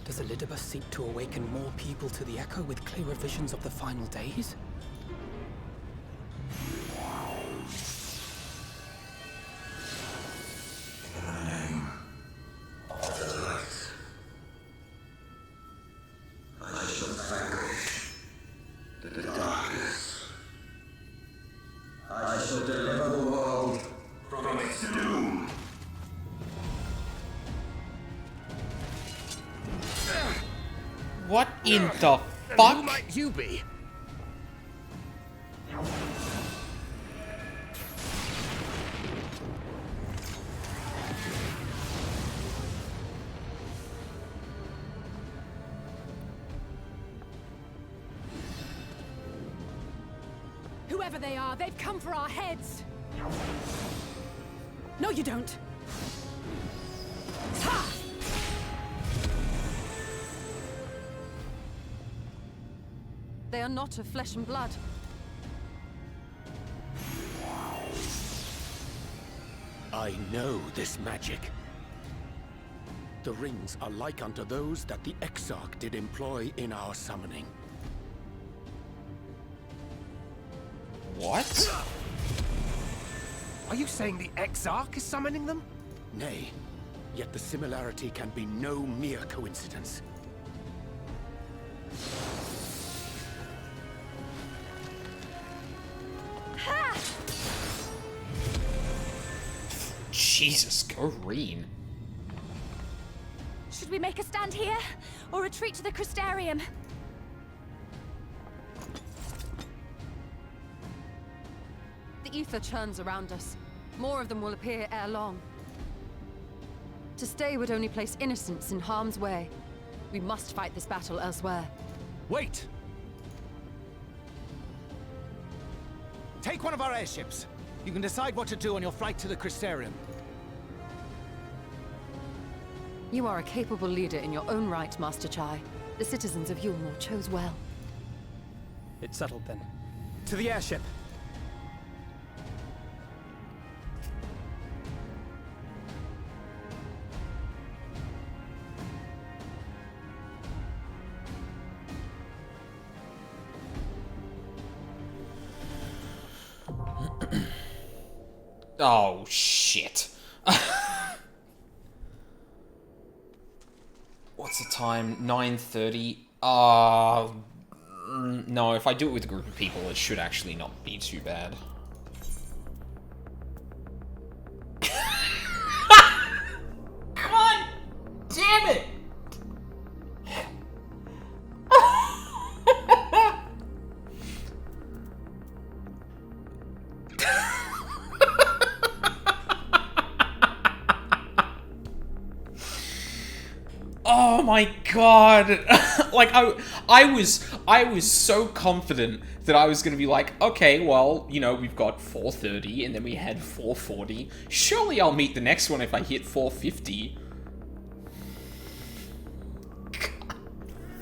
Does Elidibus seek to awaken more people to the Echo with clearer visions of the final days? I shall vanquish the darkness. I shall deliver the world from its doom. What in the And fuck? who might you be? Whoever they are, they've come for our heads! No, you don't! Ha! They are not of flesh and blood. I know this magic. The rings are like unto those that the Exarch did employ in our summoning. What? Are you saying the Exarch is summoning them? Nay, yet the similarity can be no mere coincidence. Jesus, go green. Should we make a stand here, or retreat to the Crystarium? The ether churns around us. More of them will appear ere long. To stay would only place innocents in harm's way. We must fight this battle elsewhere. Wait! Take one of our airships. You can decide what to do on your flight to the Crystarium. You are a capable leader in your own right, Master Chai. The citizens of Yulmore chose well. It's settled then. To the airship! Oh, shit. What's the time? 9:30? No, if I do it with a group of people, it should actually not be too bad. God damn it! Oh my god! Like I was so confident that I was gonna be like, okay, well, you know, we've got 4:30 and then we had 4:40. Surely I'll meet the next one if I hit 4:50. God,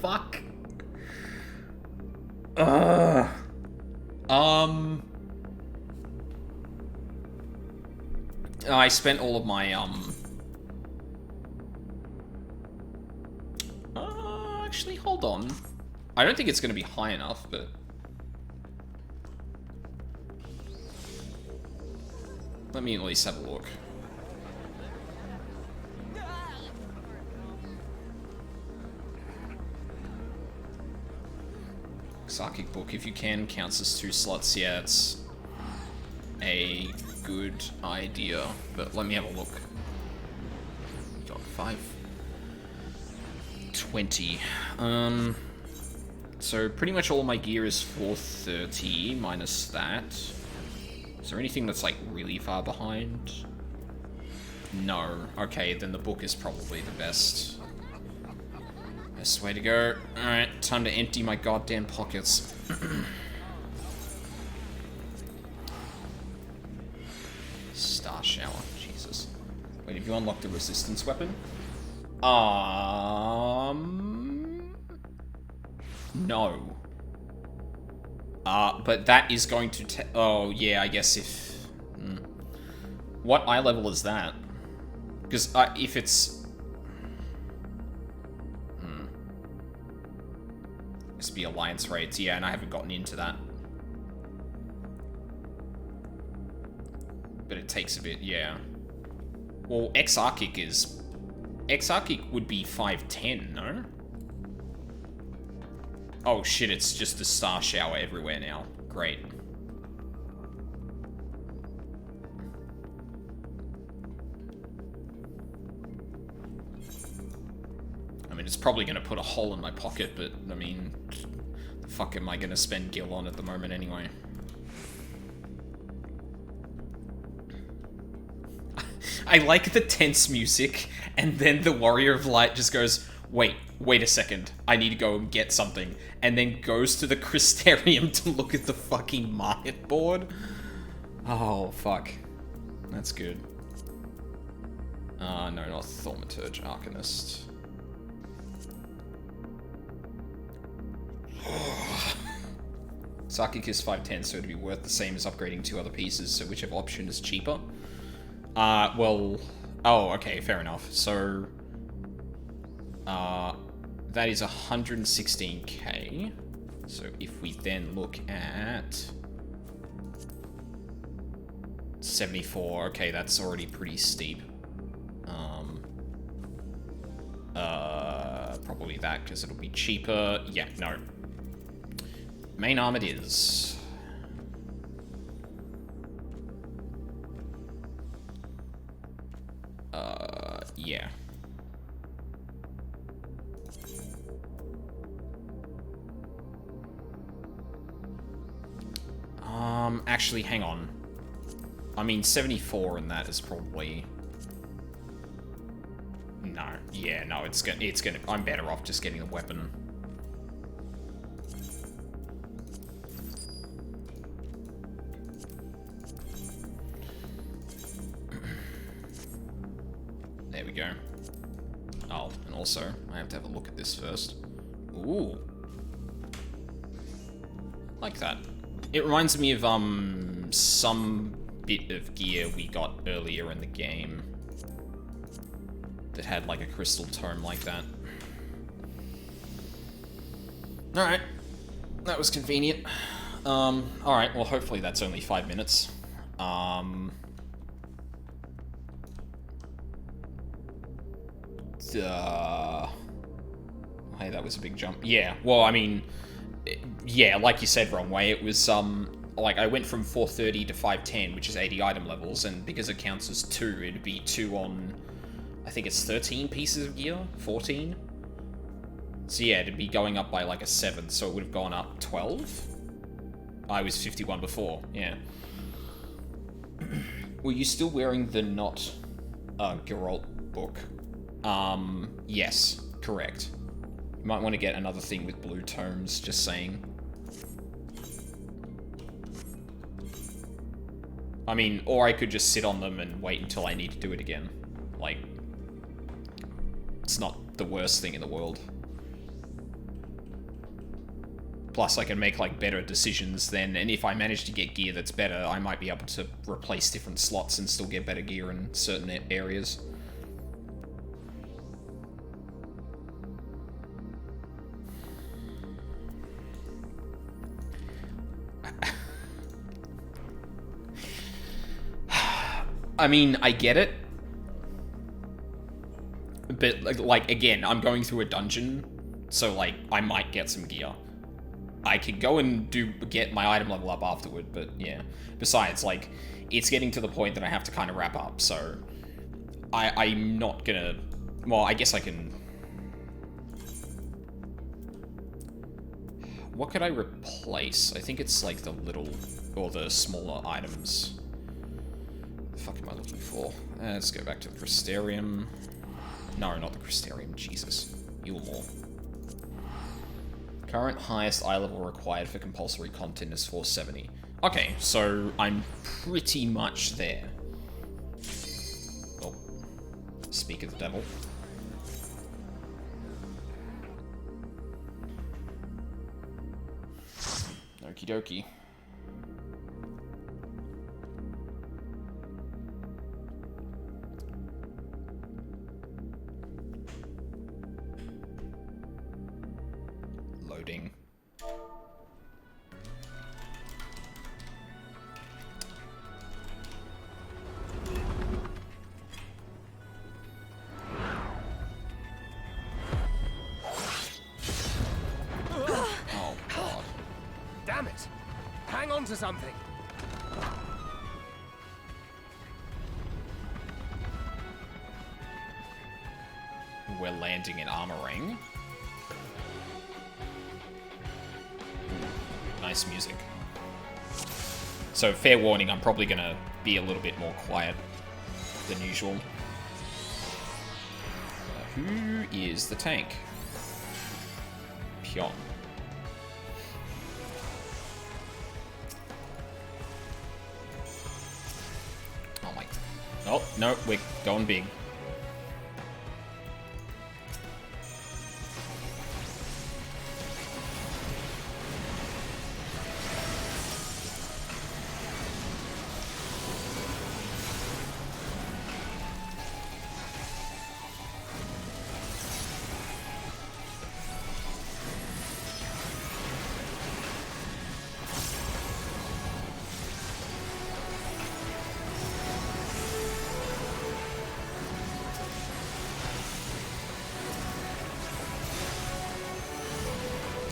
fuck. I spent all of my actually, hold on. I don't think it's going to be high enough, but... Let me at least have a look. Psychic book, if you can, counts as 2 slots. Yeah, it's a good idea. But let me have a look. Got 520. So pretty much all my gear is 430 minus that. Is there anything that's like really far behind? No. Okay, then the book is probably the best way to go. Alright, time to empty my goddamn pockets. Star shower, Jesus. Wait, have you unlocked the resistance weapon? No. But that is going to oh, yeah, I guess if... What eye level is that? Because if it's... This be alliance raids, yeah, and I haven't gotten into that. But it takes a bit, yeah. Well, Exarchic is... Exarchic would be 510, no? Oh shit, it's just a star shower everywhere now. Great. I mean, it's probably gonna put a hole in my pocket, but, I mean... The fuck am I gonna spend gil on at the moment anyway? I like the tense music, and then the Warrior of Light just goes, wait a second, I need to go and get something, and then goes to the Crystarium to look at the fucking market board. Oh, fuck. That's good. No, not Thaumaturge, Arcanist. Psychic is 510, so it'd be worth the same as upgrading 2 other pieces, so whichever option is cheaper. Well... Oh, okay, fair enough. So... that is 116k. So if we then look at... 74, okay, that's already pretty steep. Probably that, because it'll be cheaper. Yeah, no. Main arm it is. Yeah. Actually, hang on. I mean, 74 and that is probably... No. Yeah, no, it's gonna... I'm better off just getting the weapon. There we go. Oh, and also, I have to have a look at this first. Ooh. Like that. It reminds me of, some bit of gear we got earlier in the game that had, like, a crystal tome like that. Alright. That was convenient. Alright, well, hopefully that's only 5 minutes. Hey, that was a big jump. Yeah, well, I mean... Yeah, like you said, wrong way. It was, like, I went from 430 to 510, which is 80 item levels, and because it counts as 2, it'd be 2 on... I think it's 13 pieces of gear? 14? So yeah, it'd be going up by, like, a 7, so it would have gone up 12? I was 51 before, yeah. Were you still wearing the not, Geralt book? Yes, correct. You might want to get another thing with blue tomes, just saying. I mean, or I could just sit on them and wait until I need to do it again. Like, it's not the worst thing in the world. Plus, I can make, like, better decisions then, and if I manage to get gear that's better, I might be able to replace different slots and still get better gear in certain areas. I mean, I get it. But, like, again, I'm going through a dungeon, so, like, I might get some gear. I could go and get my item level up afterward, but yeah. Besides, like, it's getting to the point that I have to kind of wrap up, so I'm not gonna... Well, I guess I can... What could I replace? I think it's like the little, or the smaller items. What the fuck am I looking for? Let's go back to the Crystarium. No, not the Crystarium, Jesus. Yulmore. Current highest eye level required for compulsory content is 470. Okay, so I'm pretty much there. Oh. Speak of the devil. Okie dokie. Loading. Oh, God. Damn it! Hang on to something! We're landing in Armoring. Nice music. So, fair warning, I'm probably gonna be a little bit more quiet than usual. Who is the tank? Pion. Oh my... Oh, no, we're going big.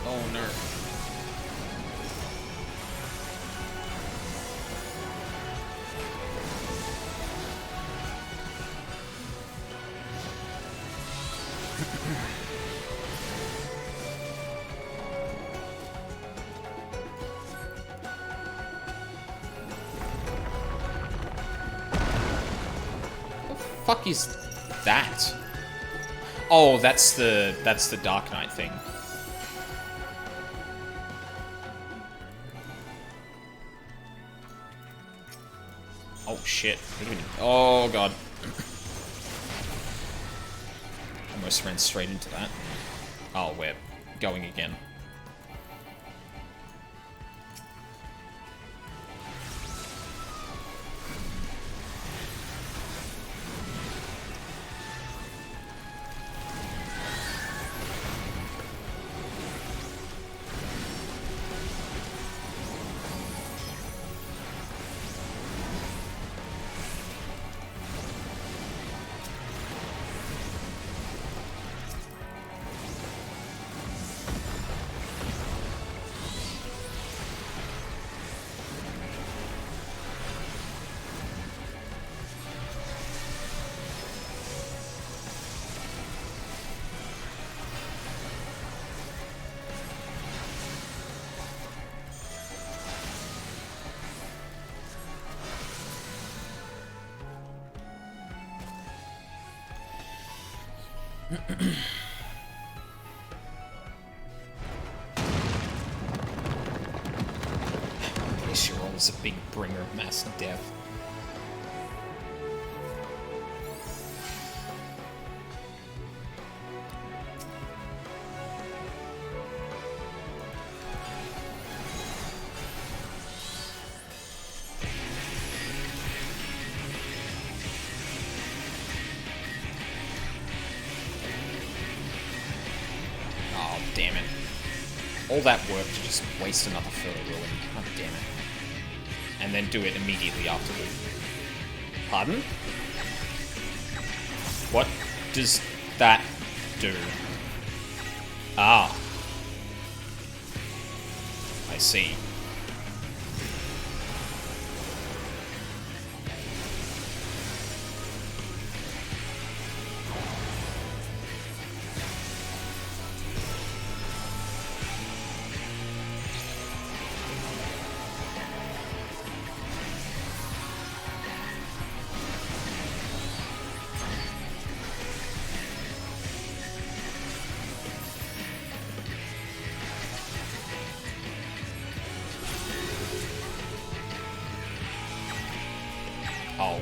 Oh no. What the fuck is that? Oh, that's the Dark Knight thing. Oh shit. Oh god. Almost ran straight into that. Oh, we're going again. Glacier is a big bringer of mass death. Oh, damn it. All that work to just waste another further ruin. God damn it. And then do it immediately afterward. Pardon? What does that do? Ah. I see. Oh.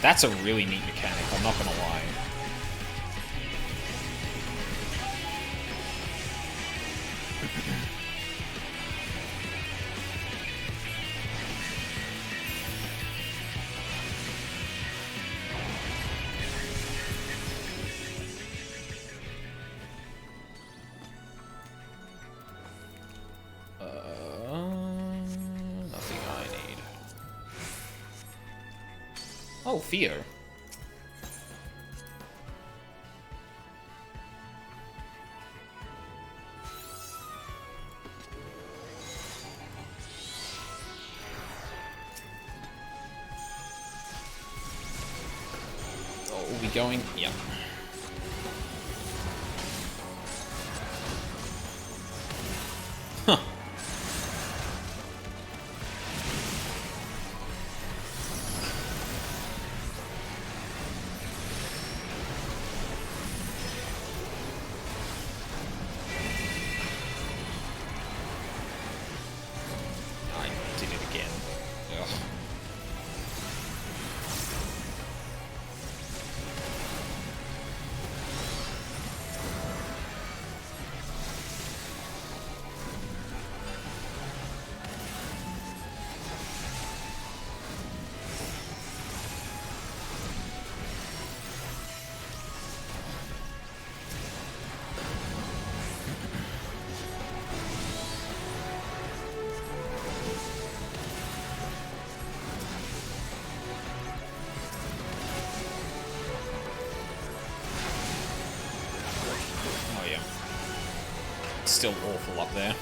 That's a really neat mechanic, I'm not gonna lie. Nothing I need. Oh, fear. Oh, are we going? Yeah. Huh. I did it again. Ugh. Oh yeah. Still awful up there.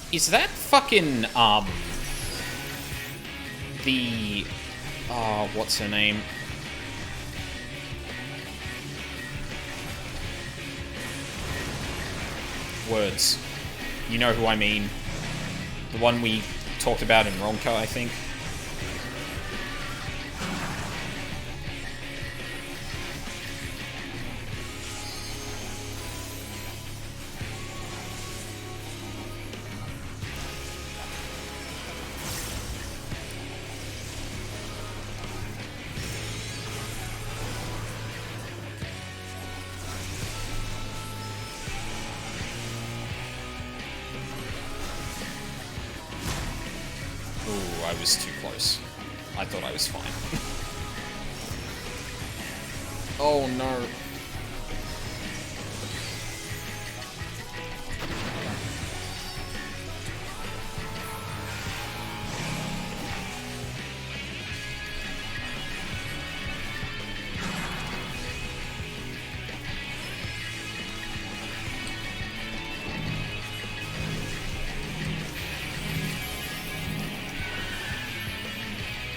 Is that fucking, the, what's her name? Words. You know who I mean. The one we talked about in Ronka, I think. was too close. I thought I was fine. Oh no.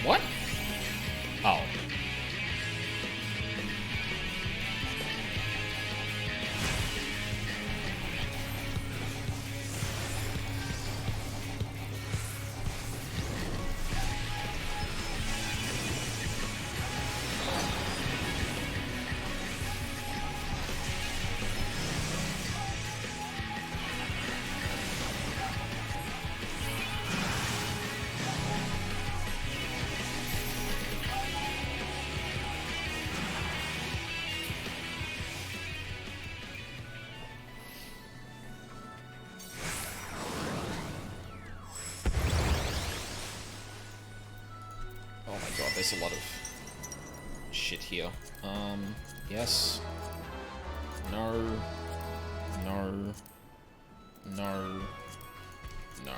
What? Oh. Oh my god, there's a lot of shit here. Yes. No. No. No. No.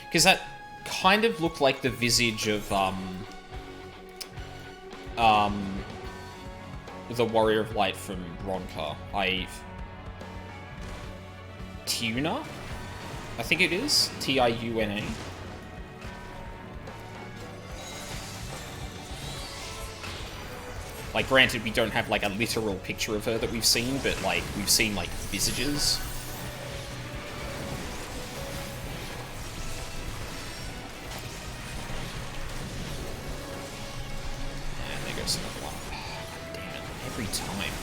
Because that kind of looked like the visage of, the Warrior of Light from Ronka. Tiuna? I think it is. Tiuna. Like, granted, we don't have, like, a literal picture of her that we've seen, but, like, we've seen, like, visages. And there goes another one. Damn it. Every time.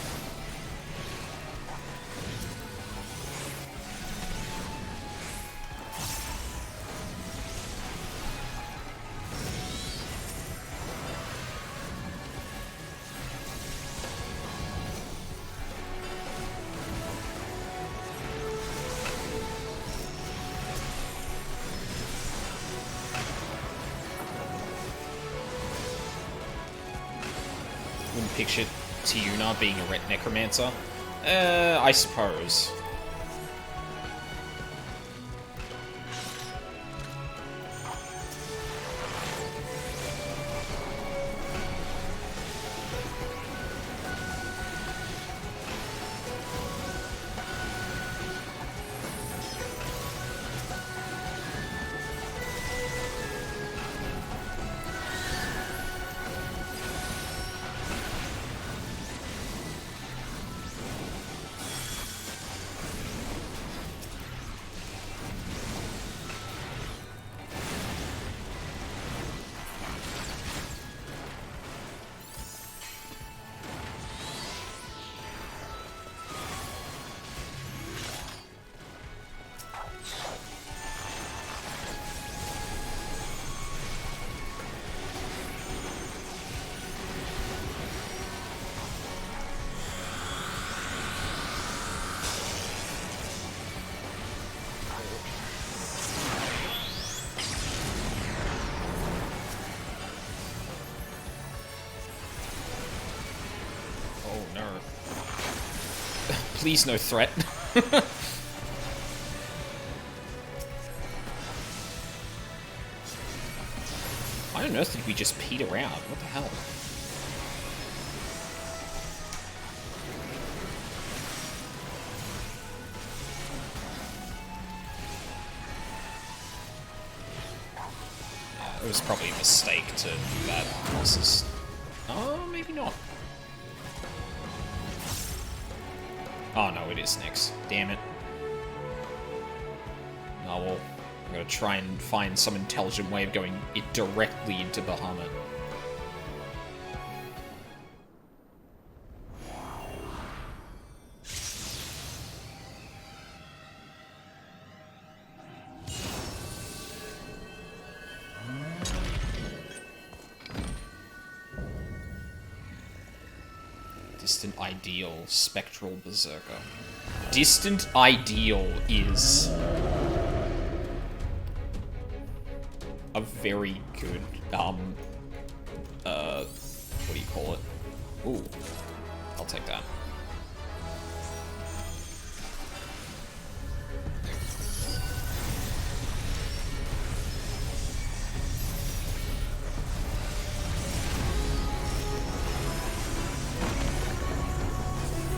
Wouldn't picture Tiuna being a necromancer. I suppose. Please, no threat. Why on earth did we just peter out? What the hell? Yeah, it was probably a mistake to do that. Oh, maybe not. Oh no, it is Nyx. Damn it. Oh well, I'm gonna try and find some intelligent way of going it directly into Bahamut. Distant Ideal, Spectral Berserker. Distant Ideal is a very good, what do you call it? Ooh, I'll take that.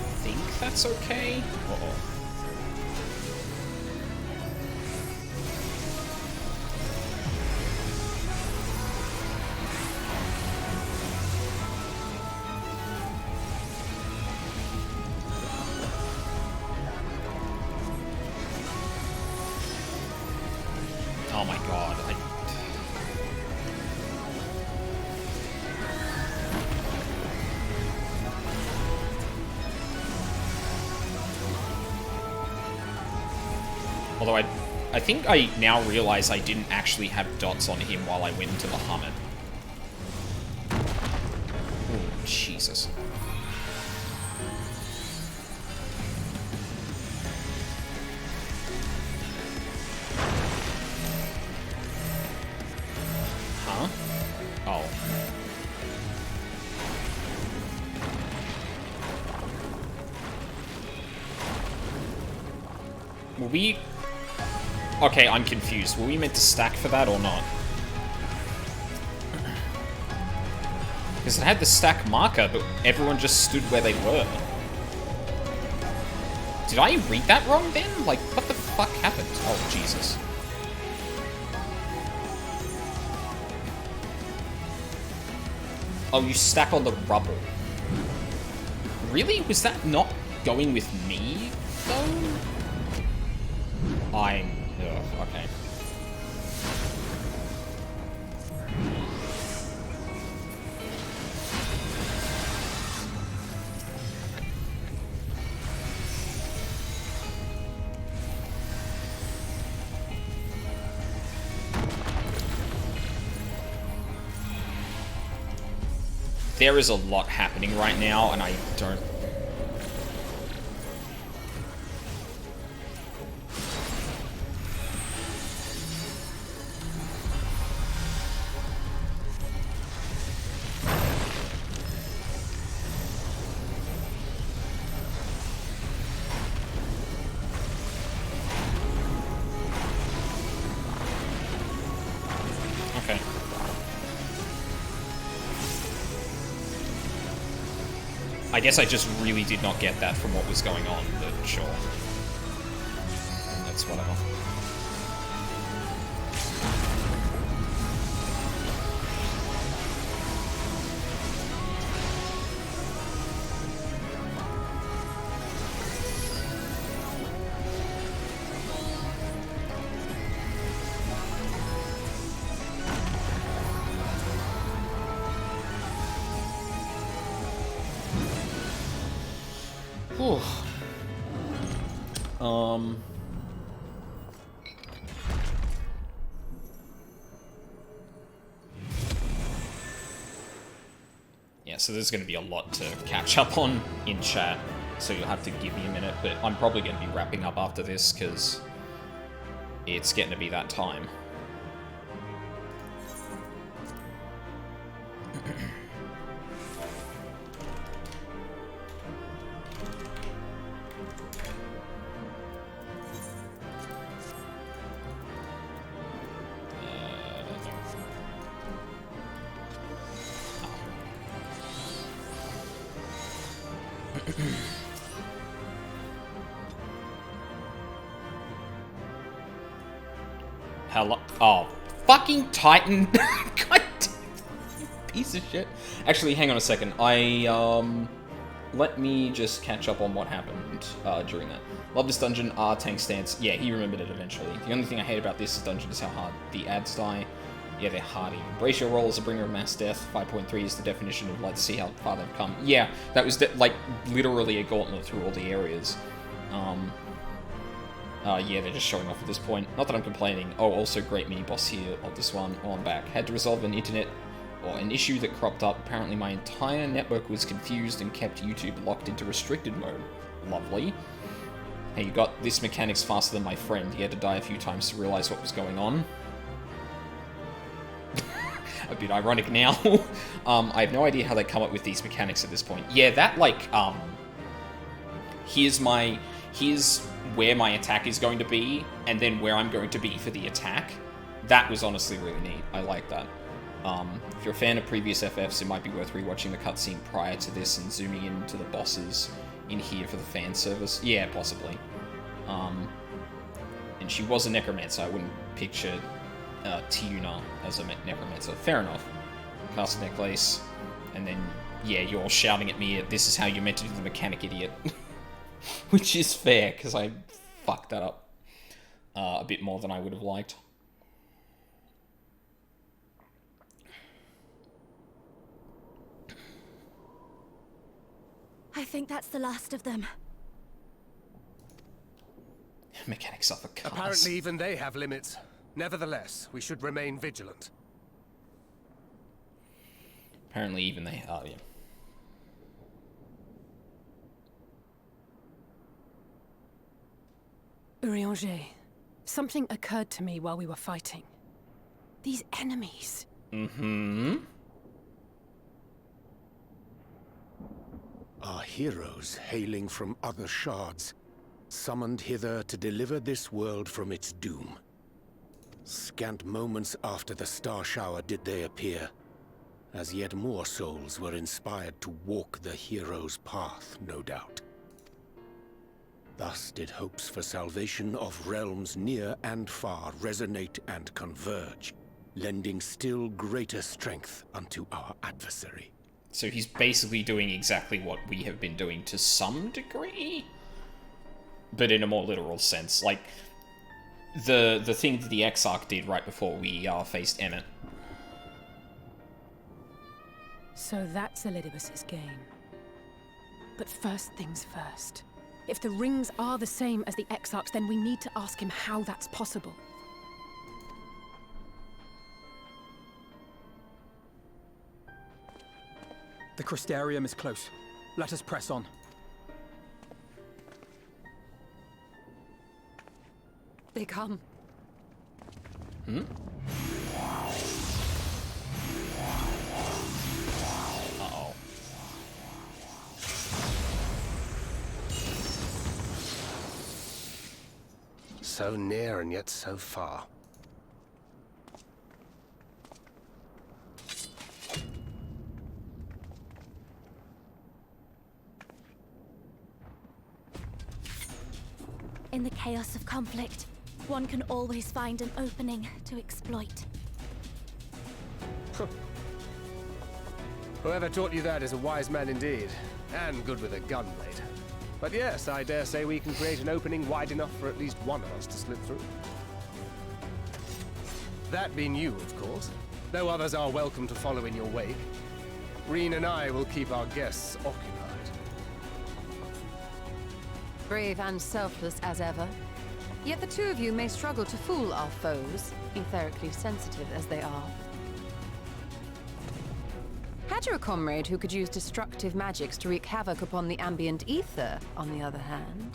I think that's okay. Uh-oh. Oh my god. Although I think I now realize I didn't actually have dots on him while I went into the Hummet. Oh, Jesus. Huh? Oh. Were we... Okay, I'm confused. Were we meant to stack for that or not? Because it had the stack marker, but everyone just stood where they were. Did I read that wrong then? Like, what the fuck happened? Oh, Jesus. Oh, you stack on the rubble. Really? Was that not going with me, though? Ugh, okay. There is a lot happening right now, and I don't... Okay. I guess I just really did not get that from what was going on, but sure. That's whatever. Whew. Yeah, so there's going to be a lot to catch up on in chat, so you'll have to give me a minute, but I'm probably going to be wrapping up after this, because it's getting to be that time. Hello? Oh, fucking Titan! God damn, piece of shit. Actually, hang on a second. Let me just catch up on what happened during that. Love this dungeon, tank stance. Yeah, he remembered it eventually. The only thing I hate about this dungeon is how hard the ads die. Yeah, they're hardy. Embrace your role as a bringer of mass death. 5.3 is the definition of, like, see how far they've come. Yeah, that was, like, literally a gauntlet through all the areas. Yeah, they're just showing off at this point. Not that I'm complaining. Oh, also great mini-boss here of this one. Oh, I'm back. Had to resolve an issue that cropped up. Apparently my entire network was confused and kept YouTube locked into restricted mode. Lovely. Hey, you got this mechanics faster than my friend. He had to die a few times to realize what was going on. a bit ironic now. I have no idea how they come up with these mechanics at this point. Yeah, that, like, here's where my attack is going to be, and then where I'm going to be for the attack. That was honestly really neat. I like that. If you're a fan of previous FFs, it might be worth rewatching the cutscene prior to this and zooming into the bosses in here for the fan service. Yeah, possibly. And she was a necromancer. I wouldn't picture Tiuna as a necromancer. Fair enough. Cast a necklace, and then, yeah, you're shouting at me, this is how you're meant to do the mechanic, idiot. Which is fair, because I fucked that up a bit more than I would have liked. I think that's the last of them. Mechanics suffer cars. Apparently even they have limits. Nevertheless, we should remain vigilant. Apparently even they are, yeah. Urianger, something occurred to me while we were fighting. These enemies. Mm-hmm. Are heroes hailing from other shards, summoned hither to deliver this world from its doom. Scant moments after the star shower did they appear, as yet more souls were inspired to walk the hero's path, no doubt. Thus did hopes for salvation of realms near and far resonate and converge, lending still greater strength unto our adversary. So he's basically doing exactly what we have been doing to some degree, but in a more literal sense. Like, the thing that the Exarch did right before we faced Emmett. So that's Elidibus's game. But first things first. If the rings are the same as the Exarchs, then we need to ask him how that's possible. The Crystarium is close. Let us press on. They come. Hmm? Uh-oh. So near and yet so far. In the chaos of conflict, one can always find an opening to exploit. Whoever taught you that is a wise man indeed, and good with a gun blade. But yes, I dare say we can create an opening wide enough for at least one of us to slip through. That being you, of course, though others are welcome to follow in your wake. Reen and I will keep our guests occupied. Brave and selfless as ever. Yet the two of you may struggle to fool our foes, etherically sensitive as they are. Had you a comrade who could use destructive magics to wreak havoc upon the ambient ether, on the other hand?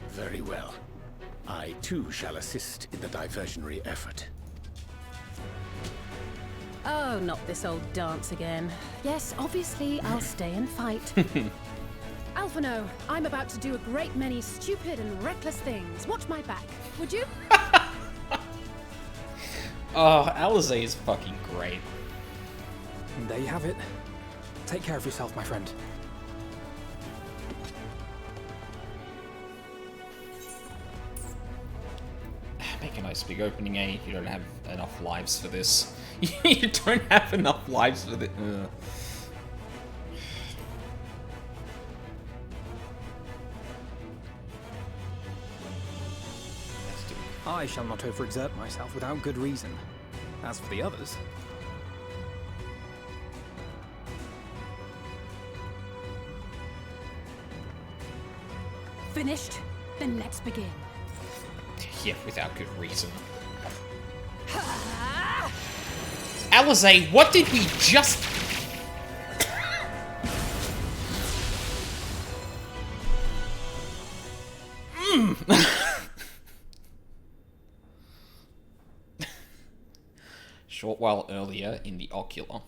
Very well. I too shall assist in the diversionary effort. Oh, not this old dance again. Yes, obviously, I'll stay and fight. Alphino, I'm about to do a great many stupid and reckless things. Watch my back, would you? Oh, Alizé is fucking great. And there you have it. Take care of yourself, my friend. Make a nice big opening, eh? You don't have enough lives for this. You don't have enough lives for this. I shall not overexert myself without good reason. As for the others... Finished? Then let's begin. Yeah, without good reason. Alizé, what did we just... short while earlier in the ocular.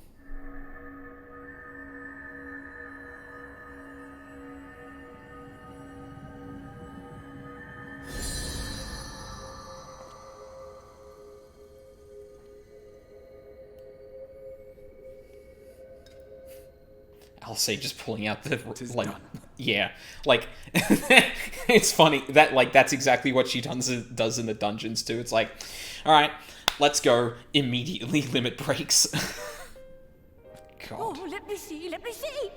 I'll say just pulling out the like, yeah, like it's funny that like that's exactly what she does in the dungeons too. It's like, all right, let's go immediately. Limit breaks. God. Oh, let me see, let me see.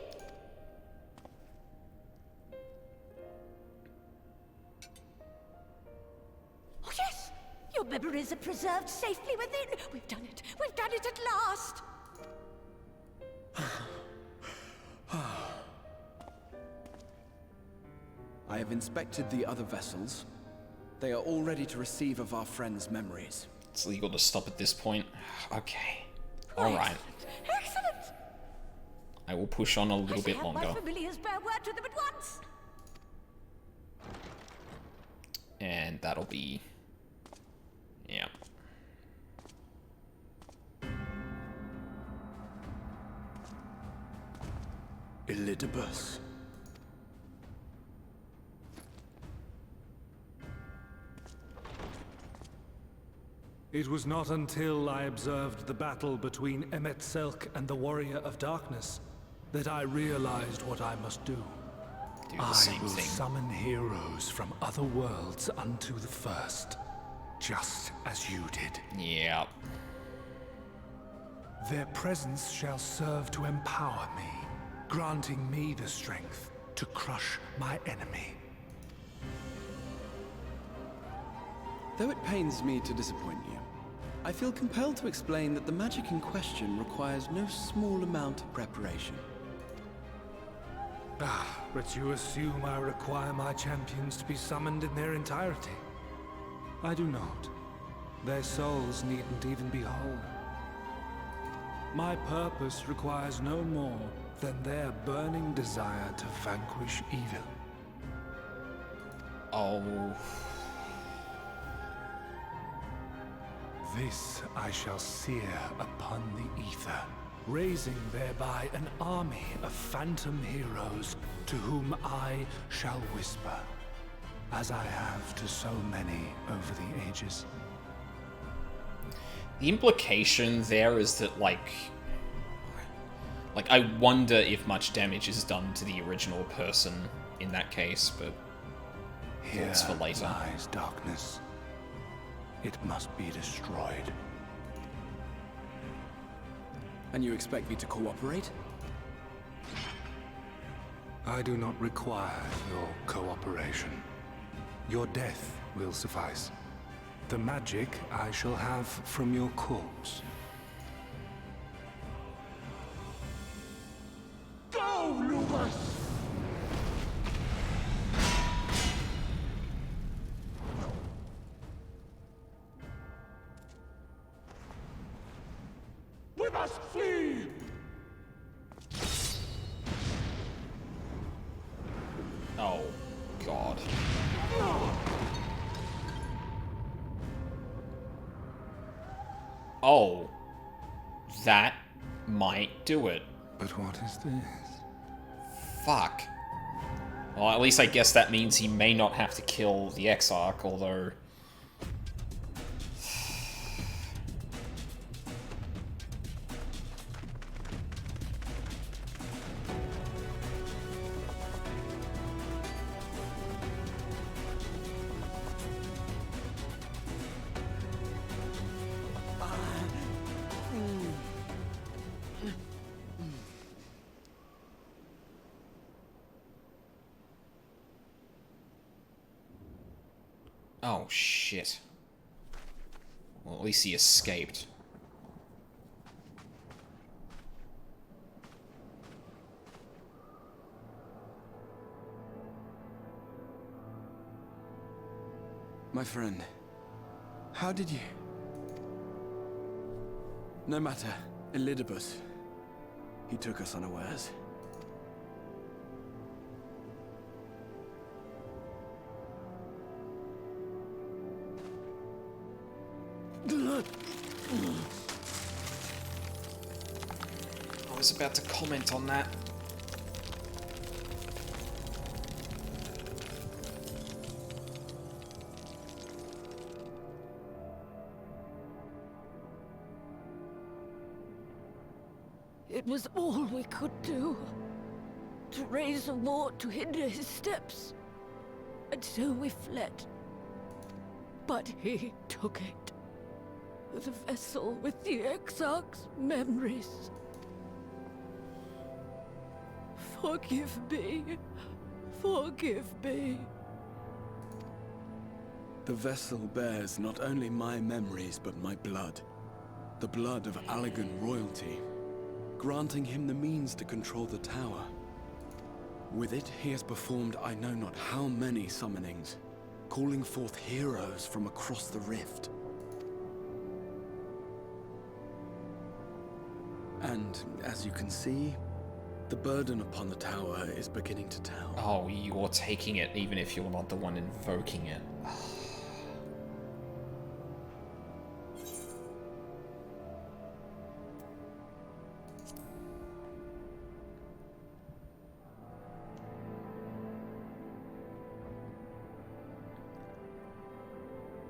Oh yes, your memories are preserved safely within. We've done it at last. I have inspected the other vessels. They are all ready to receive of our friends' memories. It's legal to stop at this point. Okay. Alright. Excellent. I will push on a little bit longer. My familiars bear word to them at once. And that'll be... yeah. Elidibus. It was not until I observed the battle between Emet-Selch and the Warrior of Darkness that I realized what I must do. I will summon heroes from other worlds unto the first, just as you did. Yeah. Their presence shall serve to empower me, granting me the strength to crush my enemy. Though it pains me to disappoint you, I feel compelled to explain that the magic in question requires no small amount of preparation. Ah, but you assume I require my champions to be summoned in their entirety. I do not. Their souls needn't even be whole. My purpose requires no more than their burning desire to vanquish evil. Oh... This I shall sear upon the ether, raising thereby an army of phantom heroes to whom I shall whisper, as I have to so many over the ages. The implication there is that, like, I wonder if much damage is done to the original person in that case, but thoughts for later. Here lies darkness. It must be destroyed. And you expect me to cooperate? I do not require your cooperation. Your death will suffice. The magic I shall have from your corpse. Go, Lupus! We must flee! Oh, God. Oh. That might do it. But what is this? Fuck. Well, at least I guess that means he may not have to kill the Exarch, although... Oh, shit. Well, at least he escaped. My friend, how did you... No matter, Elidibus. He took us unawares. was about to comment on that. It was all we could do. To raise a ward to hinder his steps. And so we fled. But he took it. The vessel with the Exarch's memories. Forgive me. Forgive me. The vessel bears not only my memories, but my blood. The blood of Allegan royalty, granting him the means to control the tower. With it, he has performed I know not how many summonings, calling forth heroes from across the rift. And, as you can see, the burden upon the tower is beginning to tell. Oh, you're taking it even if you're not the one invoking it.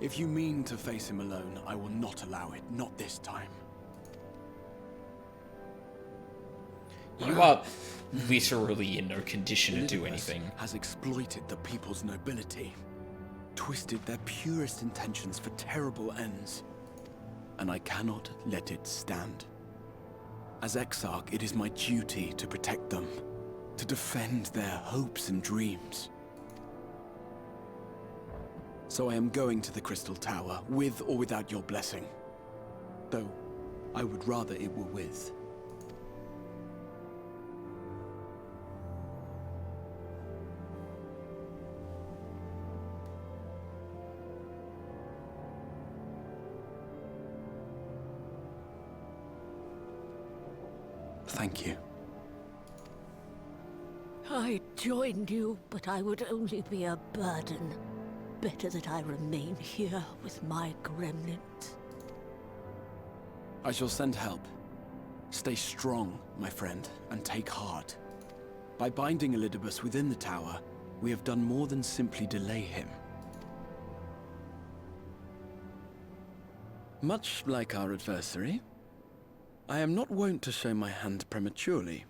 If you mean to face him alone, I will not allow it, not this time. You are literally in no condition to do Elidibus anything. Has exploited the people's nobility, twisted their purest intentions for terrible ends, and I cannot let it stand. As Exarch, it is my duty to protect them, to defend their hopes and dreams. So I am going to the Crystal Tower, with or without your blessing. Though, I would rather it were with. Thank you. I joined you, but I would only be a burden. Better that I remain here with my gremlins. I shall send help. Stay strong, my friend, and take heart. By binding Elidibus within the tower, we have done more than simply delay him. Much like our adversary, I am not wont to show my hand prematurely,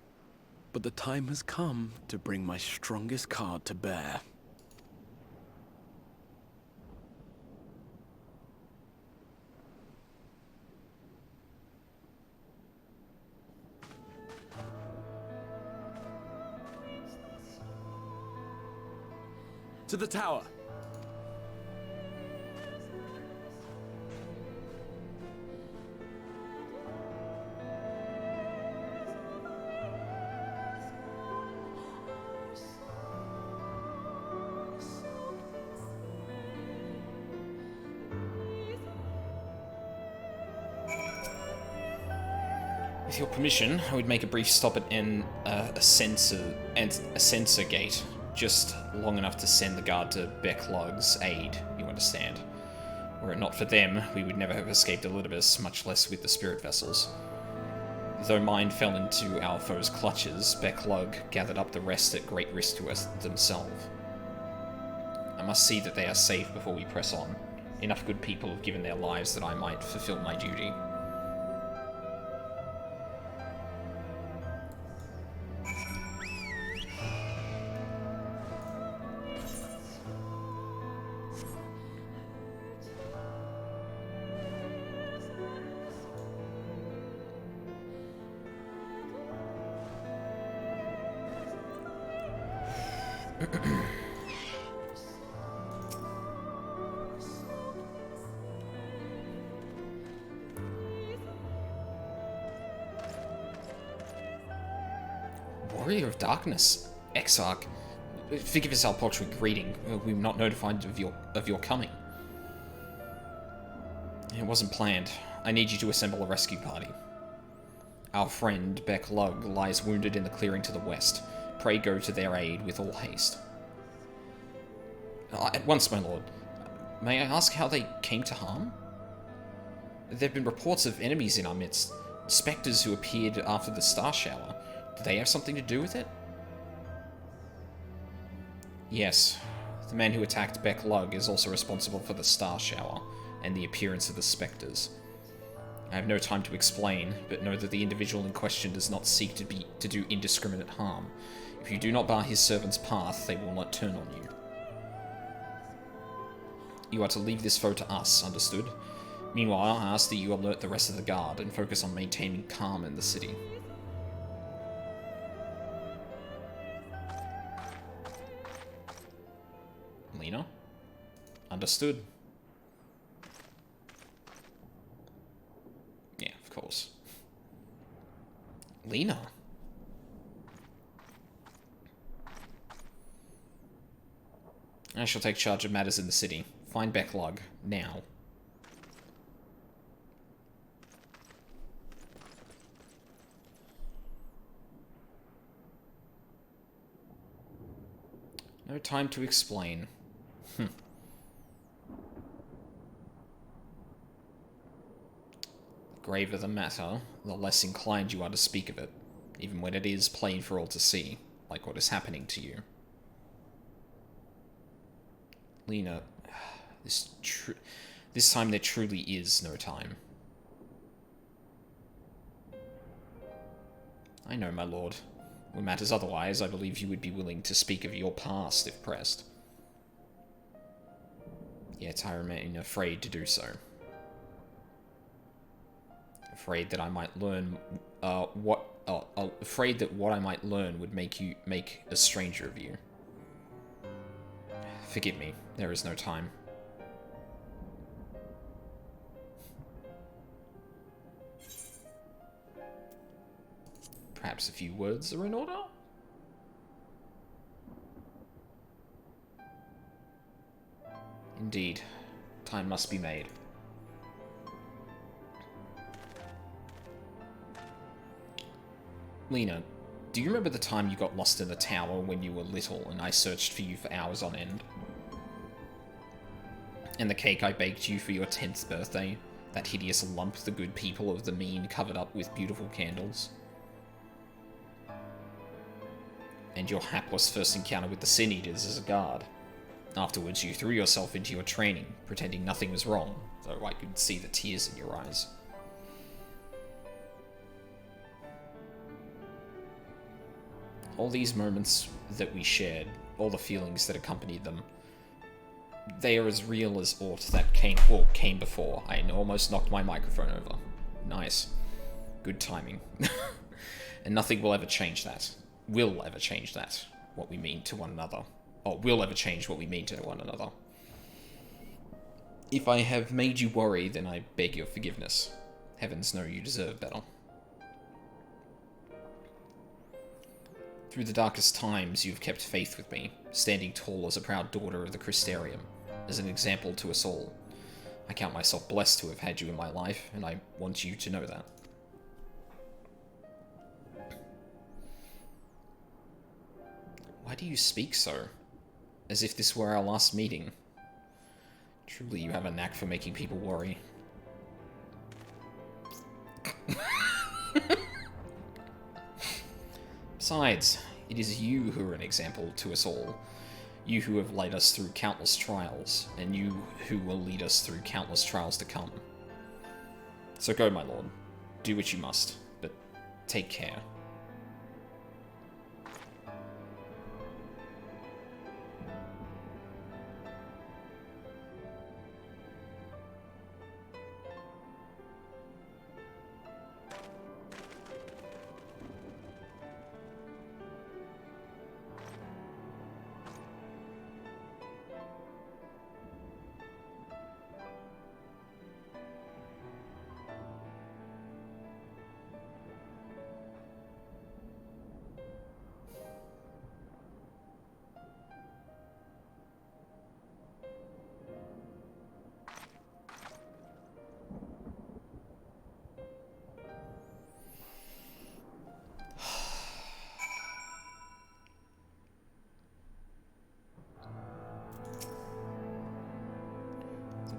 but the time has come to bring my strongest card to bear. To the tower! With your permission, I would make a brief stop at a sensor gate, just long enough to send the guard to Becklug's aid, you understand. Were it not for them, we would never have escaped Elidibus, much less with the spirit vessels. Though mine fell into our foe's clutches, Becklug gathered up the rest at great risk to us themselves. I must see that they are safe before we press on. Enough good people have given their lives that I might fulfill my duty. Warrior of Darkness, Exarch. Forgive us our paltry greeting. We were not notified of your coming. It wasn't planned. I need you to assemble a rescue party. Our friend, Becklug, lies wounded in the clearing to the west. Pray go to their aid with all haste. At once, my lord. May I ask how they came to harm? There have been reports of enemies in our midst. specters who appeared after the star shower, do they have something to do with it? Yes. The man who attacked Beck Lug is also responsible for the star shower and the appearance of the specters. I have no time to explain, but know that the individual in question does not seek to do indiscriminate harm. If you do not bar his servant's path, they will not turn on you. You are to leave this foe to us, understood? Meanwhile, I ask that you alert the rest of the guard and focus on maintaining calm in the city. Lena? Understood. Yeah, of course. Lena? I shall take charge of matters in the city. Find Becklug, now. No time to explain. The graver the matter, the less inclined you are to speak of it, even when it is plain for all to see, like what is happening to you. Lena, this time there truly is no time. I know, my lord. When matters otherwise, I believe you would be willing to speak of your past if pressed. Yet I remain afraid to do so. Afraid that I might learn afraid that what I might learn would make a stranger of you. Forgive me, there is no time. Perhaps a few words are in order? Indeed, time must be made. Lena, do you remember the time you got lost in the tower when you were little and I searched for you for hours on end? And the cake I baked you for your 10th birthday? That hideous lump the good people of the mean covered up with beautiful candles? And your hapless first encounter with the Sin Eaters as a guard. Afterwards, you threw yourself into your training, pretending nothing was wrong, though I could see the tears in your eyes. All these moments that we shared, all the feelings that accompanied them, they are as real as aught that came before. I almost knocked my microphone over. Nice. Good timing. And nothing will ever change that. Will ever change that. What we mean to one another. Or will ever change what we mean to one another. If I have made you worry, then I beg your forgiveness. Heavens know you deserve better. Through the darkest times, you've kept faith with me, standing tall as a proud daughter of the Crystarium, as an example to us all. I count myself blessed to have had you in my life, and I want you to know that. Why do you speak so? As if this were our last meeting. Truly, you have a knack for making people worry. Besides, it is you who are an example to us all. You who have led us through countless trials, and you who will lead us through countless trials to come. So go, my lord. Do what you must, but take care.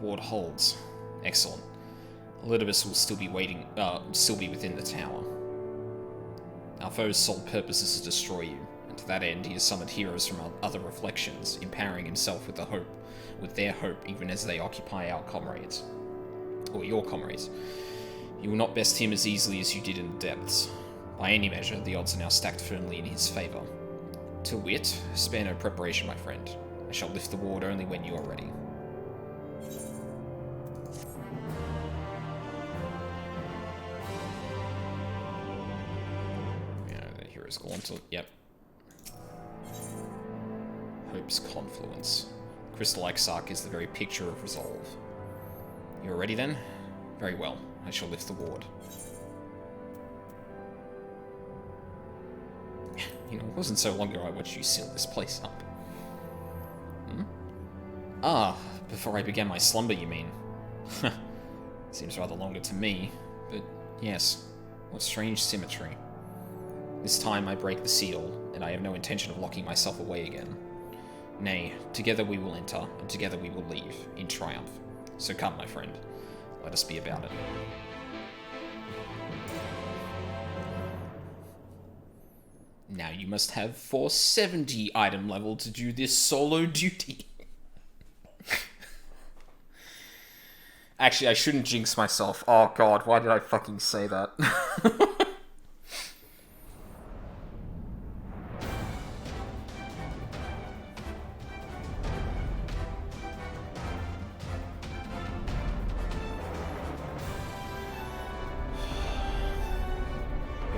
Ward holds. Excellent. Elidibus will still be within the tower. Our foe's sole purpose is to destroy you, and to that end he has summoned heroes from other reflections, empowering himself with their hope, even as they occupy our comrades. Or your comrades. You will not best him as easily as you did in the depths. By any measure, the odds are now stacked firmly in his favour. To wit, spare no preparation, my friend. I shall lift the ward only when you are ready. Hero's Gauntlet, yep. Hope's Confluence. Crystal Exarch is the very picture of resolve. You are ready then? Very well. I shall lift the ward. You know, it wasn't so long ago I watched you seal this place up. Hmm? Ah, before I began my slumber, you mean? Seems rather longer to me, but yes. What strange symmetry. This time I break the seal, and I have no intention of locking myself away again. Nay, together we will enter, and together we will leave, in triumph. So come, my friend. Let us be about it. Now you must have 470 item level to do this solo duty. Actually, I shouldn't jinx myself. Oh god, why did I fucking say that?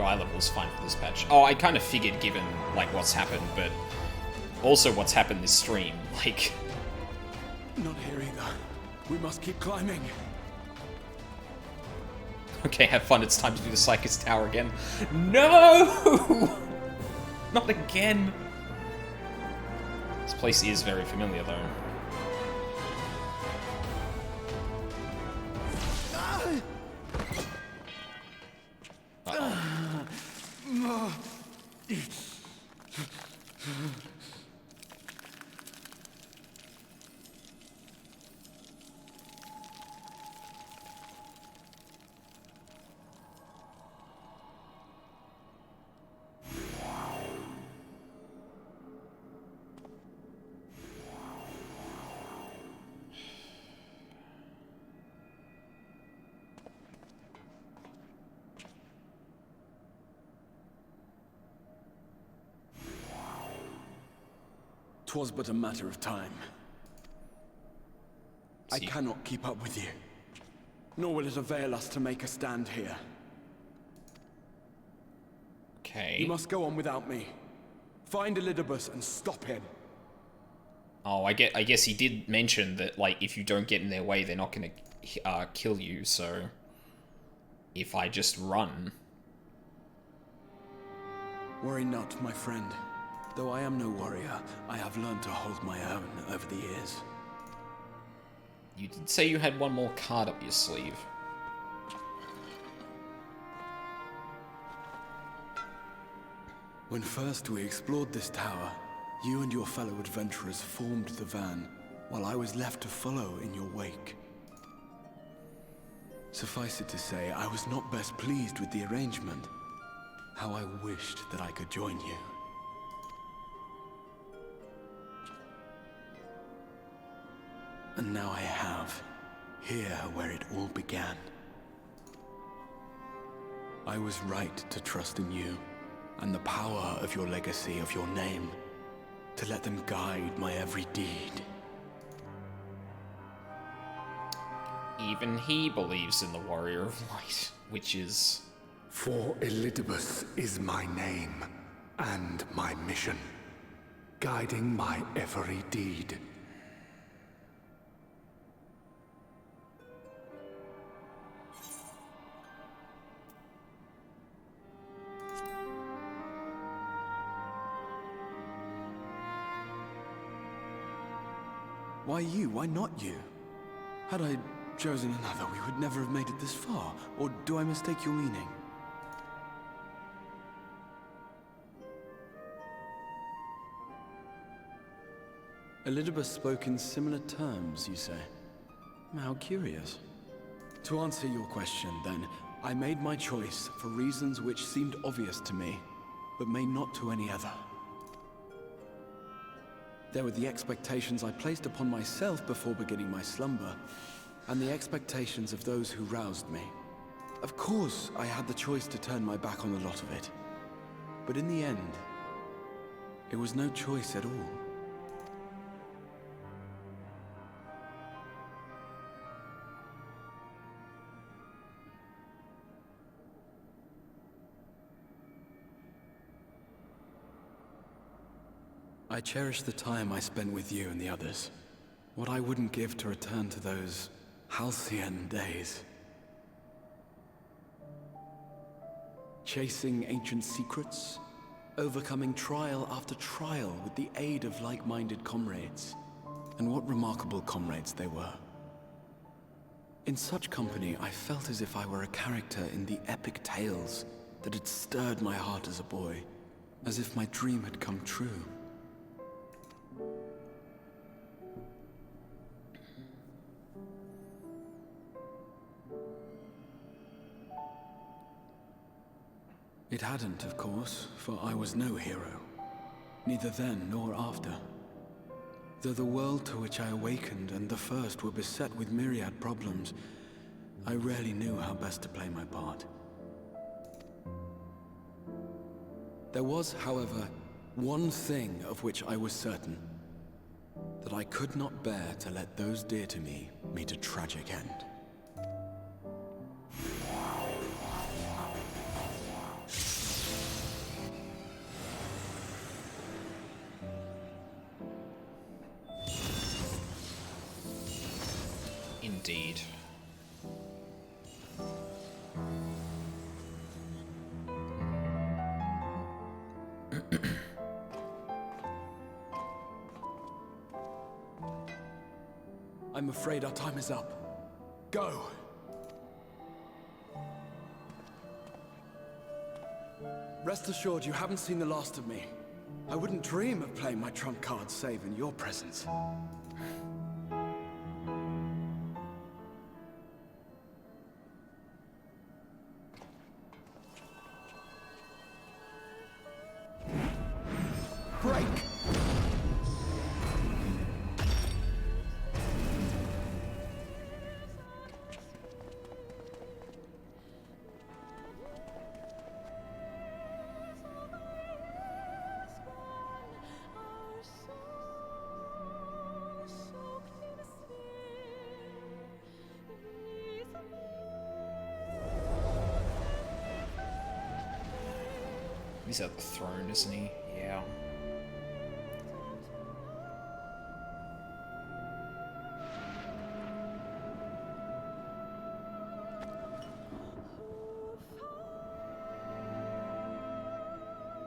Eye level is fine for this patch. Oh, I kind of figured given, like, what's happened, but also what's happened this stream, like... Not here either. We must keep climbing. Okay, have fun. It's time to do the Psychus Tower again. No! Not again! This place is very familiar, though. Twas but a matter of time. I cannot keep up with you. Nor will it avail us to make a stand here. Okay. You must go on without me. Find Elidibus and stop him. Oh, I guess he did mention that, like, if you don't get in their way, they're not gonna kill you, so... If I just run... Worry not, my friend. Though I am no warrior, I have learned to hold my own over the years. You did say you had one more card up your sleeve. When first we explored this tower, you and your fellow adventurers formed the van, while I was left to follow in your wake. Suffice it to say, I was not best pleased with the arrangement. How I wished that I could join you. And now I have, here where it all began. I was right to trust in you, and the power of your legacy, of your name, to let them guide my every deed. Even he believes in the Warrior of Light, which is... For Elidibus is my name, and my mission, guiding my every deed. Why you? Why not you? Had I chosen another, we would never have made it this far. Or do I mistake your meaning? Elidibus spoke in similar terms, you say? How curious. To answer your question, then, I made my choice for reasons which seemed obvious to me, but may not to any other. There were the expectations I placed upon myself before beginning my slumber, and the expectations of those who roused me. Of course, I had the choice to turn my back on a lot of it, but in the end, it was no choice at all. I cherish the time I spent with you and the others. What I wouldn't give to return to those halcyon days. Chasing ancient secrets, overcoming trial after trial with the aid of like-minded comrades. And what remarkable comrades they were. In such company, I felt as if I were a character in the epic tales that had stirred my heart as a boy, as if my dream had come true. It hadn't, of course, for I was no hero. Neither then nor after. Though the world to which I awakened and the first were beset with myriad problems, I rarely knew how best to play my part. There was, however, one thing of which I was certain. That I could not bear to let those dear to me meet a tragic end. Indeed. I'm afraid our time is up. Go! Rest assured you haven't seen the last of me. I wouldn't dream of playing my trump card save in your presence. Break! He's at the throne, isn't he? Yeah.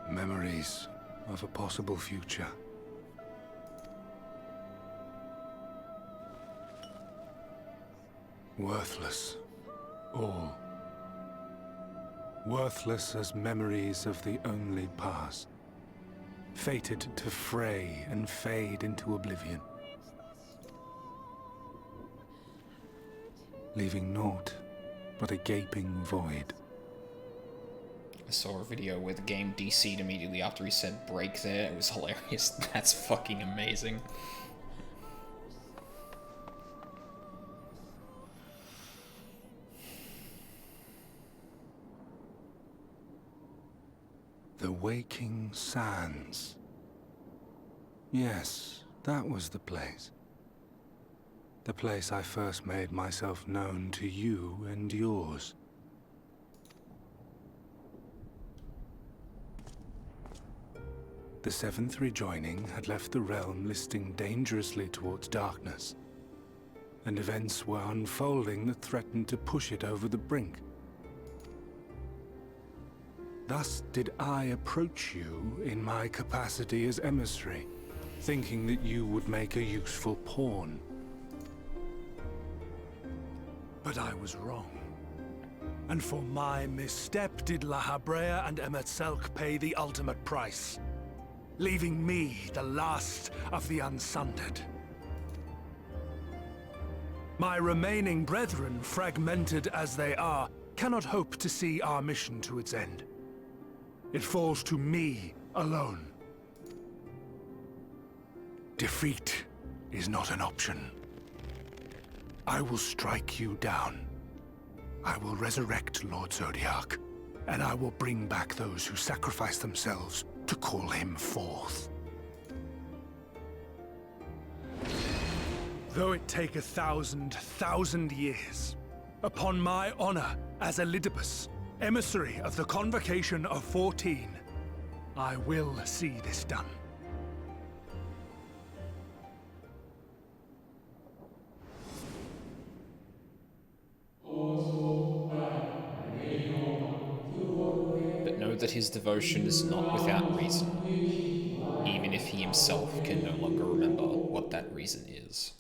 Memories of a possible future. Worthless. All. Worthless as memories of the only past. Fated to fray and fade into oblivion. Leaving naught but a gaping void. I saw a video where the game DC'd immediately after he said break there. It was hilarious. That's fucking amazing. The Waking Sands. Yes, that was the place. The place I first made myself known to you and yours. The Seventh Rejoining had left the realm listing dangerously towards darkness, and events were unfolding that threatened to push it over the brink. Thus did I approach you in my capacity as emissary, thinking that you would make a useful pawn. But I was wrong. And for my misstep did La Habrea and Emetzelk pay the ultimate price, leaving me the last of the Unsundered. My remaining brethren, fragmented as they are, cannot hope to see our mission to its end. It falls to me alone. Defeat is not an option. I will strike you down. I will resurrect Lord Zodiac, and I will bring back those who sacrifice themselves to call him forth. Though it take 1,000 years, upon my honor as Elidibus, emissary of the Convocation of 14, I will see this done. But know that his devotion is not without reason, even if he himself can no longer remember what that reason is.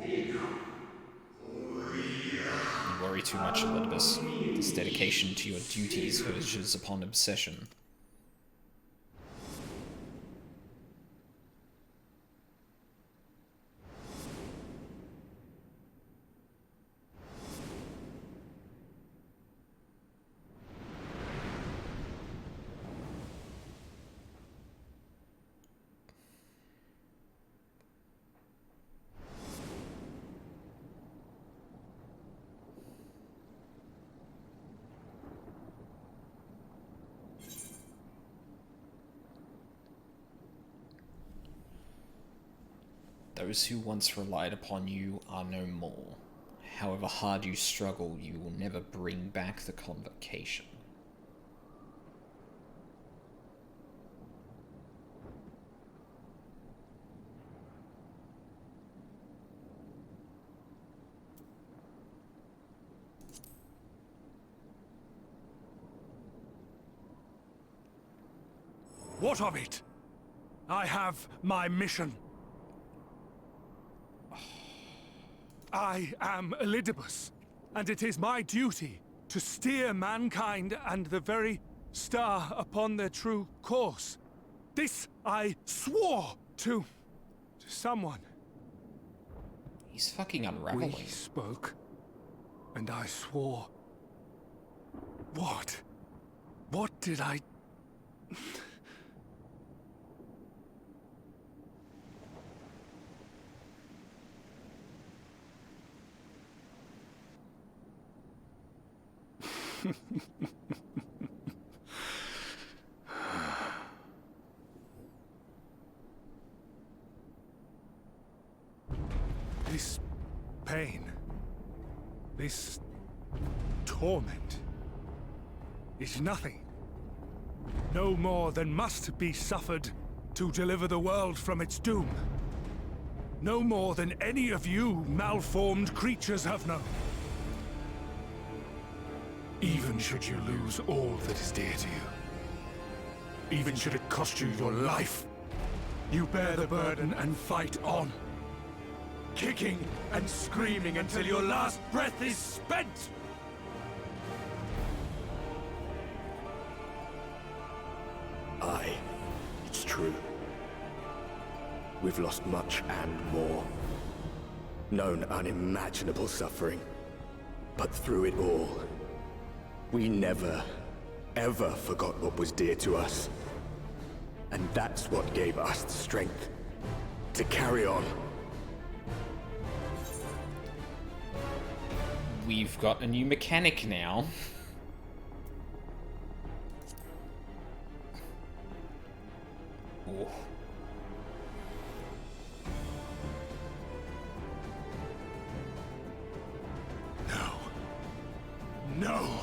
You worry too much, Elidibus. This dedication to your duties verges upon obsession. Those who once relied upon you are no more. However hard you struggle, you will never bring back the Convocation. What of it? I have my mission. I am Elidibus, and it is my duty to steer mankind and the very star upon their true course. This I swore to someone. He's fucking unraveling. We spoke, and I swore. What? What did I... This pain, this torment, is nothing. No more than must be suffered to deliver the world from its doom. No more than any of you malformed creatures have known. Even should you lose all that is dear to you, even should it cost you your life, you bear the burden and fight on, kicking and screaming until your last breath is spent! Aye, it's true. We've lost much and more. Known unimaginable suffering. But through it all, we never, ever forgot what was dear to us. And that's what gave us the strength to carry on. We've got a new mechanic now. Ooh. No.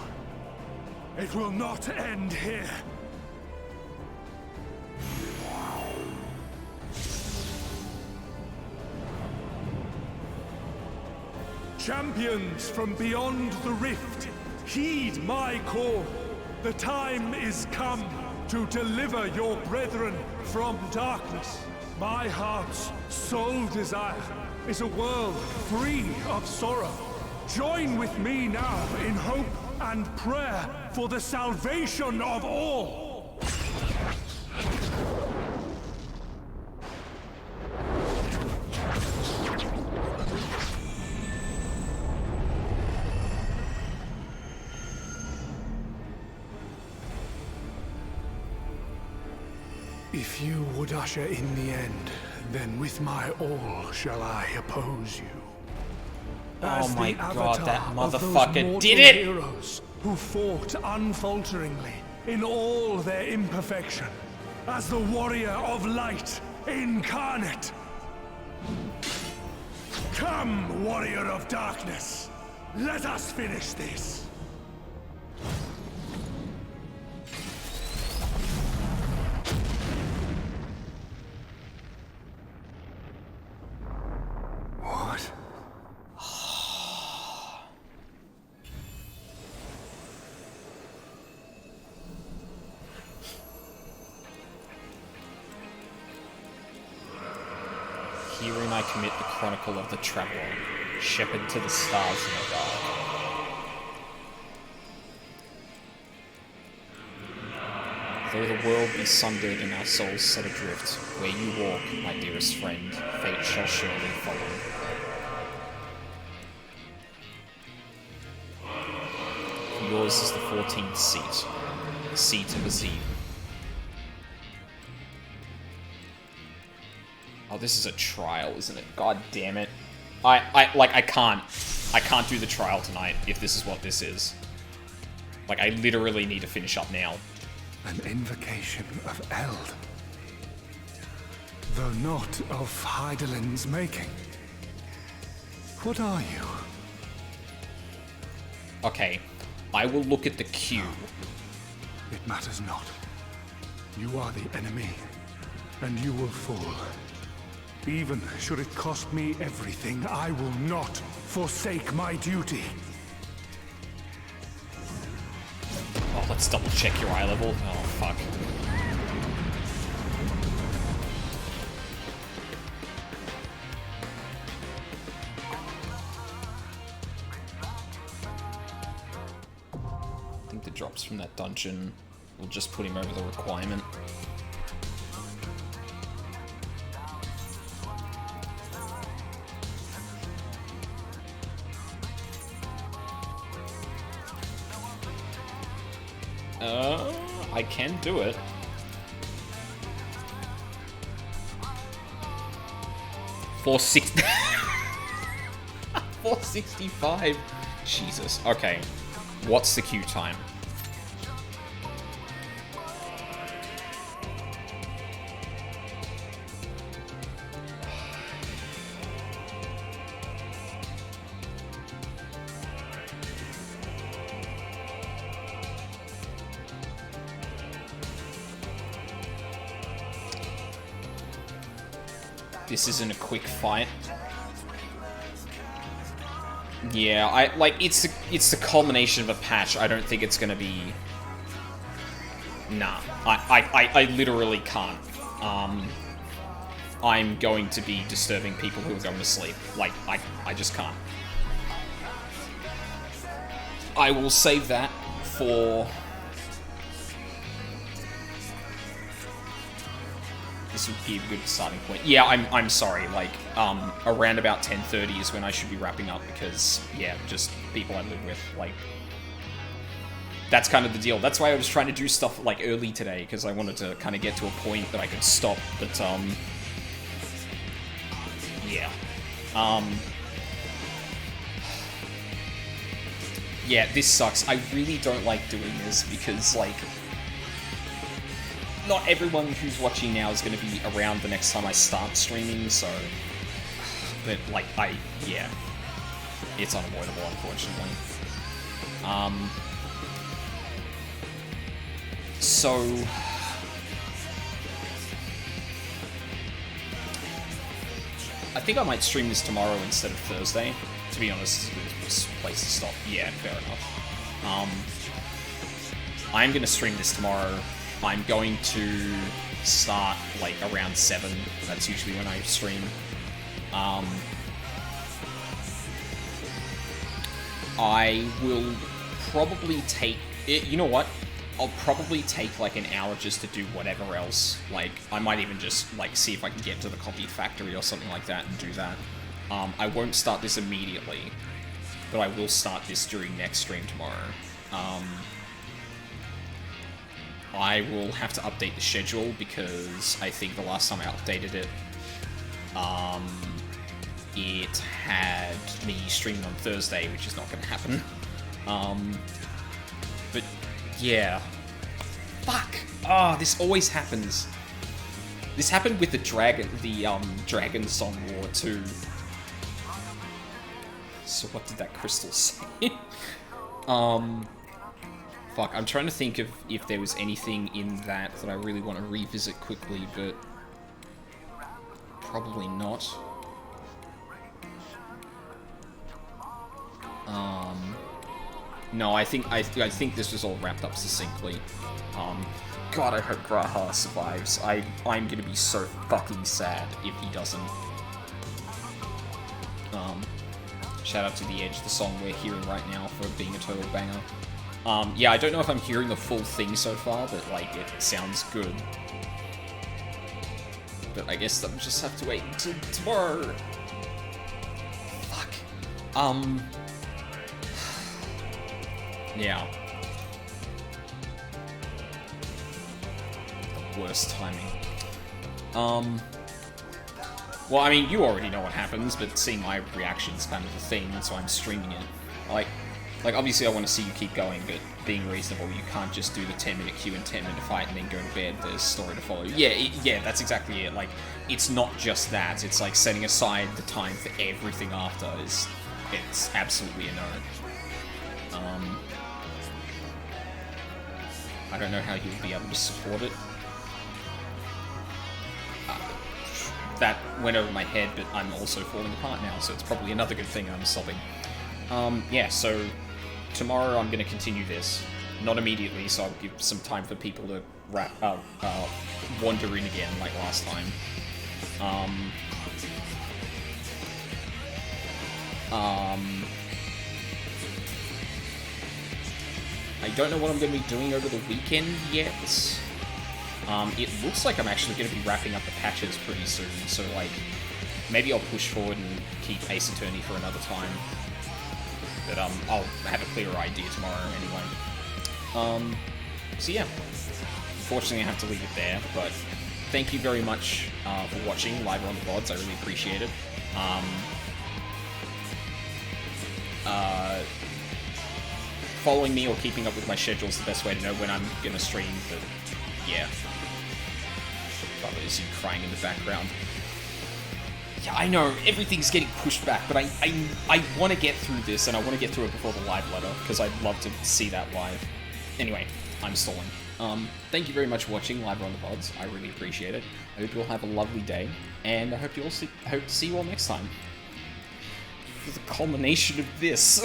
It will not end here. Champions from beyond the rift, heed my call. The time is come to deliver your brethren from darkness. My heart's sole desire is a world free of sorrow. Join with me now in hope and prayer for the salvation of all. If you would usher in the end, then with my all shall I oppose you. Oh my god, that motherfucker of those did it! heroes who fought unfalteringly in all their imperfection, as the warrior of light incarnate. Come, warrior of darkness, let us finish this. What? Herein I commit the chronicle of the traveler, shepherd to the stars in the dark. Though the world be sundered and our souls set adrift, where you walk, my dearest friend, fate shall surely follow. For yours is the 14th seat, the seat of Azim. Oh, this is a trial, isn't it? God damn it. I can't do the trial tonight if this is what this is. Like, I literally need to finish up now. An invocation of Eld. Though not of Heidelin's making. What are you? Okay, I will look at the queue. It matters not. You are the enemy, and you will fall. Even should it cost me everything, I will not forsake my duty. Oh, let's double check your eye level. Oh, fuck. I think the drops from that dungeon will just put him over the requirement. I can do it. $465. Jesus. Okay. What's the queue time? This isn't a quick fight. Yeah, it's the culmination of a patch. I don't think it's gonna be. Nah, I literally can't. I'm going to be disturbing people who are going to sleep. Like, I just can't. I will save that for. This would be a good starting point. Yeah, I'm sorry. Like, around about 10:30 is when I should be wrapping up because, yeah, just people I live with. Like, that's kind of the deal. That's why I was trying to do stuff like early today because I wanted to kind of get to a point that I could stop. But yeah, yeah, this sucks. I really don't like doing this because like. Not everyone who's watching now is going to be around the next time I start streaming, so... But, like, yeah. It's unavoidable, unfortunately. So... I think I might stream this tomorrow instead of Thursday. To be honest, it's a good place to stop. Yeah, fair enough. I'm going to stream this tomorrow. I'm going to start, like, around 7. That's usually when I stream. I will probably take... You know what? I'll probably take, like, an hour just to do whatever else. Like, I might even just, like, see if I can get to the copy factory or something like that and do that. I won't start this immediately, but I will start this during next stream tomorrow. I will have to update the schedule because I think the last time I updated it, it had me streaming on Thursday, which is not going to happen. But yeah. Fuck! Ah, this always happens. This happened with the Dragon Song War too. So what did that crystal say? Fuck, I'm trying to think of if there was anything in that I really want to revisit quickly, but probably not. No, I think this was all wrapped up succinctly. God, I hope Graha survives. I'm gonna be so fucking sad if he doesn't. Shout out to The Edge, the song we're hearing right now, for being a total banger. Yeah, I don't know if I'm hearing the full thing so far, but, like, it sounds good. But I guess I'll just have to wait until tomorrow. Fuck. Yeah. The worst timing. Well, I mean, you already know what happens, but seeing my reaction's kind of the thing, that's why I'm streaming it. Like, obviously I want to see you keep going, but being reasonable, you can't just do the 10-minute queue and 10-minute fight and then go to bed. There's story to follow. Yeah, yeah, that's exactly it. Like, it's not just that. It's like setting aside the time for everything after it's absolutely a no. I don't know how you'll be able to support it. That went over my head, but I'm also falling apart now, so it's probably another good thing I'm sobbing. Yeah, so tomorrow I'm going to continue this. Not immediately, so I'll give some time for people to wander in again like last time. I don't know what I'm going to be doing over the weekend yet. It looks like I'm actually going to be wrapping up the patches pretty soon, so like, maybe I'll push forward and keep Ace Attorney for another time. But I'll have a clearer idea tomorrow anyway. So yeah, unfortunately I have to leave it there, but thank you very much for watching live on the VODs, I really appreciate it. Following me or keeping up with my schedule is the best way to know when I'm going to stream, but yeah. Probably is you crying in the background. Yeah, I know, everything's getting pushed back, but I want to get through this, and I want to get through it before the live letter, because I'd love to see that live. Anyway, I'm stalling. Thank you very much for watching live on the VODs. I really appreciate it. I hope you all have a lovely day, and I hope to see you all next time. For the culmination of this.